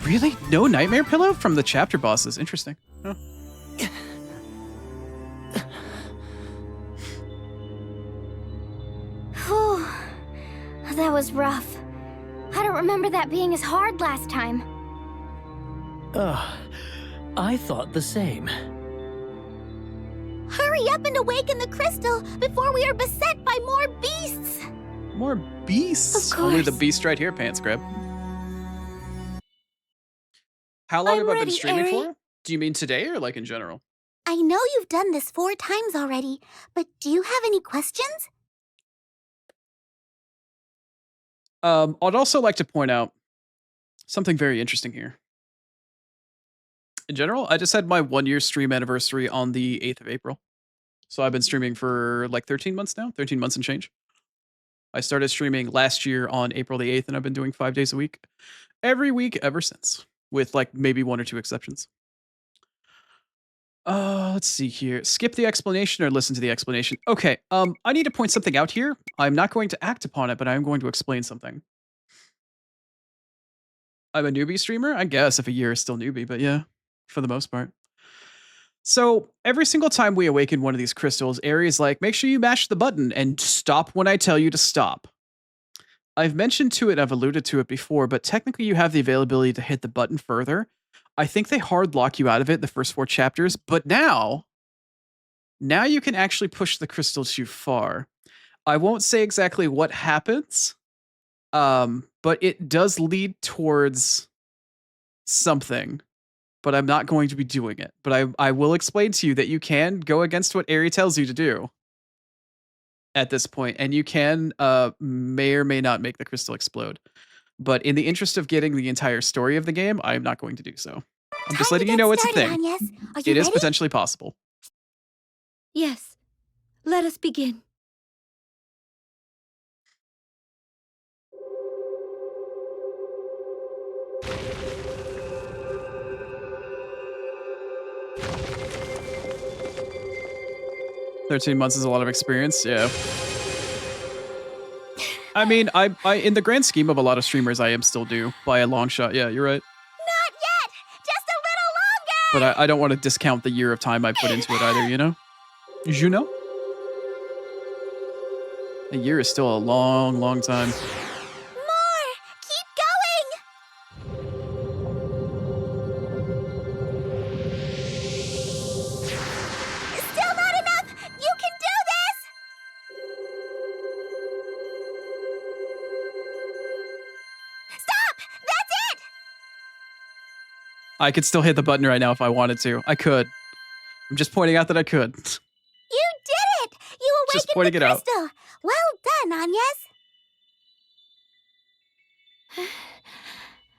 really? No nightmare pillow from the chapter bosses. Interesting. Huh. Whew. That was rough. I don't remember that being as hard last time. I thought the same. Hurry up and awaken the crystal before we are beset by more beasts! More beasts? Of course. Only the beast right here, Pants Grab. How long have I been streaming for? Do you mean today or like in general? I know you've done this 4 times already, but do you have any questions? I'd also like to point out something very interesting here. In general, I just had my 1-year stream anniversary on the 8th of April. So I've been streaming for like 13 months now, 13 months and change. I started streaming last year on April the 8th, and I've been doing 5 days a week, every week ever since, with like maybe 1 or 2 exceptions. Let's see here. Skip the explanation or listen to the explanation. Okay, I need to point something out here. I'm not going to act upon it, but I'm going to explain something. I'm a newbie streamer, I guess, if a year is still newbie, but yeah, for the most part. So every single time we awaken one of these crystals, Aries like, make sure you mash the button and stop when I tell you to stop. I've mentioned to it, I've alluded to it before, but technically you have the availability to hit the button further. I think they hard lock you out of it the first 4 chapters, but now you can actually push the crystal too far. I won't say exactly what happens, but it does lead towards something. But I'm not going to be doing it. But I will explain to you that you can go against what Ari tells you to do at this point, and you can may or may not make the crystal explode. But in the interest of getting the entire story of the game, I'm not going to do so. I'm just letting you know it's a thing. It is potentially possible. Yes. Let us begin. "13 months is a lot of experience." Yeah. I mean, I in the grand scheme of a lot of streamers, I am still due by a long shot. Yeah, you're right. Not yet! Just a little longer! But I don't want to discount the year of time I put into it either, you know? You know? A year is still a long, long time. More! Keep going! Still not enough! You can do this! Stop! That's it! I could still hit the button right now if I wanted to. I could. I'm just pointing out that I could. You did it! You Just awakened pointing the it out. crystal! Well done, Agnes!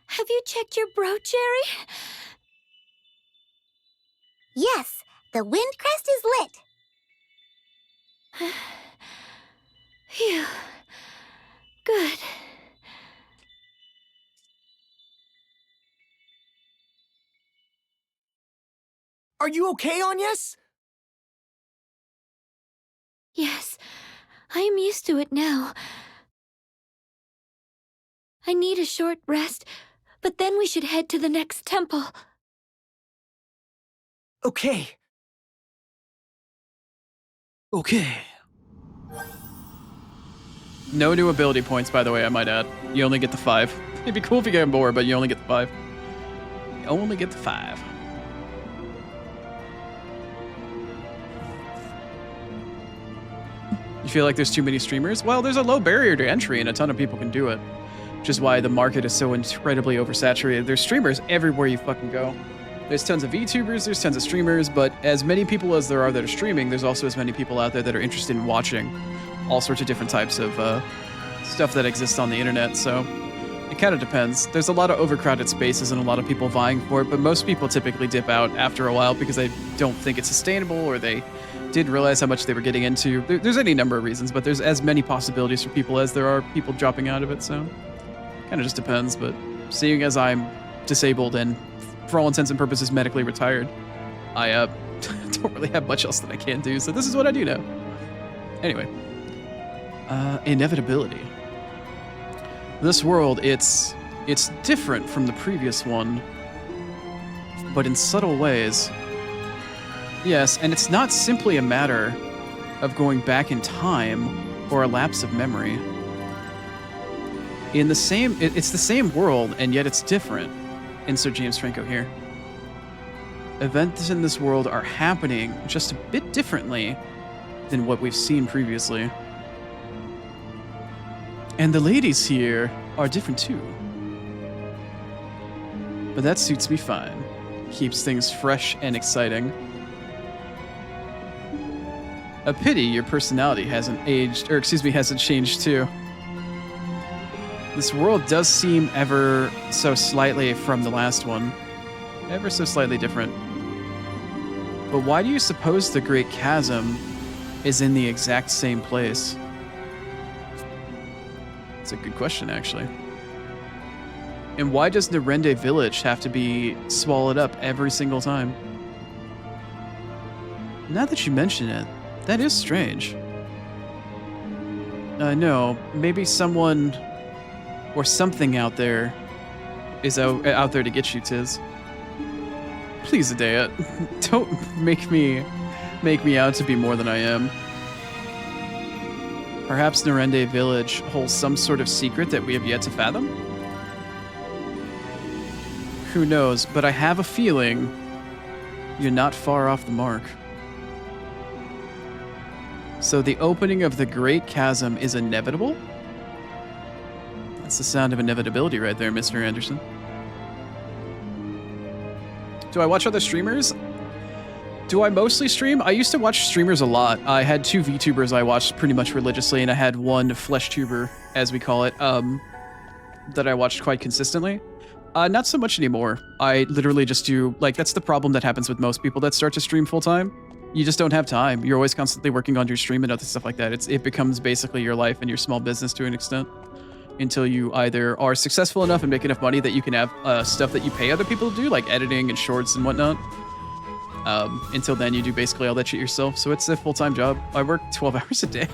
Have you checked your brooch, Jerry? Yes, the wind crest is lit. Phew. Good. Are you okay, Agnes? Yes, I am used to it now. I need a short rest, but then we should head to the next temple. Okay. Okay. No new ability points, by the way, I might add. You only get the 5. It'd be cool if you get more, but you only get the 5. You only get the 5. You feel like there's too many streamers? Well, there's a low barrier to entry and a ton of people can do it. Which is why the market is so incredibly oversaturated. There's streamers everywhere you fucking go. There's tons of VTubers, there's tons of streamers, but as many people as there are that are streaming, there's also as many people out there that are interested in watching all sorts of different types of stuff that exists on the internet, so it kind of depends. There's a lot of overcrowded spaces and a lot of people vying for it, but most people typically dip out after a while because they don't think it's sustainable or they didn't realize how much they were getting into. There's any number of reasons, but there's as many possibilities for people as there are people dropping out of it, so kind of just depends. But seeing as I'm disabled and for all intents and purposes medically retired, I don't really have much else that I can do, so this is what I do now. Anyway, inevitability. This world, it's different from the previous one, but in subtle ways. Yes, and it's not simply a matter of going back in time or a lapse of memory. It's the same world, and yet it's different. Insert James Franco here. Events in this world are happening just a bit differently than what we've seen previously. And the ladies here are different too. But that suits me fine. Keeps things fresh and exciting. A pity your personality hasn't aged, or excuse me, hasn't changed too. This world does seem ever so slightly from the last one. Ever so slightly different. But why do you suppose the Great Chasm is in the exact same place? It's a good question, actually. And why does Nerende Village have to be swallowed up every single time? Now that you mention it, that is strange. No, maybe someone or something out there is out there to get you, Tiz. Please, Adea, don't make me out to be more than I am. Perhaps Nerende Village holds some sort of secret that we have yet to fathom? Who knows, but I have a feeling you're not far off the mark. So the opening of the Great Chasm is inevitable? That's the sound of inevitability right there, Mr. Anderson. Do I watch other streamers? Do I mostly stream? I used to watch streamers a lot. I had 2 VTubers I watched pretty much religiously, and I had 1 flesh tuber, as we call it, that I watched quite consistently. Not so much anymore. I literally just do, like, that's the problem that happens with most people that start to stream full-time. You just don't have time. You're always constantly working on your stream and other stuff like that. It becomes basically your life and your small business to an extent. Until you either are successful enough and make enough money that you can have stuff that you pay other people to do, like editing and shorts and whatnot. Until then, you do basically all that shit yourself. So it's a full-time job. I work 12 hours a day.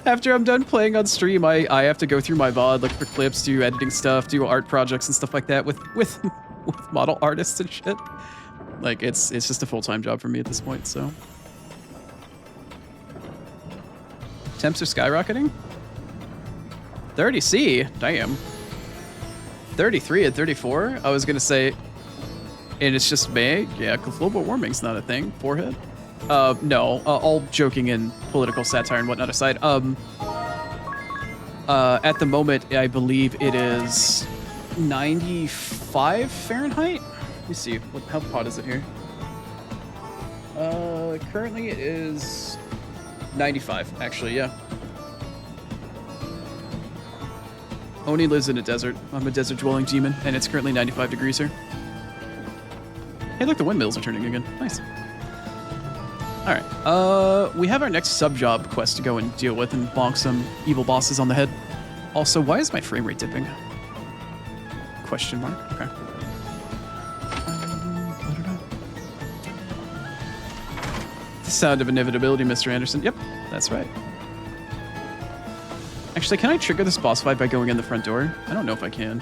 After I'm done playing on stream, I have to go through my VOD, look for clips, do editing stuff, do art projects and stuff like that with model artists and shit. Like, it's just a full-time job for me at this point, so. Temps are skyrocketing? 30C? Damn. 33 and 34? I was gonna say, and it's just May? Yeah, global warming's not a thing. Forehead? No, all joking and political satire and whatnot aside. At the moment, I believe it is 95 Fahrenheit? Let me see, how hot is it here? Currently it is 95, actually, yeah. Oni lives in a desert. I'm a desert-dwelling demon, and it's currently 95 degrees here. Hey, look, the windmills are turning again. Nice. All right. We have our next sub-job quest to go and deal with and bonk some evil bosses on the head. Also, why is my frame rate dipping? Question mark. Okay. The sound of inevitability, Mr. Anderson. Yep, that's right. Actually, can I trigger this boss fight by going in the front door? I don't know if I can.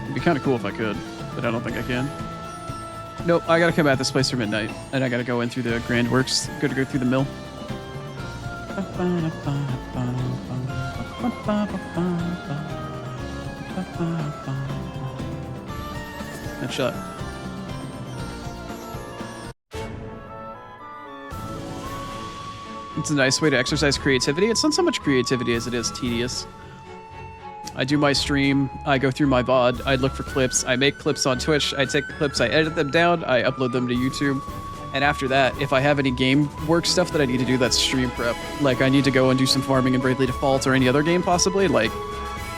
It'd be kind of cool if I could, but I don't think I can. Nope, I gotta come at this place for midnight, and I gotta go in through the Grand Works. Gotta go through the mill. Headshot. It's a nice way to exercise creativity. It's not so much creativity as it is tedious. I do my stream, I go through my VOD, I look for clips, I make clips on Twitch, I take the clips, I edit them down, I upload them to YouTube. And after that, if I have any game work stuff that I need to do, that's stream prep. Like, I need to go and do some farming in Bravely Default or any other game possibly, like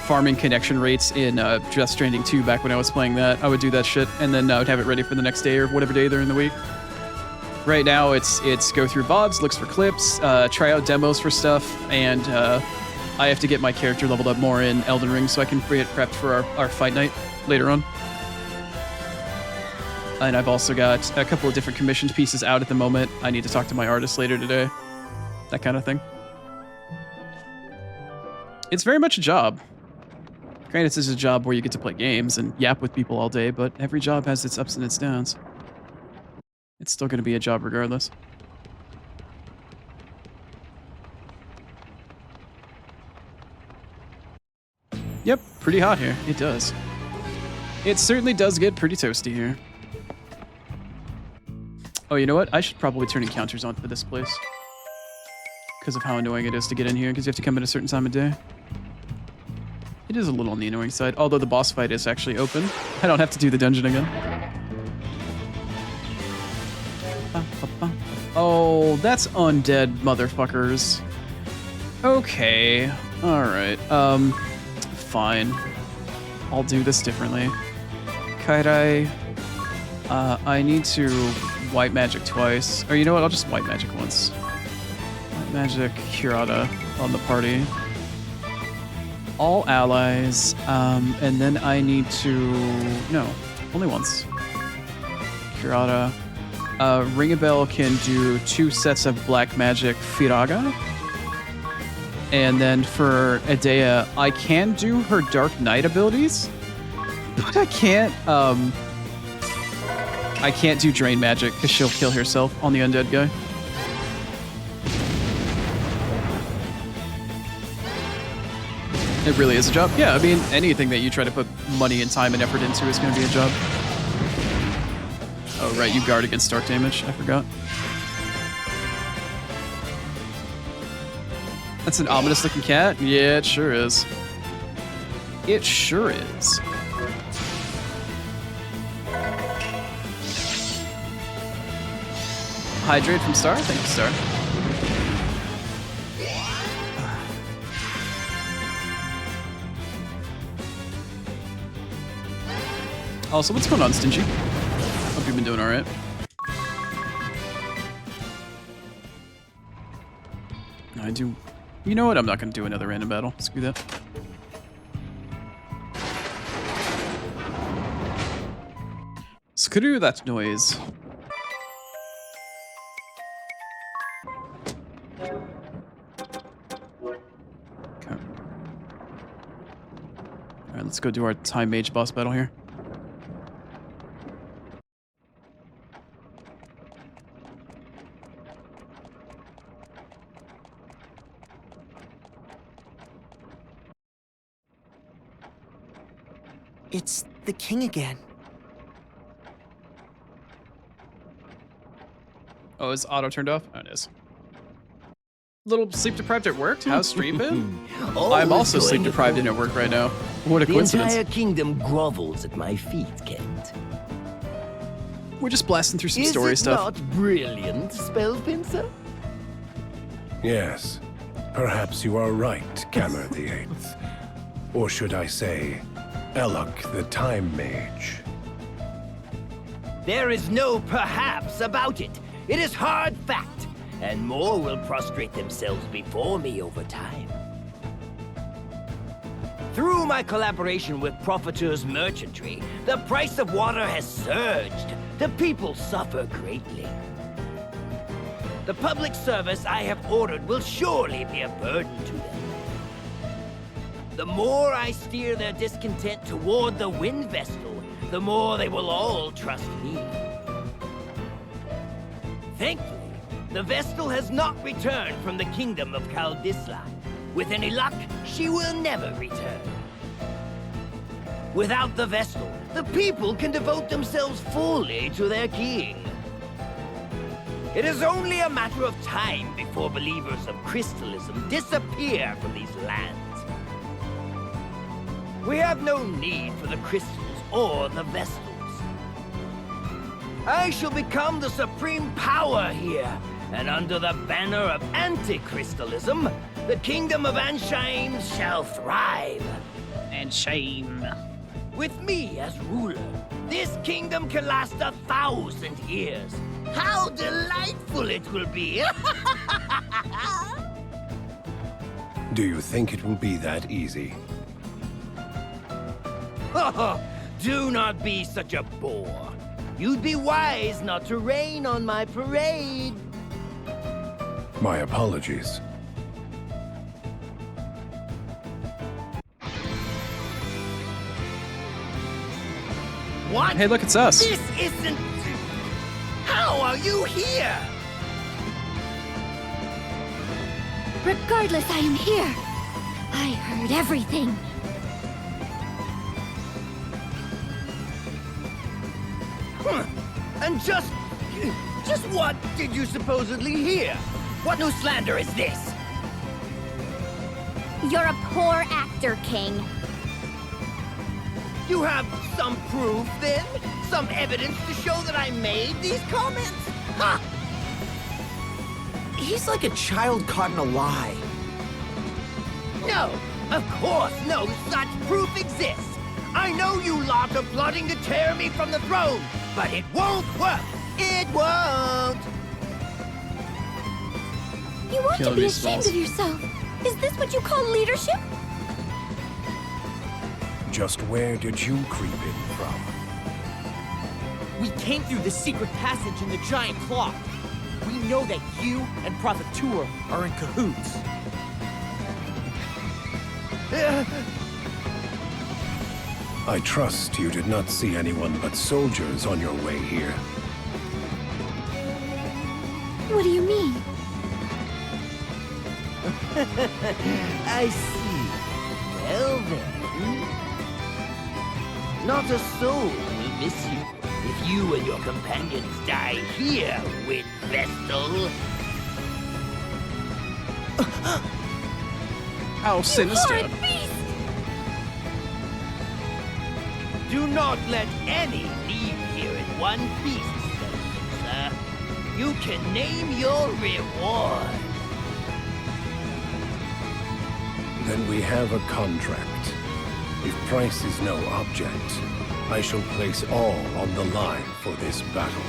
farming connection rates in Death Stranding 2 back when I was playing that. I would do that shit, and then I would have it ready for the next day or whatever day during the week. Right now, it's go through VODs, looks for clips, try out demos for stuff, and I have to get my character leveled up more in Elden Ring so I can get prepped for our fight night later on. And I've also got a couple of different commissioned pieces out at the moment. I need to talk to my artist later today. That kind of thing. It's very much a job. Granted, this is a job where you get to play games and yap with people all day, but every job has its ups and its downs. It's still going to be a job regardless. Yep, pretty hot here. It does. It certainly does get pretty toasty here. Oh, you know what? I should probably turn encounters on for this place. Because of how annoying it is to get in here, because you have to come at a certain time of day. It is a little on the annoying side, although the boss fight is actually open. I don't have to do the dungeon again. Oh, that's undead motherfuckers. Okay. All right. Fine. I'll do this differently. Kairai, I need to white magic twice. Or you know what? I'll just white magic once. White magic Hirata on the party. All allies. And then I need to... No, only once. Hirata. Ring a Bell can do 2 sets of black magic Firaga. And then for Edea, I can do her Dark Knight abilities, but I can't do Drain Magic because she'll kill herself on the undead guy. It really is a job. Yeah, I mean, anything that you try to put money and time and effort into is going to be a job. Oh, right, you guard against dark damage. I forgot. That's an ominous looking cat? Yeah, it sure is. It sure is. Hydrate from Star? Thank you, Star. Also, what's going on, Stingy? Hope you've been doing alright. I do... You know what? I'm not going to do another random battle. Screw that. Screw that noise. Okay. Alright, let's go do our Time Mage boss battle here. It's the king again. Oh, is auto turned off? Oh, it is. Little sleep deprived at work? How's stream been? I'm also sleep deprived and at work right now. What a coincidence. The entire kingdom grovels at my feet, Kent. We're just blasting through some story stuff. Is it not brilliant, Spellpincer? Yes. Perhaps you are right, Cammer the Eighth. Or should I say, Elok the Time Mage. There is no perhaps about it. It is hard fact, and more will prostrate themselves before me over time. Through my collaboration with Profiteur's merchantry, the price of water has surged. The people suffer greatly. The public service I have ordered will surely be a burden to them. The more I steer their discontent toward the Wind Vestal, the more they will all trust me. Thankfully, the Vestal has not returned from the kingdom of Kaldisla. With any luck, she will never return. Without the Vestal, the people can devote themselves fully to their king. It is only a matter of time before believers of crystalism disappear from these lands. We have no need for the crystals or the Vestals. I shall become the supreme power here, and under the banner of anti-crystalism, the kingdom of Ansheim shall thrive. Ansheim. With me as ruler, this kingdom can last 1,000 years. How delightful it will be! Do you think it will be that easy? Do not be such a bore. You'd be wise not to rain on my parade. My apologies. What? Hey, look, it's us. This isn't... How are you here? Regardless, I am here. I heard everything. And just what did you supposedly hear? What new slander is this? You're a poor actor, King. You have some proof, then? Some evidence to show that I made these comments? Ha! He's like a child caught in a lie. No, of course no such proof exists. I know you lot are plotting to tear me from the throne, but it won't work. It won't. You ought to Killing be me ashamed smalls. of yourself. Is this what you call leadership? Just where did you creep in from? We came through the secret passage in the giant clock. We know that you and Vtuber are in cahoots. I trust you did not see anyone but soldiers on your way here. What do you mean? I see. Well then. Not a soul will miss you if you and your companions die here, Wind Vestal. How sinister. Horrid beast! Do not let any leave here in one piece, sir. You can name your reward. Then we have a contract. If price is no object, I shall place all on the line for this battle.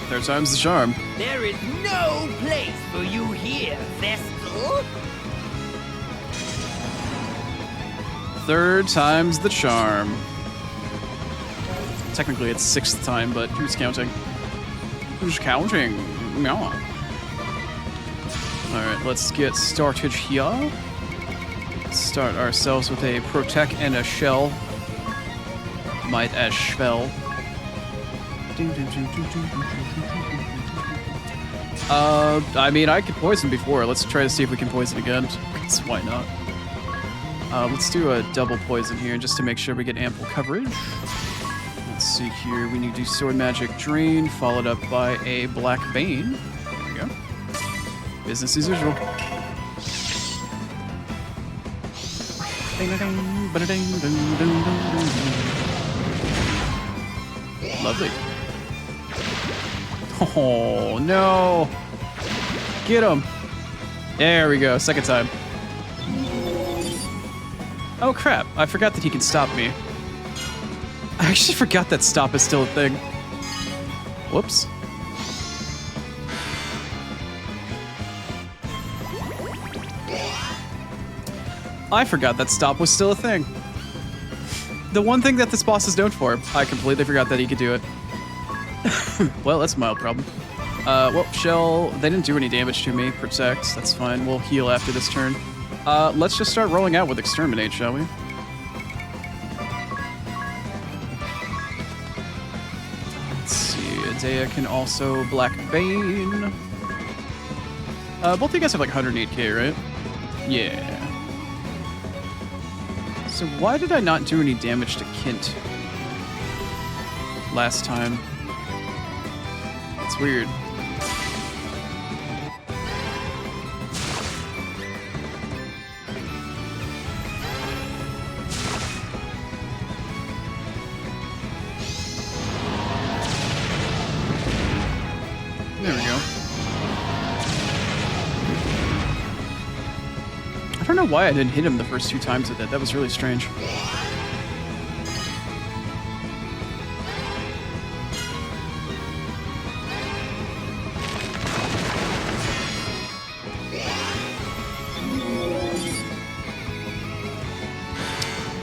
Third time's the charm. There is no place for you here, Vestal. Third time's the charm. Technically it's sixth time, but who's counting? Who's counting? No. Alright, let's get started here. Start ourselves with a Protect and a Shell. Might as Shell. I mean, I could poison before. Let's try to see if we can poison again. 'Cause why not? Let's do a double poison here just to make sure we get ample coverage. Let's see here. We need to do Sword Magic Drain, followed up by a Black Bane. There we go. Business as usual. Lovely. Oh, no. Get him. There we go. Second time. Oh, crap. I forgot that he can stop me. I actually forgot that stop is still a thing. Whoops. I forgot that stop was still a thing. The one thing that this boss is known for. I completely forgot that he could do it. Well, that's a mild problem. Well, Shell, they didn't do any damage to me. Protect, that's fine. We'll heal after this turn. Let's just start rolling out with Exterminate, shall we? Let's see, Adea can also Black Bane. Both of you guys have like 108k, right? Yeah. So why did I not do any damage to Kint last time? It's weird. There we go. I don't know why I didn't hit him the first two times with it. That was really strange.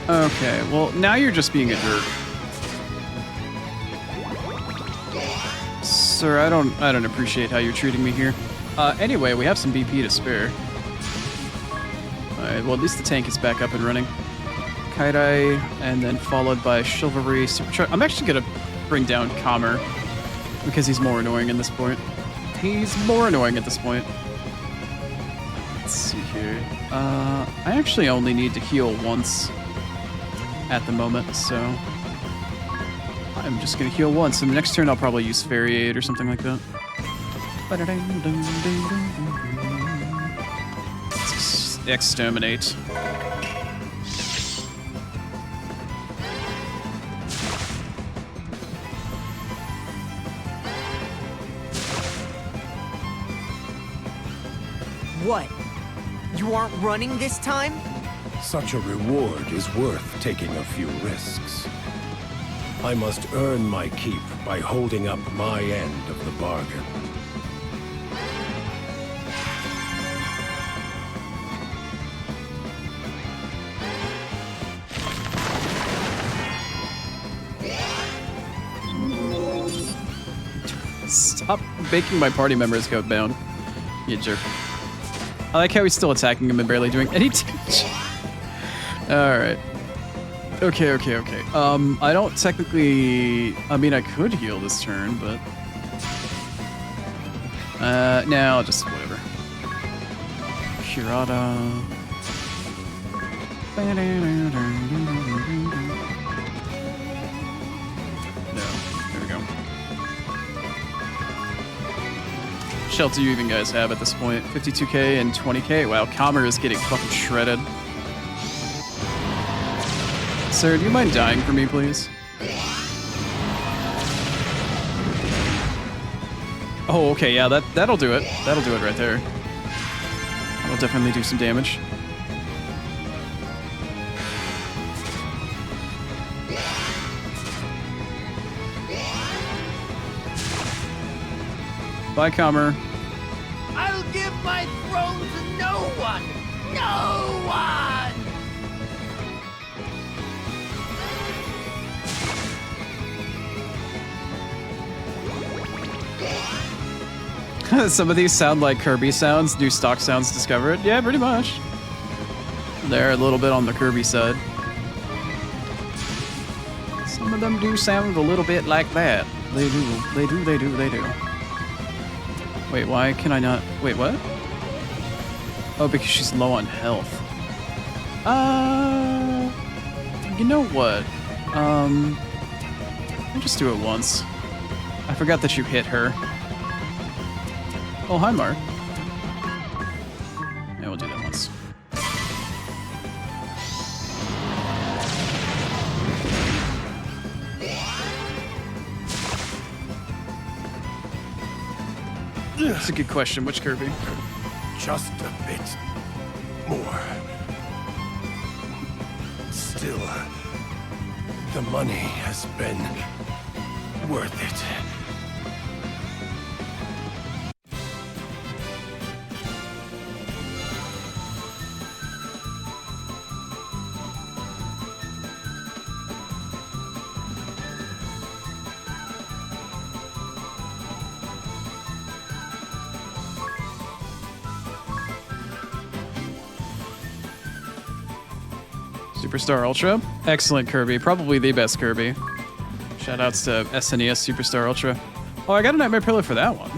Okay, well, now you're just being a jerk. Sir, I don't appreciate how you're treating me here. Anyway, we have some BP to spare. Alright, well, at least the tank is back up and running. Kairai, and then followed by Chivalry. I'm actually gonna bring down Kamer, because he's more annoying at this point. He's more annoying at this point. Let's see here. I actually only need to heal once at the moment, so I'm just gonna heal once, and the next turn I'll probably use Fairy Aid or something like that. Let's exterminate. What? You You aren't running this time? Such a reward is worth taking a few risks. I must earn my keep by holding up my end of the bargain. Stop making my party members go down. You jerk. I like how he's still attacking him and barely doing any damage. Alright. Okay. I don't technically... I mean, I could heal this turn, but... no, just whatever. Curata... No, there we go. Shell do you even guys have at this point? 52k and 20k? Wow, Kamer is getting fucking shredded. Sir, do you mind dying for me, please? Oh, okay, yeah, that'll do it. That'll do it right there. That'll definitely do some damage. Bye, Kamer. I'll give my throne to no one! No one! Some of these sound like Kirby sounds, new stock sounds discovered. Yeah, pretty much. They're a little bit on the Kirby side. Some of them do sound a little bit like that. They do. Wait, why can I not? Wait, what? Oh, because she's low on health. You know what? I'll just do it once. I forgot that you hit her. Oh, hi, Mark. Yeah, we'll do that once. That's a good question. Which Kirby? Just a bit more. Still, the money has been worth it. Superstar Ultra. Excellent Kirby. Probably the best Kirby. Shoutouts to SNES Superstar Ultra. Oh, I got a Nightmare Pillar for that one.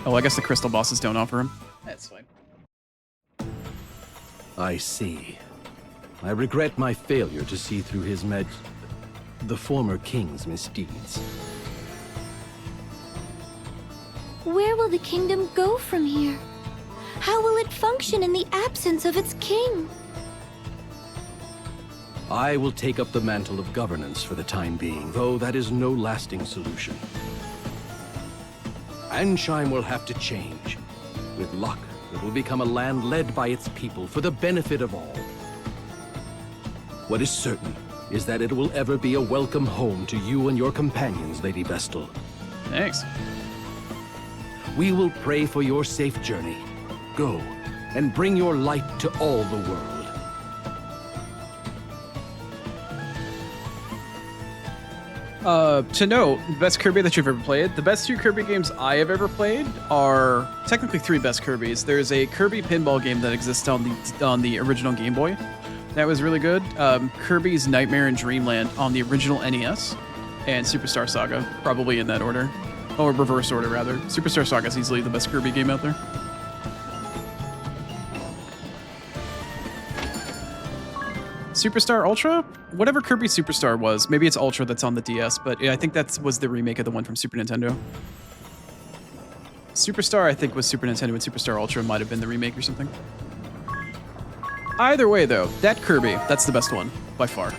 Oh, I guess the crystal bosses don't offer him. That's fine. I see. I regret my failure to see through the former king's misdeeds. Where will the kingdom go from here? How will it function in the absence of its king? I will take up the mantle of governance for the time being, though that is no lasting solution. Ansheim will have to change. With luck, it will become a land led by its people for the benefit of all. What is certain is that it will ever be a welcome home to you and your companions, Lady Vestal. Thanks. We will pray for your safe journey. Go, and bring your light to all the world. To note, the best Kirby that you've ever played, the best 2 Kirby games I have ever played are technically 3 best Kirbys. There's a Kirby pinball game that exists on the original Game Boy. That was really good. Kirby's Nightmare and Dreamland on the original NES, and Superstar Saga, probably in that order. Or reverse order, rather. Superstar Saga is easily the best Kirby game out there. Superstar Ultra? Whatever Kirby Superstar was. Maybe it's Ultra that's on the DS, but yeah, I think that was the remake of the one from Super Nintendo. Superstar, I think, was Super Nintendo, and Superstar Ultra might have been the remake or something. Either way, though, that Kirby, that's the best one. By far.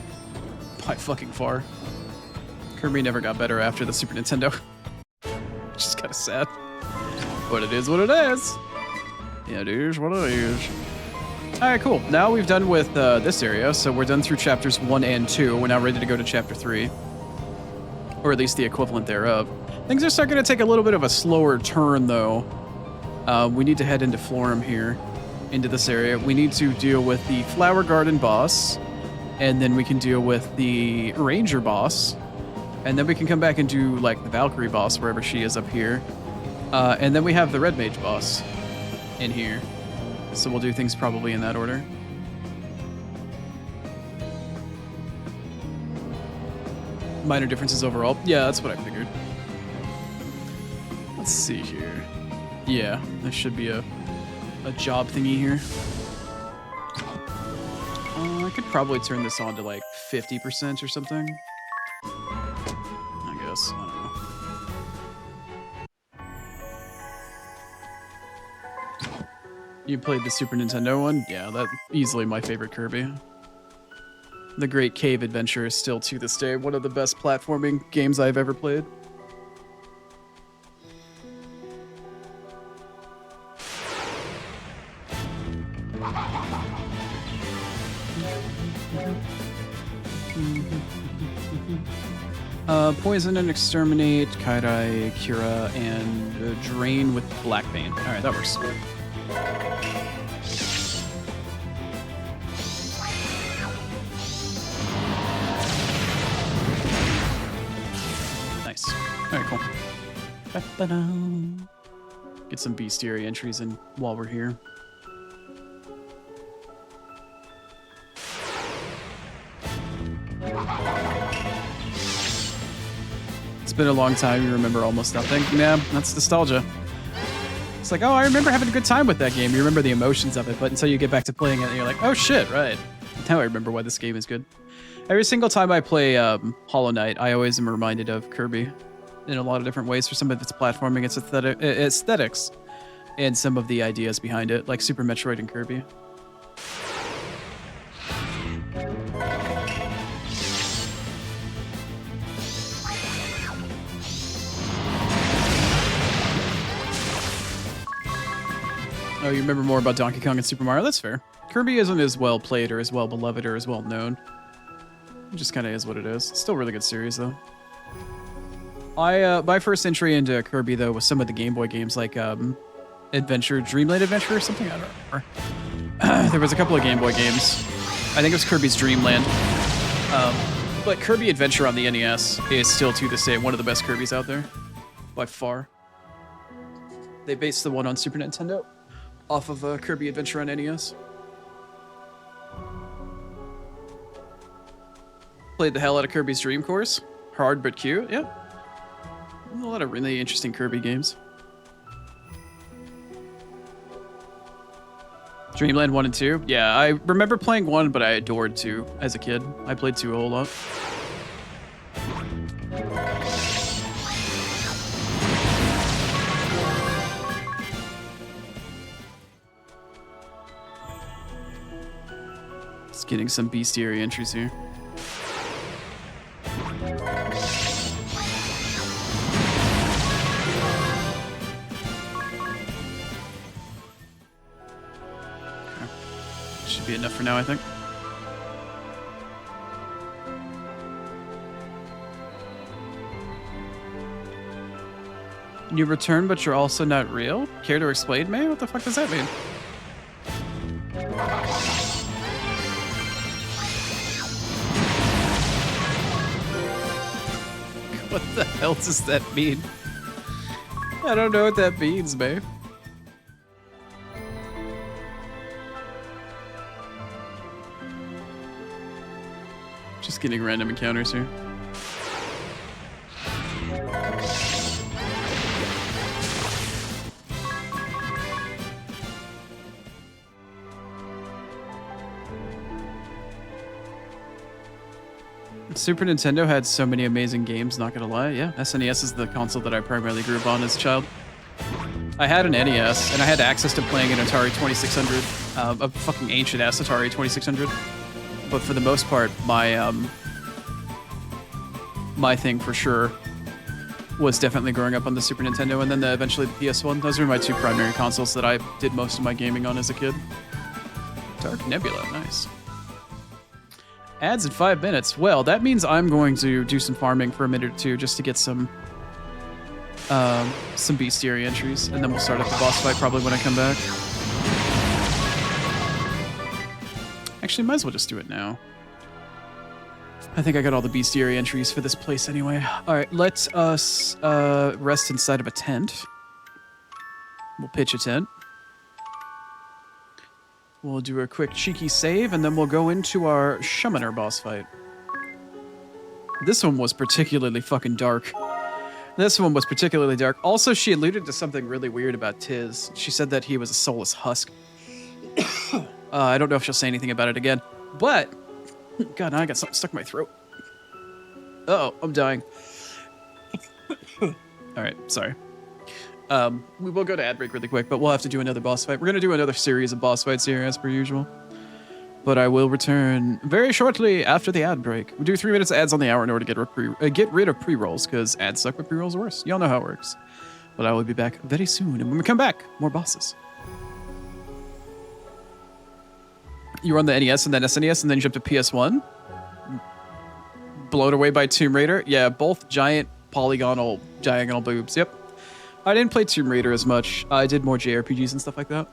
By fucking far. Kirby never got better after the Super Nintendo. Which is kind of sad. But it is what it is. Yeah, dude, what it is. All right, cool. Now we've done with this area, so we're done through chapters 1 and 2. We're now ready to go to chapter 3, or at least the equivalent thereof. Things are starting to take a little bit of a slower turn, though. We need to head into Florum here, into this area. We need to deal with the Flower Garden boss, and then we can deal with the Ranger boss, and then we can come back and do like the Valkyrie boss, wherever she is up here. And then we have the Red Mage boss in here. So we'll do things probably in that order. Minor differences overall. Yeah, that's what I figured. Let's see here. Yeah, there should be a job thingy here. I could probably turn this on to like 50% or something. I guess. I don't know. You played the Super Nintendo one? Yeah, that's easily my favorite Kirby. The Great Cave Adventure is still, to this day, one of the best platforming games I've ever played. Poison and Exterminate, Kairai, Cura, and Drain with Blackbane. Alright, that works. Nice. Alright, cool. Get some bestiary entries in while we're here. It's been a long time, you remember almost nothing. Yeah, that's nostalgia. It's like, oh, I remember having a good time with that game. You remember the emotions of it, but until you get back to playing it, and you're like, oh shit, right. Now I remember why this game is good. Every single time I play Hollow Knight, I always am reminded of Kirby in a lot of different ways. For some of its platforming, its aesthetics, and some of the ideas behind it, like Super Metroid and Kirby. Oh, you remember more about Donkey Kong and Super Mario? That's fair. Kirby isn't as well played or as well beloved or as well known. It just kind of is what it is. It's still a really good series, though. My first entry into Kirby, though, was some of the Game Boy games like Dreamland Adventure or something? I don't remember. There was a couple of Game Boy games. I think it was Kirby's Dreamland. But Kirby Adventure on the NES is still, to this day, one of the best Kirbys out there. By far. They based the one on Super Nintendo off of Kirby Adventure on NES. Played the hell out of Kirby's Dream Course. Hard but cute, yeah. A lot of really interesting Kirby games. Dreamland 1 and 2? Yeah, I remember playing 1, but I adored 2 as a kid. I played 2 a whole lot. Just getting some bestiary entries here. Should be enough for now, I think. You return, but you're also not real? Care to explain, May? What the fuck does that mean? What the hell does that mean? I don't know what that means, May. Just getting random encounters here. Super Nintendo had so many amazing games, not gonna lie. Yeah, SNES is the console that I primarily grew up on as a child. I had an NES, and I had access to playing an Atari 2600, a fucking ancient-ass Atari 2600. But for the most part, my thing for sure was definitely growing up on the Super Nintendo, and then eventually the PS1. Those were my two primary consoles that I did most of my gaming on as a kid. Dark Nebula, nice. Ads in 5 minutes. Well, that means I'm going to do some farming for a minute or two just to get some bestiary entries, and then we'll start up the boss fight probably when I come back. Actually, might as well just do it now. I think I got all the bestiary entries for this place anyway. All right, let us rest inside of a tent. We'll pitch a tent. We'll do a quick cheeky save, and then we'll go into our Summoner boss fight. This one was particularly fucking dark. This one was particularly dark. Also, she alluded to something really weird about Tiz. She said that he was a soulless husk. I don't know if she'll say anything about it again, but... God, now I got something stuck in my throat. Uh-oh, I'm dying. All right, sorry. We will go to ad break really quick, but we'll have to do another boss fight. We're going to do another series of boss fights here, as per usual. But I will return very shortly after the ad break. We do 3 minutes of ads on the hour in order to get rid of pre-rolls, because ads suck, but pre-rolls are worse. Y'all know how it works. But I will be back very soon, and when we come back, more bosses. You run the NES and then SNES, and then you jump to PS1? Blown away by Tomb Raider? Yeah, both giant polygonal diagonal boobs. Yep. I didn't play Tomb Raider as much. I did more JRPGs and stuff like that.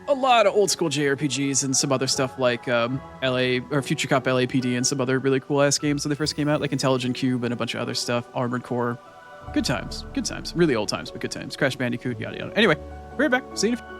A lot of old school JRPGs and some other stuff like LA or Future Cop LAPD and some other really cool ass games when they first came out, like Intelligent Cube and a bunch of other stuff. Armored Core. Good times. Good times. Really old times, but good times. Crash Bandicoot, yada yada. Anyway, we're back. See you in a few.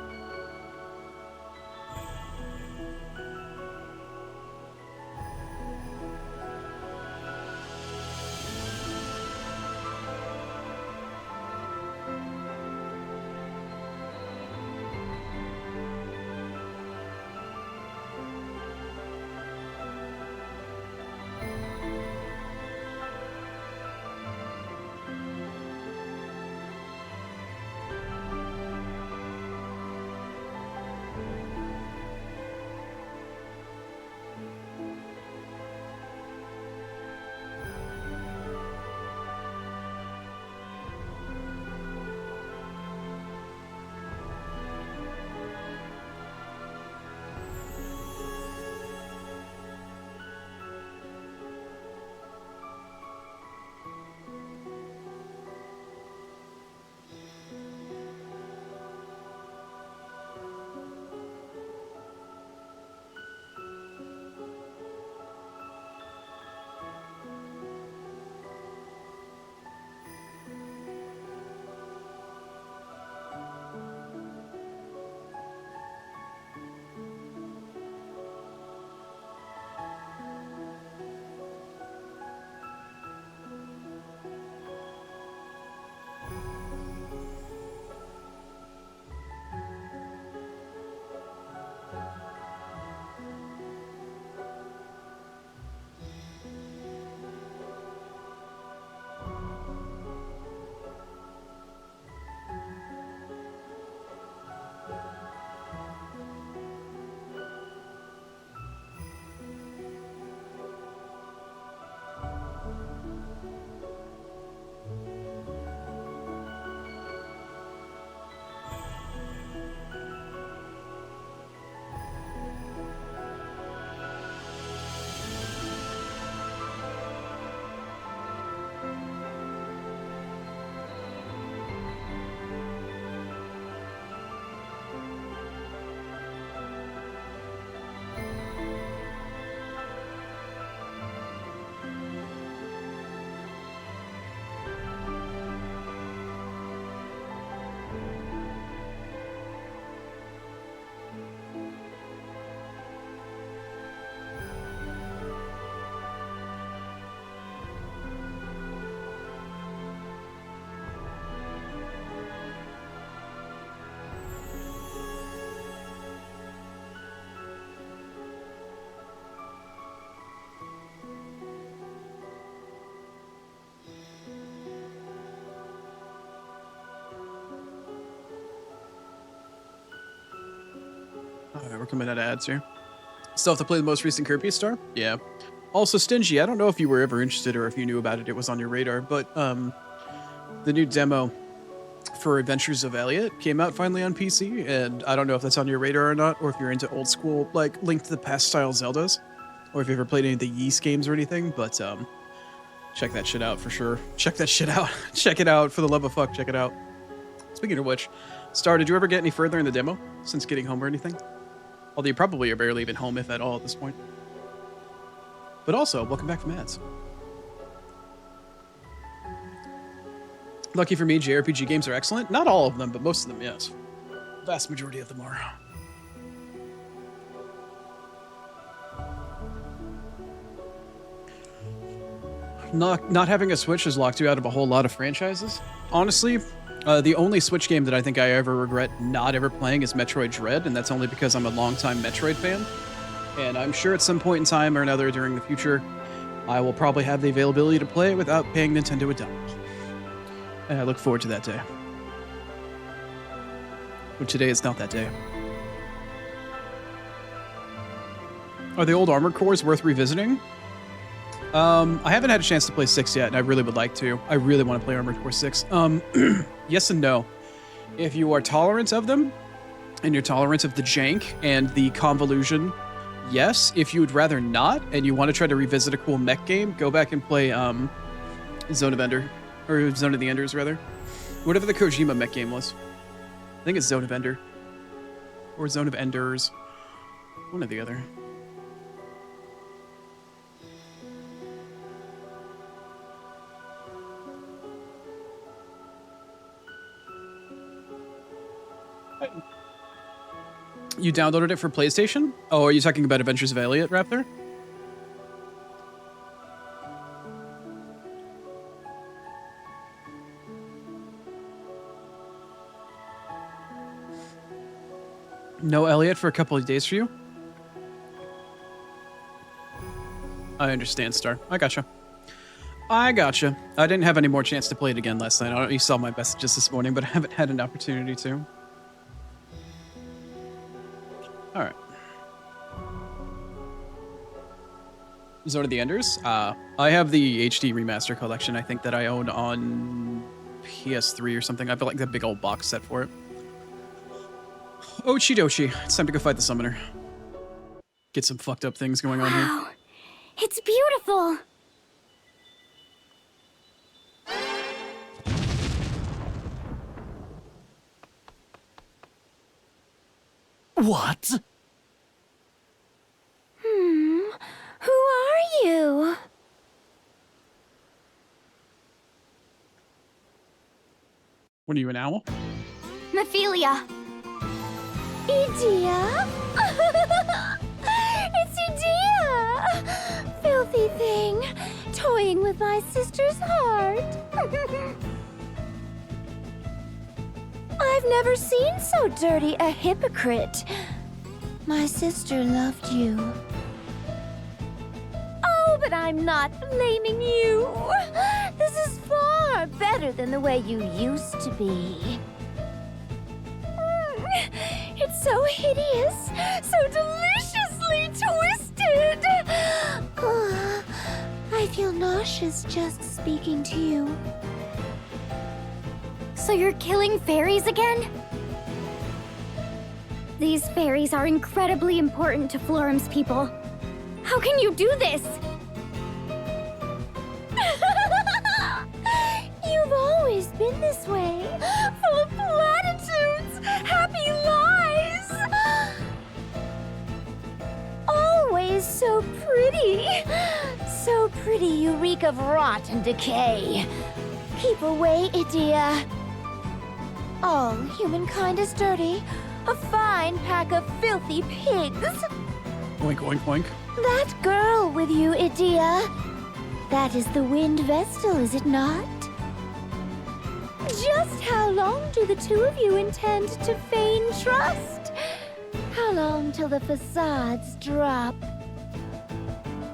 Alright, we're coming out of ads here. Still have to play the most recent Kirby Star? Yeah. Also, Stingy, I don't know if you were ever interested or if you knew about it, it was on your radar, but the new demo for Adventures of Elliot came out finally on PC, and I don't know if that's on your radar or not, or if you're into old school, like, Link to the Past style Zeldas, or if you ever played any of the Ys games or anything, but, check that shit out for sure. Check that shit out. Check it out, for the love of fuck, check it out. Speaking of which, Star, did you ever get any further in the demo since getting home or anything? Although you probably are barely even home, if at all, at this point. But also, welcome back from ads. Lucky for me, JRPG games are excellent. Not all of them, but most of them, yes. Vast majority of them are. Not having a Switch has locked you out of a whole lot of franchises. Honestly, the only Switch game that I think I ever regret not ever playing is Metroid Dread, and that's only because I'm a longtime Metroid fan. And I'm sure at some point in time or another during the future, I will probably have the availability to play it without paying Nintendo a dime. And I look forward to that day. But today is not that day. Are the old Armored Cores worth revisiting? I haven't had a chance to play 6 yet, and I really would like to. I really want to play Armored Core 6. Yes and no. If you are tolerant of them, and you're tolerant of the jank and the convolution, yes. If you would rather not, and you want to try to revisit a cool mech game, go back and play Zone of Ender. Or Zone of the Enders, rather. Whatever the Kojima mech game was. I think it's Zone of Ender. Or Zone of Enders. One or the other. You downloaded it for PlayStation? Oh, are you talking about Adventures of Elliot, Raptor? No Elliot for a couple of days for you? I understand, Star. I gotcha. I gotcha. I didn't have any more chance to play it again last night. I don't know if you saw my messages this morning, but I haven't had an opportunity to. Alright. Zone of the Enders? I have the HD remaster collection, I think, that I own on PS3 or something. I feel like that big old box set for it. Ochi dochi. It's time to go fight the summoner. Get some fucked up things going on here. Wow, it's beautiful. What? Who are you? What are you, an owl? Mephilia. Edea? It's Edea! Filthy thing, toying with my sister's heart. I've never seen so dirty a hypocrite. My sister loved you. Oh, but I'm not blaming you. This is far better than the way you used to be. It's so hideous, so deliciously twisted. I feel nauseous just speaking to you. So you're killing fairies again? These fairies are incredibly important to Florum's people. How can you do this? You've always been this way, full of platitudes, happy lies. Always so pretty. So pretty you reek of rot and decay. Keep away, Edea. All humankind is dirty. A fine pack of filthy pigs. Oink, oink, oink. That girl with you, Edea. That is the Wind Vestal, is it not? Just how long do the two of you intend to feign trust? How long till the facades drop?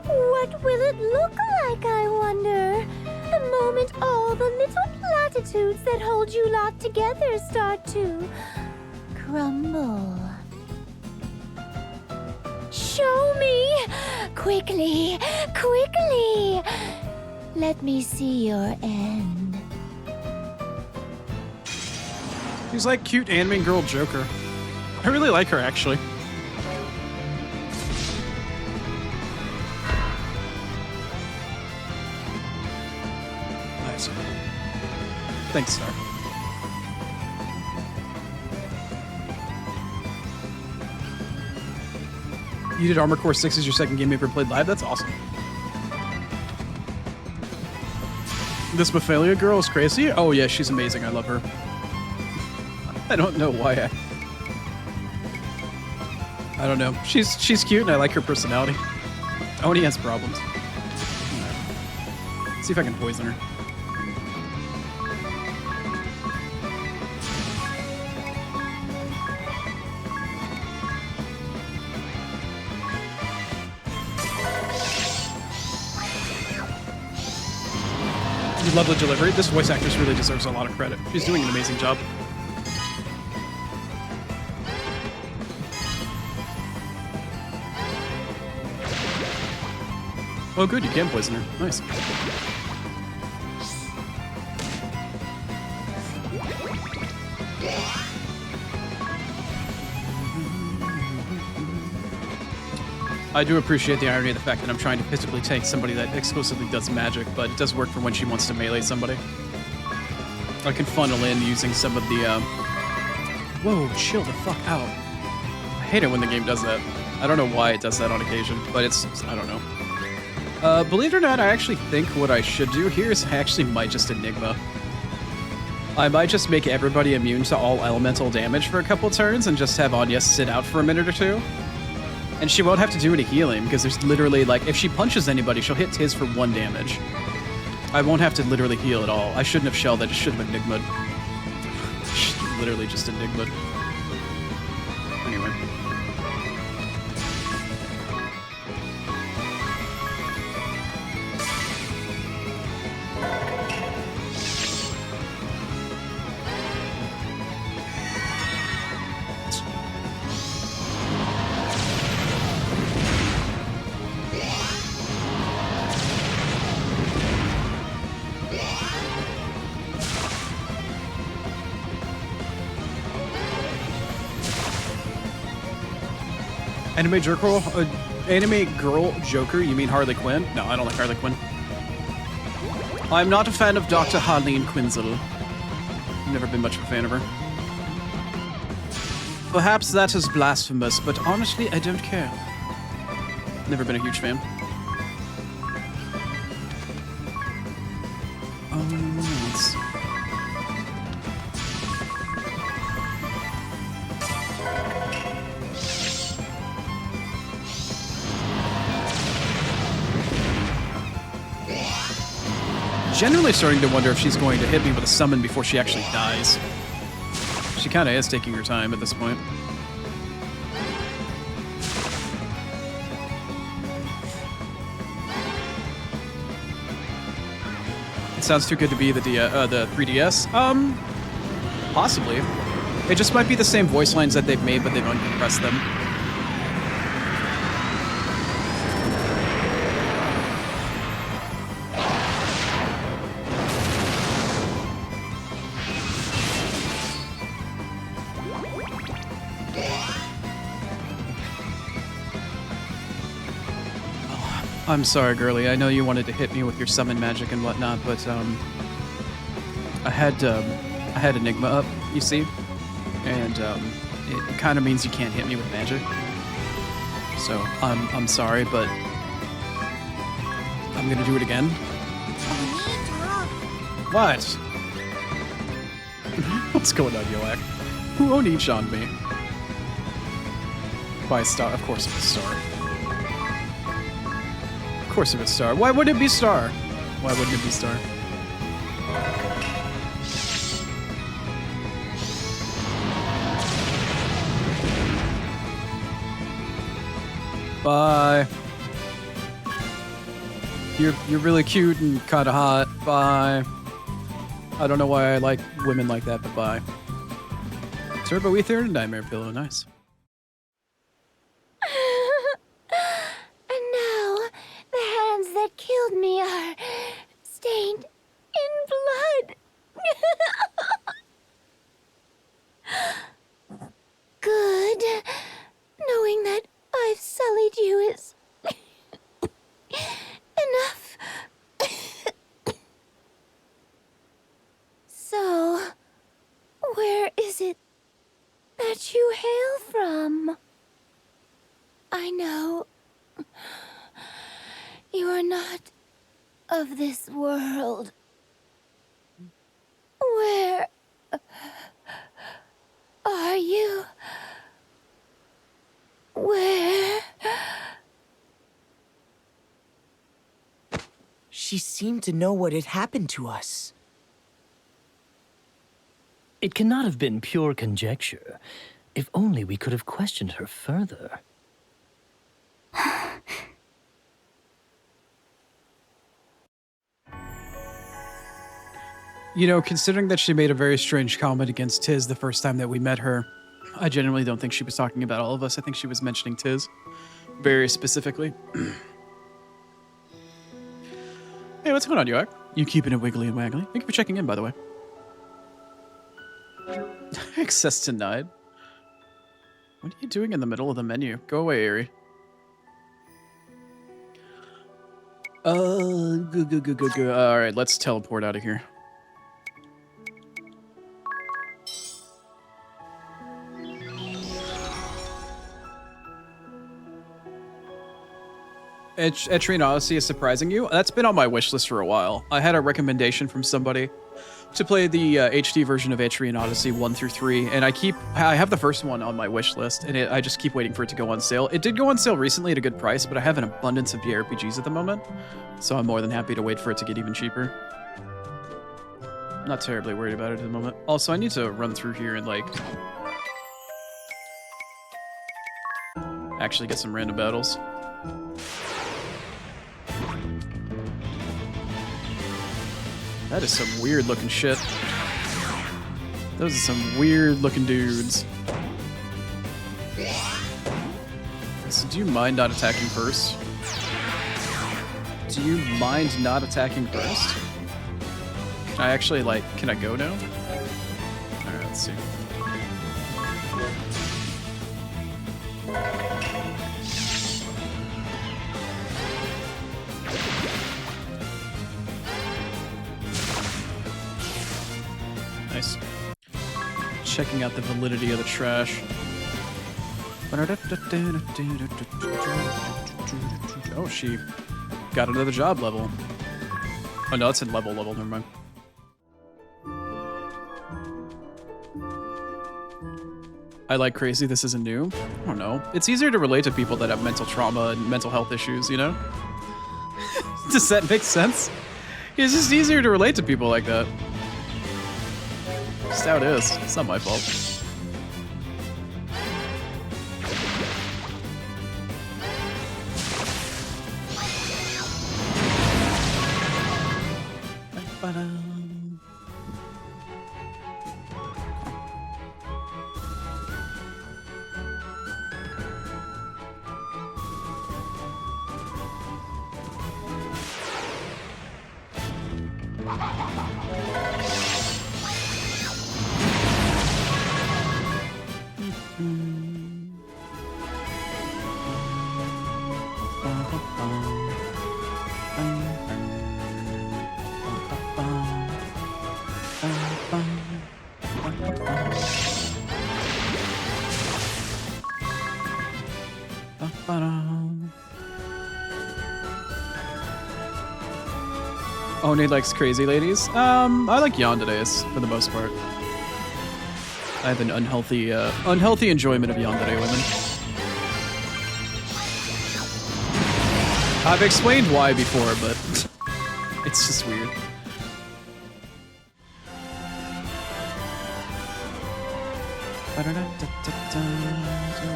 What will it look like, I wonder? The moment all the little platitudes that hold you lot together start to crumble. Show me! Quickly! Quickly! Let me see your end. She's like cute anime girl Joker. I really like her, actually. Nice. Thanks, Star. You did Armor Core 6 as your second game you ever played live? That's awesome. This Mephalia girl is crazy? Oh yeah, she's amazing. I love her. I don't know why I don't know. She's cute and I like her personality. Oni has problems. Let's see if I can poison her. Lovely delivery. This voice actress really deserves a lot of credit. She's doing an amazing job. Oh good, you can poison her. Nice. I do appreciate the irony of the fact that I'm trying to physically take somebody that exclusively does magic, but it does work for when she wants to melee somebody. I can funnel in using some of the, Whoa, chill the fuck out. I hate it when the game does that. I don't know why it does that on occasion, but it's I don't know. Believe it or not, I actually think what I should do here is I actually might just Enigma. I might just make everybody immune to all elemental damage for a couple turns and just have Anya sit out for a minute or two. And she won't have to do any healing, because there's literally, like, if she punches anybody, she'll hit Tiz for 1 damage. I won't have to literally heal at all. I shouldn't have shelled, I just should have Enigma'd. Literally just Enigma'd. Anyway. Anime girl Joker? You mean Harley Quinn? No, I don't like Harley Quinn. I'm not a fan of Dr. Harleen Quinzel. Never been much of a fan of her. Perhaps that is blasphemous, but honestly, I don't care. Never been a huge fan. Let's... Generally starting to wonder if she's going to hit me with a summon before she actually dies. She kind of is taking her time at this point. It sounds too good to be the 3DS. Possibly. It just might be the same voice lines that they've made, but they've uncompressed them. I'm sorry, girlie. I know you wanted to hit me with your summon magic and whatnot, but I had Enigma up, you see, and it kind of means you can't hit me with magic. So I'm sorry, but I'm gonna do it again. What? What's going on, Yoak? Who Oni-chan me? By Star, of course it's Star. Of course it was Star. Why wouldn't it be Star? Why wouldn't it be Star? Bye. You're really cute and kind of hot. Bye. I don't know why I like women like that, but bye. Turbo Ether and Nightmare Pillow. Nice. That killed me are stained in blood. is it that you hail from? I know you are not of this world. Where are you? Where? She seemed to know what had happened to us. It cannot have been pure conjecture. If only we could have questioned her further. You know, considering that she made a very strange comment against Tiz the first time that we met her, I genuinely don't think she was talking about all of us. I think she was mentioning Tiz very specifically. Hey, what's going on, York? You keeping it wiggly and waggly? Thank you for checking in, by the way. Access denied. What are you doing in the middle of the menu? Go away, Aerie. Good. All right, let's teleport out of here. Etrian Odyssey is surprising you? That's been on my wish list for a while. I had a recommendation from somebody to play the HD version of Etrian Odyssey 1 through 3, and I have the first one on my wish list, and I just keep waiting for it to go on sale. It did go on sale recently at a good price, but I have an abundance of JRPGs at the moment, so I'm more than happy to wait for it to get even cheaper. Not terribly worried about it at the moment. Also, I need to run through here and, like, actually get some random battles. That is some weird looking shit. Those are some weird looking dudes. So do you mind not attacking first? Do you mind not attacking first? Can I actually, like, can I go now? Alright, let's see. Nice. Checking out the validity of the trash. Oh, she got another job level. Oh no, it's in level, never mind. I like crazy, this isn't new. I don't know. It's easier to relate to people that have mental trauma and mental health issues, you know? Does that make sense? It's just easier to relate to people like that. Just how it is. It's not my fault. Oni likes crazy ladies. I like yanderes for the most part. I have an unhealthy enjoyment of yandere women. I've explained why before, but it's just weird.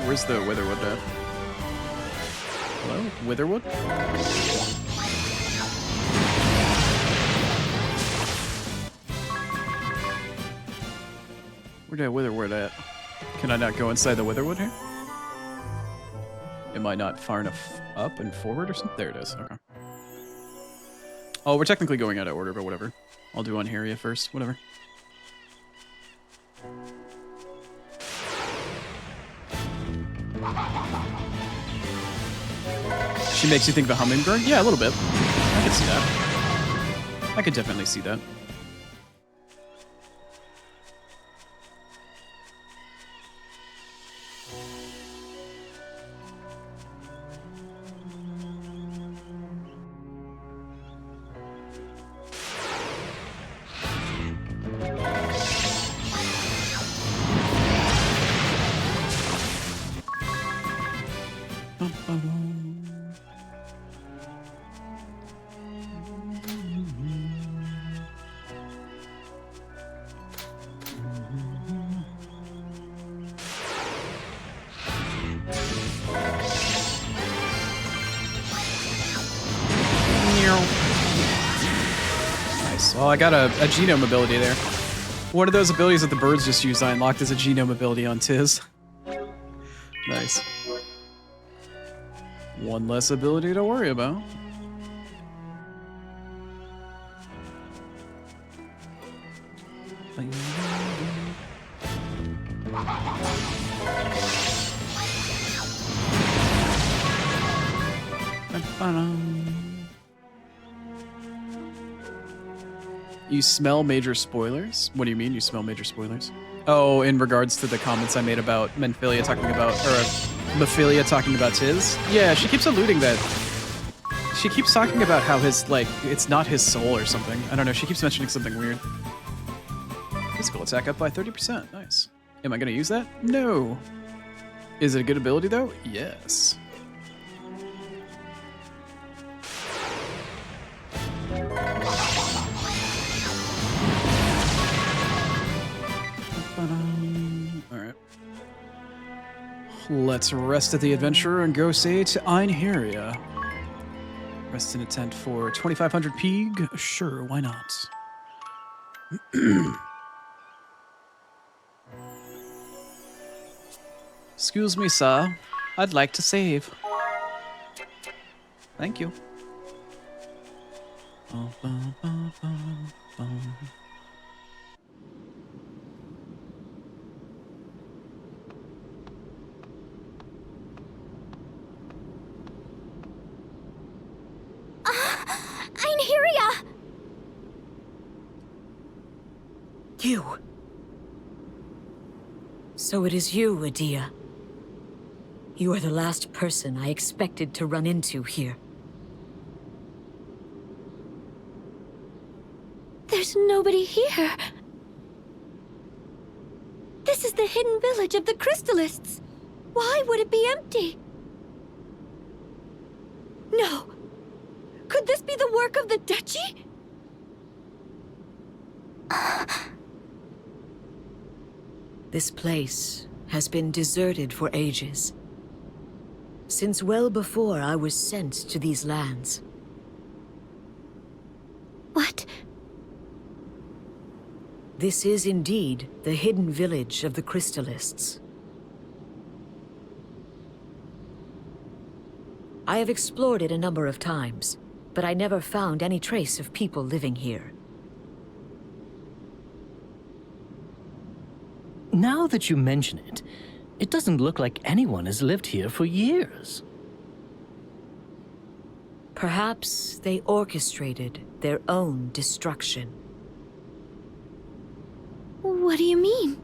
Where's the Witherwood at? Hello? Witherwood? Where did Witherwood at? Can I not go inside the Witherwood here? Am I not far enough up and forward or something? There it is. Okay. Oh, we're technically going out of order, but whatever. I'll do Unharia first. Whatever. She makes you think of a hummingbird? Yeah, a little bit. I can see that. I could definitely see that. Nice. Well, I got a genome ability there. One of those abilities that the birds just used, I unlocked as a genome ability on Tiz. Nice. One less ability to worry about. You smell major spoilers? What do you mean you smell major spoilers? Oh, in regards to the comments I made about Menphilia talking about, or Mephilia talking about Tiz? Yeah, she keeps alluding that. She keeps talking about how his, like, it's not his soul or something. I don't know, she keeps mentioning something weird. Physical attack up by 30%, nice. Am I gonna use that? No. Is it a good ability though? Yes. Alright. Let's rest at the adventurer and go say to Einheria. Rest in a tent for 2,500 pig? Sure, why not? Excuse me, sir. I'd like to save. Thank you. Einheria! You. So it is you, Adia. You are the last person I expected to run into here. There's nobody here. This is the hidden village of the Crystallists. Why would it be empty? No. Could this be the work of the Duchy? This place has been deserted for ages. Since well before I was sent to these lands. What? This is indeed the hidden village of the Crystallists. I have explored it a number of times, but I never found any trace of people living here. Now that you mention it, it doesn't look like anyone has lived here for years. Perhaps they orchestrated their own destruction. What do you mean?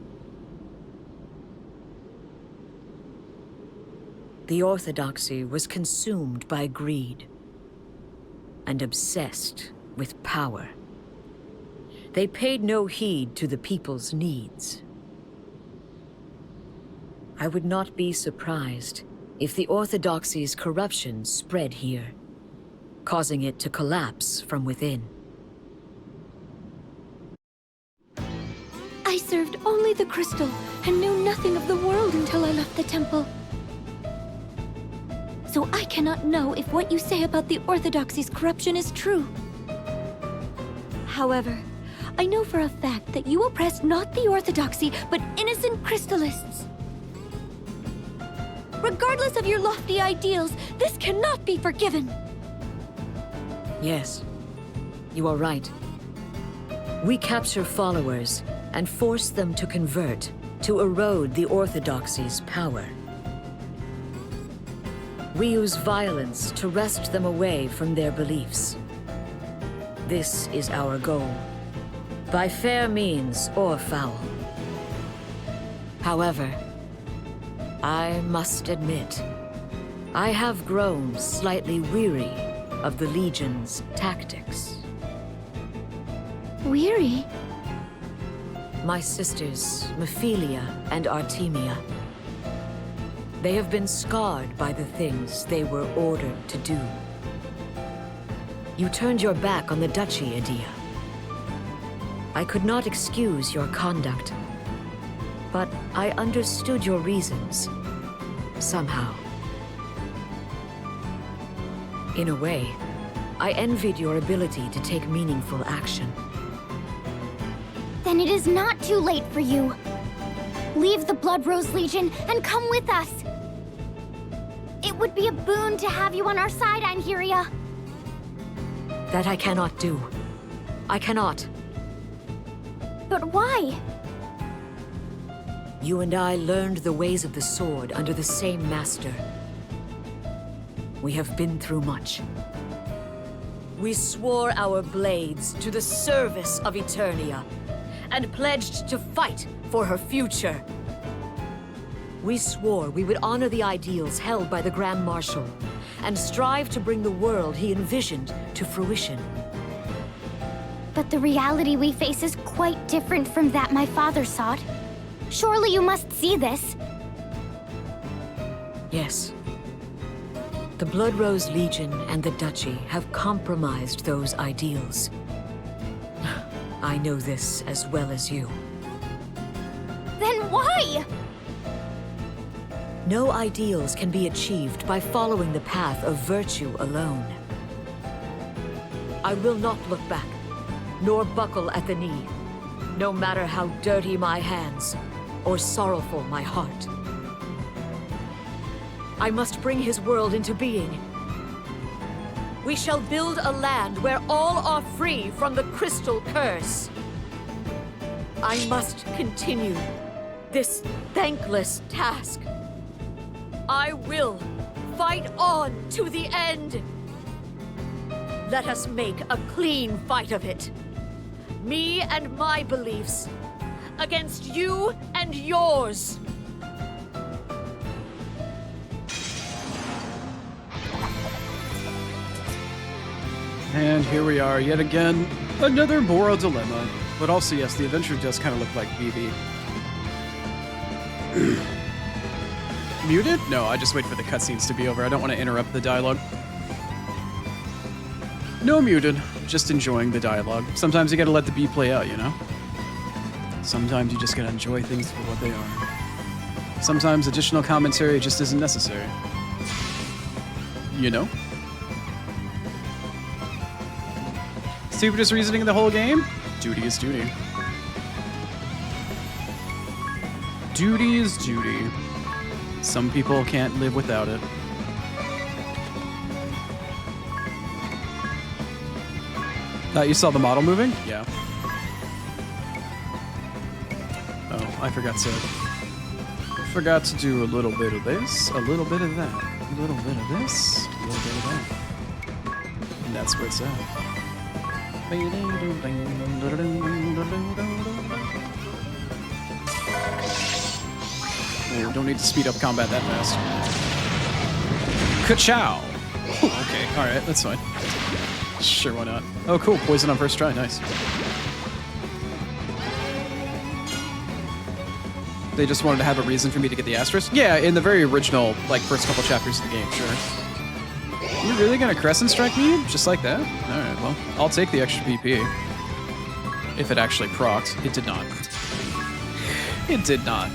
The Orthodoxy was consumed by greed and obsessed with power. They paid no heed to the people's needs. I would not be surprised if the Orthodoxy's corruption spread here, causing it to collapse from within. I served only the crystal and knew nothing of the world until I left the temple. So I cannot know if what you say about the Orthodoxy's corruption is true. However, I know for a fact that you oppress not the Orthodoxy, but innocent Crystallists. Regardless of your lofty ideals, this cannot be forgiven. Yes, you are right. We capture followers and force them to convert, to erode the Orthodoxy's power. We use violence to wrest them away from their beliefs. This is our goal, by fair means or foul. However, I must admit, I have grown slightly weary of the Legion's tactics. Weary? My sisters, Mephilia and Artemia. They have been scarred by the things they were ordered to do. You turned your back on the Duchy, Adia. I could not excuse your conduct, but I understood your reasons, somehow. In a way, I envied your ability to take meaningful action. Then it is not too late for you. Leave the Blood Rose Legion and come with us. It would be a boon to have you on our side, Anhyria. That I cannot do. I cannot. But why? You and I learned the ways of the sword under the same master. We have been through much. We swore our blades to the service of Eternia, and pledged to fight for her future. We swore we would honor the ideals held by the Grand Marshal, and strive to bring the world he envisioned to fruition. But the reality we face is quite different from that my father sought. Surely you must see this. Yes. The Blood Rose Legion and the Duchy have compromised those ideals. I know this as well as you. Then why? No ideals can be achieved by following the path of virtue alone. I will not look back, nor buckle at the knee, no matter how dirty my hands or sorrowful my heart. I must bring his world into being. We shall build a land where all are free from the crystal curse. I must continue this thankless task. I will fight on to the end. Let us make a clean fight of it. Me and my beliefs against you and yours. And here we are, yet again, another Boro dilemma. But also, yes, the adventure does kind of look like BB. Muted? No, I just wait for the cutscenes to be over. I don't want to interrupt the dialogue. No muted, just enjoying the dialogue. Sometimes you gotta let the beat play out, you know? Sometimes you just gotta enjoy things for what they are. Sometimes additional commentary just isn't necessary. You know? Stupidest reasoning in the whole game? Duty is duty. Duty is duty. Some people can't live without it. You saw the model moving? Yeah. Oh, I forgot to do a little bit of this, a little bit of that, a little bit of this, a little bit of that. And that's where it's at. Oh, don't need to speed up combat that fast. Ka-chow! Okay, alright, that's fine. Sure, why not? Oh, cool. Poison on first try. Nice. They just wanted to have a reason for me to get the asterisk? Yeah, in the very original, like, first couple chapters of the game, sure. You're really gonna Crescent Strike me? Just like that? Alright, well, I'll take the extra BP. If it actually procs. It did not. It did not.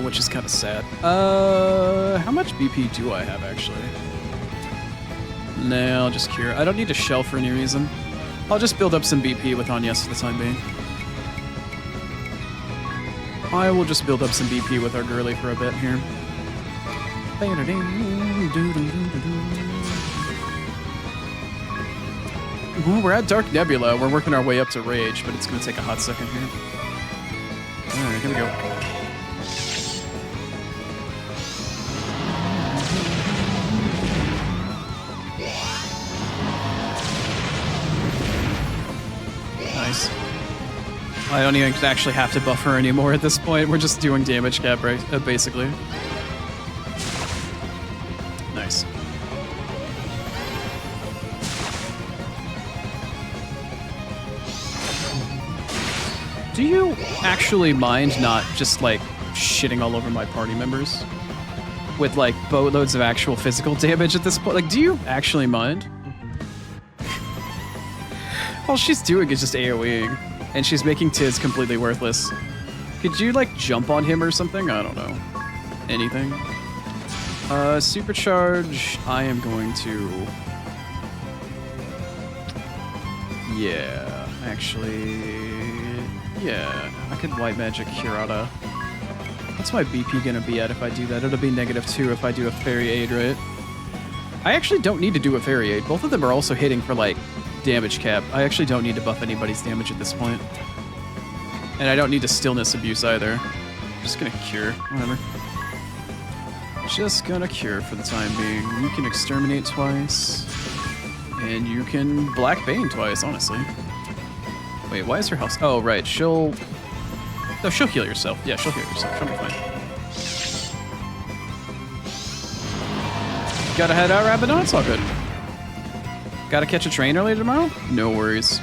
Which is kind of sad. How much BP do I have, actually? No, I'll just cure. I don't need to shell for any reason. I'll just build up some BP with Agnes for the time being. I will just build up some BP with our girly for a bit here. Well, we're at Dark Nebula. We're working our way up to Rage, but it's going to take a hot second here. Alright, here we go. Nice. I don't even actually have to buff her anymore at this point. We're just doing damage cap, right? Basically. Nice. Do you actually mind not just, like, shitting all over my party members? With, like, boatloads of actual physical damage at this point? Like, do you actually mind? All she's doing is just AoEing. And she's making Tiz completely worthless. Could you, like, jump on him or something? I don't know. Anything. Supercharge, I am going to... Yeah, actually... Yeah, I could White Magic Hirata. What's my BP gonna be at if I do that? It'll be -2 if I do a Fairy Aid, right? I actually don't need to do a Fairy Aid. Both of them are also hitting for, like, damage cap. I actually don't need to buff anybody's damage at this point. And I don't need to Stillness Abuse either. I'm just gonna cure, whatever. Just gonna cure for the time being. You can Exterminate twice. And you can Black Bane twice, honestly. Wait, why is her health? Oh, right, she'll... No, she'll heal herself. Yeah, she'll heal herself. She'll be fine. Gotta head out, Rabadon? It's all good. Gotta catch a train early tomorrow? No worries.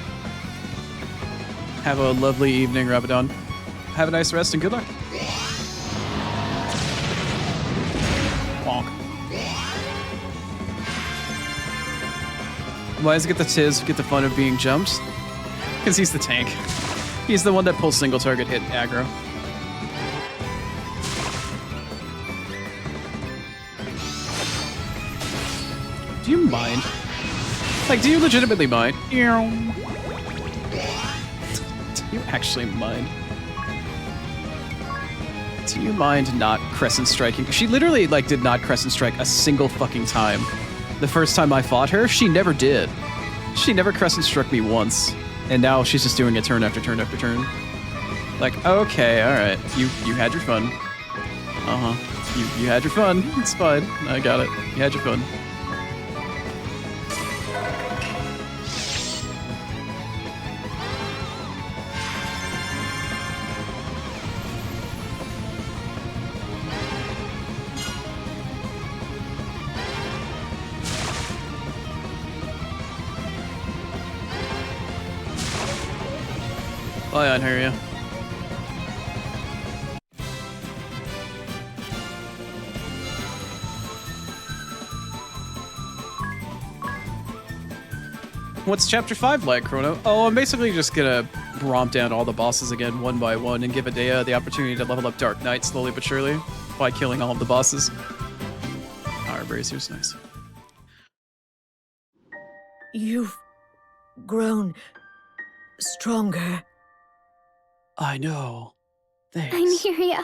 Have a lovely evening, Rabadon. Have a nice rest and good luck. Bonk. Why does it get the Tiz get the fun of being jumped? Because he's the tank. He's the one that pulls single target hit aggro. Do you mind? Like, do you legitimately mind? Do you actually mind? Do you mind not Crescent Striking? She literally, like, did not Crescent Strike a single fucking time. The first time I fought her, she never did. She never Crescent Struck me once. And now she's just doing it turn after turn after turn. Like, okay, alright. You had your fun. Uh-huh. You had your fun. It's fine. I got it. You had your fun. Bye, Anharia. What's Chapter 5 like, Chrono? Oh, I'm basically just gonna romp down all the bosses again one by one and give Adea the opportunity to level up Dark Knight slowly but surely by killing all of the bosses. Our Brazier's nice. You've grown stronger. I know. Thanks. Nymeria.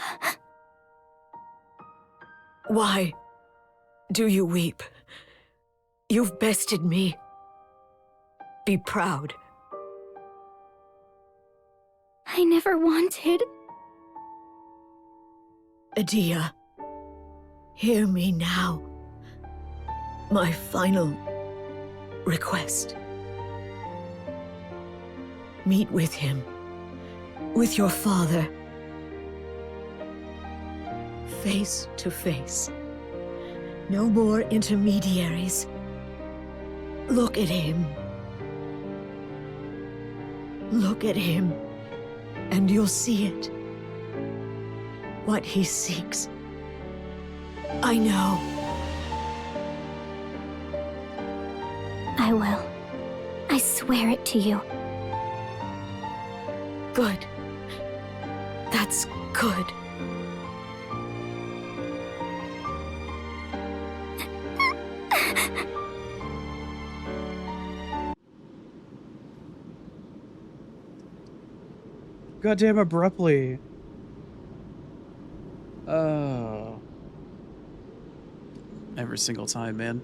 Why do you weep? You've bested me. Be proud. I never wanted. Adea, hear me now. My final request. Meet with him. With your father. Face to face. No more intermediaries. Look at him. Look at him, and you'll see it. What he seeks. I know. I will. I swear it to you. Good. That's good. Goddamn abruptly. Oh. Every single time, man.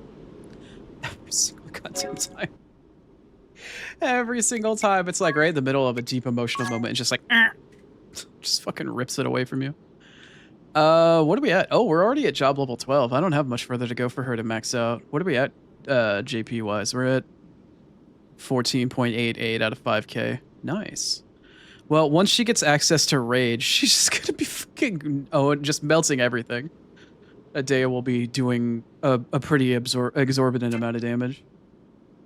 Every single goddamn time. Every single time. It's like right in the middle of a deep emotional moment. It's just like, just fucking rips it away from you. What are we at? Oh, we're already at job level 12. I don't have much further to go for her to max out. What are we at, JP wise? We're at 14.88 out of 5K. Nice. Well, once she gets access to Rage, she's just gonna be fucking, just melting everything. Adea will be doing a pretty exorbitant amount of damage.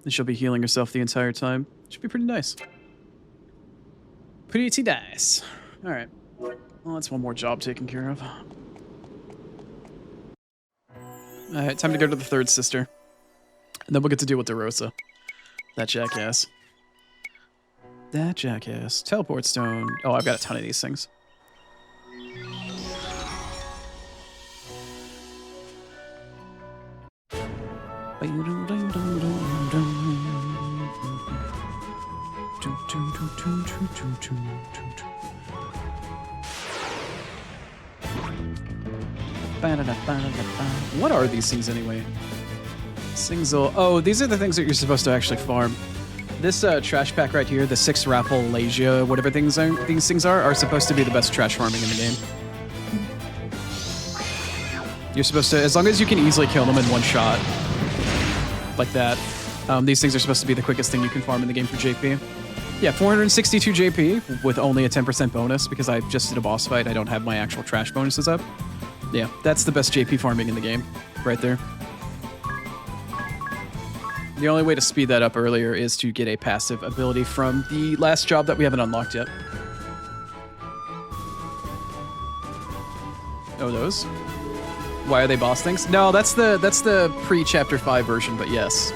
And she'll be healing herself the entire time. Should be pretty nice. Pretty nice. Alright. Well, that's one more job taken care of. Alright, time to go to the third sister. And then we'll get to deal with DeRosa. That jackass. That jackass. Teleport stone. Oh, I've got a ton of these things. What are these things anyway? Oh, these are the things that you're supposed to actually farm. This trash pack right here, the 6 Rafflesia, whatever these things are supposed to be the best trash farming in the game. You're supposed to, as long as you can easily kill them in one shot, like that, these things are supposed to be the quickest thing you can farm in the game for JP. Yeah, 462 JP with only a 10% bonus because I just did a boss fight. I don't have my actual trash bonuses up. Yeah, that's the best JP farming in the game, right there. The only way to speed that up earlier is to get a passive ability from the last job that we haven't unlocked yet. Oh, those? Why are they boss things? No, that's the pre-chapter 5 version, but yes.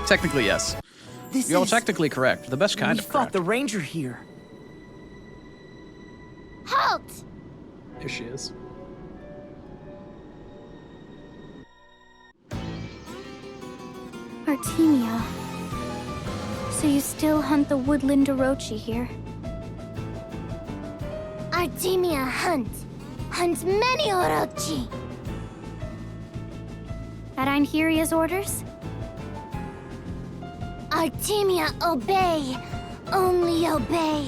Technically, yes. You're technically correct. The best kind of correct. We fought the ranger here. Halt! Here she is. Artemia. So you still hunt the woodland Orochi here? Artemia hunts many Orochi. At Einheria's orders? Artemia obey. Only obey.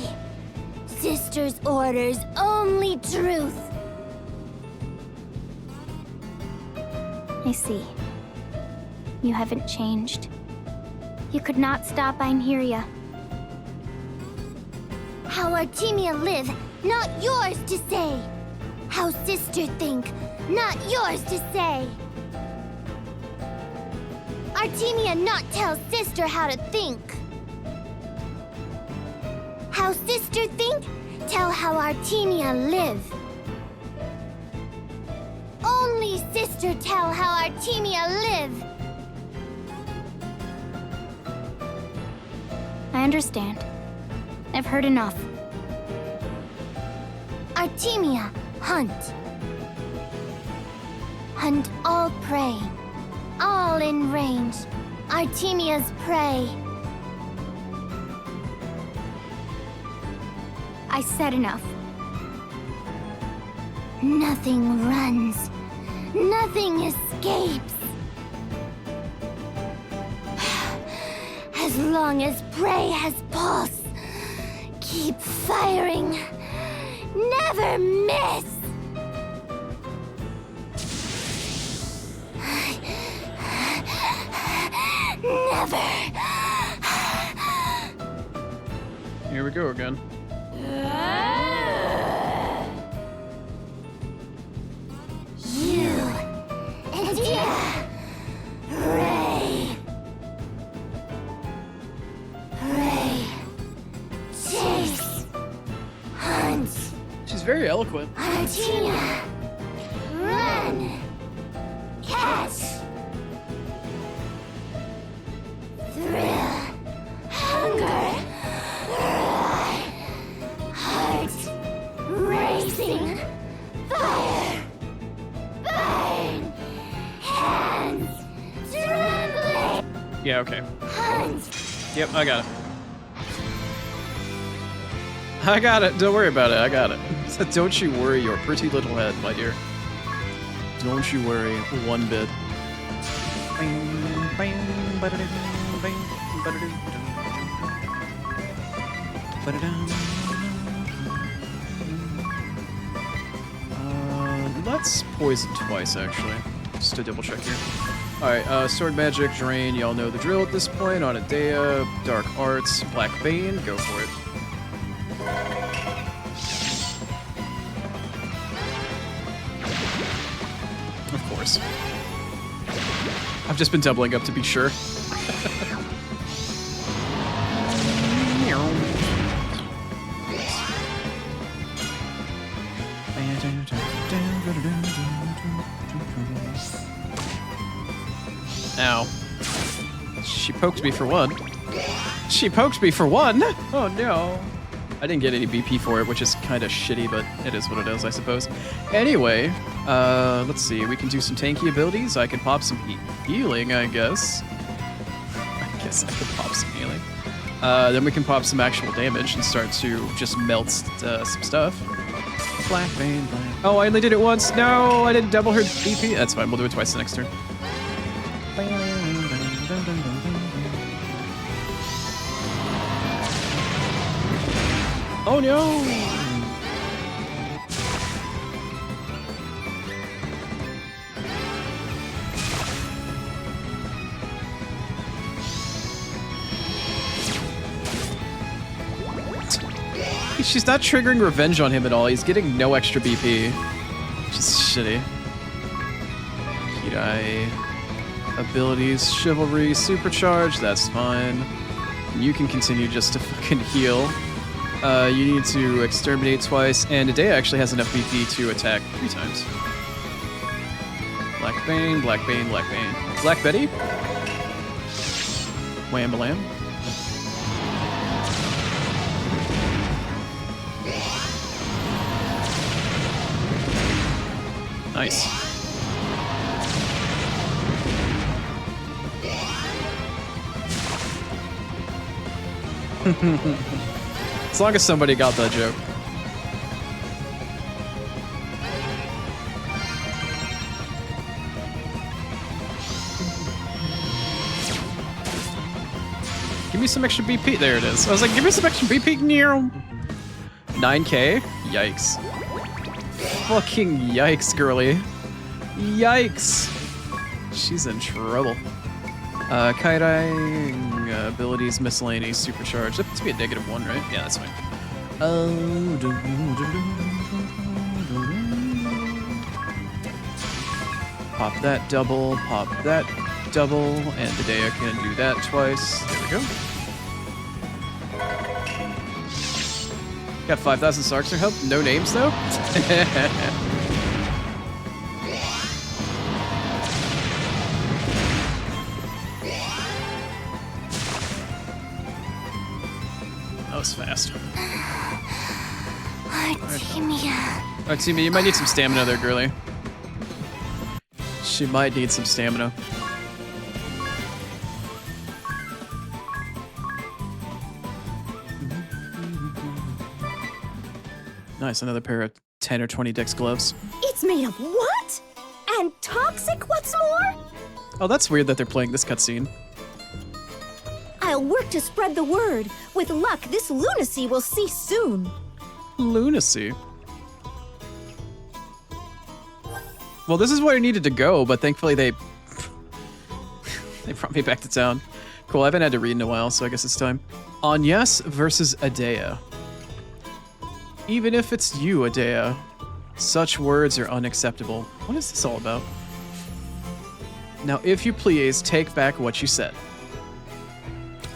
Sister's orders, only truth. I see. You haven't changed. You could not stop Einheria. How Artemia live, not yours to say. How sister think, not yours to say. Artemia not tell sister how to think. How sister think, tell how Artemia live. Only sister tell how Artemia live. I understand. I've heard enough. Artemia, hunt. Hunt all prey. All in range. Artemia's prey. I said enough. Nothing runs. Nothing escapes. As long as prey has pulse, keep firing. Never miss. Never. Here we go again. You and Ray. Ray. Chase. Hunt. She's very eloquent. Artemia. Run. Catch. Thrill. Hunger. Heart. Racing. Fire. Burn. Hands. Trembling. Yeah, okay. Hunt. Yep, I got it. I got it. Don't worry about it. I got it. So don't you worry your pretty little head, my dear. Don't you worry one bit. Let's poison twice, actually. Just to double check here. Alright, Sword Magic, Drain, y'all know the drill at this point. On Adea, Dark Arts, Black Bane, go for it. Of course. I've just been doubling up to be sure. Ow. She poked me for one. She poked me for one. Oh no. I didn't get any BP for it, which is kind of shitty, but it is what it is, I suppose. Anyway, let's see. We can do some tanky abilities. I can pop some healing, I guess. I guess I could pop some healing. Then we can pop some actual damage and start to just melt some stuff. Black Bane, black. Oh, I only did it once. No, I didn't double her BP. That's fine. We'll do it twice the next turn. Oh no! She's not triggering revenge on him at all. He's getting no extra BP. Which is shitty. Kidai. Abilities, Chivalry, Supercharge, that's fine. You can continue just to fucking heal. You need to exterminate twice, and Adea actually has enough BP to attack 3 times. Black Bane, Black Bane, Black Bane. Black Betty. Wham-a-lam. Nice. As long as somebody got that joke. Give me some extra BP. There it is. I was like, give me some extra BP. 9K? Yikes. Fucking yikes, girly. Yikes. She's in trouble. Kairai, abilities, miscellaneous, supercharge. That's to be a -1, right? Yeah, that's fine. Pop that double, pop that double, and today I can do that twice. There we go. Got 5,000 Sarks to help. No names though. That was fast. Artemia, you might need some stamina there, girly. She might need some stamina. Nice, another pair of 10 or 20 Dex gloves. It's made of what? And toxic, what's more? Oh, that's weird that they're playing this cutscene. I'll work to spread the word. With luck, this lunacy will cease soon. Lunacy. Well, this is where I needed to go, but thankfully they brought me back to town. Cool, I haven't had to read in a while, so I guess it's time. Agnes versus Adea. Even if it's you, Adea, such words are unacceptable. What is this all about? Now, if you please, take back what you said.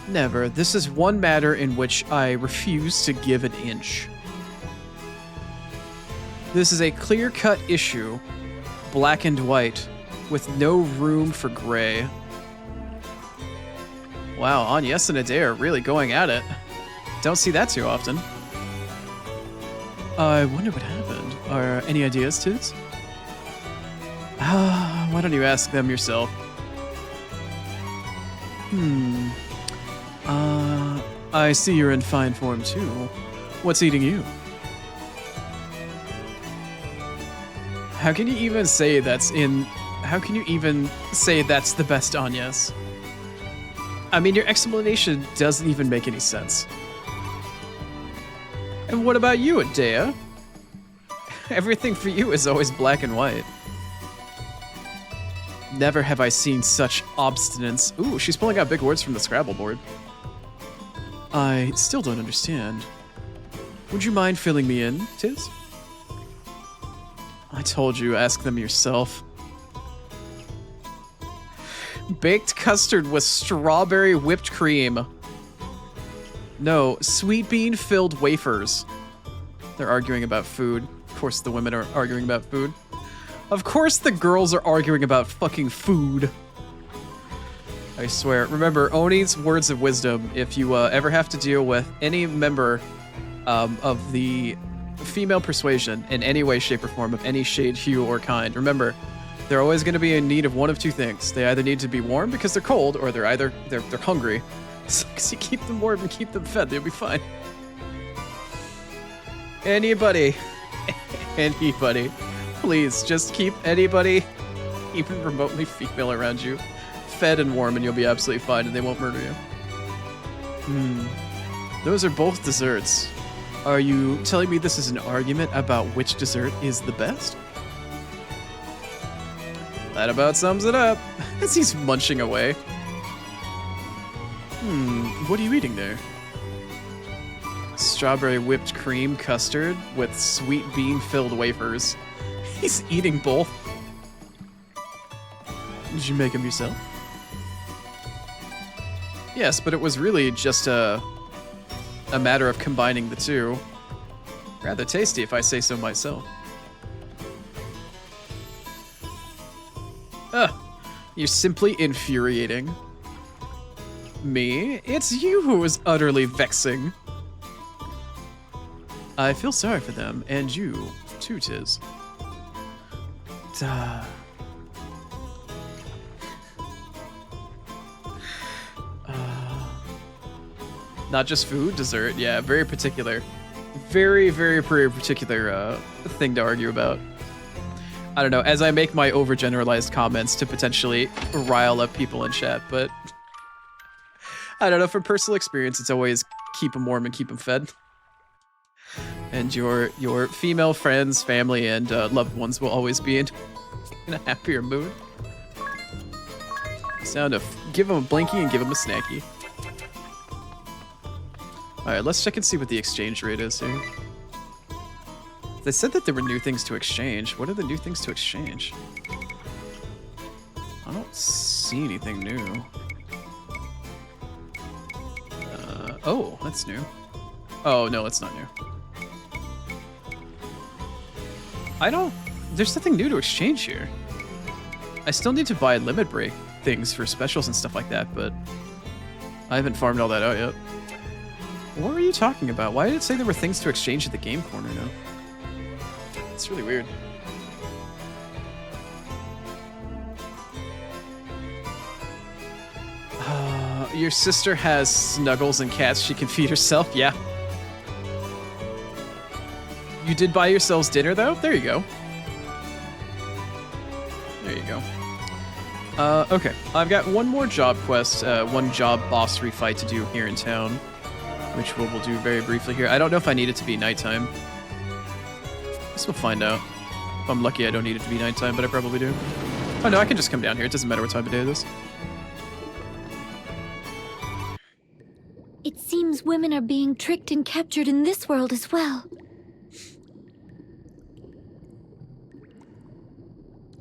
Never. This is one matter in which I refuse to give an inch. This is a clear-cut issue, black and white, with no room for gray. Wow, Agnes and Adea are really going at it. Don't see that too often. I wonder what happened. Are any ideas, Tiz? Why don't you ask them yourself? I see you're in fine form too. What's eating you? How can you even say that's the best Agnes? I mean, your explanation doesn't even make any sense. And what about you, Adea? Everything for you is always black and white. Never have I seen such obstinance. Ooh, she's pulling out big words from the Scrabble board. I still don't understand. Would you mind filling me in, Tiz? I told you, ask them yourself. Baked custard with strawberry whipped cream. No, sweet bean filled wafers. They're arguing about food. Of course the women are arguing about food. Of course the girls are arguing about fucking food. I swear. Remember, Oni's words of wisdom, if you ever have to deal with any member of the female persuasion in any way, shape, or form, of any shade, hue, or kind, remember, they're always going to be in need of one of two things. They either need to be warm because they're cold, or they're hungry. So you keep them warm and keep them fed, they'll be fine. Anybody, please just keep anybody, even remotely female around you, fed and warm, and you'll be absolutely fine, and they won't murder you. Those are both desserts. Are you telling me this is an argument about which dessert is the best? That about sums it up, as he's munching away. What are you eating there? Strawberry whipped cream custard with sweet bean-filled wafers. He's eating both. Did you make them yourself? Yes, but it was really just a matter of combining the two. Rather tasty, if I say so myself. You're simply infuriating. Me? It's you who is utterly vexing. I feel sorry for them, and you, too, Tiz. Not just food, dessert. Yeah, very particular. Very, very particular thing to argue about. I don't know, as I make my overgeneralized comments to potentially rile up people in chat, but I don't know, from personal experience, it's always keep them warm and keep them fed. And your female friends, family, and loved ones will always be in a happier mood. Sound of give them a blinky and give them a snacky. Alright, let's check and see what the exchange rate is here. They said that there were new things to exchange. What are the new things to exchange? I don't see anything new. Oh, that's new. Oh, no, it's not new. There's nothing new to exchange here. I still need to buy limit break things for specials and stuff like that, but I haven't farmed all that out yet. What were you talking about? Why did it say there were things to exchange at the game corner now? It's really weird. Your sister has snuggles and cats she can feed herself? Yeah. You did buy yourselves dinner, though? There you go. There you go. Okay. I've got one more job quest, one job boss refight to do here in town, which we'll do very briefly here. I don't know if I need it to be nighttime. I guess we'll find out. If I'm lucky, I don't need it to be nighttime, but I probably do. Oh no, I can just come down here. It doesn't matter what time of day it is. It seems women are being tricked and captured in this world as well.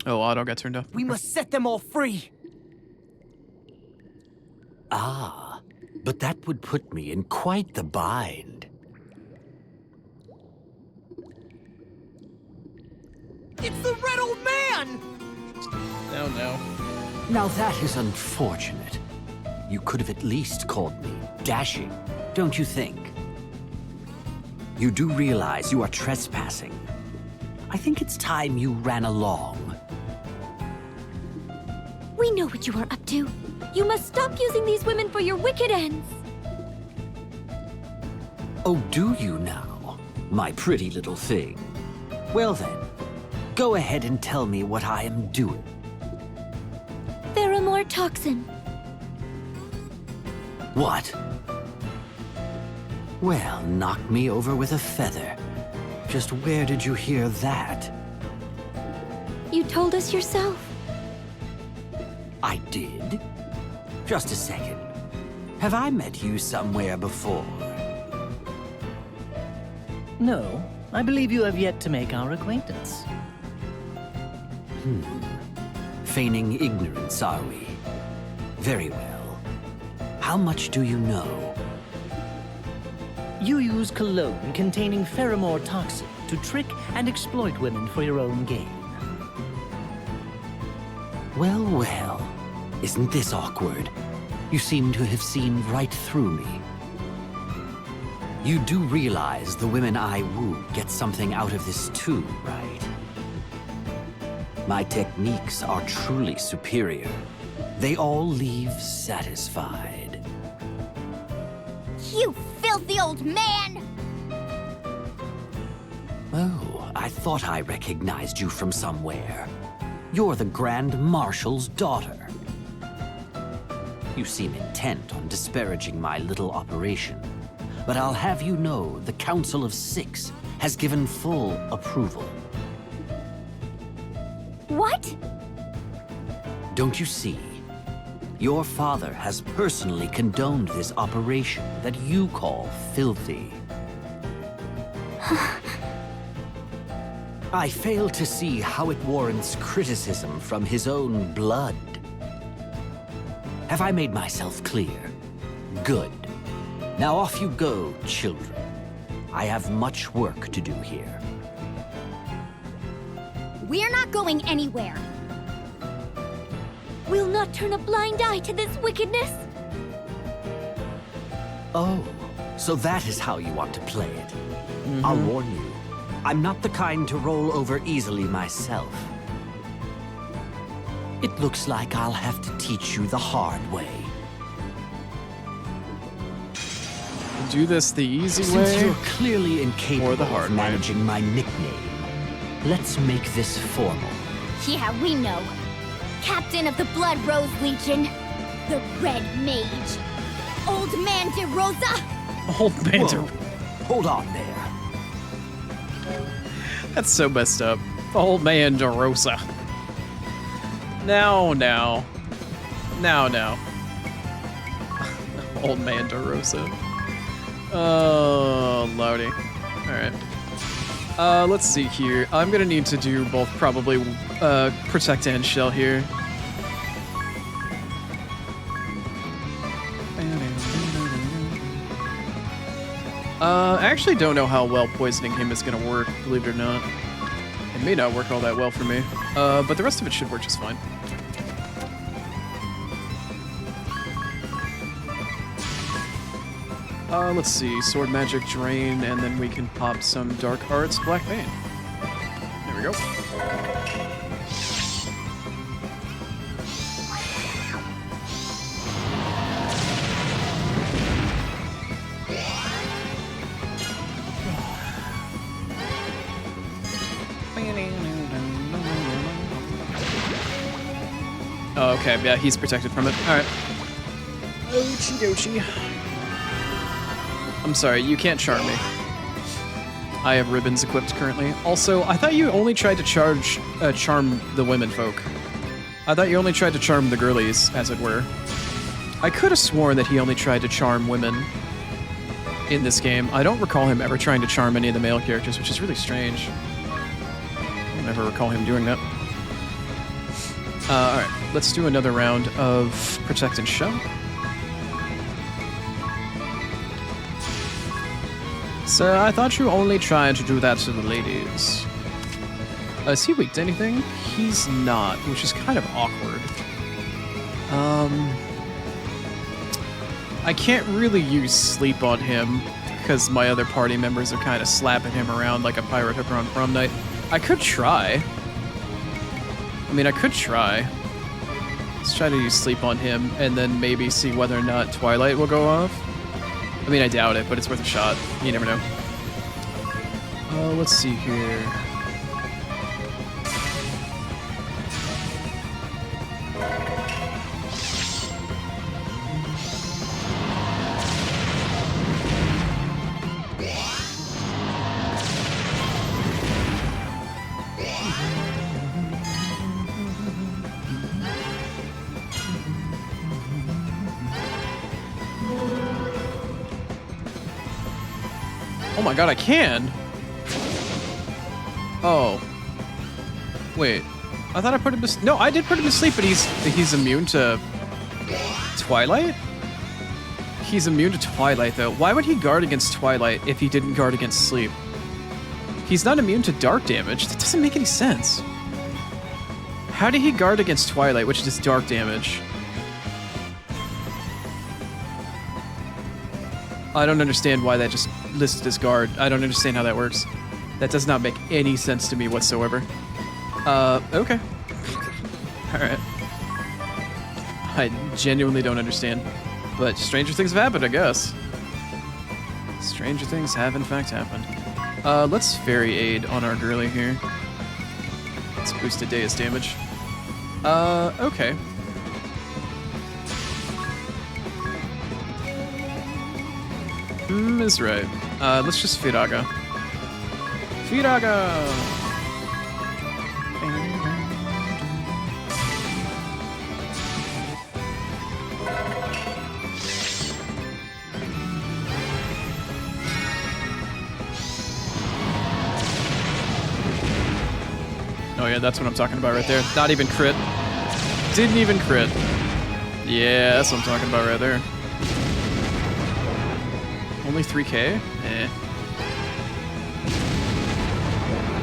Oh, auto got turned off. We must set them all free. Ah, but that would put me in quite the bind. It's the Red Old Man! No. Now that is unfortunate. You could have at least called me dashing, don't you think? You do realize you are trespassing. I think it's time you ran along. We know what you are up to. You must stop using these women for your wicked ends. Oh, do you now, my pretty little thing? Well then, go ahead and tell me what I am doing. Pheromore toxin. What? Well, knock me over with a feather. Just where did you hear that? You told us yourself. I did? Just a second. Have I met you somewhere before? No, I believe you have yet to make our acquaintance. Feigning ignorance, are we? Very well. How much do you know? You use cologne containing pheromore toxin to trick and exploit women for your own gain. Well, well. Isn't this awkward? You seem to have seen right through me. You do realize the women I woo get something out of this too, right? My techniques are truly superior. They all leave satisfied. You filthy old man! Oh, I thought I recognized you from somewhere. You're the Grand Marshal's daughter. You seem intent on disparaging my little operation, but I'll have you know the Council of Six has given full approval. What? Don't you see? Your father has personally condoned this operation that you call filthy. I fail to see how it warrants criticism from his own blood. Have I made myself clear? Good. Now off you go, children. I have much work to do here. We're not going anywhere. We'll not turn a blind eye to this wickedness. Oh, so that is how you want to play it. I'll warn you, I'm not the kind to roll over easily myself. It looks like I'll have to teach you the hard way. Do this the easy Since way, you're clearly incapable or the hard of managing my nickname, let's make this formal. Yeah, we know. Captain of the Blood Rose Legion, the Red Mage, Old Man de Rosa. Old Man de... Hold on there. That's so messed up. The Old Man de Rosa. Now. Old Man de Rosa. Oh, lordy. Alright. Let's see here. I'm gonna need to do both probably Protect and Shell here. I actually don't know how well poisoning him is gonna work, believe it or not. It may not work all that well for me, but the rest of it should work just fine. Let's see, Sword Magic Drain, and then we can pop some Dark Arts Black Bane. There we go. Oh, okay, yeah, he's protected from it. Alright. Ochi dochi. I'm sorry, you can't charm me. I have ribbons equipped currently. Also, I thought you only tried to charm the women folk. I thought you only tried to charm the girlies, as it were. I could have sworn that he only tried to charm women in this game. I don't recall him ever trying to charm any of the male characters, which is really strange. I don't ever recall him doing that. Alright, let's do another round of Protect and Shell. So I thought you only tried to do that to the ladies. Is he weak to anything? He's not, which is kind of awkward. I can't really use Sleep on him because my other party members are kind of slapping him around like a pirate hooker on prom night. I could try. I could try. Let's try to use Sleep on him and then maybe see whether or not Twilight will go off. I doubt it, but it's worth a shot. You never know. Let's see here. Oh my god, I can! Oh. Wait. I thought I put him to... No, I did put him to sleep, but he's immune to... Twilight? He's immune to Twilight, though. Why would he guard against Twilight if he didn't guard against Sleep? He's not immune to dark damage. That doesn't make any sense. How did he guard against Twilight, which is dark damage? I don't understand why that just listed as guard. I don't understand how that works. That does not make any sense to me whatsoever. Okay. Alright. I genuinely don't understand. But stranger things have happened, I guess. Stranger things have in fact happened. Let's fairy aid on our girly here. Let's boost a day's damage. Okay. Is right. Let's just Firaga. Firaga! Oh yeah, that's what I'm talking about right there. Not even crit. Didn't even crit. Yeah, that's what I'm talking about right there. Only 3k? Eh.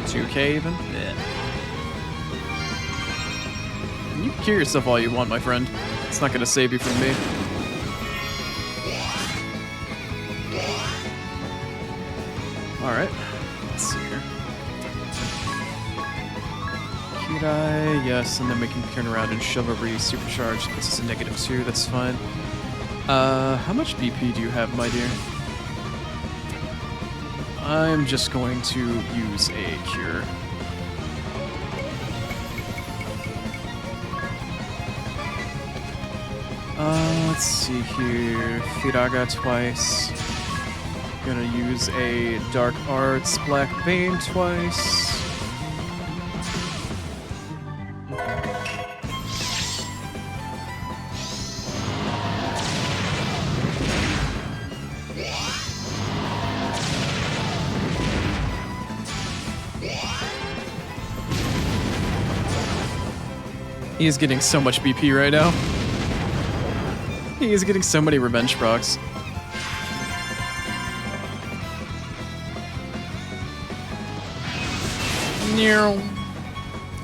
2k even? Eh. You can kill yourself all you want, my friend. It's not gonna save you from me. Alright. Let's see here. Kidai, yes, and then we can turn around and Chivalry supercharge. This is a -2, that's fine. How much BP do you have, my dear? I'm just going to use a cure. Let's see here. Firaga twice. Gonna use a Dark Arts Black Vein twice. He is getting so much BP right now. He is getting so many revenge procs.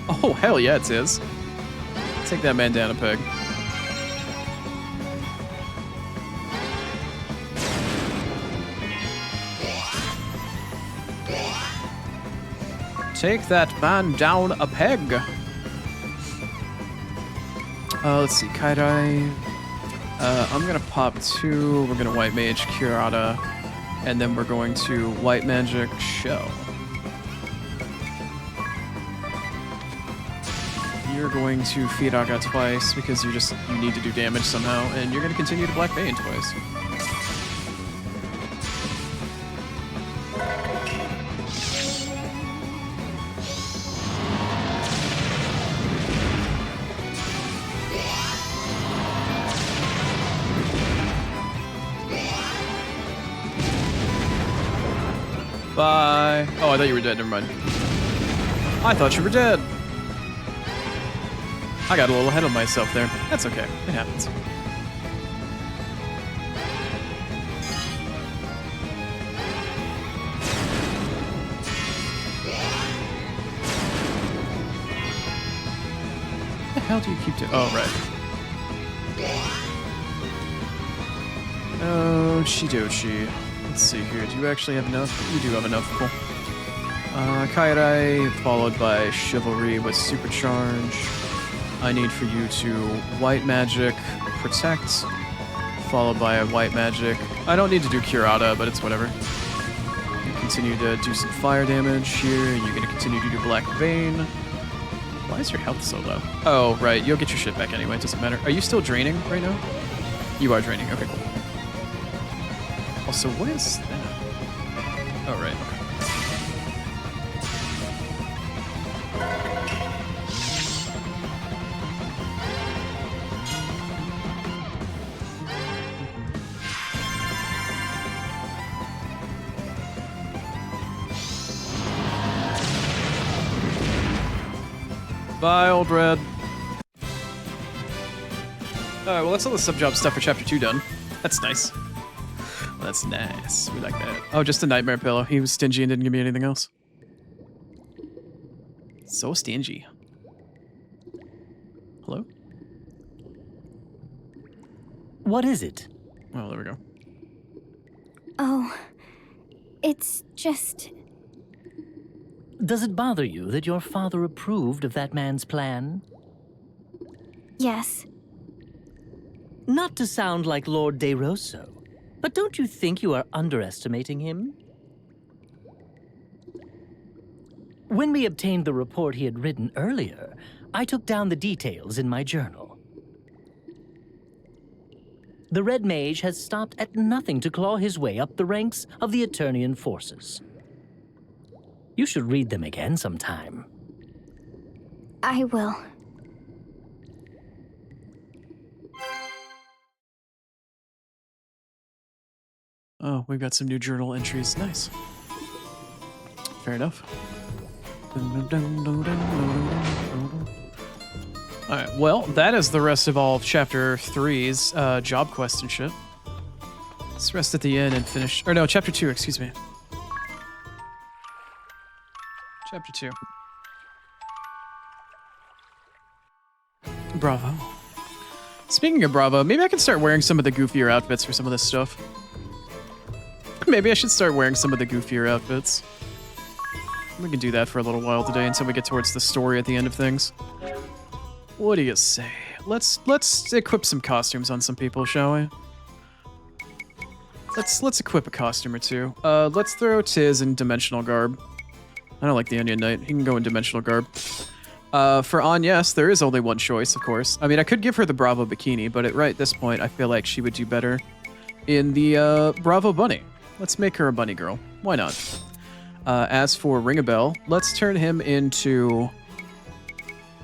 Oh, hell yeah, it is. Take that man down a peg. Take that man down a peg. Let's see, Kairai. I'm gonna pop 2. We're gonna White Mage Curata, and then we're going to White Magic Shell. You're going to Firaga twice because you need to do damage somehow, and you're gonna continue to Black Vein twice. Bye. Oh, I thought you were dead. Never mind. I thought you were dead. I got a little ahead of myself there. That's okay. It happens. What the hell do you keep doing? Oh, right. Oh, Chidochi. Let's see here. Do you actually have enough? You do have enough. Cool. Kairai, followed by Chivalry with Supercharge. I need for you to White Magic Protect, followed by a White Magic. I don't need to do Curata, but it's whatever. You continue to do some fire damage here, and you're going to continue to do Black Vein. Why is your health so low? Oh, right. You'll get your shit back anyway. It doesn't matter. Are you still draining right now? You are draining. Okay, cool. Also, what is that? Oh, right. Okay. Bye, old red. Alright, well, that's all the sub-job stuff for Chapter 2 done. That's nice. That's nice. We like that. Oh, just a nightmare pillow. He was stingy and didn't give me anything else. So stingy. Hello? What is it? Oh, there we go. Oh, it's just... Does it bother you that your father approved of that man's plan? Yes. Not to sound like Lord De Rosso, but don't you think you are underestimating him? When we obtained the report he had written earlier, I took down the details in my journal. The Red Mage has stopped at nothing to claw his way up the ranks of the Eternian forces. You should read them again sometime. I will. Oh, we've got some new journal entries. Nice. Fair enough. Alright, well, that is the rest of all of Chapter 3's job quest and shit. Let's rest at the inn and finish... Or no, Chapter 2, excuse me. Chapter 2. Bravo. Speaking of Bravo, maybe I can start wearing some of the goofier outfits for some of this stuff. Maybe I should start wearing some of the goofier outfits. We can do that for a little while today until we get towards the story at the end of things. What do you say? Let's equip some costumes on some people, shall we? Let's equip a costume or two. Let's throw Tiz in dimensional garb. I don't like the Onion Knight. He can go in dimensional garb. For Agnes, there is only one choice, of course. I mean, I could give her the Bravo bikini, but at this point, I feel like she would do better in the Bravo bunny. Let's make her a bunny girl. Why not? As for Ring-a-Bell, let's turn him into...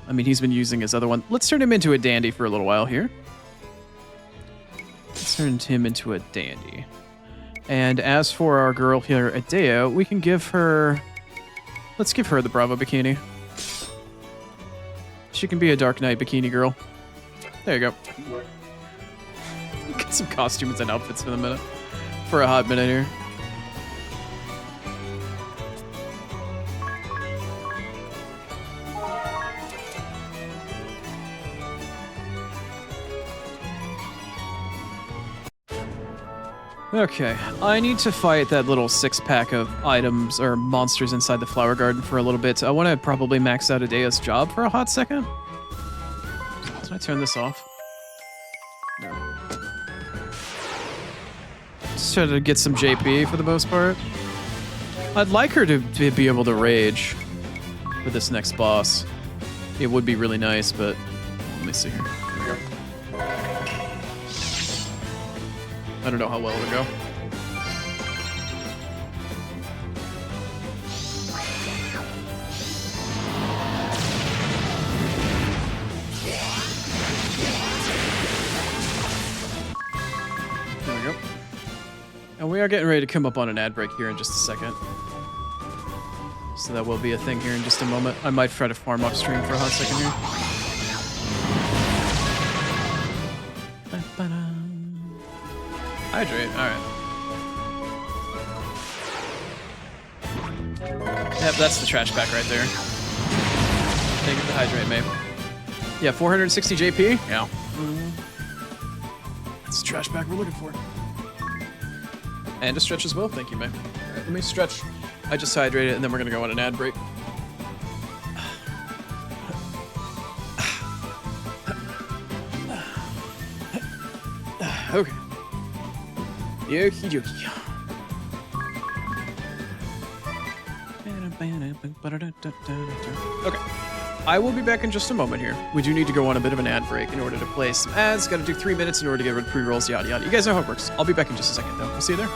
I mean, he's been using his other one. Let's turn him into a dandy for a little while here. Let's turn him into a dandy. And as for our girl here, Adea, we can give her... Let's give her the Bravo bikini. She can be a Dark Knight bikini girl. There you go. Get some costumes and outfits for the minute. For a hot minute here. Okay, I need to fight that little 6-pack of items or monsters inside the flower garden for a little bit. I want to probably max out Adea's job for a hot second. Can I turn this off? No. Just try to get some JP for the most part. I'd like her to be able to rage for this next boss. It would be really nice, but let me see here. Here we go. I don't know how well it'll go. There we go. And we are getting ready to come up on an ad break here in just a second. So that will be a thing here in just a moment. I might try to farm upstream for a hot second here. Hydrate, alright. Yep, that's the trash pack right there. Take it to hydrate, mate. Yeah, 460 JP? Yeah. That's the trash pack we're looking for. And a stretch as well, thank you, mate. Alright, let me stretch. I just hydrated and then we're gonna go on an ad break. Okay. Okie dokie. Okay. I will be back in just a moment here. We do need to go on a bit of an ad break in order to play some ads. Gotta do 3 minutes in order to get rid of pre-rolls, yada yada. You guys know how it works. I'll be back in just a second though. We'll see you there.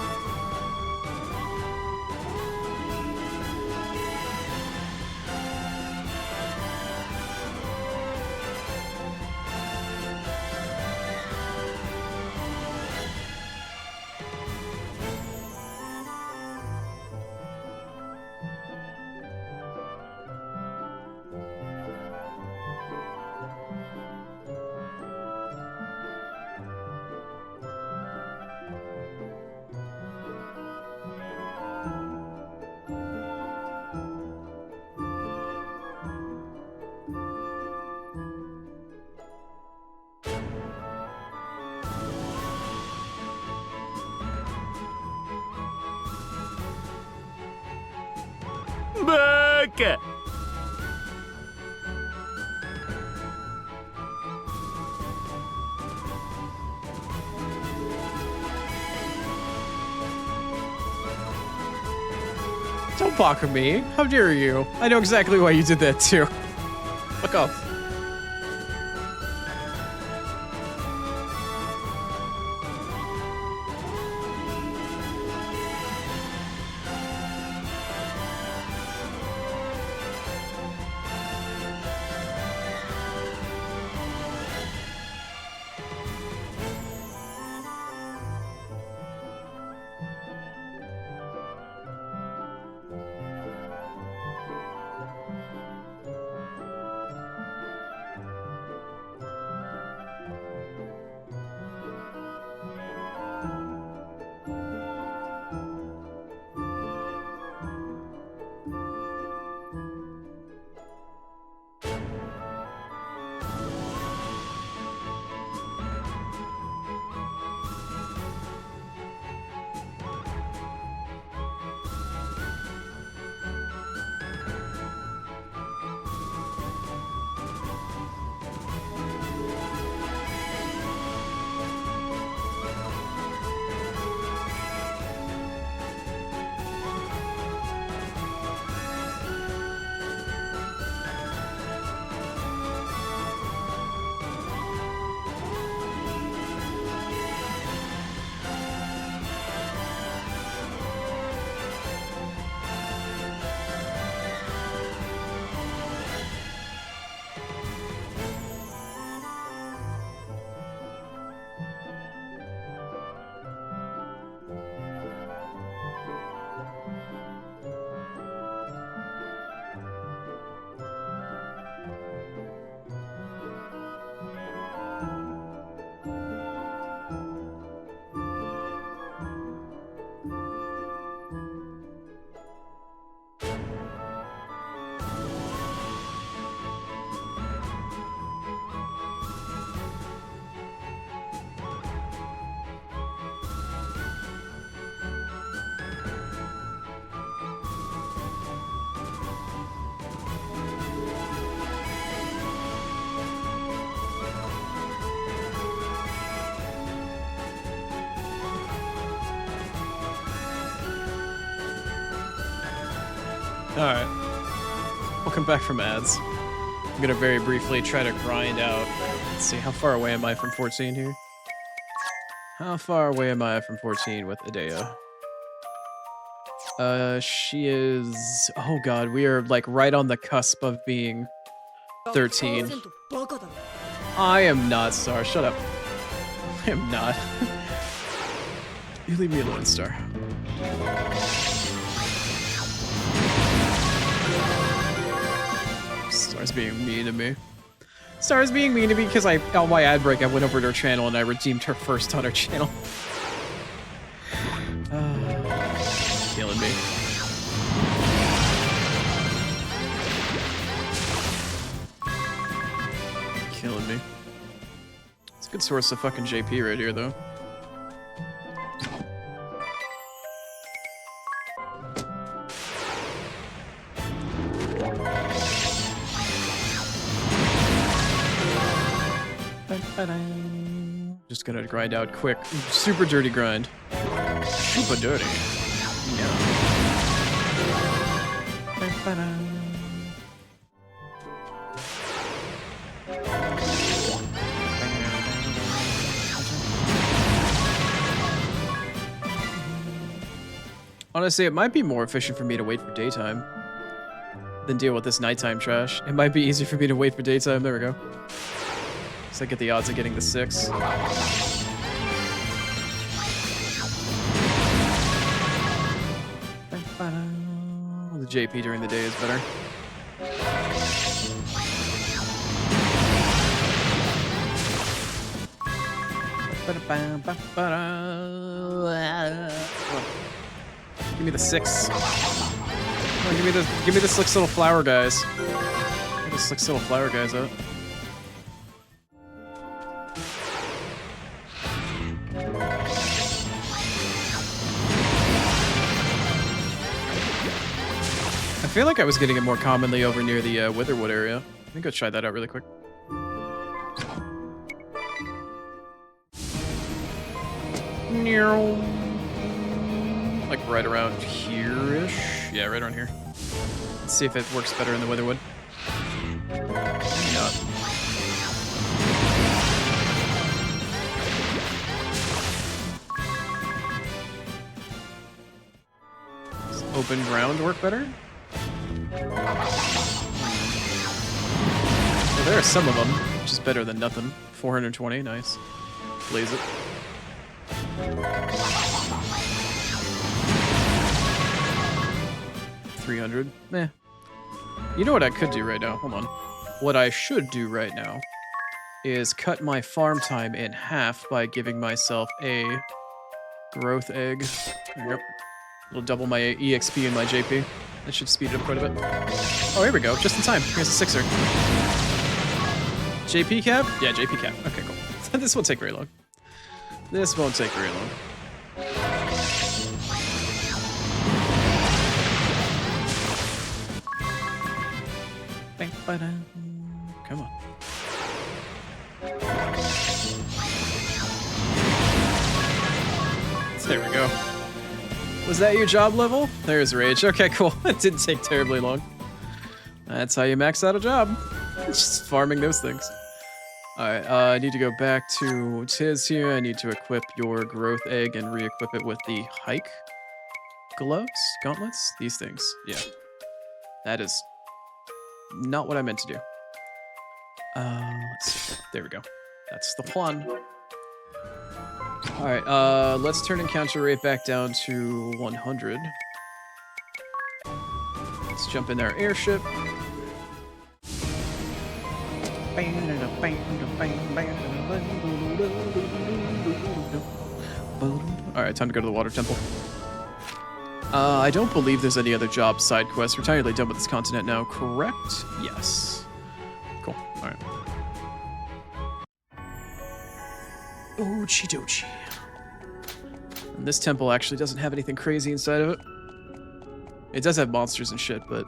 America. Don't bother me. How dare you? I know exactly why you did that too. Fuck off. Alright. Welcome back from ads. I'm gonna very briefly try to grind out. Let's see, how far away am I from 14 here? How far away am I from 14 with Adea? She is... Oh god, we are like right on the cusp of being 13. I am not, Star. Shut up. I am not. You leave me alone, Star. Star's being mean to me. Star's being mean to me because on my ad break, I went over to her channel and I redeemed her first on her channel. Killing me. Killing me. It's a good source of fucking JP right here, though. Just gonna grind out quick. Super dirty grind. Super dirty. Yeah. Honestly, it might be more efficient for me to wait for daytime than deal with this nighttime trash. It might be easier for me to wait for daytime. There we go. So I get the odds of getting the 6. The JP during the day is better. Give me the 6. Oh, give me the 6 little flower guys. Get the 6 little flower guys out. feel like I was getting it more commonly over near the Witherwood area. Let me go try that out really quick. Like right around here-ish? Yeah, right around here. Let's see if it works better in the Witherwood. Yeah. Does open ground work better? Well, there are some of them, which is better than nothing. 420, nice. Blaze it. $300. Meh. You know what I could do right now? Hold on. What I should do right now is cut my farm time in half by giving myself a growth egg. There you go. It'll double my EXP and my JP. That should speed it up quite a bit. Oh, here we go. Just in time. Here's a sixer. JP cap? Yeah, JP cap. Okay, cool. This won't take very long. This won't take very long. Come on. There we go. Was that your job level? There's Rage. Okay, cool. It didn't take terribly long. That's how you max out a job. Just farming those things. Alright, I need to go back to Tiz here. I need to equip your growth egg and re-equip it with the hike gloves? Gauntlets? These things. Yeah. That is not what I meant to do. Let's see. There we go. That's the one. Alright, let's turn encounter rate back down to 100. Let's jump in our airship. Alright, time to go to the water temple. I don't believe there's any other job side quests. We're entirely done with this continent now, correct? Yes. Cool. Alright. Ochi dochi. And this temple actually doesn't have anything crazy inside of it. It does have monsters and shit, but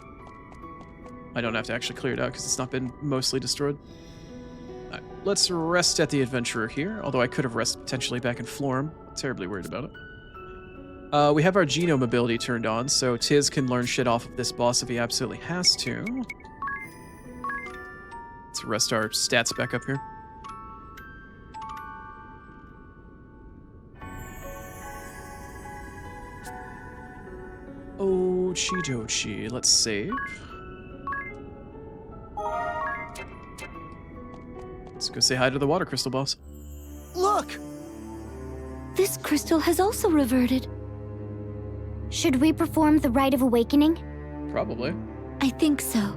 I don't have to actually clear it out because it's not been mostly destroyed. Alright, let's rest at the Adventurer here, although I could have rested potentially back in Florum. Terribly worried about it. We have our genome ability turned on, so Tiz can learn shit off of this boss if he absolutely has to. Let's rest our stats back up here. Ochi dochi. Let's save. Let's go say hi to the water crystal boss. Look! This crystal has also reverted. Should we perform the Rite of Awakening? Probably. I think so.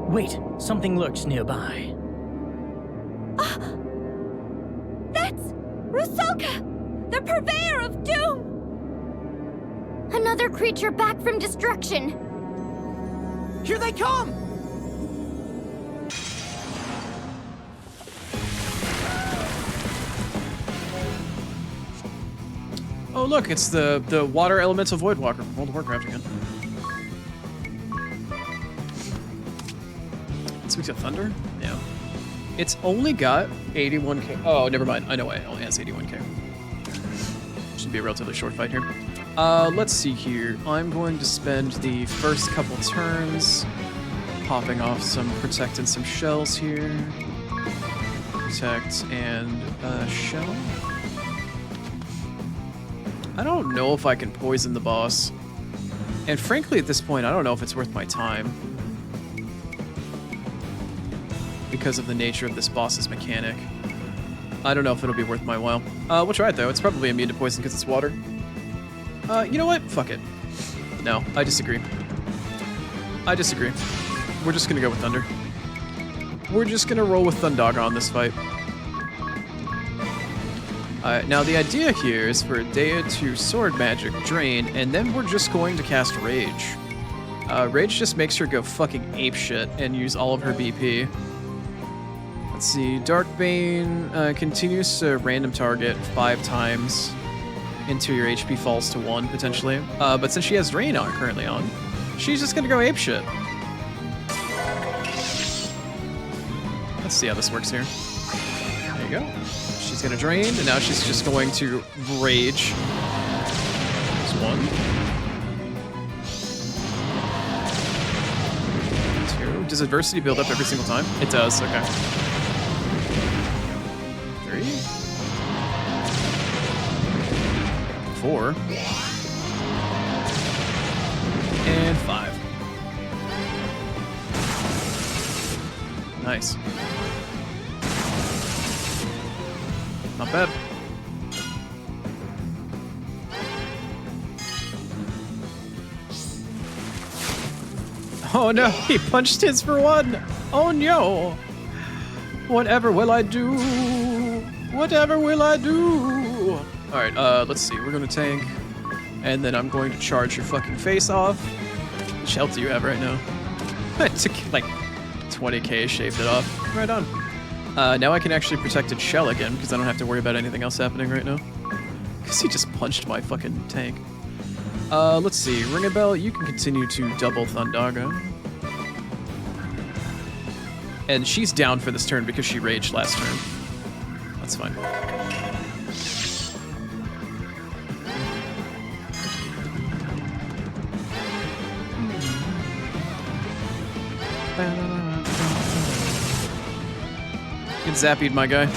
Wait, something lurks nearby. That's Rusalka, the purveyor of doom! Another creature back from destruction. Here they come! Oh look, it's the water elemental Voidwalker from World of Warcraft again. Speaks of Thunder? Yeah. It's only got 81k. Oh, never mind. I know why it only has 81k. Should be a relatively short fight here. Let's see here. I'm going to spend the first couple turns popping off some Protect and some shells here. Protect and shell. I don't know if I can poison the boss. And frankly, at this point, I don't know if it's worth my time. Because of the nature of this boss's mechanic. I don't know if it'll be worth my while. We'll try it though. It's probably immune to poison because it's water. You know what? Fuck it. No, I disagree. I disagree. We're just gonna go with Thunder. We're just gonna roll with Thundaga on this fight. Now the idea here is for Dea to Sword Magic, Drain, and then we're just going to cast Rage. Rage just makes her go fucking apeshit and use all of her BP. Let's see, Darkbane continues to random target 5 times interior HP falls to 1 potentially. But since she has Drain on currently on, she's just gonna go apeshit. Let's see how this works here. There you go. She's gonna Drain, and now she's just going to Rage. There's 1. 2. Does adversity build up every single time? It does, okay. 3. 4. And 5. Nice. Not bad. Oh no, he punched his for 1. Oh no. Whatever will I do? Whatever will I do? Alright, let's see. We're gonna tank. And then I'm going to charge your fucking face off. How much health do you have right now? I took like 20k, shaved it off. Right on. Now I can actually protected shell again because I don't have to worry about anything else happening right now. Because he just punched my fucking tank. Let's see. Ring a Bell, you can continue to double Thundaga. And she's down for this turn because she raged last turn. That's fine. Get zapped, my guy.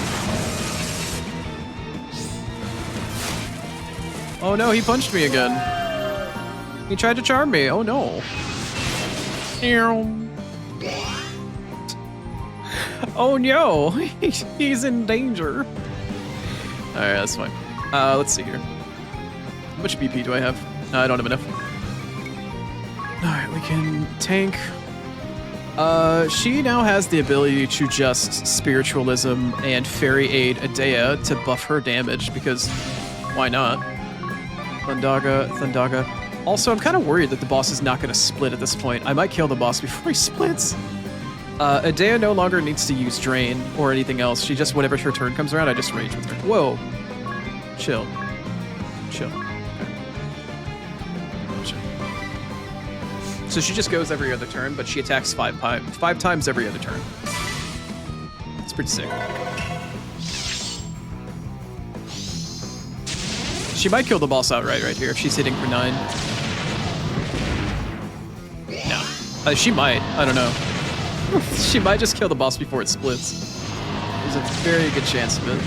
Oh no, he punched me again. He tried to charm me. Oh no. Oh no, he's in danger. Alright, that's fine. Let's see here. How much BP do I have? No, I don't have enough. Alright, we can tank. She now has the ability to just Spiritualism and Fairy Aid Adea to buff her damage, because why not? Thundaga. Also, I'm kind of worried that the boss is not going to split at this point. I might kill the boss before he splits. Adea no longer needs to use Drain or anything else. She just, whenever her turn comes around, I just rage with her. Whoa. Chill. Chill. So she just goes every other turn, but she attacks 5 times every other turn. It's pretty sick. She might kill the boss outright right here if she's hitting for 9. No. She might. I don't know. She might just kill the boss before it splits. There's a very good chance of it.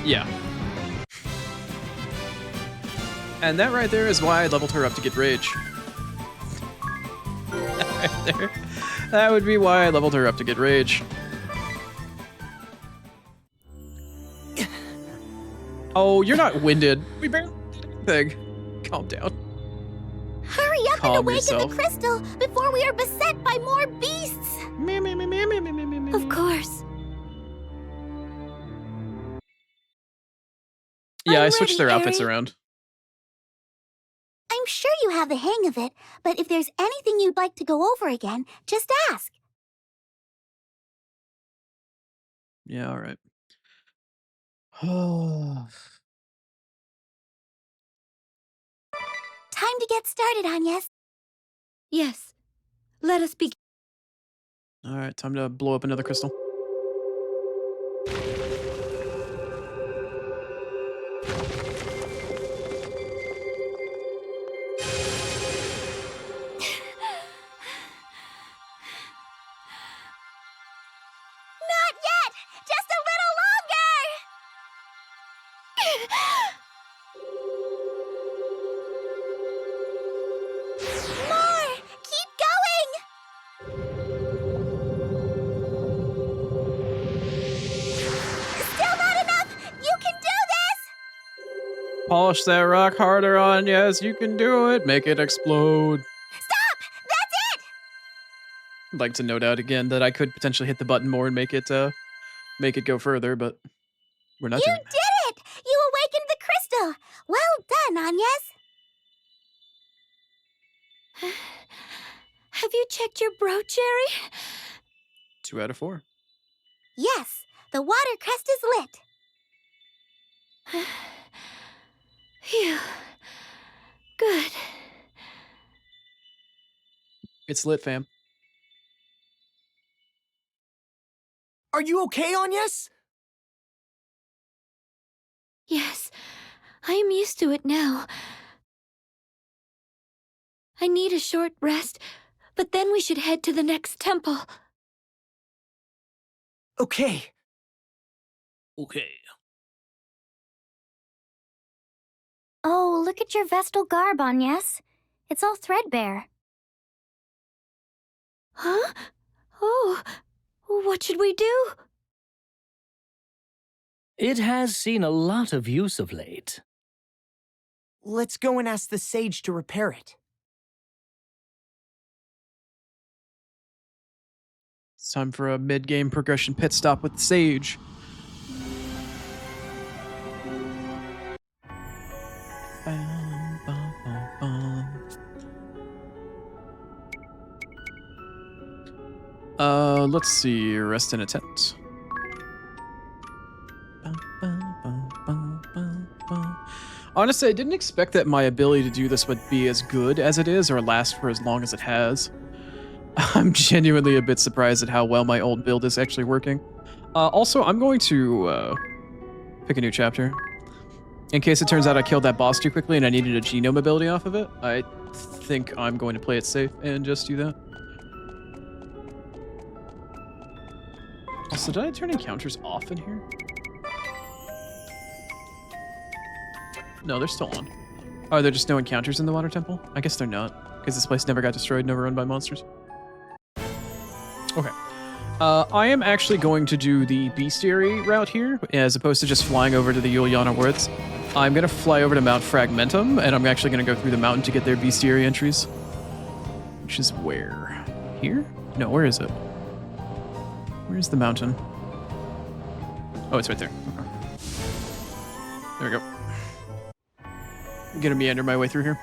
Yeah. And that right there is why I leveled her up to get Rage. Right there. That would be why I leveled her up to get Rage. Oh, you're not winded. We barely did anything. Calm down. Hurry up and awaken the crystal before we are beset by more beasts. Of course. Yeah, I switched their outfits around. I'm sure you have the hang of it, but if there's anything you'd like to go over again, just ask. Yeah, all right. Time to get started, Agnes. Yes. Let us begin. All right, time to blow up another crystal. Not yet! Just a little longer! More! Keep going! Still not enough! You can do this! Polish that rock harder on, yes, you can do it. Make it explode. Stop! That's it! I'd like to note out again that I could potentially hit the button more and make it go further, but we're not doing that. You did it! You awakened the crystal! Well done, Agnes! Have you checked your brooch, Jerry? 2 out of 4. Yes, the water crest is lit. Phew. Good. It's lit, fam. Are you okay, Agnes? Yes, I am used to it now. I need a short rest, but then we should head to the next temple. Okay. Okay. Oh, look at your Vestal garb, Agnes. It's all threadbare. Huh? Oh, what should we do? It has seen a lot of use of late. Let's go and ask the sage to repair it. It's time for a mid-game progression pit stop with the Sage. Bum, bum, bum, bum. Let's see. Rest in a tent. Honestly, I didn't expect that my ability to do this would be as good as it is or last for as long as it has. I'm genuinely a bit surprised at how well my old build is actually working. Also, I'm going to pick a new chapter. In case it turns out I killed that boss too quickly and I needed a genome ability off of it, I think I'm going to play it safe and just do that. Also, did I turn encounters off in here? No, they're still on. Are there just no encounters in the Water Temple? I guess they're not, because this place never got destroyed, never run by monsters. Okay. I am actually going to do the bestiary route here, as opposed to just flying over to the Juliana Woods. I'm going to fly over to Mount Fragmentum, and I'm actually going to go through the mountain to get their bestiary entries. Which is where? Here? No, where is it? Where's the mountain? Oh, it's right there. Okay. There we go. I'm gonna meander my way through here.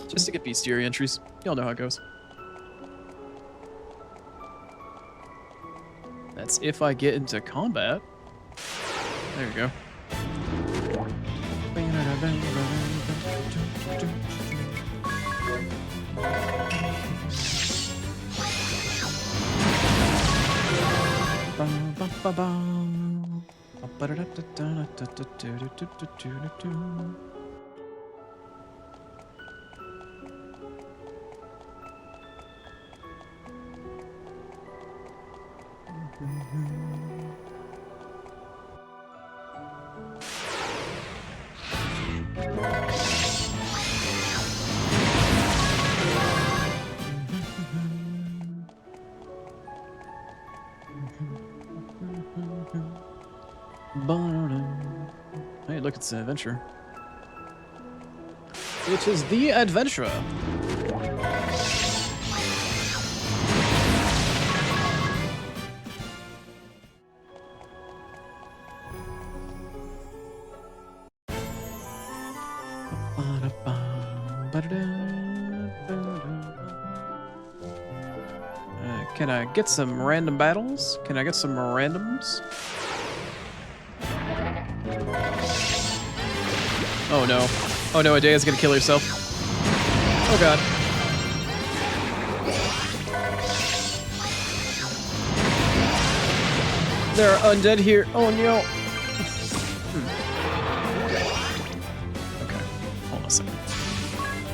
Just to get bestiary entries. Y'all know how it goes. That's if I get into combat. There we go. Hey, look, it's an adventure. It is the adventure. Can I get some random battles? Can I get some randoms? Oh no. Oh no, Adea's gonna kill herself. Oh god. There are undead here. Oh no. Okay, hold on a second.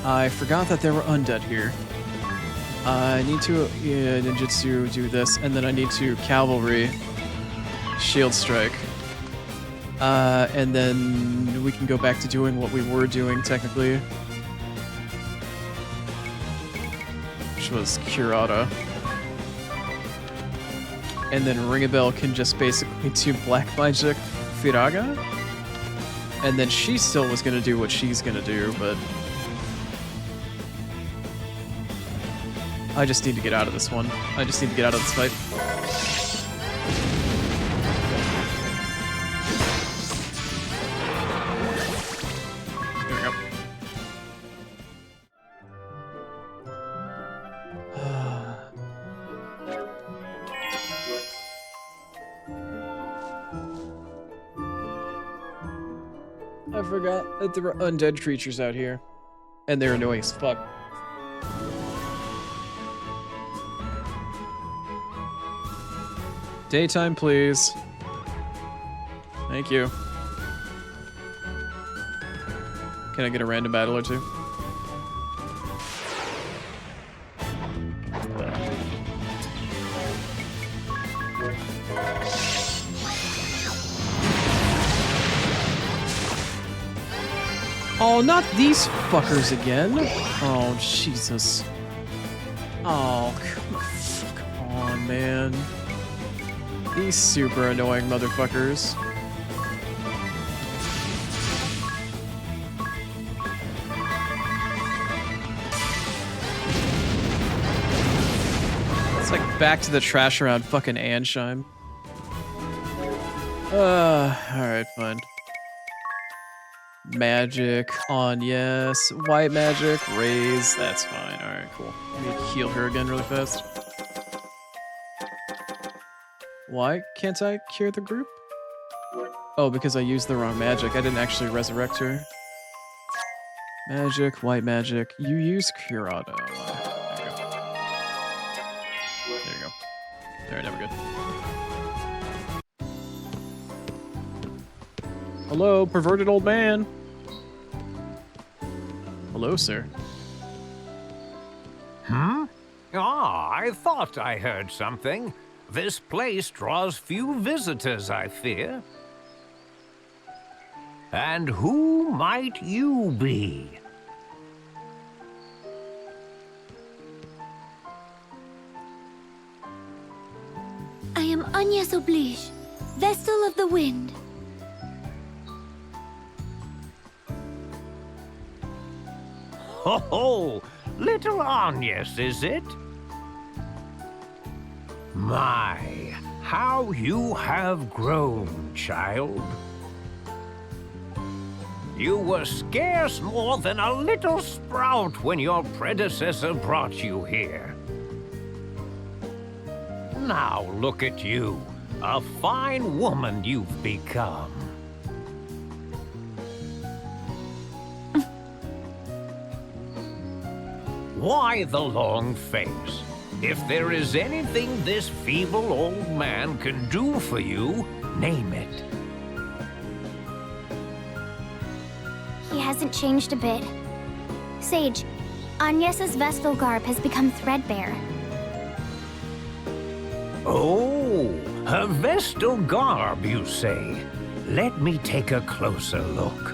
I forgot that there were undead here. I need to ninjutsu do this, and then I need to cavalry shield strike. And then we can go back to doing what we were doing, technically. Which was Curata. And then Ringabel can just basically do Black Magic Firaga. And then she still was gonna do what she's gonna do, but... I just need to get out of this one. I just need to get out of this fight. I forgot that there were undead creatures out here. And they're annoying as fuck. Daytime, please. Thank you. Can I get a random battle or two? Oh, not these fuckers again. Oh, Jesus. Oh, come on, man. These super annoying motherfuckers. It's like back to the trash around fucking Ansheim. Alright, fine. Magic on yes. White magic, raise, that's fine. Alright, cool. Let me heal her again really fast. Why can't I cure the group? Oh, because I used the wrong magic. I didn't actually resurrect her. Magic, white magic. You use cure auto. There you go. Alright, now we're good. Hello, perverted old man. Hello, sir. Hmm? Ah, I thought I heard something. This place draws few visitors, I fear. And who might you be? I am Agnes Oblige, Vestal of the Wind. Ho ho! Little Agnes, is it? My, how you have grown, child. You were scarce more than a little sprout when your predecessor brought you here. Now look at you, a fine woman you've become. Why the long face? If there is anything this feeble old man can do for you, name it. He hasn't changed a bit. Sage, Agnes's Vestal garb has become threadbare. Oh, her Vestal garb, you say? Let me take a closer look.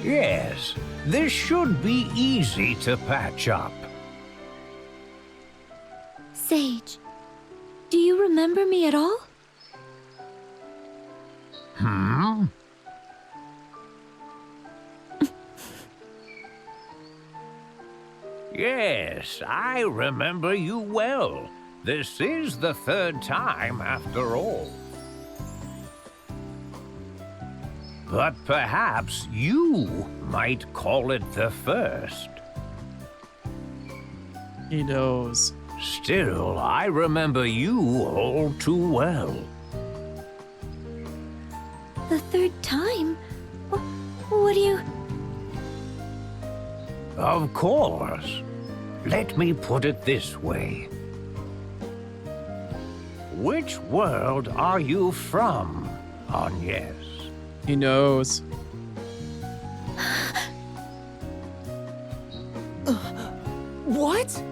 Yes, this should be easy to patch up. Sage, do you remember me at all? Hmm? Yes, I remember you well. This is the third time, after all. But perhaps you might call it the first. He knows. Still, I remember you all too well. The third time? What do you... Of course. Let me put it this way. Which world are you from, Agnes? He knows. What?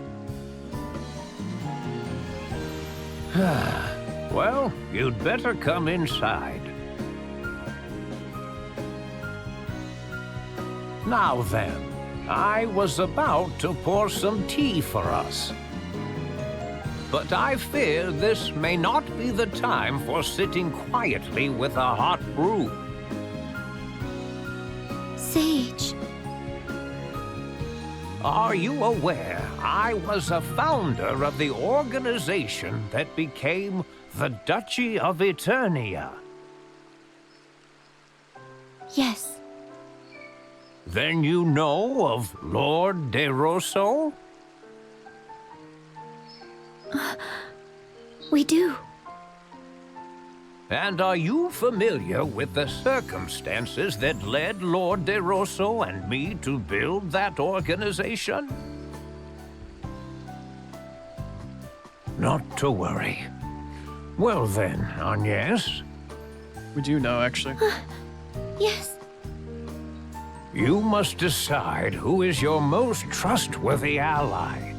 Well, you'd better come inside. Now then, I was about to pour some tea for us. But I fear this may not be the time for sitting quietly with a hot brew. Sage. Are you aware I was a founder of the organization that became the Duchy of Eternia? Yes. Then you know of Lord De Rosso? We do. And are you familiar with the circumstances that led Lord De Rosso and me to build that organization? Not to worry. Well then, Agnes. We do know, actually. Yes. You must decide who is your most trustworthy ally.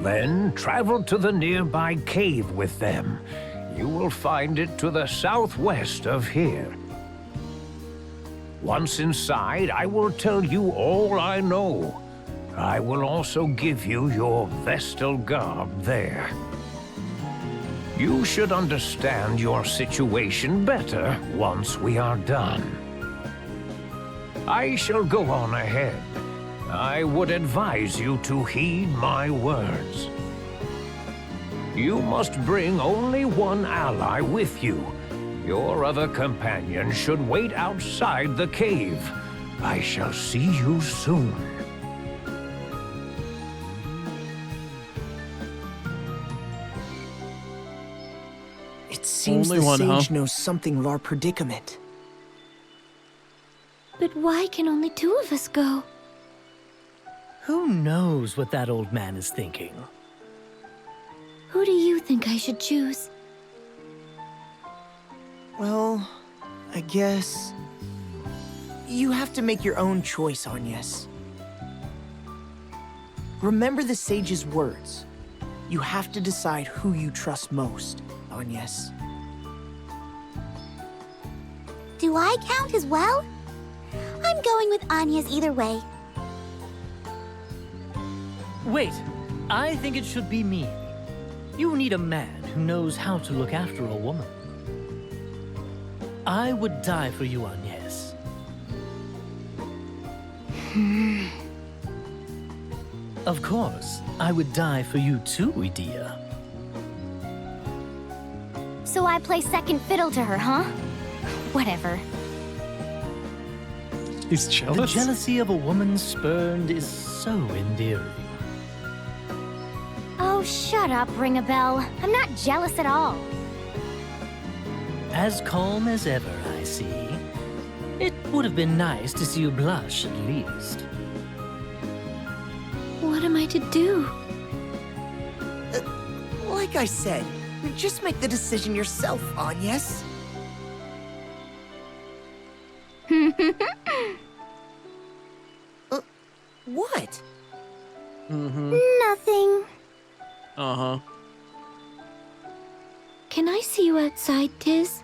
Then travel to the nearby cave with them. You will find it to the southwest of here. Once inside, I will tell you all I know. I will also give you your Vestal garb there. You should understand your situation better once we are done. I shall go on ahead. I would advise you to heed my words. You must bring only one ally with you. Your other companion should wait outside the cave. I shall see you soon. It seems Only the one, sage huh? knows something of our predicament. But why can only two of us go? Who knows what that old man is thinking? Who do you think I should choose? Well, I guess... You have to make your own choice, Agnes. Remember the sage's words. You have to decide who you trust most, Agnes. Do I count as well? I'm going with Anya's either way. Wait, I think it should be me. You need a man who knows how to look after a woman. I would die for you, Agnes. Of course, I would die for you too, Idea. So I play second fiddle to her, huh? Whatever. He's The jealous? jealousy of a woman spurned is so endearing. Oh, shut up, Ring-a-Bell. I'm not jealous at all. As calm as ever, I see. It would have been nice to see you blush, at least. What am I to do? Like I said, just make the decision yourself, Agnes. What? Nothing. Uh-huh. Can I see you outside, Tiz?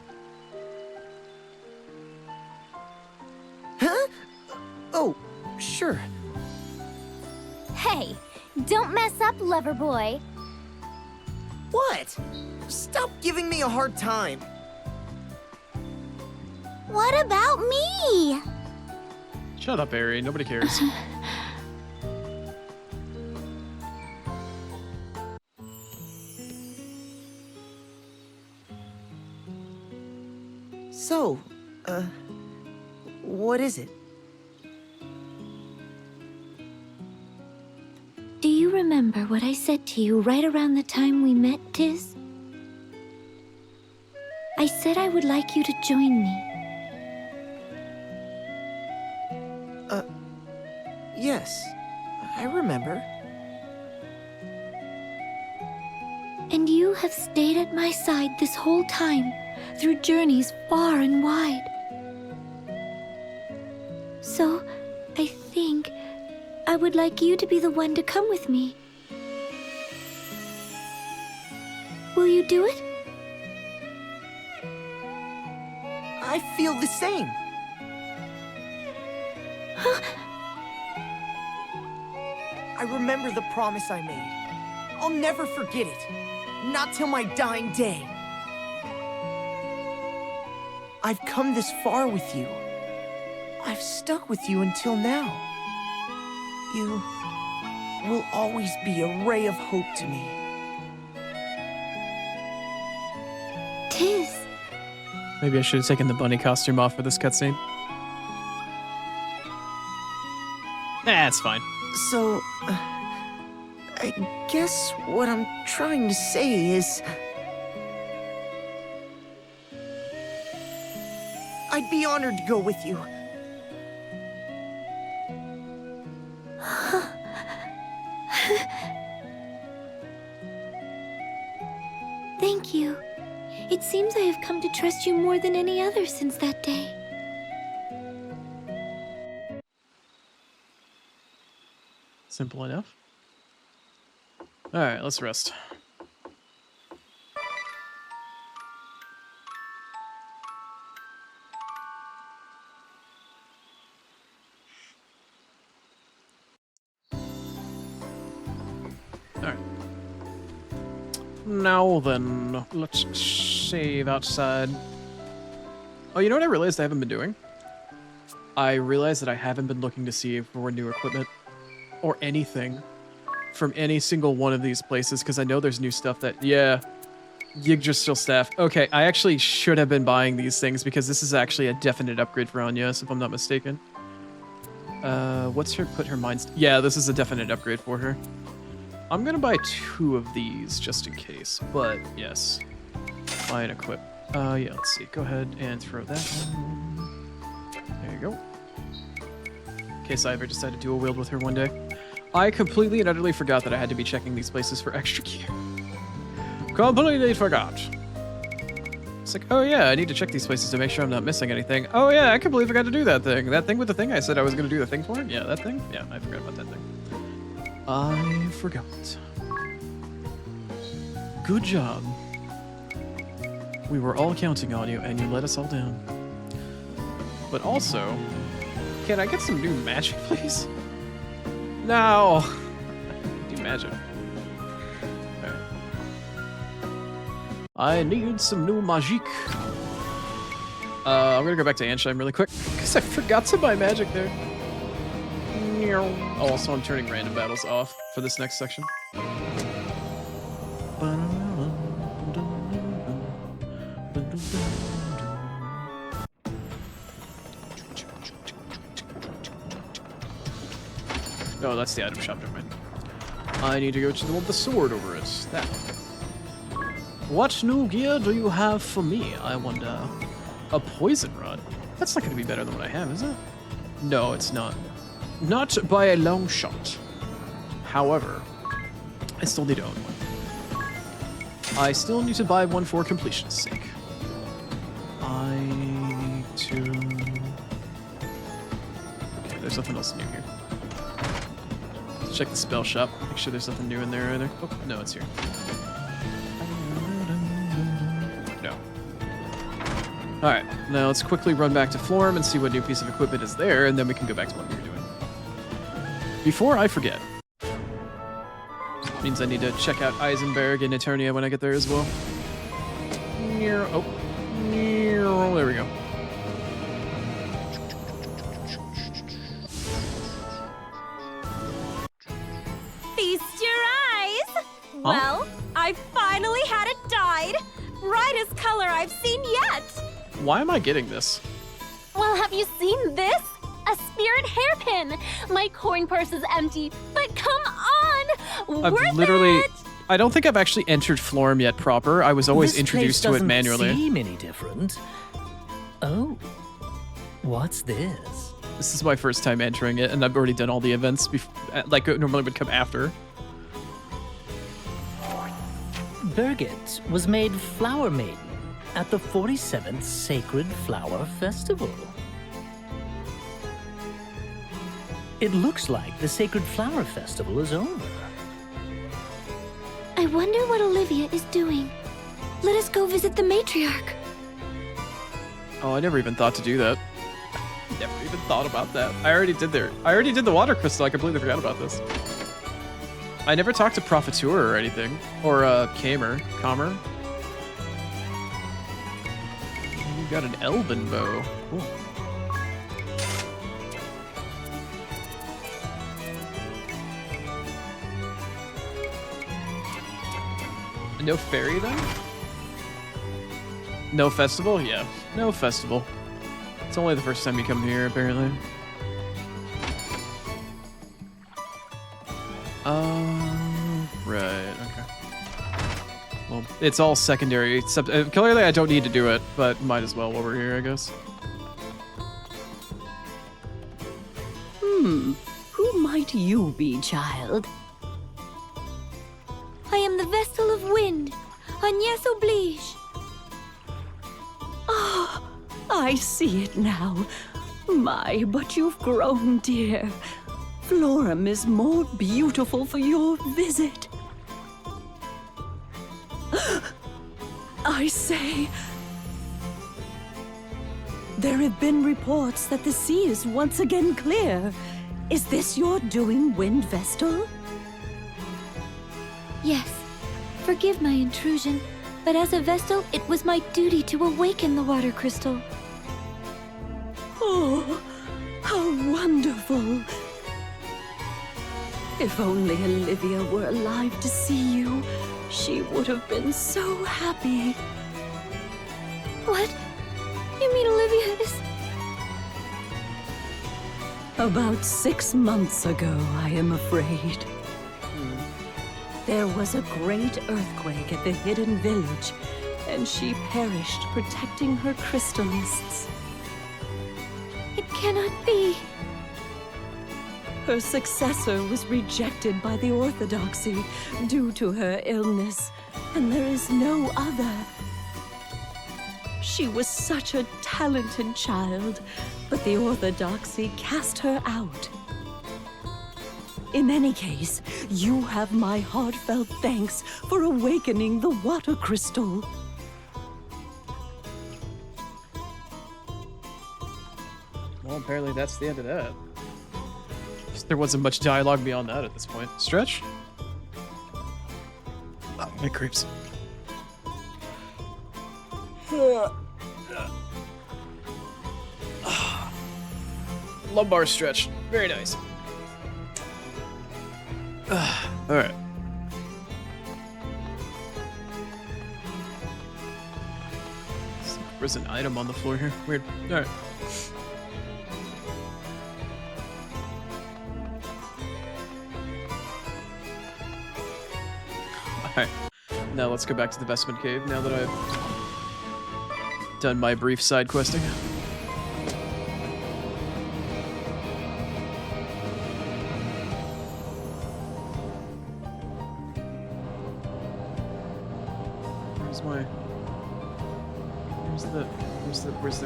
Huh? Oh, sure. Hey, don't mess up, lover boy. What? Stop giving me a hard time. What about me? Shut up, Ari. Nobody cares. So, what is it? Do you remember what I said to you right around the time we met, Tiz? I said I would like you to join me. Yes, I remember. And you have stayed at my side this whole time, through journeys far and wide. So, I think I would like you to be the one to come with me. Will you do it? I feel the same. I remember the promise I made. I'll never forget it. Not till my dying day. I've come this far with you. I've stuck with you until now. You will always be a ray of hope to me. Tiz. Maybe I should have taken the bunny costume off for this cutscene. It's fine. So, I guess what I'm trying to say is... I'd be honored to go with you. Thank you. It seems I have come to trust you more than any other since that day. Simple enough. Alright, let's rest. Alright. Now then, let's save outside. Oh, you know what I realized I haven't been doing? I realized that I haven't been looking to see for new equipment or anything from any single one of these places, because I know there's new stuff that, yeah, Yggdrasil staff. Okay, I actually should have been buying these things because this is actually a definite upgrade for Anya's, if I'm not mistaken. What's her, put her mind, yeah, this is a definite upgrade for her. I'm gonna buy 2 of these just in case, but yes. Buy and equip. Yeah, let's see, go ahead and throw that one. There you go. In case I ever decide to dual wield with her one day. I completely and utterly forgot that I had to be checking these places for extra gear. Completely forgot. It's like, oh yeah, I need to check these places to make sure I'm not missing anything. Oh yeah, I completely forgot to do that thing. That thing with the thing I said I was going to do the thing for? Yeah, that thing? Yeah, I forgot about that thing. I forgot. Good job. We were all counting on you, and you let us all down. But also, can I get some new magic, please? No! Do magic. Alright. I need some new magic. I'm gonna go back to Ansheim really quick, because I forgot to buy magic there. Oh, also, I'm turning random battles off for this next section. Oh, that's the item shop, never mind. I need to go to the one with the sword over it. That. What new gear do you have for me, I wonder? A poison rod? That's not going to be better than what I have, is it? No, it's not. Not by a long shot. However, I still need to own one. I still need to buy one for completion's sake. I need to... Okay, there's nothing else new here. Let's check the spell shop. Make sure there's nothing new in there either. Oh, no, it's here. No. Alright, now let's quickly run back to Florem and see what new piece of equipment is there, and then we can go back to what we were doing. Before I forget. Means I need to check out Eisenberg and Eternia when I get there as well. Oh. There we go. Feast your eyes! Well, I finally had it dyed. Brightest color I've seen yet. Why am I getting this? Well, have you seen this? A spirit hairpin! My coin purse is empty, but come on! I've literally... I don't think I've actually entered Florem yet proper. I was always introduced to it manually. This place doesn't seem any different. Oh. What's this? This is my first time entering it, and I've already done all the events like it normally would come after. Birgit was made Flower Maiden at the 47th Sacred Flower Festival. It looks like the Sacred Flower Festival is over. I wonder what Olivia is doing. Let us go visit the matriarch. Oh, I never even thought to do that. Never even thought about that. I already did the water crystal. I completely forgot about this. I never talked to Profiteur or anything. Or, Kamer. You got an Elven bow. Cool. No fairy then? No festival? Yeah, no festival. It's only the first time you come here, apparently. Right, okay. Well, it's all secondary. Except, clearly I don't need to do it, but might as well while we're here, I guess. Who might you be, child? I am the Vestal of Wind, Agnès Oblige. Ah, I see it now. My, but you've grown, dear. Florum is more beautiful for your visit. I say... There have been reports that the sea is once again clear. Is this your doing, Wind Vestal? Yes. Forgive my intrusion, but as a Vestal, it was my duty to awaken the water crystal. Oh, how wonderful. If only Olivia were alive to see you, she would have been so happy. What? You mean Olivia is... About 6 months ago, I am afraid. There was a great earthquake at the hidden village, and she perished protecting her crystallists. It cannot be. Her successor was rejected by the Orthodoxy due to her illness, and there is no other. She was such a talented child, but the Orthodoxy cast her out. In any case, you have my heartfelt thanks for awakening the water crystal. Well, apparently that's the end of that. There wasn't much dialogue beyond that at this point. Stretch? Oh, my creeps. Lumbar stretch. Very nice. Alright. There's an item on the floor here. Weird. Alright. Alright. Now let's go back to the Vestment Cave now that I've done my brief side questing.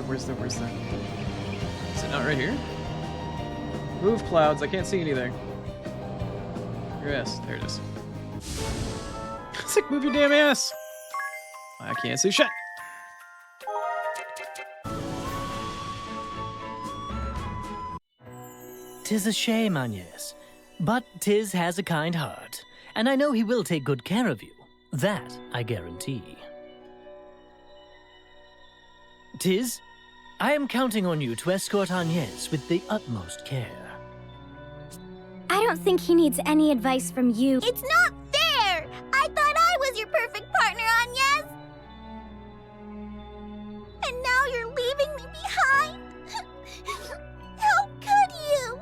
Where's the... Is it not right here? Move clouds, I can't see anything. Yes, there it is. It's like, move your damn ass! I can't see shit! "'Tis a shame, Agnès, but Tiz has a kind heart, and I know he will take good care of you. That I guarantee. Tiz, I am counting on you to escort Agnès with the utmost care." I don't think he needs any advice from you. It's not fair! I thought I was your perfect partner, Agnès! And now you're leaving me behind? How could you?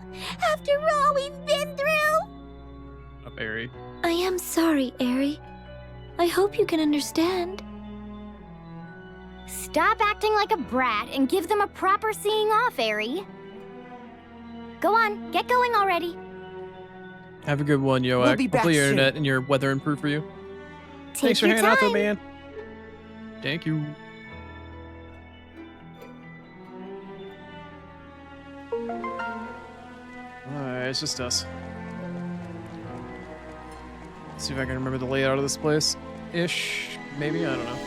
After all we've been through? Up, Aerie. I am sorry, Aerie. I hope you can understand. Stop acting like a brat and give them a proper seeing off, Aerie. Go on, get going already. Have a good one, Yoak. We'll be back Hopefully your soon. internet and your weather improve for you. Take Thanks for your hanging out though, time. man. Thank you. Alright, it's just us. Let's see if I can remember the layout of this place. Ish, maybe, I don't know.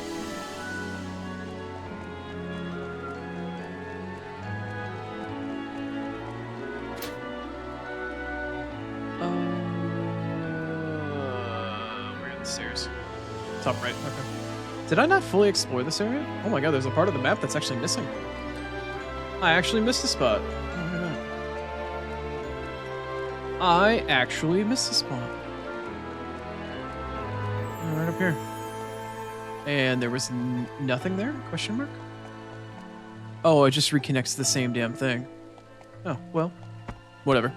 We're at the stairs. Top right, okay. Did I not fully explore this area? Oh my god, there's a part of the map that's actually missing. I actually missed a spot. Oh, look at that. I actually missed a spot. Oh, right up here. And there was nothing there? Question mark? Oh, it just reconnects to the same damn thing. Oh, well, whatever.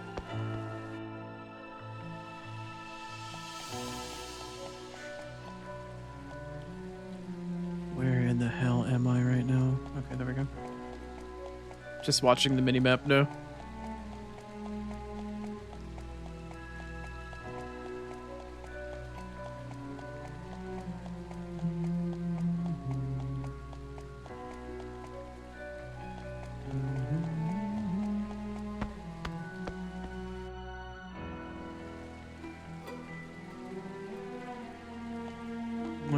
Where in the hell am I right now? Okay, there we go. Just watching the mini-map now.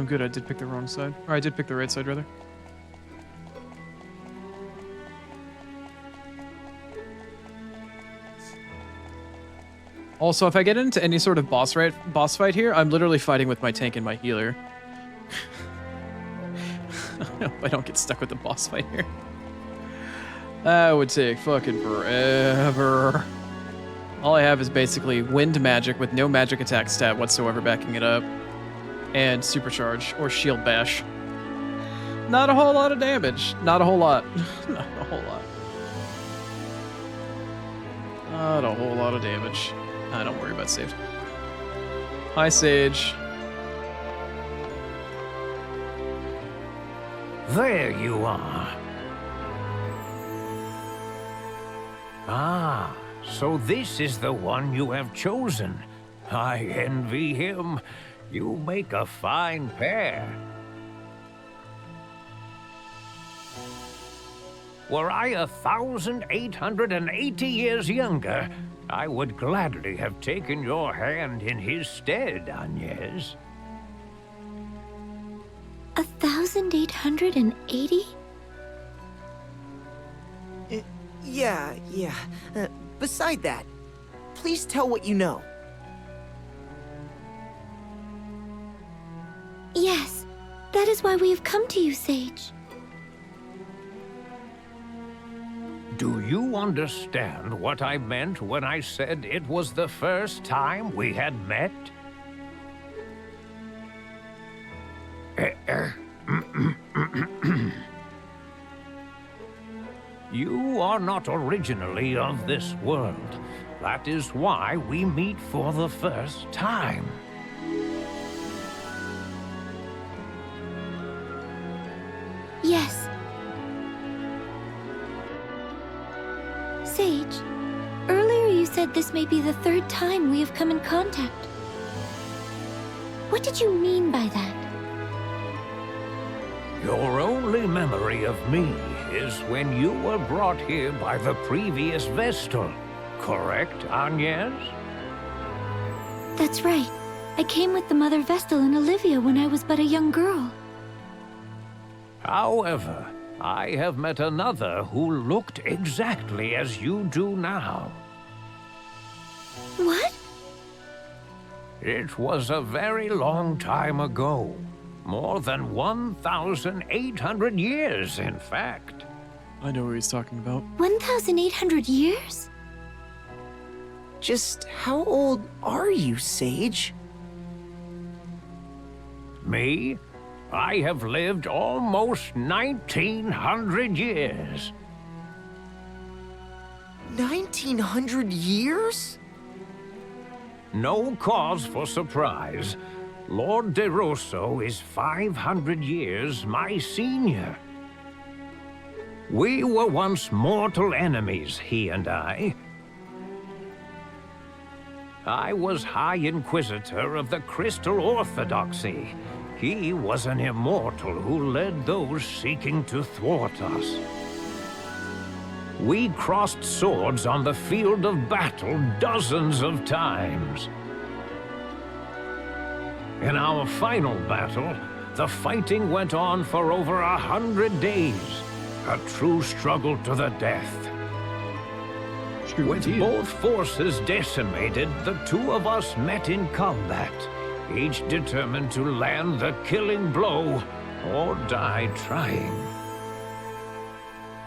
Oh, good. I did pick the wrong side. Or I did pick the right side, rather. Also, if I get into any sort of boss fight here, I'm literally fighting with my tank and my healer. I hope I don't get stuck with the boss fight here. That would take fucking forever. All I have is basically wind magic with no magic attack stat whatsoever backing it up. And supercharge or shield bash. Not a whole lot of damage. Not a whole lot. Not a whole lot. Not a whole lot of damage. Don't worry about Sage. Hi, Sage. There you are. Ah, so this is the one you have chosen. I envy him. You make a fine pair. Were I 1,880 years younger, I would gladly have taken your hand in his stead, Agnes. 1,880? Yeah. Beside that, please tell what you know. Yes, that is why we have come to you, Sage. Do you understand what I meant when I said it was the first time we had met? You are not originally of this world. That is why we meet for the first time. Yes. Sage, earlier you said this may be the third time we have come in contact. What did you mean by that? Your only memory of me is when you were brought here by the previous Vestal, correct, Agnes? That's right. I came with the Mother Vestal and Olivia when I was but a young girl. However, I have met another who looked exactly as you do now. What? It was a very long time ago. More than 1,800 years, in fact. I know what he's talking about. 1,800 years? Just how old are you, Sage? Me? I have lived almost 1,900 years. 1,900 years? No cause for surprise. Lord De Rosso is 500 years my senior. We were once mortal enemies, he and I. I was High Inquisitor of the Crystal Orthodoxy. He was an immortal who led those seeking to thwart us. We crossed swords on the field of battle dozens of times. In our final battle, the fighting went on for over 100 days. A true struggle to the death. With both forces decimated, the two of us met in combat, each determined to land the killing blow or die trying.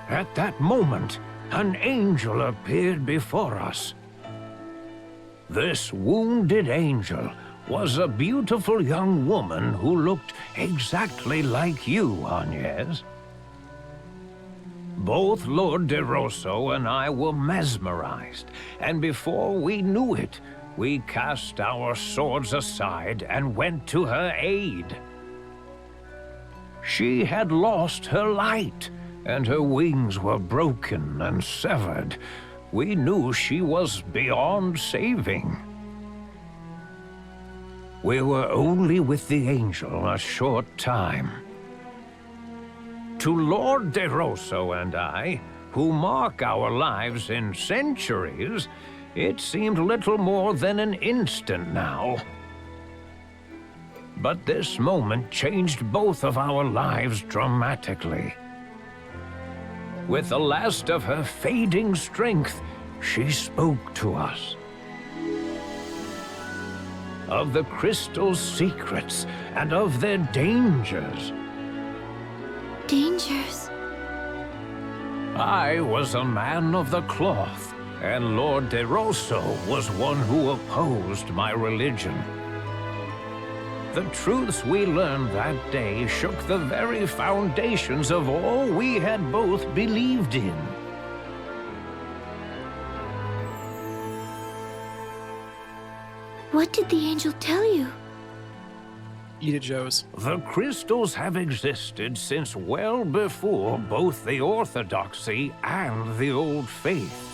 At that moment, an angel appeared before us. This wounded angel was a beautiful young woman who looked exactly like you, Agnes. Both Lord De Rosso and I were mesmerized, and before we knew it, we cast our swords aside and went to her aid. She had lost her light, and her wings were broken and severed. We knew she was beyond saving. We were only with the angel a short time. To Lord De Rosso and I, who mark our lives in centuries, it seemed little more than an instant now. But this moment changed both of our lives dramatically. With the last of her fading strength, she spoke to us. Of the crystal's secrets and of their dangers. Dangers? I was a man of the cloth, and Lord De Rosso was one who opposed my religion. The truths we learned that day shook the very foundations of all we had both believed in. What did the angel tell you? Eat it, Joes. The crystals have existed since well before both the Orthodoxy and the Old Faith.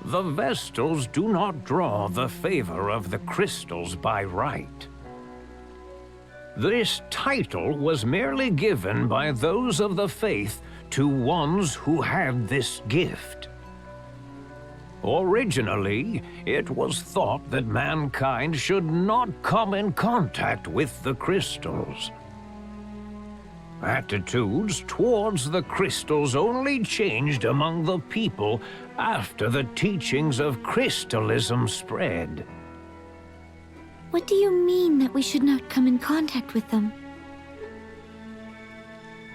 The Vestals do not draw the favor of the crystals by right. This title was merely given by those of the faith to ones who had this gift. Originally, it was thought that mankind should not come in contact with the crystals. Attitudes towards the crystals only changed among the people after the teachings of crystalism spread. What do you mean that we should not come in contact with them?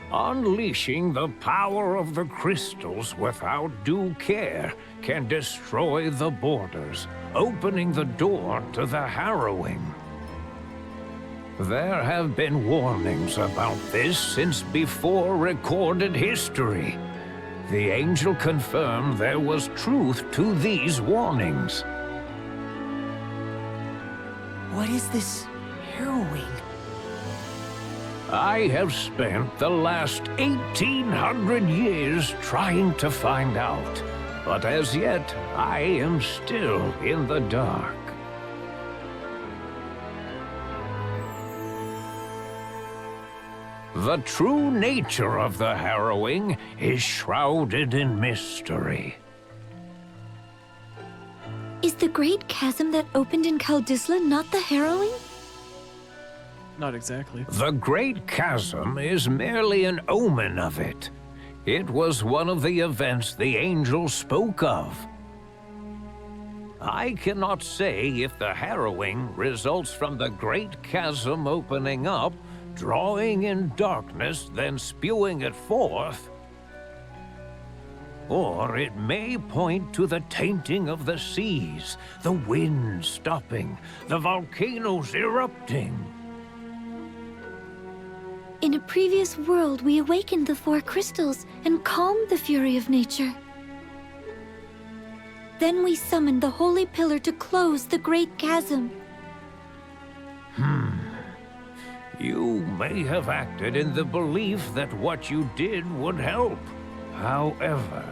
Unleashing the power of the crystals without due care can destroy the borders, opening the door to the harrowing. There have been warnings about this since before recorded history. The angel confirmed there was truth to these warnings. What is this harrowing? I have spent the last 1,800 years trying to find out, but as yet I am still in the dark. The true nature of the harrowing is shrouded in mystery. Is the great chasm that opened in Kaldisla not the harrowing? Not exactly. The Great Chasm is merely an omen of it. It was one of the events the angel spoke of. I cannot say if the harrowing results from the Great Chasm opening up, drawing in darkness, then spewing it forth, or it may point to the tainting of the seas, the wind stopping, the volcanoes erupting. In a previous world, we awakened the four crystals and calmed the fury of nature. Then we summoned the Holy Pillar to close the Great Chasm. You may have acted in the belief that what you did would help. However,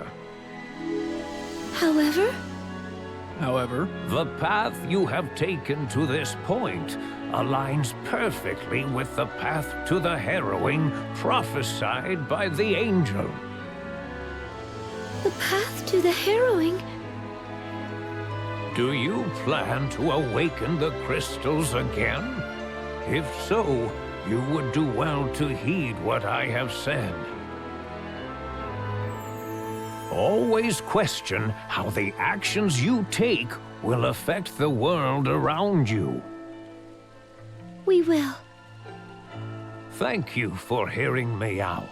the path you have taken to this point aligns perfectly with the path to the harrowing prophesied by the angel. The path to the harrowing? Do you plan to awaken the crystals again? If so, you would do well to heed what I have said. Always question how the actions you take will affect the world around you. We will. Thank you for hearing me out.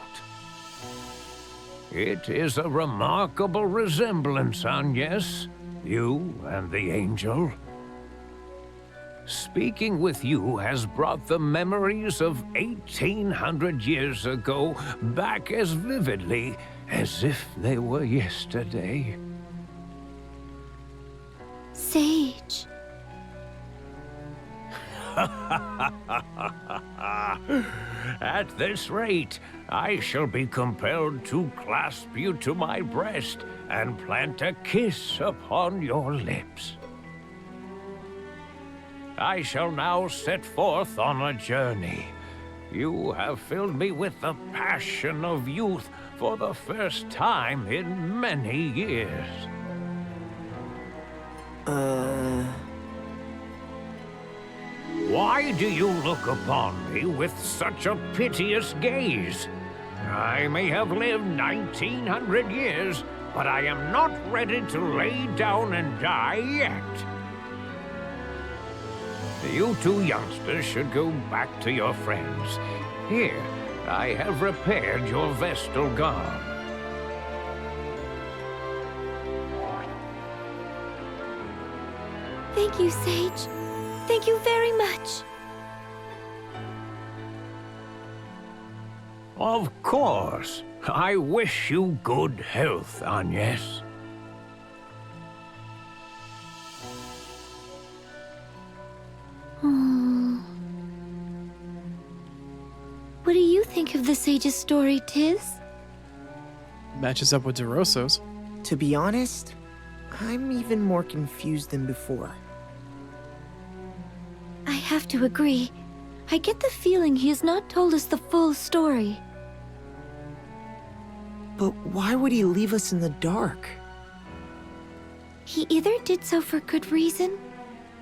It is a remarkable resemblance, Agnes, you and the angel. Speaking with you has brought the memories of 1,800 years ago back as vividly as if they were yesterday. Sage. At this rate, I shall be compelled to clasp you to my breast and plant a kiss upon your lips. I shall now set forth on a journey. You have filled me with the passion of youth for the first time in many years. Why do you look upon me with such a piteous gaze? I may have lived 1900 years, but I am not ready to lay down and die yet. You two youngsters should go back to your friends. Here, I have repaired your vestal garb. Thank you, Sage. Thank you very much. Of course. I wish you good health, Agnes. What do you think of the Sage's story, Tiz? Matches up with DeRosso's. To be honest, I'm even more confused than before. I have to agree. I get the feeling he has not told us the full story. But why would he leave us in the dark? He either did so for good reason,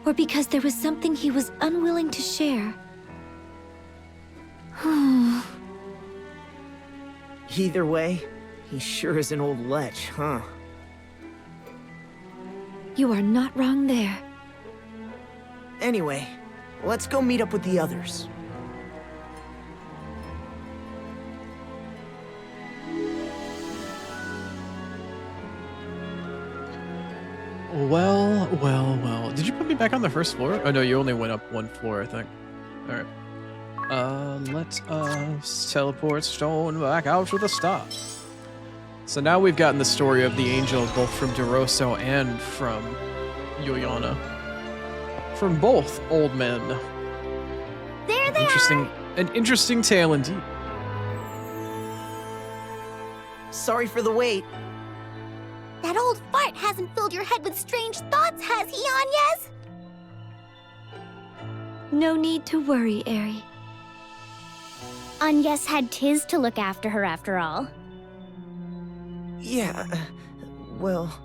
or because there was something he was unwilling to share. Either way, he sure is an old lech, huh? You are not wrong there. Anyway, let's go meet up with the others. Well, well, well. Did you put me back on the first floor? Oh no, you only went up one floor, I think. Alright. Let us teleport Stone back out to the start. So now we've gotten the story of the angel both from DeRosso and from Juliana. From both old men. There they are! An interesting tale indeed. Sorry for the wait. That old fart hasn't filled your head with strange thoughts, has he, Agnes? No need to worry, Eri. Agnes had Tiz to look after her after all. Yeah, well...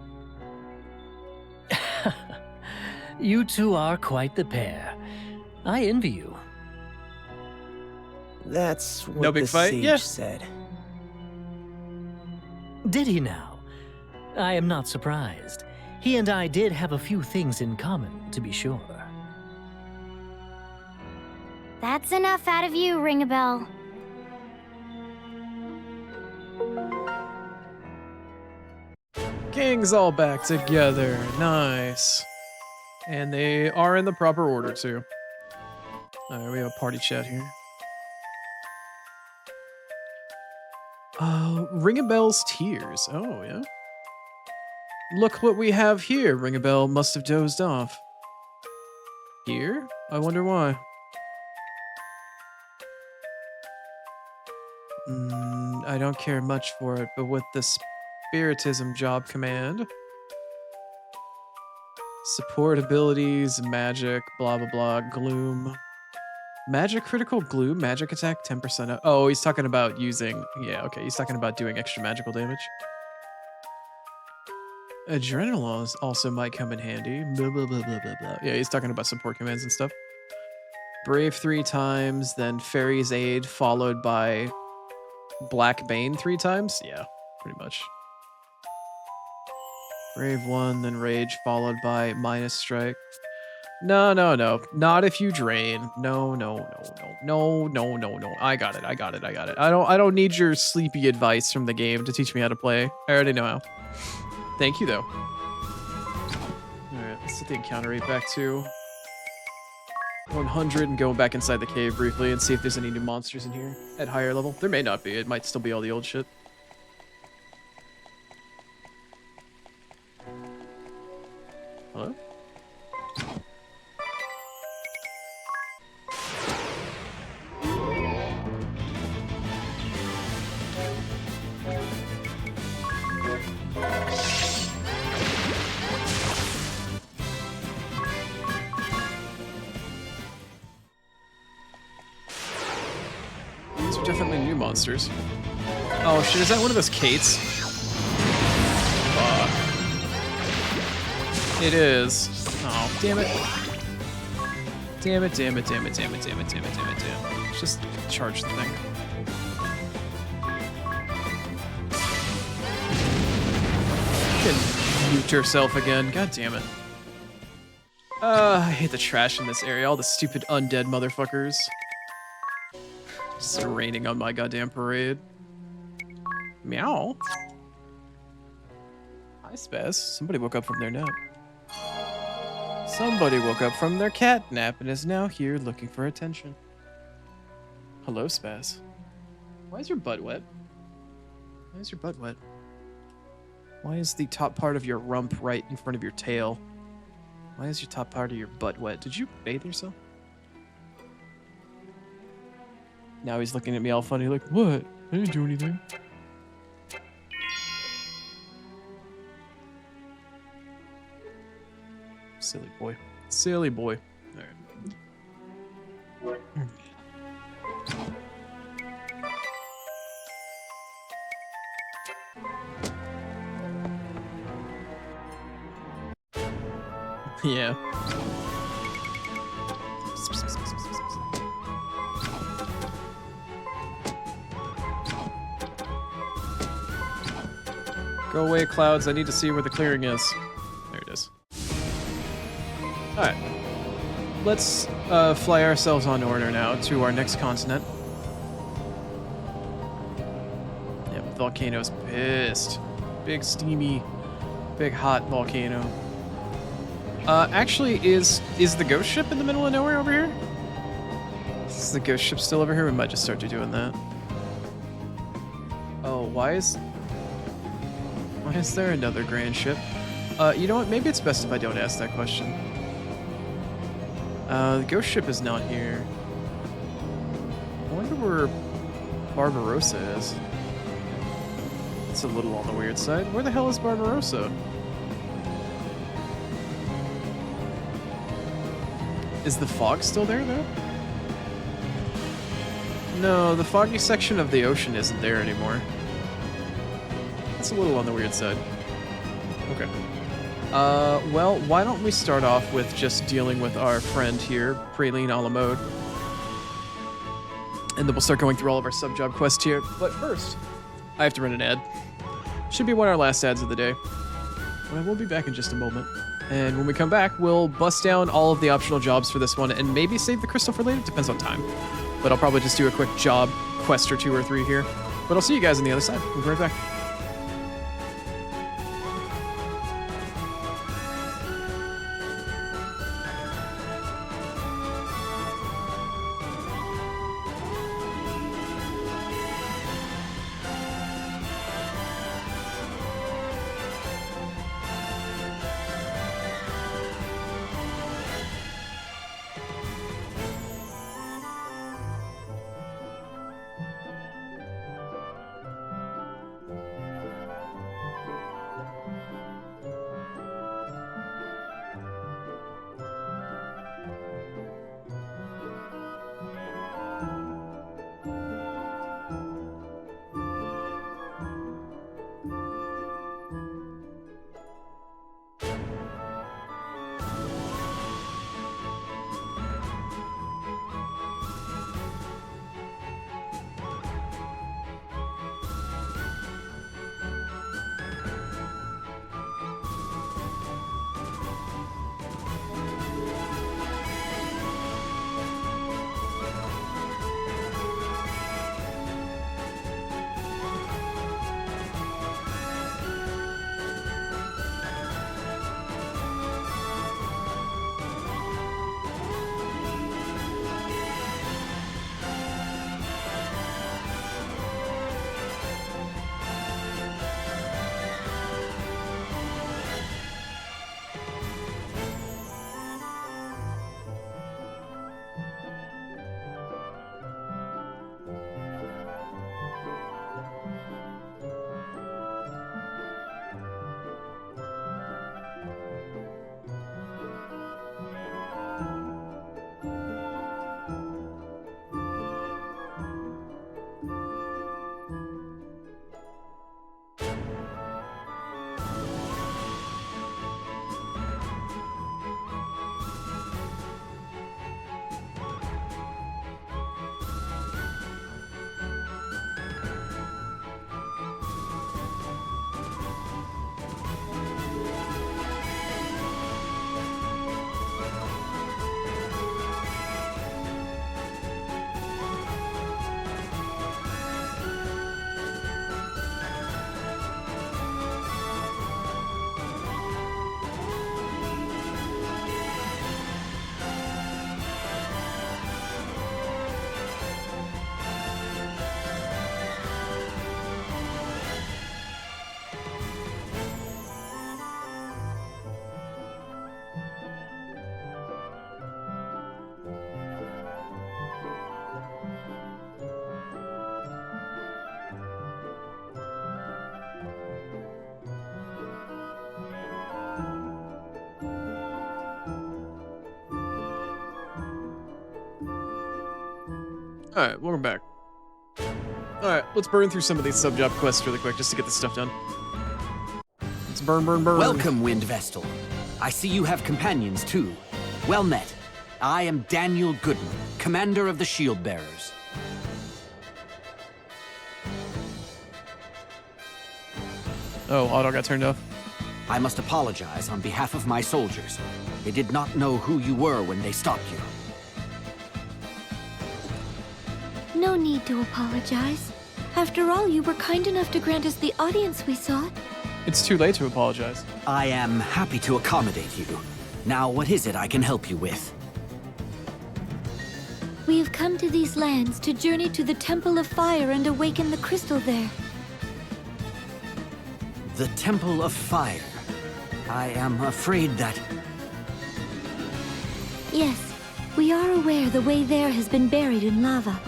You two are quite the pair. I envy you. That's what no big the fight? sage Yeah. said. Did he now? I am not surprised. He and I did have a few things in common, to be sure. That's enough out of you, Ring-a-Bell. Gang's all back together. Nice. And they are in the proper order, too. Alright, we have a party chat here. Ring-a-Bell's tears. Oh, yeah. Look what we have here. Ring-a-Bell must have dozed off. Here? I wonder why. I don't care much for it, but with the Spiritism job command, support abilities, magic, blah blah blah, gloom, magic critical gloom, magic attack 10%. Oh, he's talking about using. Yeah, okay, he's talking about doing extra magical damage. Adrenal also might come in handy. Blah, blah, blah, blah, blah, blah. Yeah, he's talking about support commands and stuff. Brave 3 times, then Fairy's Aid, followed by Black Bane 3 times. Yeah, pretty much. Brave 1, then Rage, followed by Minus Strike. No, no, no. Not if you drain. No, no, no, no. No, no, no, no. I got it. I got it. I got it. I don't need your sleepy advice from the game to teach me how to play. I already know how. Thank you, though. Alright, let's set the encounter rate back to 100 and go back inside the cave briefly and see if there's any new monsters in here at higher level. There may not be. It might still be all the old shit. Hello? These are definitely new monsters. Oh shit, is that one of those Kates? Fuck. It is. Oh, damn it. Damn it, damn it, damn it, damn it, damn it, damn it, damn it, damn it. Let's just charge the thing. You can mute yourself again. God damn it. I hate the trash in this area. All the stupid undead motherfuckers. Just raining on my goddamn parade. Meow. Hi, Spaz. Somebody woke up from their nap. Somebody woke up from their cat nap and is now here looking for attention. Hello, Spaz. Why is your butt wet? Why is your butt wet? Why is the top part of your rump right in front of your tail? Why is your top part of your butt wet? Did you bathe yourself? Now he's looking at me all funny like, what? I didn't do anything. Silly boy. Silly boy. Alright. Yeah. Go away, clouds. I need to see where the clearing is. There it is. Alright. Let's fly ourselves on order now to our next continent. Yep, volcano's pissed. Big steamy, big hot volcano. Actually, is the ghost ship in the middle of nowhere over here? Is the ghost ship still over here? We might just start doing that. Oh, why is there another grand ship? You know what? Maybe it's best if I don't ask that question. The ghost ship is not here. I wonder where Barbarossa is. It's a little on the weird side. Where the hell is Barbarossa? Is the fog still there, though? No, the foggy section of the ocean isn't there anymore. It's a little on the weird side. Okay. Well, why don't we start off with just dealing with our friend here, Praline a la mode. And then we'll start going through all of our sub-job quests here. But first, I have to run an ad. Should be one of our last ads of the day. But I will be back in just a moment. And when we come back, we'll bust down all of the optional jobs for this one and maybe save the crystal for later. Depends on time. But I'll probably just do a quick job quest or 2 or 3 here. But I'll see you guys on the other side. We'll be right back. Alright, welcome back. Alright, let's burn through some of these sub-job quests really quick just to get this stuff done. Let's burn. Welcome, Wind Vestal. I see you have companions, too. Well met. I am Daniel Goodman, commander of the Shield Bearers. Oh, auto got turned off. I must apologize on behalf of my soldiers. They did not know who you were when they stopped you. No need to apologize. After all, you were kind enough to grant us the audience we sought. It's too late to apologize. I am happy to accommodate you. Now, what is it I can help you with? We have come to these lands to journey to the Temple of Fire and awaken the crystal there. The Temple of Fire. I am afraid that... Yes, we are aware the way there has been buried in lava.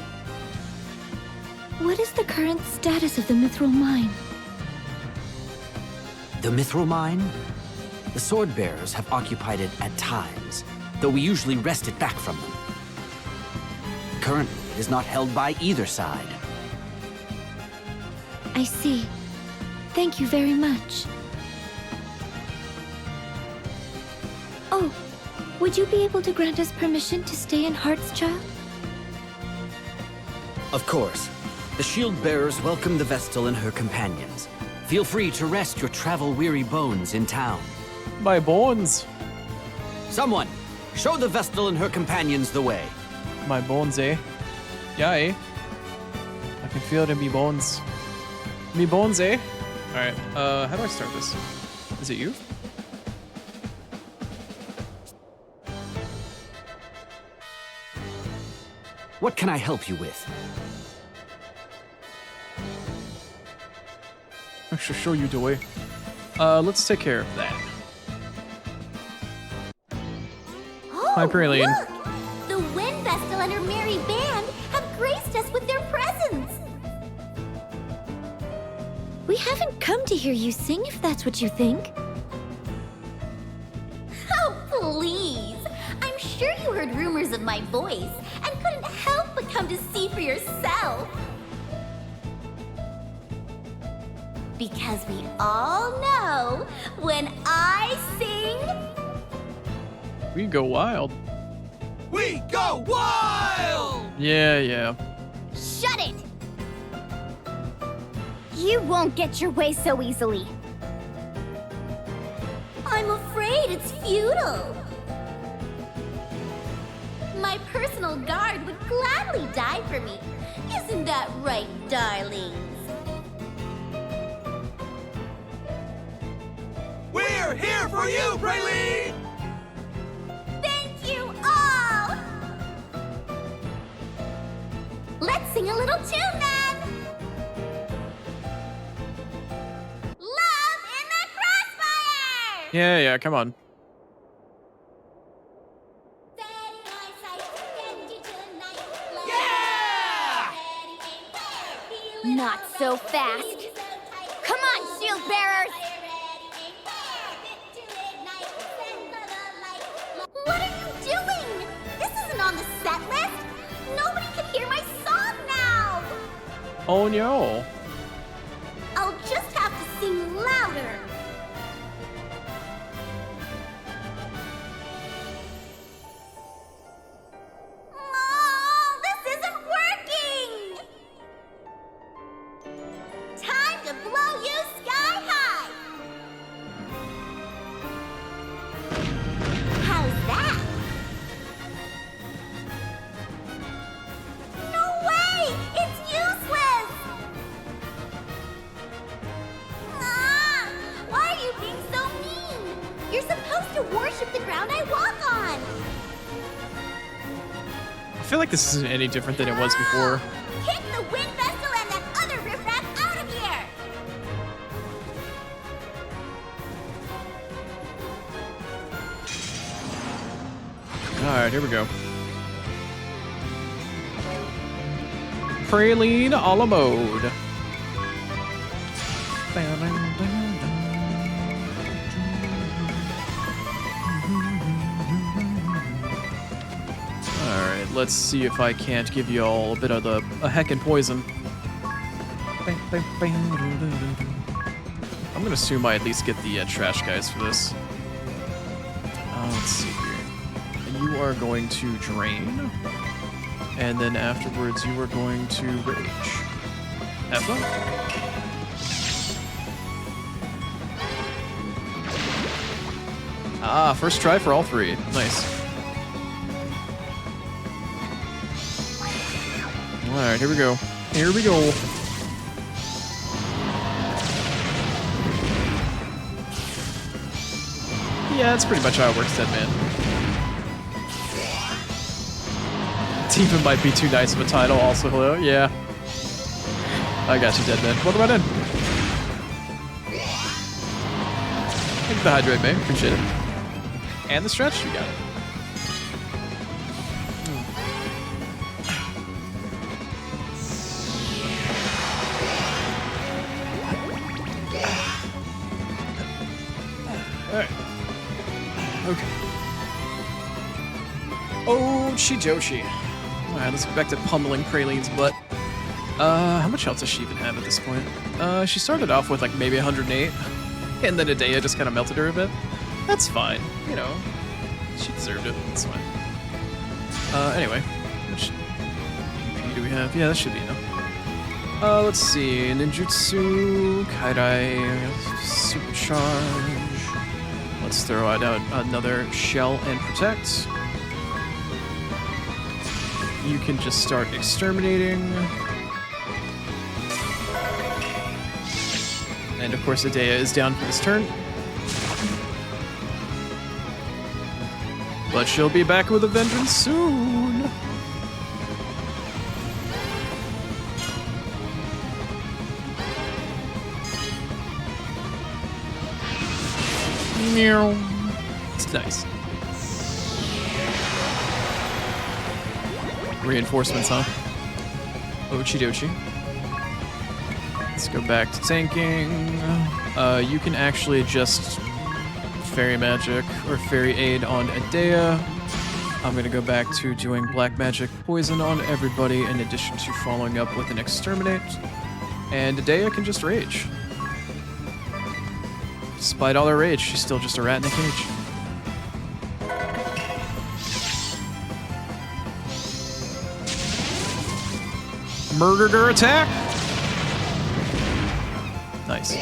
What is the current status of the Mithril Mine? The Mithril Mine? The Sword Bearers have occupied it at times, though we usually wrest it back from them. Currently, it is not held by either side. I see. Thank you very much. Oh, would you be able to grant us permission to stay in Heartschild? Of course. The Shield Bearers welcome the Vestal and her companions. Feel free to rest your travel-weary bones in town. My bones! Someone, show the Vestal and her companions the way. My bones, eh? Yeah, eh? I can feel it in me bones. Me bones, eh? Alright, how do I start this? Is it you? What can I help you with? I should show you the way. Let's take care of that. Hi, Praline. Look! The Wind Vestal and her merry band have graced us with their presence. We haven't come to hear you sing, if that's what you think. Oh, please! I'm sure you heard rumors of my voice and couldn't help but come to see for yourself. Because we all know when I sing, We go wild. We go wild! Yeah. shut it! You won't get your way so easily. I'm afraid it's futile. My personal guard would gladly die for me. Isn't that right, darlings? We're here for you, Praline! Thank you all! Let's sing a little tune then! Love in the Crossfire! Yeah, come on. Not so fast. Come on, Shield Bearers! What are you doing? This isn't on the set list. Nobody can hear my song now. Oh no. I'll just have to sing louder. Oh, this isn't working. Time to blow you sky high. How's that? No way! It's useless! Ah! Why are you being so mean? You're supposed to worship the ground I walk on! I feel like this isn't any different than it was before. Kick the Wind Vestal and that other riffraff out of here! Alright, here we go. Praline a la mode. Alright. let's see if I can't give you all a bit of a heckin' poison. I'm gonna assume I at least get the trash guys for this. Let's see here. You are going to drain, and then afterwards you are going to rage. Have fun. Ah, first try for all three. Nice. Alright, here we go. Here we go. Yeah, that's pretty much how it works, Dead Man. Tifa might be too nice of a title, also, hello? Yeah. I got you, Dead Man. Welcome right in. Thank you for the hydrate, man. Appreciate it. And the stretch, you got it. Alright. Okay. Oh, Chijoshi. Alright, let's get back to pummeling Praline's butt. How much health does she even have at this point? She started off with like maybe 108, and then Adea just kind of melted her a bit. That's fine, you know. She deserved it. That's fine. Anyway, how much MP do we have? Yeah, that should be enough. Let's see. Ninjutsu, Kairai, Supercharge. Let's throw out another Shell and Protect. You can just start exterminating. And of course, Adea is down for this turn. But she'll be back with a vengeance soon. Meow. It's nice. Reinforcements, huh? Ochi dochi. Let's go back to tanking. You can actually just Fairy Magic or Fairy Aid on Adea. I'm gonna go back to doing Black Magic Poison on everybody in addition to following up with an Exterminate. And Adea can just Rage. Despite all her rage, she's still just a rat in a cage. Murdered her attack! Nice.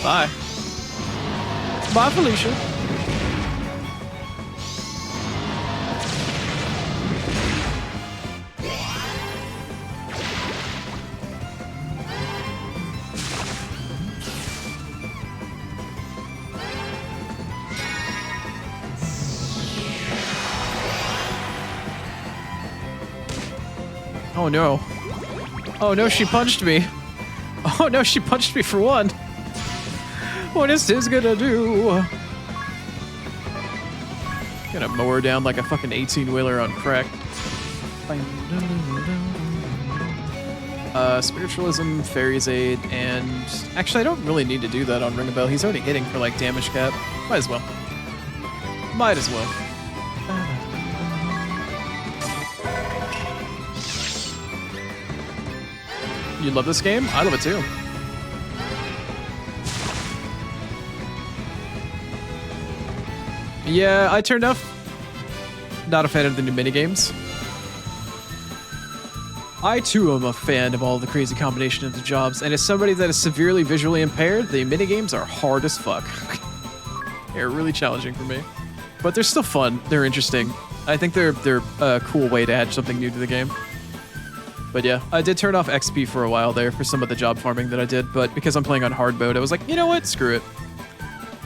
Bye. Bye, Felicia. Oh no. Oh no, she punched me. Oh no, she punched me for one. What is this gonna do? Gonna mow her down like a fucking 18-wheeler on crack. Spiritualism, Fairy's Aid, and... Actually, I don't really need to do that on Ring a Bell. He's already hitting for, like, damage cap. Might as well. Might as well. You love this game? I love it too. Yeah, I turned off. Not a fan of the new minigames. I too am a fan of all the crazy combination of the jobs, and as somebody that is severely visually impaired, the minigames are hard as fuck. They're really challenging for me. But they're still fun. They're interesting. I think they're a cool way to add something new to the game. But yeah, I did turn off XP for a while there for some of the job farming that I did, but because I'm playing on hard mode, I was like, you know what? Screw it.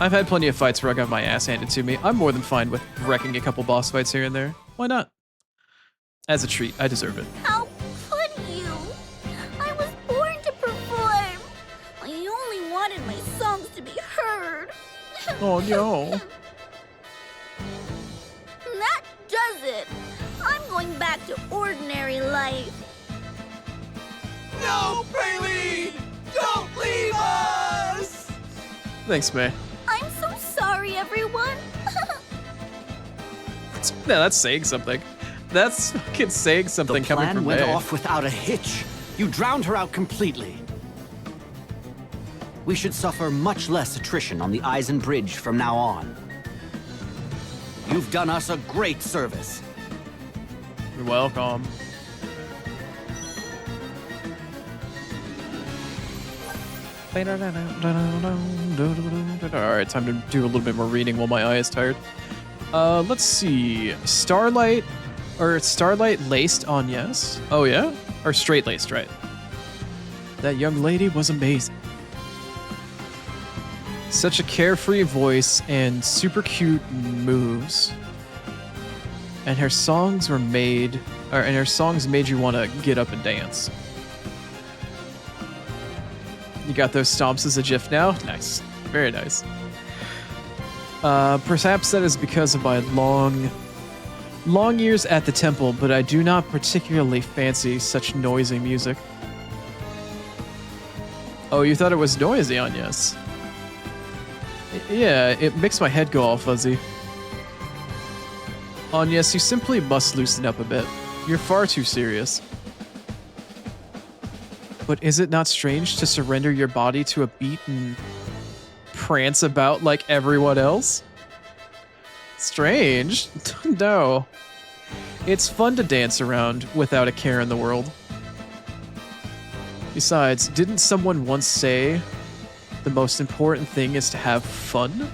I've had plenty of fights where I got my ass handed to me. I'm more than fine with wrecking a couple boss fights here and there. Why not? As a treat, I deserve it. How could you? I was born to perform. I only wanted my songs to be heard. Oh no. That does it. I'm going back to ordinary life. No, Praline! Don't leave us! Thanks, May. I'm so sorry, everyone. No, that's saying something. That's fucking saying something coming from The plan went May. off without a hitch. You drowned her out completely. We should suffer much less attrition on the Eisen Bridge from now on. You've done us a great service. You're welcome. Alright, time to do a little bit more reading while my eye is tired. Let's see. Starlight, or Starlight laced on yes? Oh yeah? Or straight laced, right? That young lady was amazing. Such a carefree voice and super cute moves. And her songs were made, and her songs made you want to get up and dance. You got those stomps as a GIF now? Nice. Very nice. Perhaps that is because of my long years at the temple, but I do not particularly fancy such noisy music. Oh, you thought it was noisy on yes? Yeah, it makes my head go all fuzzy. On yes, you simply must loosen up a bit. You're far too serious. But is it not strange to surrender your body to a beat and prance about like everyone else? Strange? No. It's fun to dance around without a care in the world. Besides, didn't someone once say the most important thing is to have fun?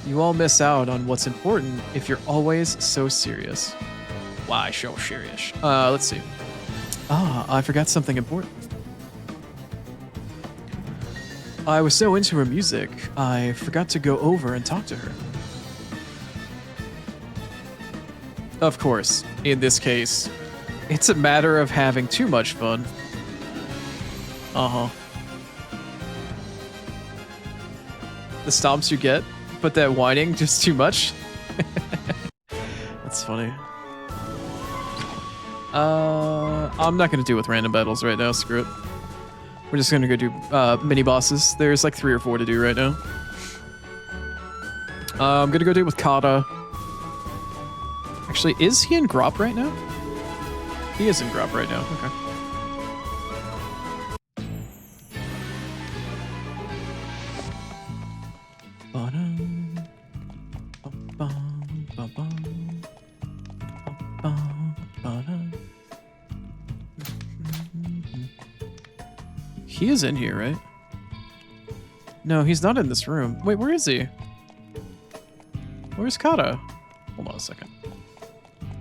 You all miss out on what's important if you're always so serious. Why so serious? Let's see. I forgot something important. I was so into her music, I forgot to go over and talk to her. Of course, in this case, it's a matter of having too much fun. Uh-huh. The stomps you get, but that whining just too much? That's funny. I'm not gonna deal with random battles right now, screw it. We're just gonna go do mini bosses. There's like 3 or 4 to do right now. I'm gonna go do it with Kata. Actually, is he in Grop right now? He is in Grop right now, okay. He is in here, right? No, he's not in this room. Wait, where is he? Where's Kata? Hold on a second.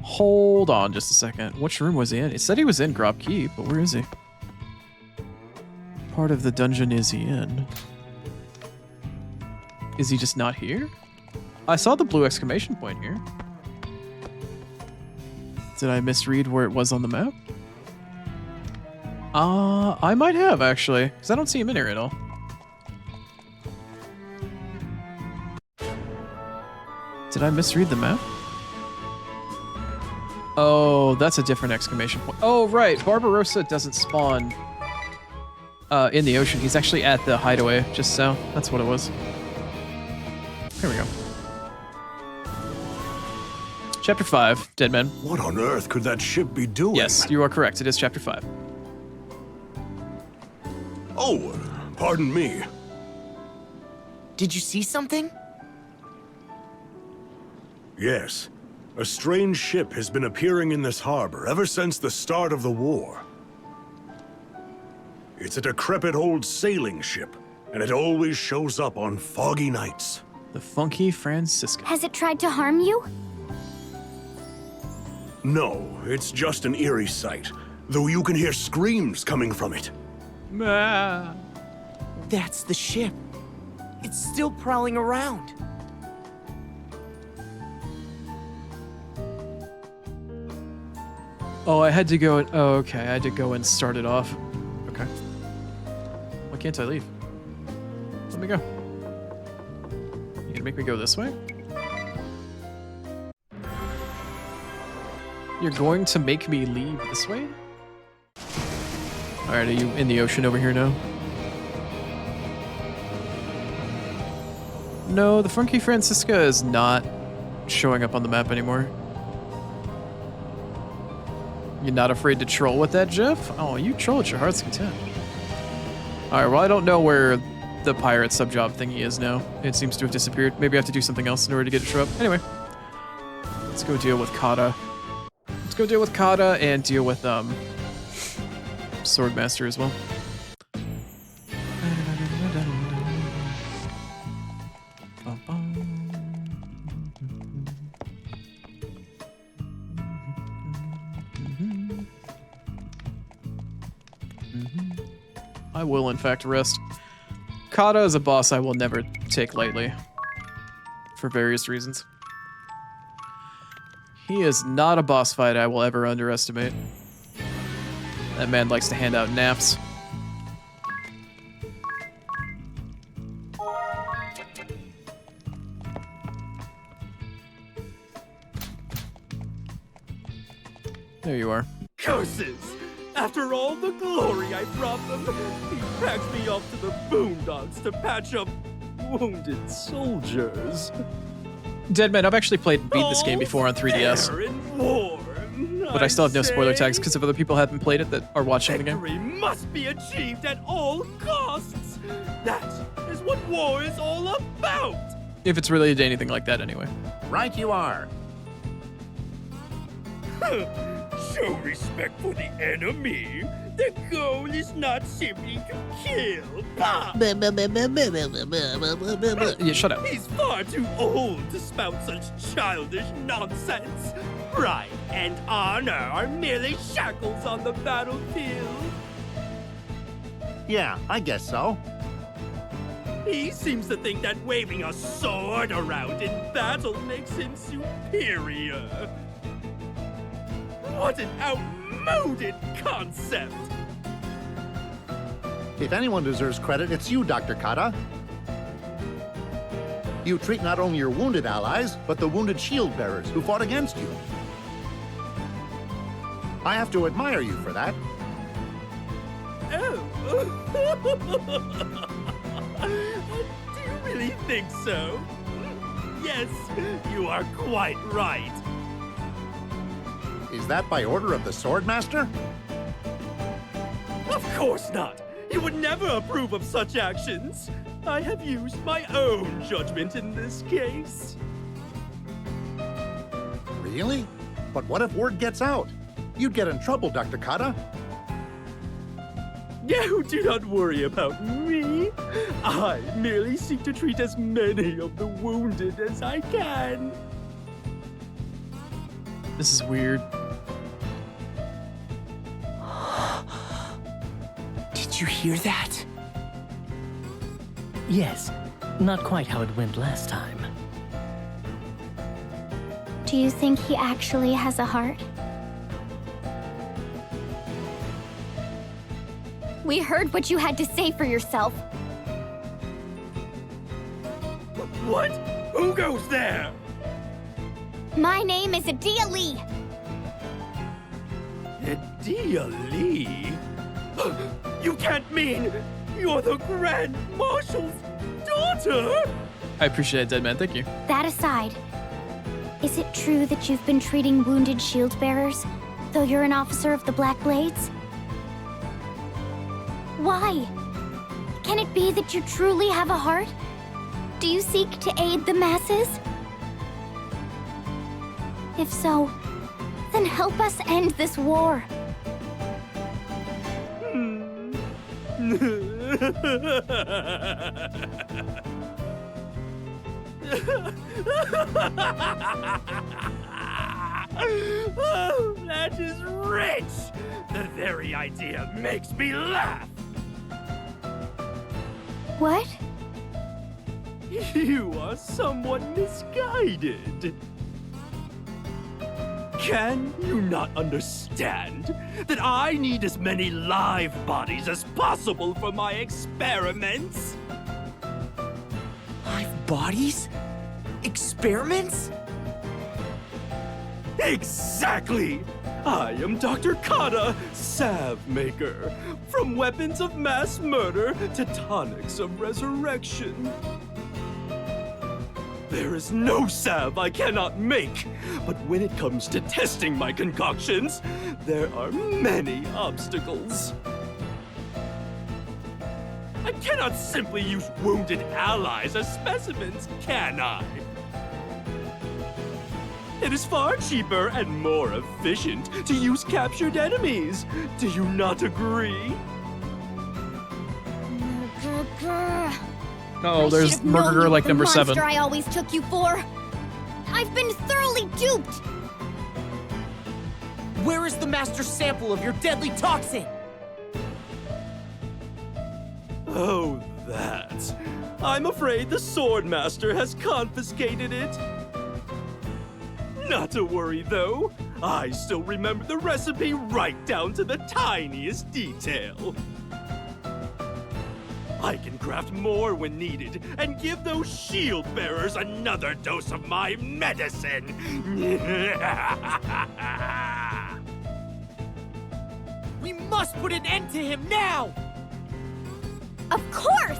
Hold on just a second. Which room was he in? It said he was in Grop Keep, but where is he? Part of the dungeon is he in? Is he just not here? I saw the blue exclamation point here. Did I misread where it was on the map? I might have, actually, because I don't see him in here at all. Did I misread the map? Oh, that's a different exclamation point. Oh, right. Barbarossa doesn't spawn in the ocean. He's actually at the hideaway just south. That's what it was. Here we go. Chapter 5, Dead Men. What on earth could that ship be doing? Yes, you are correct. It is Chapter 5. Oh, pardon me. Did you see something? Yes. A strange ship has been appearing in this harbor ever since the start of the war. It's a decrepit old sailing ship, and it always shows up on foggy nights. The Funky Franciscan. Has it tried to harm you? No, it's just an eerie sight, though you can hear screams coming from it. That's the ship. It's still prowling around. Oh, I had to go and... Oh, okay. I had to go and start it off. Okay. Why can't I leave? Let me go. You gonna make me go this way? You're going to make me leave this way? Alright, are you in the ocean over here now? No, the Funky Francisca is not showing up on the map anymore. You're not afraid to troll with that, Jeff? Oh, you troll at your heart's content. Alright, well, I don't know where the pirate subjob thingy is now. It seems to have disappeared. Maybe I have to do something else in order to get it to show up. Anyway, let's go deal with Kata. Let's go deal with Kata and deal with Swordmaster as well. I will, in fact, rest. Kata is a boss I will never take lightly. For various reasons. He is not a boss fight I will ever underestimate. That man likes to hand out naps. There you are. Curses! After all the glory I brought them, he packs me off to the boondocks to patch up wounded soldiers. Deadman, I've actually beat this game before on 3DS. But I still have no spoiler tags because if other people haven't played it that are watching the game. Victory must be achieved at all costs! That is what war is all about! If it's related to anything like that anyway. Right you are. Show respect for the enemy. The goal is not simply to kill. Yeah, shut up. He's far too old to spout such childish nonsense. Pride and honor are merely shackles on the battlefield. Yeah, I guess so. He seems to think that waving a sword around in battle makes him superior. What an outmoded concept! If anyone deserves credit, it's you, Dr. Kata. You treat not only your wounded allies, but the wounded shield bearers who fought against you. I have to admire you for that. Oh. Do you really think so? Yes, you are quite right. Is that by order of the Swordmaster? Of course not! He would never approve of such actions! I have used my own judgment in this case. Really? But what if word gets out? You'd get in trouble, Dr. Kata. You do not worry about me. I merely seek to treat as many of the wounded as I can. This is weird. Did you hear that? Yes, not quite how it went last time. Do you think he actually has a heart? We heard what you had to say for yourself. What? Who goes there? My name is Adia Lee. Adia Lee? You can't mean you're the Grand Marshal's daughter? I appreciate it, Deadman. Thank you. That aside, is it true that you've been treating wounded shield bearers, though you're an officer of the Black Blades? Why? Can it be that you truly have a heart? Do you seek to aid the masses? If so, then help us end this war. Oh, that is rich! The very idea makes me laugh! What? You are somewhat misguided. Can you not understand that I need as many live bodies as possible for my experiments? Live bodies? Experiments? Exactly! I am Dr. Kata, salve maker. From weapons of mass murder to tonics of resurrection. There is no salve I cannot make, but when it comes to testing my concoctions, there are many obstacles. I cannot simply use wounded allies as specimens, can I? It is far cheaper and more efficient to use captured enemies. Do you not agree? Oh, there's Murderer like number 7. I always took you for. I've been thoroughly duped. Where is the master sample of your deadly toxin? Oh, that. I'm afraid the Swordmaster has confiscated it. Not to worry, though. I still remember the recipe right down to the tiniest detail. I can craft more when needed and give those shield bearers another dose of my medicine. We must put an end to him now! Of course!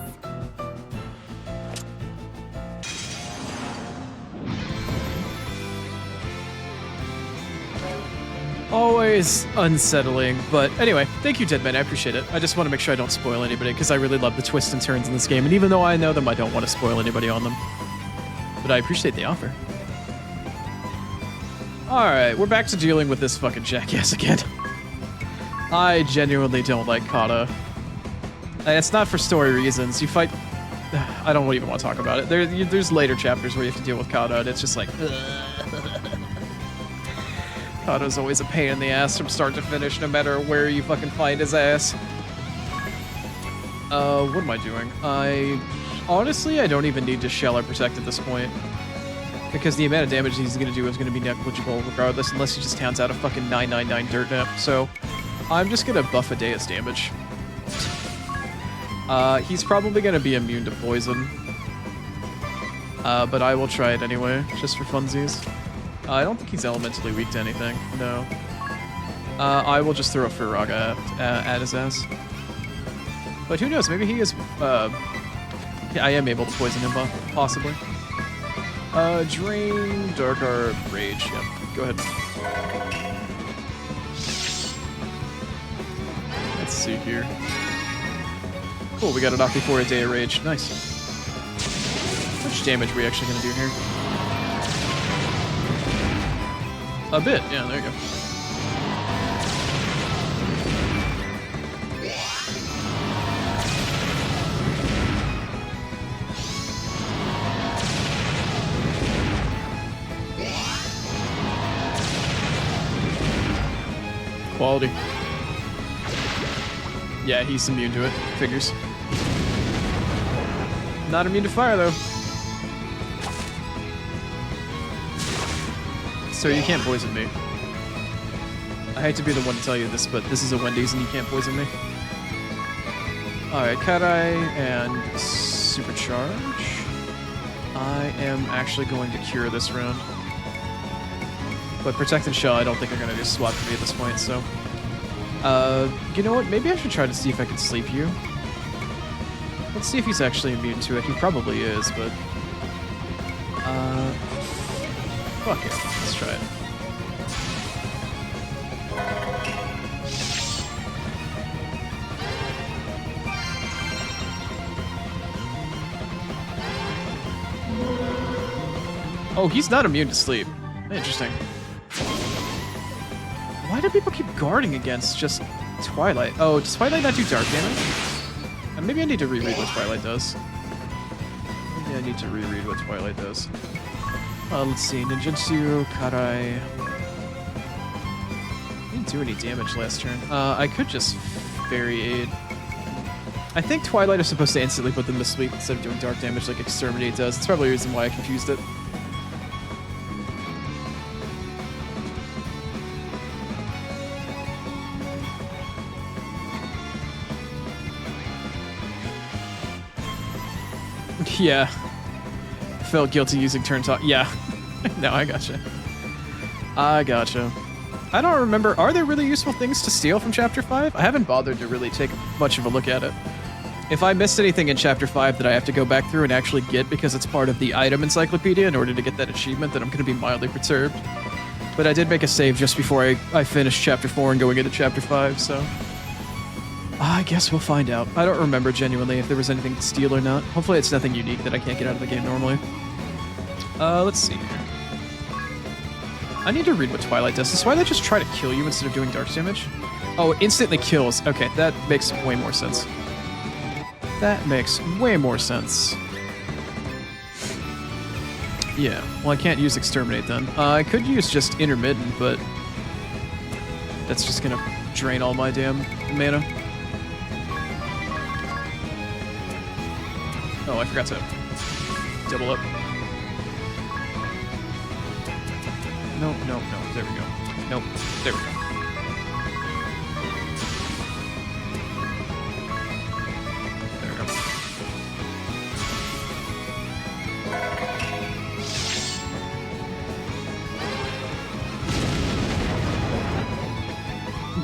Always unsettling, but anyway, thank you, Deadman. I appreciate it. I just want to make sure I don't spoil anybody because I really love the twists and turns in this game, and even though I know them, I don't want to spoil anybody on them. But I appreciate the offer. Alright, we're back to dealing with this fucking jackass again. I genuinely don't like Kata. And it's not for story reasons. You fight... I don't even want to talk about it. There's later chapters where you have to deal with Kata, and it's just like... Kata's always a pain in the ass from start to finish, no matter where you fucking find his ass. What am I doing? Honestly, I don't even need to shell or protect at this point. Because the amount of damage he's gonna do is gonna be negligible regardless, unless he just towns out a fucking 999 dirt nap. So, I'm just gonna buff Adea's damage. He's probably gonna be immune to poison. But I will try it anyway, just for funsies. I don't think he's elementally weak to anything, no. I will just throw a Furaga at his ass. But who knows, maybe he is, yeah, I am able to poison him, possibly. Drain, Dark Orb, Rage, yep, go ahead. Let's see here. Cool, we got it off before a day of Rage, nice. How much damage are we actually gonna do here? A bit, yeah, there you go. Quality. Yeah, he's immune to it. Figures. Not immune to fire, though. So you can't poison me. I hate to be the one to tell you this, but this is a Wendy's and you can't poison me. Alright, Cut-Eye and Supercharge. I am actually going to cure this round. But Protect and Shell I don't think are going to just swap for me at this point, so... you know what? Maybe I should try to see if I can sleep you. Let's see if he's actually immune to it. He probably is, but... fuck it. Let's try it. Oh, he's not immune to sleep. Interesting. Why do people keep guarding against just Twilight? Oh, does Twilight not do dark damage? Maybe I need to reread what Twilight does. Maybe I need to reread what Twilight does. Let's see, Ninjutsu, Karai. Didn't do any damage last turn. I could just Fairy Aid. I think Twilight is supposed to instantly put them to sleep instead of doing dark damage like Exterminate does. That's probably the reason why I confused it. Yeah. Felt guilty using turn talk. Yeah. No, I gotcha. I gotcha. I don't remember. Are there really useful things to steal from Chapter 5? I haven't bothered to really take much of a look at it. If I missed anything in Chapter 5 that I have to go back through and actually get because it's part of the item encyclopedia in order to get that achievement, then I'm going to be mildly perturbed. But I did make a save just before I finished Chapter 4 and going into Chapter 5, so... I guess we'll find out. I don't remember genuinely if there was anything to steal or not. Hopefully it's nothing unique that I can't get out of the game normally. Let's see here. I need to read what Twilight does. Does Twilight just try to kill you instead of doing dark damage? Oh, it instantly kills. Okay, that makes way more sense. That makes way more sense. Yeah, well I can't use Exterminate then. I could use just Intermittent, but that's just gonna drain all my damn mana. Oh, I forgot to double up. No, no, no, there we go. Nope, there we go.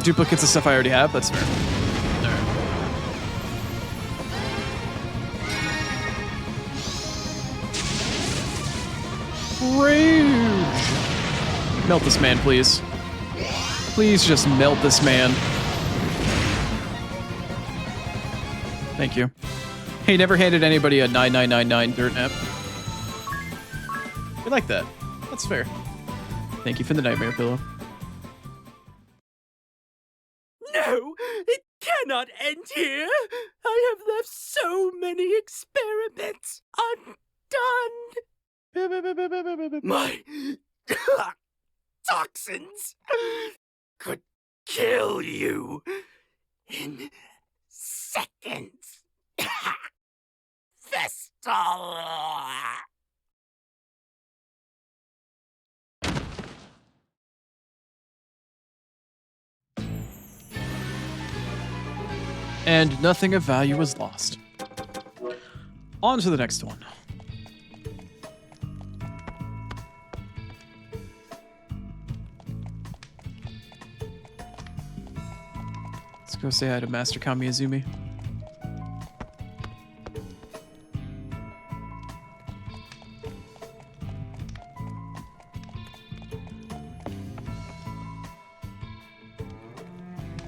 Duplicates of stuff I already have, that's fair. Rage! Melt this man, please. Please just melt this man. Thank you. He never handed anybody a 9999 dirt nap. You like that? That's fair. Thank you for the nightmare pillow. No, it cannot end here. I have left so many experiments undone. My toxins could kill you in seconds. Vestal. And nothing of value was lost. On to the next one. Let's go say hi to Master Kamiizumi.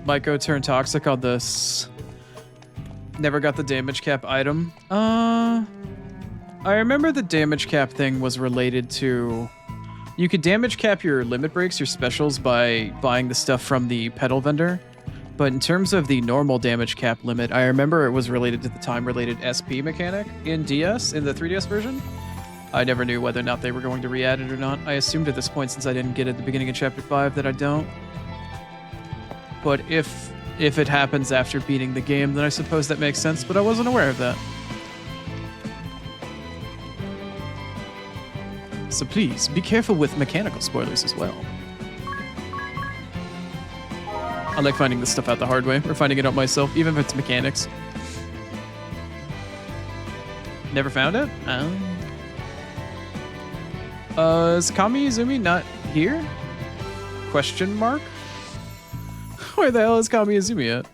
Might go turn toxic on this. Never got the damage cap item. I remember the damage cap thing was related to... You could damage cap your limit breaks, your specials, by buying the stuff from the pedal vendor. But in terms of the normal damage cap limit, I remember it was related to the time-related SP mechanic in DS, in the 3DS version. I never knew whether or not they were going to re-add it or not. I assumed at this point, since I didn't get it at the beginning of Chapter 5, that I don't. But if it happens after beating the game, then I suppose that makes sense, but I wasn't aware of that. So please, be careful with mechanical spoilers as well. I like finding this stuff out the hard way, or finding it out myself, even if it's mechanics. Never found it? Is Kamiizumi not here? Question mark? Where the hell is Kamiizumi at?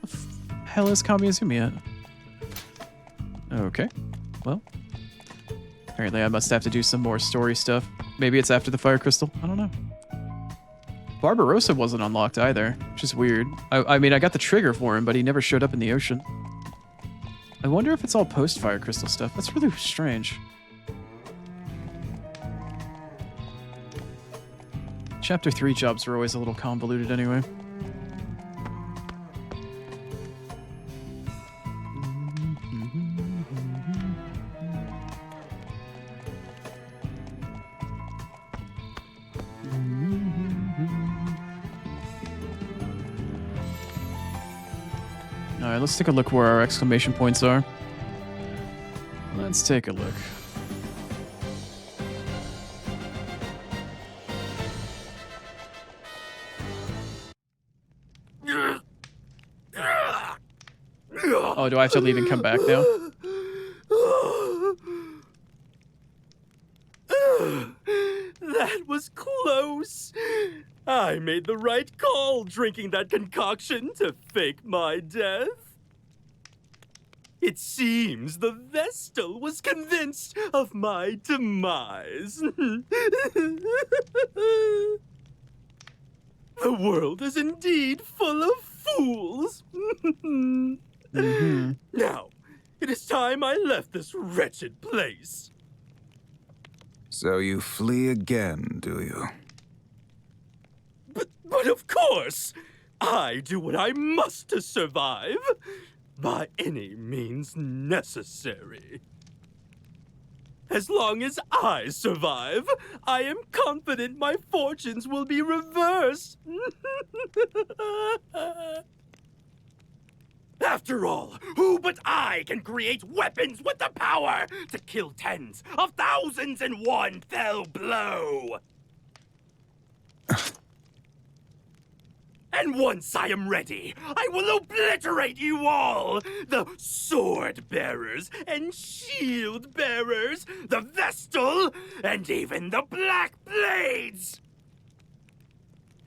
Where the hell is Kamiizumi at? Okay, well. Apparently I must have to do some more story stuff. Maybe it's after the Fire Crystal? I don't know. Barbarossa wasn't unlocked either, which is weird. I mean, I got the trigger for him, but he never showed up in the ocean. I wonder if it's all post-Fire Crystal stuff. That's really strange. Chapter 3 jobs are always a little convoluted anyway. Alright, let's take a look where our exclamation points are. Let's take a look. Oh, do I have to leave and come back now? That was close. I made the right call drinking that concoction to fake my death. It seems the Vestal was convinced of my demise. The world is indeed full of fools. Now, it is time I left this wretched place. So you flee again, do you? But of course, I do what I must to survive, by any means necessary. As long as I survive, I am confident my fortunes will be reversed. After all, who but I can create weapons with the power to kill tens of thousands in one fell blow? And once I am ready, I will obliterate you all! The sword bearers and shield bearers, the Vestal, and even the Black Blades!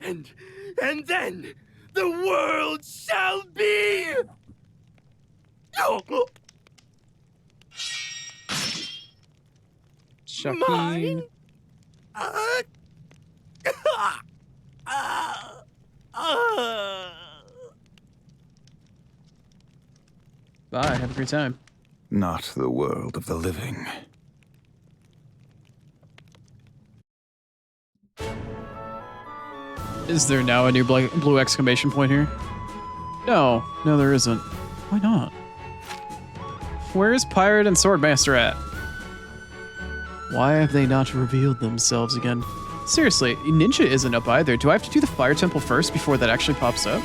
And then, the world shall be... Shocking. Bye, have a great time. Not the world of the living. Is there now a new blue exclamation point here? No, there isn't. Why not? Where's Pirate and Swordmaster at? Why have they not revealed themselves again? Seriously, Ninja isn't up either. Do I have to do the Fire Temple first before that actually pops up?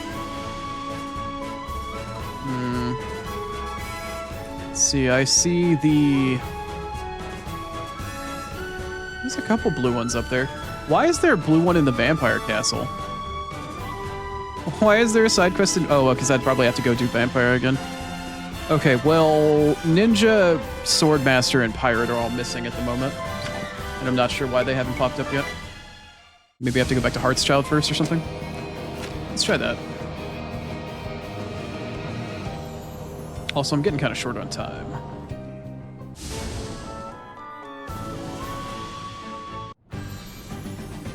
Let's see, I see the... There's a couple blue ones up there. Why is there a blue one in the Vampire Castle? Why is there a side quest in... Oh, because I'd probably have to go do Vampire again. Okay, well, Ninja, Swordmaster, and Pirate are all missing at the moment. And I'm not sure why they haven't popped up yet. Maybe I have to go back to Heartschild first or something? Let's try that. Also, I'm getting kind of short on time.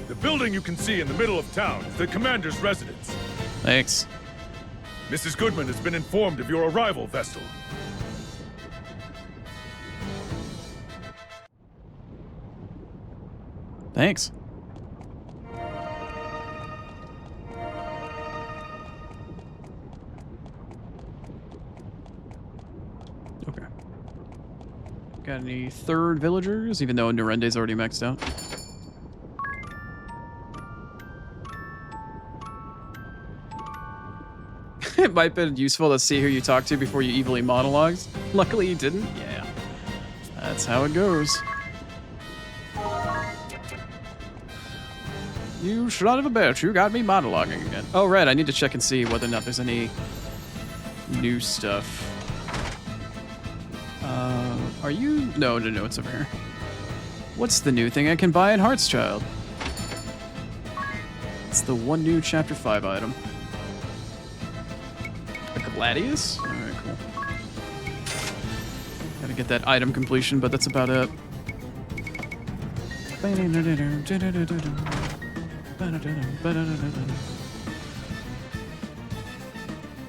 The building you can see in the middle of town is the commander's residence. Thanks. Mrs. Goodman has been informed of your arrival, Vestal. Thanks. Okay. Got any third villagers, even though Nurende's already maxed out? It might have been useful to see who you talked to before you evilly monologues. Luckily you didn't. Yeah. That's how it goes. You son of a bitch, you got me monologuing again. Oh, right, I need to check and see whether or not there's any new stuff. Are you... No, it's over here. What's the new thing I can buy in Heartschild? It's the one new Chapter 5 item. A Gladius? Alright, cool. Gotta get that item completion, but that's about it.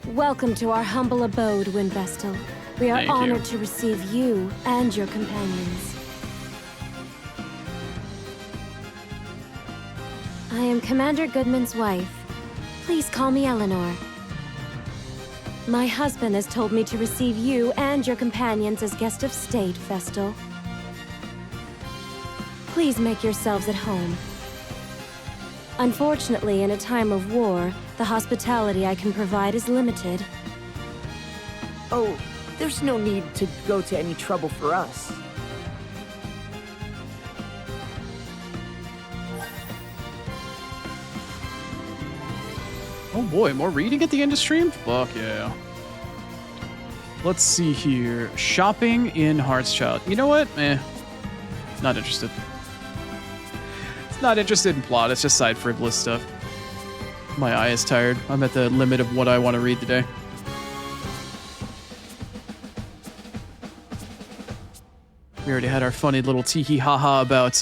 Welcome to our humble abode, Wind Vestal. We are honored to receive you and your companions. I am Commander Goodman's wife. Please call me Eleanor. My husband has told me to receive you and your companions as guest of state, Vestal. Please make yourselves at home. Unfortunately, in a time of war, the hospitality I can provide is limited. Oh, there's no need to go to any trouble for us. Oh boy, more reading at the end of stream? Fuck yeah. Let's see here. Shopping in Heartschild. You know what? Not interested. Not interested in plot, it's just side frivolous stuff. My eye is tired. I'm at the limit of what I want to read today. We already had our funny little tee-hee ha-ha about,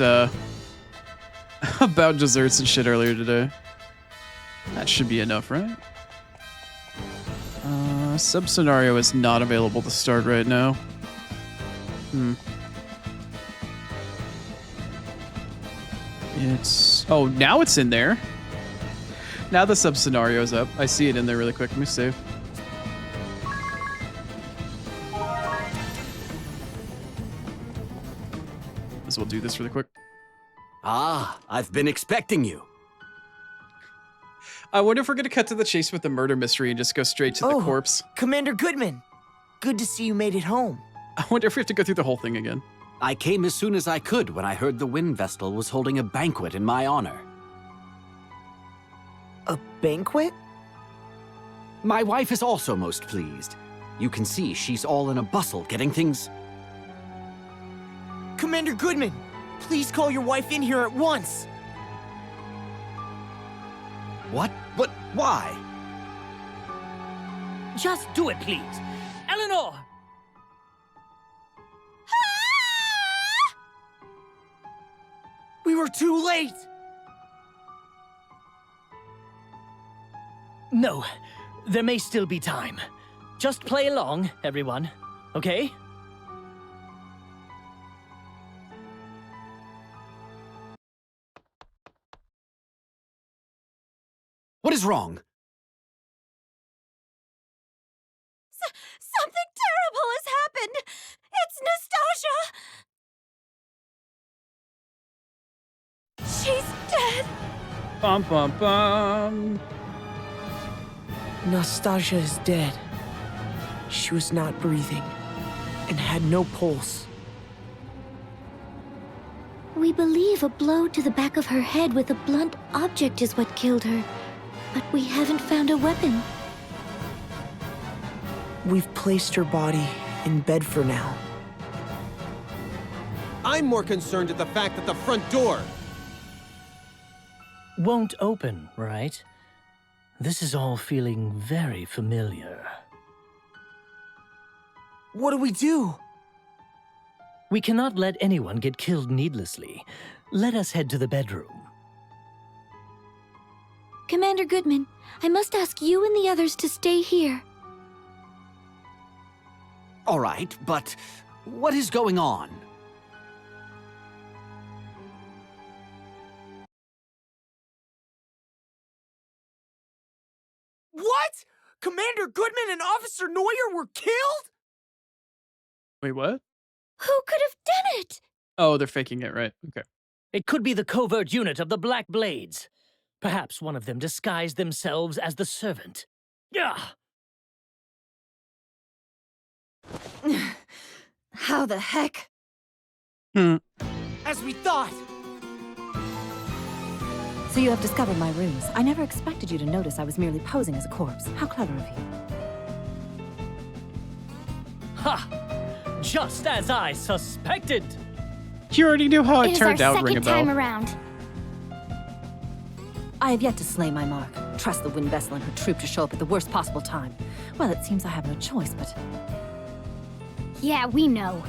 about desserts and shit earlier today. That should be enough, right? Sub-scenario is not available to start right now. It's... Oh, now it's in there. Now the sub-scenario is up. I see it in there really quick. Let me save. Might as well do this really quick. Ah, I've been expecting you. I wonder if we're gonna cut to the chase with the murder mystery and just go straight to the corpse. Commander Goodman. Good to see you made it home. I wonder if we have to go through the whole thing again. I came as soon as I could when I heard the Wind Vestal was holding a banquet in my honor. A banquet? My wife is also most pleased. You can see she's all in a bustle getting things... Commander Goodman, please call your wife in here at once. What? But why? Just do it, please. Eleanor! We were too late! No, there may still be time. Just play along, everyone, okay? What is wrong? Something terrible has happened! It's Nastasia! She's dead! Bum bum bum. Nastasia is dead. She was not breathing and had no pulse. We believe a blow to the back of her head with a blunt object is what killed her, but we haven't found a weapon. We've placed her body in bed for now. I'm more concerned at the fact that the front door won't open, right? This is all feeling very familiar. What do we do? We cannot let anyone get killed needlessly. Let us head to the bedroom. Commander Goodman, I must ask you and the others to stay here. All right, but what is going on? What? Commander Goodman and Officer Neuer were killed? Wait, what? Who could have done it? Oh, they're faking it, right? Okay. It could be the covert unit of the Black Blades. Perhaps one of them disguised themselves as the servant. How the heck? As we thought! So you have discovered my ruse. I never expected you to notice I was merely posing as a corpse. How clever of you. Ha! Just as I suspected! You already knew how it turned out, Ring a bell. Time around. I have yet to slay my mark. Trust the Wind Vessel and her troop to show up at the worst possible time. Well, it seems I have no choice, but... Yeah, we know.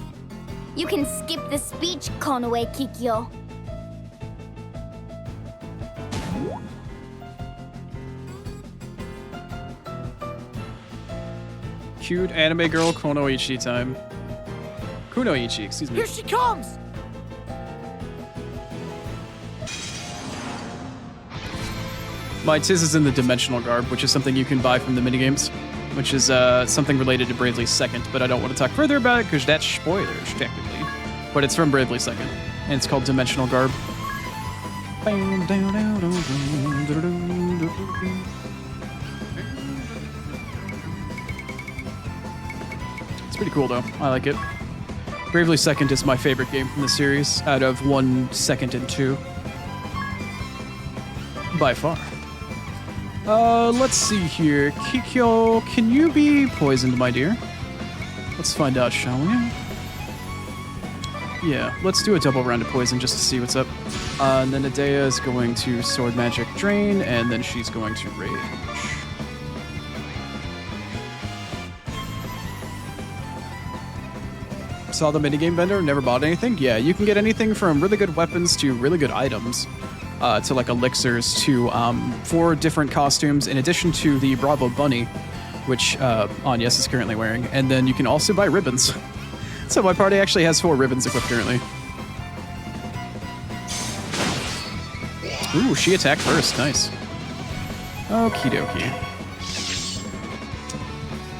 You can skip the speech, Konoe Kikyo. Cute anime girl Kunoichi time. Kunoichi, excuse me. Here she comes! My Tiz is in the dimensional garb, which is something you can buy from the minigames, which is something related to Bravely Second, but I don't want to talk further about it because that's spoilers, technically. But it's from Bravely Second, and it's called Dimensional Garb. It's pretty cool, though. I like it. Bravely Second is my favorite game from the series, out of 1, 2, and 2. By far. Let's see here. Kikyo, can you be poisoned, my dear? Let's find out, shall we? Yeah, let's do a double round of poison just to see what's up. And then Adea is going to sword magic drain, and then she's going to rage. Saw the minigame vendor, never bought anything. Yeah, you can get anything from really good weapons to really good items, to like elixirs to 4 different costumes in addition to the Bravo Bunny, which Agnes is currently wearing. And then you can also buy ribbons. So my party actually has 4 ribbons equipped currently. Ooh, she attacked first. Nice. Okie dokie.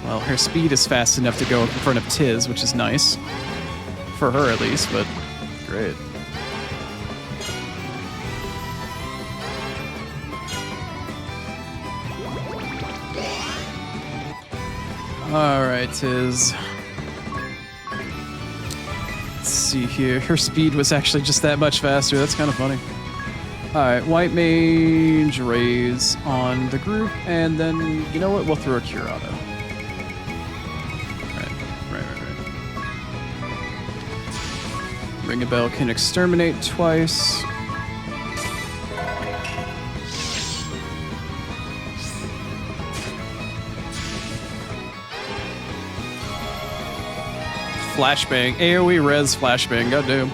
Well, her speed is fast enough to go in front of Tiz, which is nice. For her, at least, but great. Alright, Tiz. Let's see here. Her speed was actually just that much faster. That's kind of funny. Alright, White Mage, Raise on the group, and then, you know what? We'll throw a Curado. Ring a Bell can exterminate twice. Flashbang. AoE res flashbang. Goddamn.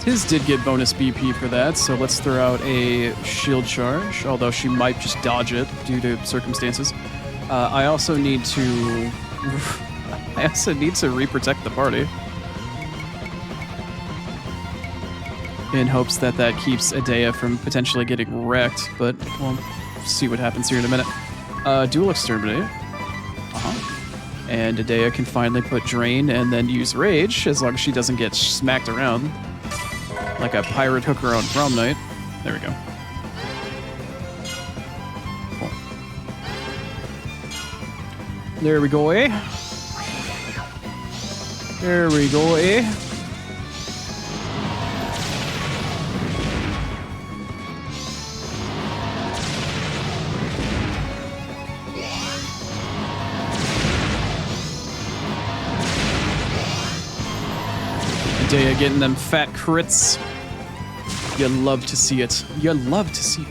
Tiz did get bonus BP for that, so let's throw out a shield charge, although she might just dodge it due to circumstances. I also need to... I also need to re-protect the party. In hopes that that keeps Adea from potentially getting wrecked, but we'll see what happens here in a minute. Dual Exterminate. And Adea can finally put Drain and then use Rage, as long as she doesn't get smacked around. Like a pirate hooker on prom night. There we go. Cool. There we go, eh? There we go, eh? Adea getting them fat crits. You love to see it. You love to see it.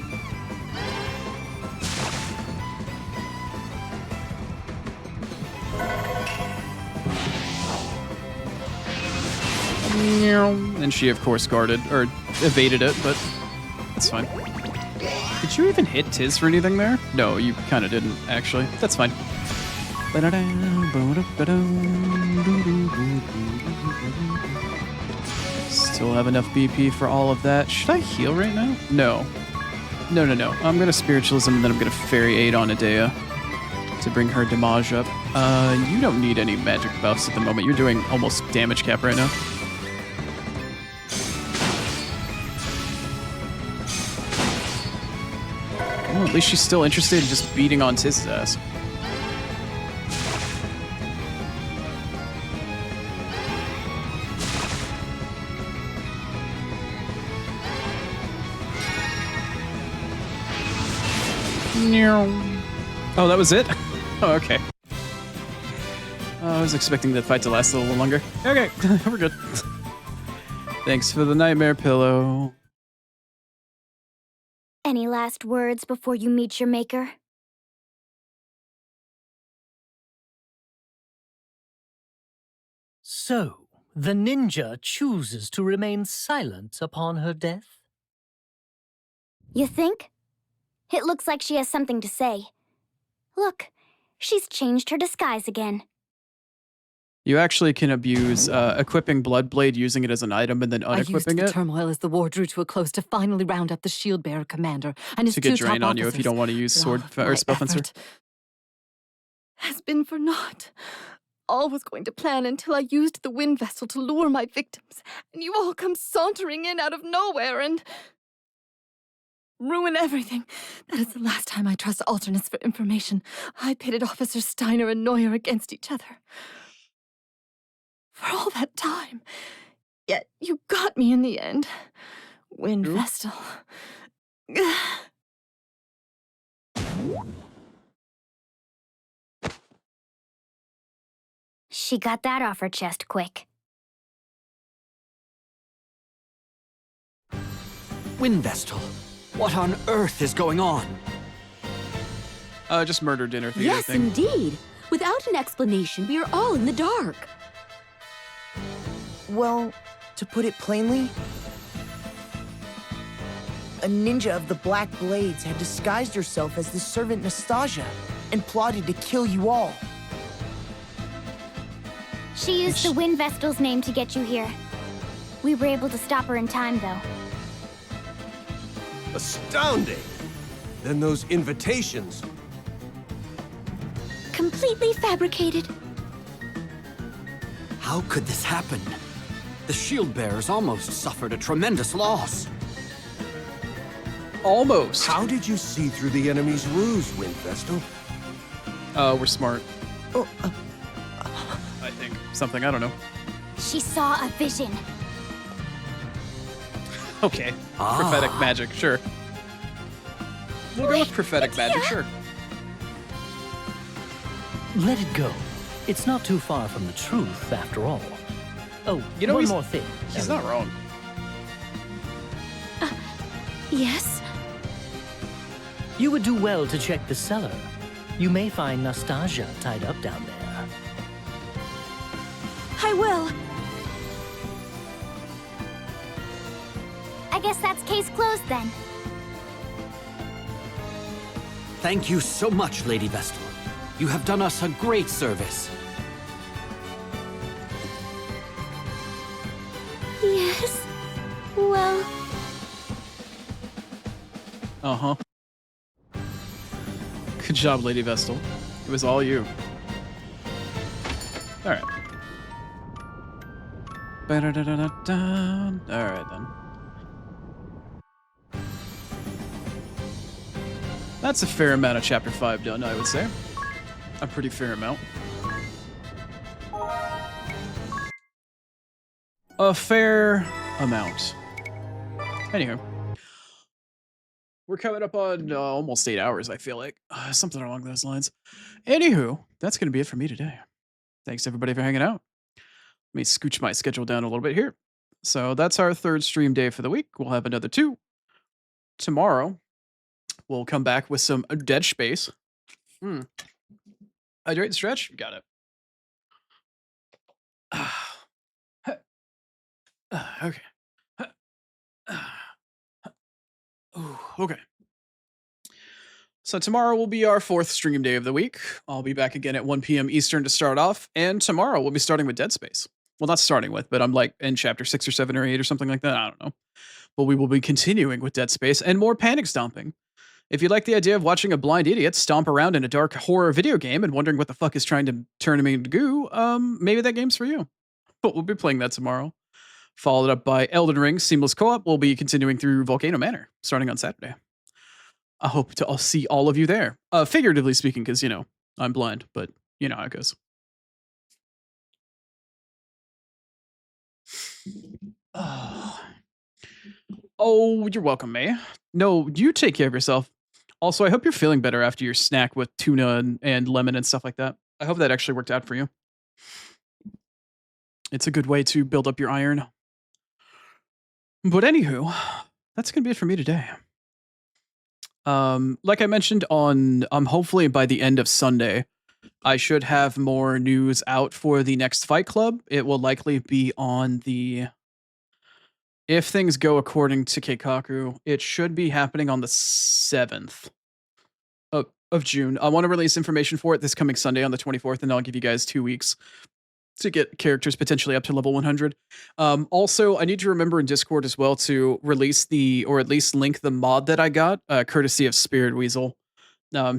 And she, of course, guarded, or evaded it, but that's fine. Did you even hit Tiz for anything there? No, you kind of didn't, actually. That's fine. Still have enough BP for all of that. Should I heal right now? No. No. I'm going to Spiritualism and then I'm going to Fairy Aid on Adea to bring her damage up. You don't need any magic buffs at the moment. You're doing almost damage cap right now. Well, at least she's still interested in just beating on Tiz's ass. Oh, that was it? Oh, okay. I was expecting the fight to last a little longer. Okay, we're good. Thanks for the nightmare pillow. Any last words before you meet your maker? So, the ninja chooses to remain silent upon her death? You think? It looks like she has something to say. Look, she's changed her disguise again. You actually can abuse equipping Bloodblade, using it as an item, and then I used unequipping the it turmoil as the war drew to a close to finally round up the shield bearer commander and his to two get top drain on you if you officers. don't want to use But sword all or my spell fencer. effort has been for naught. All was going to plan until I used the wind vessel to lure my victims, and you all come sauntering in out of nowhere and ruin everything. That is the last time I trust alternates for information. I pitted Officers Steiner and Neuer against each other. for all that time. Yet you got me in the end. Wind Vestal. She got that off her chest quick. Wind Vestal, what on earth is going on? Just murder dinner theater Yes, thing. indeed. Without an explanation, we are all in the dark. Well, to put it plainly, a ninja of the Black Blades had disguised herself as the servant Nastasia and plotted to kill you all. She used the Wind Vestal's name to get you here. We were able to stop her in time, though. Astounding! Then those invitations. Completely fabricated. How could this happen? The shield bearers almost suffered a tremendous loss. Almost. How did you see through the enemy's ruse, Wind Vestal? We're smart. I think. Something, I don't know. She saw a vision. Okay. Prophetic magic, sure. We'll go with prophetic magic, sure. Let it go. It's not too far from the truth, after all. Oh, You know, one he's- more thing. He's not wrong. Yes? You would do well to check the cellar. You may find Nastasia tied up down there. I will. I guess that's case closed then. Thank you so much, Lady Vestal. You have done us a great service. Yes. Well, Uh-huh. Good job, Lady Vestal. It was all you. Alright. Alright then. That's a fair amount of Chapter 5 done, I would say. A pretty fair amount. A fair amount. Anywho. We're coming up on almost 8 hours, I feel like. Something along those lines. Anywho, that's going to be it for me today. Thanks, everybody, for hanging out. Let me scooch my schedule down a little bit here. So that's our third stream day for the week. We'll have another 2. Tomorrow, we'll come back with some Dead Space. Hydrate and stretch? Got it. Okay. Ooh, okay. So tomorrow will be our 4th stream day of the week. I'll be back again at 1 p.m. Eastern to start off. And tomorrow we'll be starting with Dead Space. Well, not starting with, but I'm like in chapter 6 or 7 or 8 or something like that. I don't know. But we will be continuing with Dead Space and more panic stomping. If you like the idea of watching a blind idiot stomp around in a dark horror video game and wondering what the fuck is trying to turn him into goo, maybe that game's for you. But we'll be playing that tomorrow. Followed up by Elden Ring Seamless Co-op. We'll be continuing through Volcano Manor starting on Saturday. I hope to see all of you there. Figuratively speaking, because, you know, I'm blind, but you know how it goes. Oh, you're welcome, May. No, you take care of yourself. Also, I hope you're feeling better after your snack with tuna and lemon and stuff like that. I hope that actually worked out for you. It's a good way to build up your iron. But anywho, that's going to be it for me today. Like I mentioned on, hopefully by the end of Sunday, I should have more news out for the next Fight Club. It will likely be on the, if things go according to Keikaku, it should be happening on the 7th of June. I want to release information for it this coming Sunday on the 24th, and I'll give you guys 2 weeks to get characters potentially up to level 100. Also, I need to remember in Discord as well to release or at least link the mod that I got, courtesy of Spirit Weasel.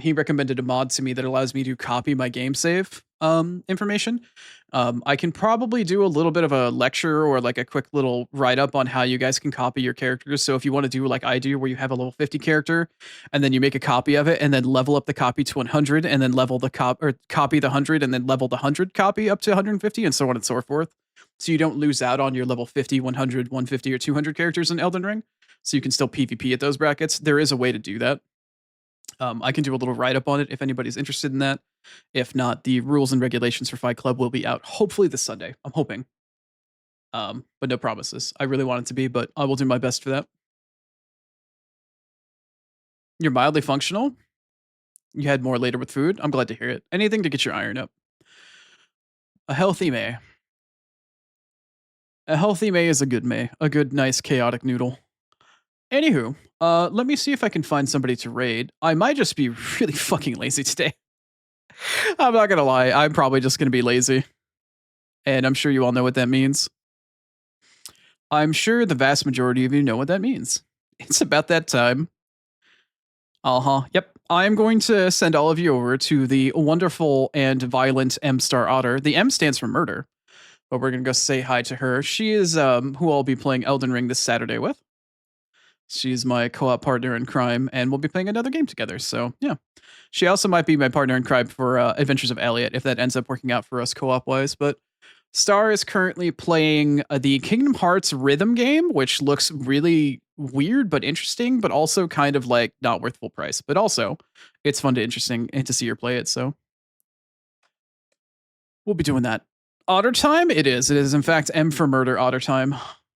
He recommended a mod to me that allows me to copy my game save information. I can probably do a little bit of a lecture or like a quick little write-up on how you guys can copy your characters. So if you want to do like I do, where you have a level 50 character and then you make a copy of it and then level up the copy to 100 and then level the copy the 100 and then level the 100 copy up to 150 and so on and so forth. so you don't lose out on your level 50, 100, 150, or 200 characters in Elden Ring. So you can still PvP at those brackets. There is a way to do that. I can do a little write up on it if anybody's interested in that. If not, the rules and regulations for Fight Club will be out hopefully this Sunday. I'm hoping. But no promises. I really want it to be, but I will do my best for that. You're mildly functional. You had more later with food. I'm glad to hear it. Anything to get your iron up. A healthy May. A healthy May is a good May. A good, nice, chaotic noodle. Anywho, let me see if I can find somebody to raid. I might just be really fucking lazy today. I'm not gonna lie. I'm probably just gonna be lazy. And I'm sure you all know what that means. I'm sure the vast majority of you know what that means. It's about that time. Yep. I'm going to send all of you over to the wonderful and violent M Star Otter. The M stands for murder, but we're going to go say hi to her. She is who I'll be playing Elden Ring this Saturday with. She's my co-op partner in crime, and we'll be playing another game together. So, yeah. She also might be my partner in crime for Adventures of Elliot, if that ends up working out for us co-op wise. But Star is currently playing the Kingdom Hearts rhythm game, which looks really weird but interesting, but also kind of like not worth full price. But also, it's fun to interesting and to see her play it. So we'll be doing that. Otter time? It is. It is, in fact, M for murder otter time.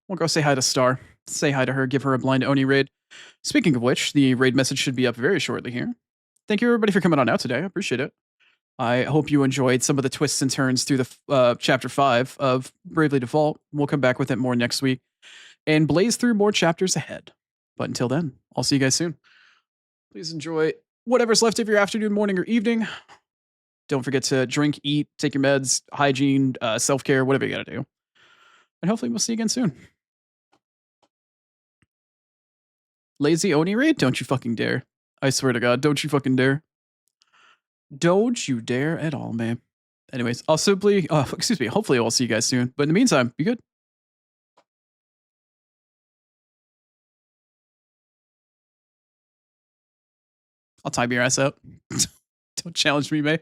We'll go say hi to Star. Say hi to her, give her a blind Oni raid. Speaking of which, the raid message should be up very shortly here. Thank you, everybody, for coming on out today. I appreciate it. I hope you enjoyed some of the twists and turns through the chapter 5 of Bravely Default. We'll come back with it more next week and blaze through more chapters ahead. But until then, I'll see you guys soon. Please enjoy whatever's left of your afternoon, morning, or evening. Don't forget to drink, eat, take your meds, hygiene, self-care, whatever you gotta do. And hopefully we'll see you again soon. Lazy Oni raid? Don't you fucking dare. I swear to God, don't you fucking dare. Don't you dare at all, man. Anyways, I'll simply, excuse me, hopefully I'll see you guys soon. But in the meantime, be good. I'll time your ass out. Don't challenge me, May.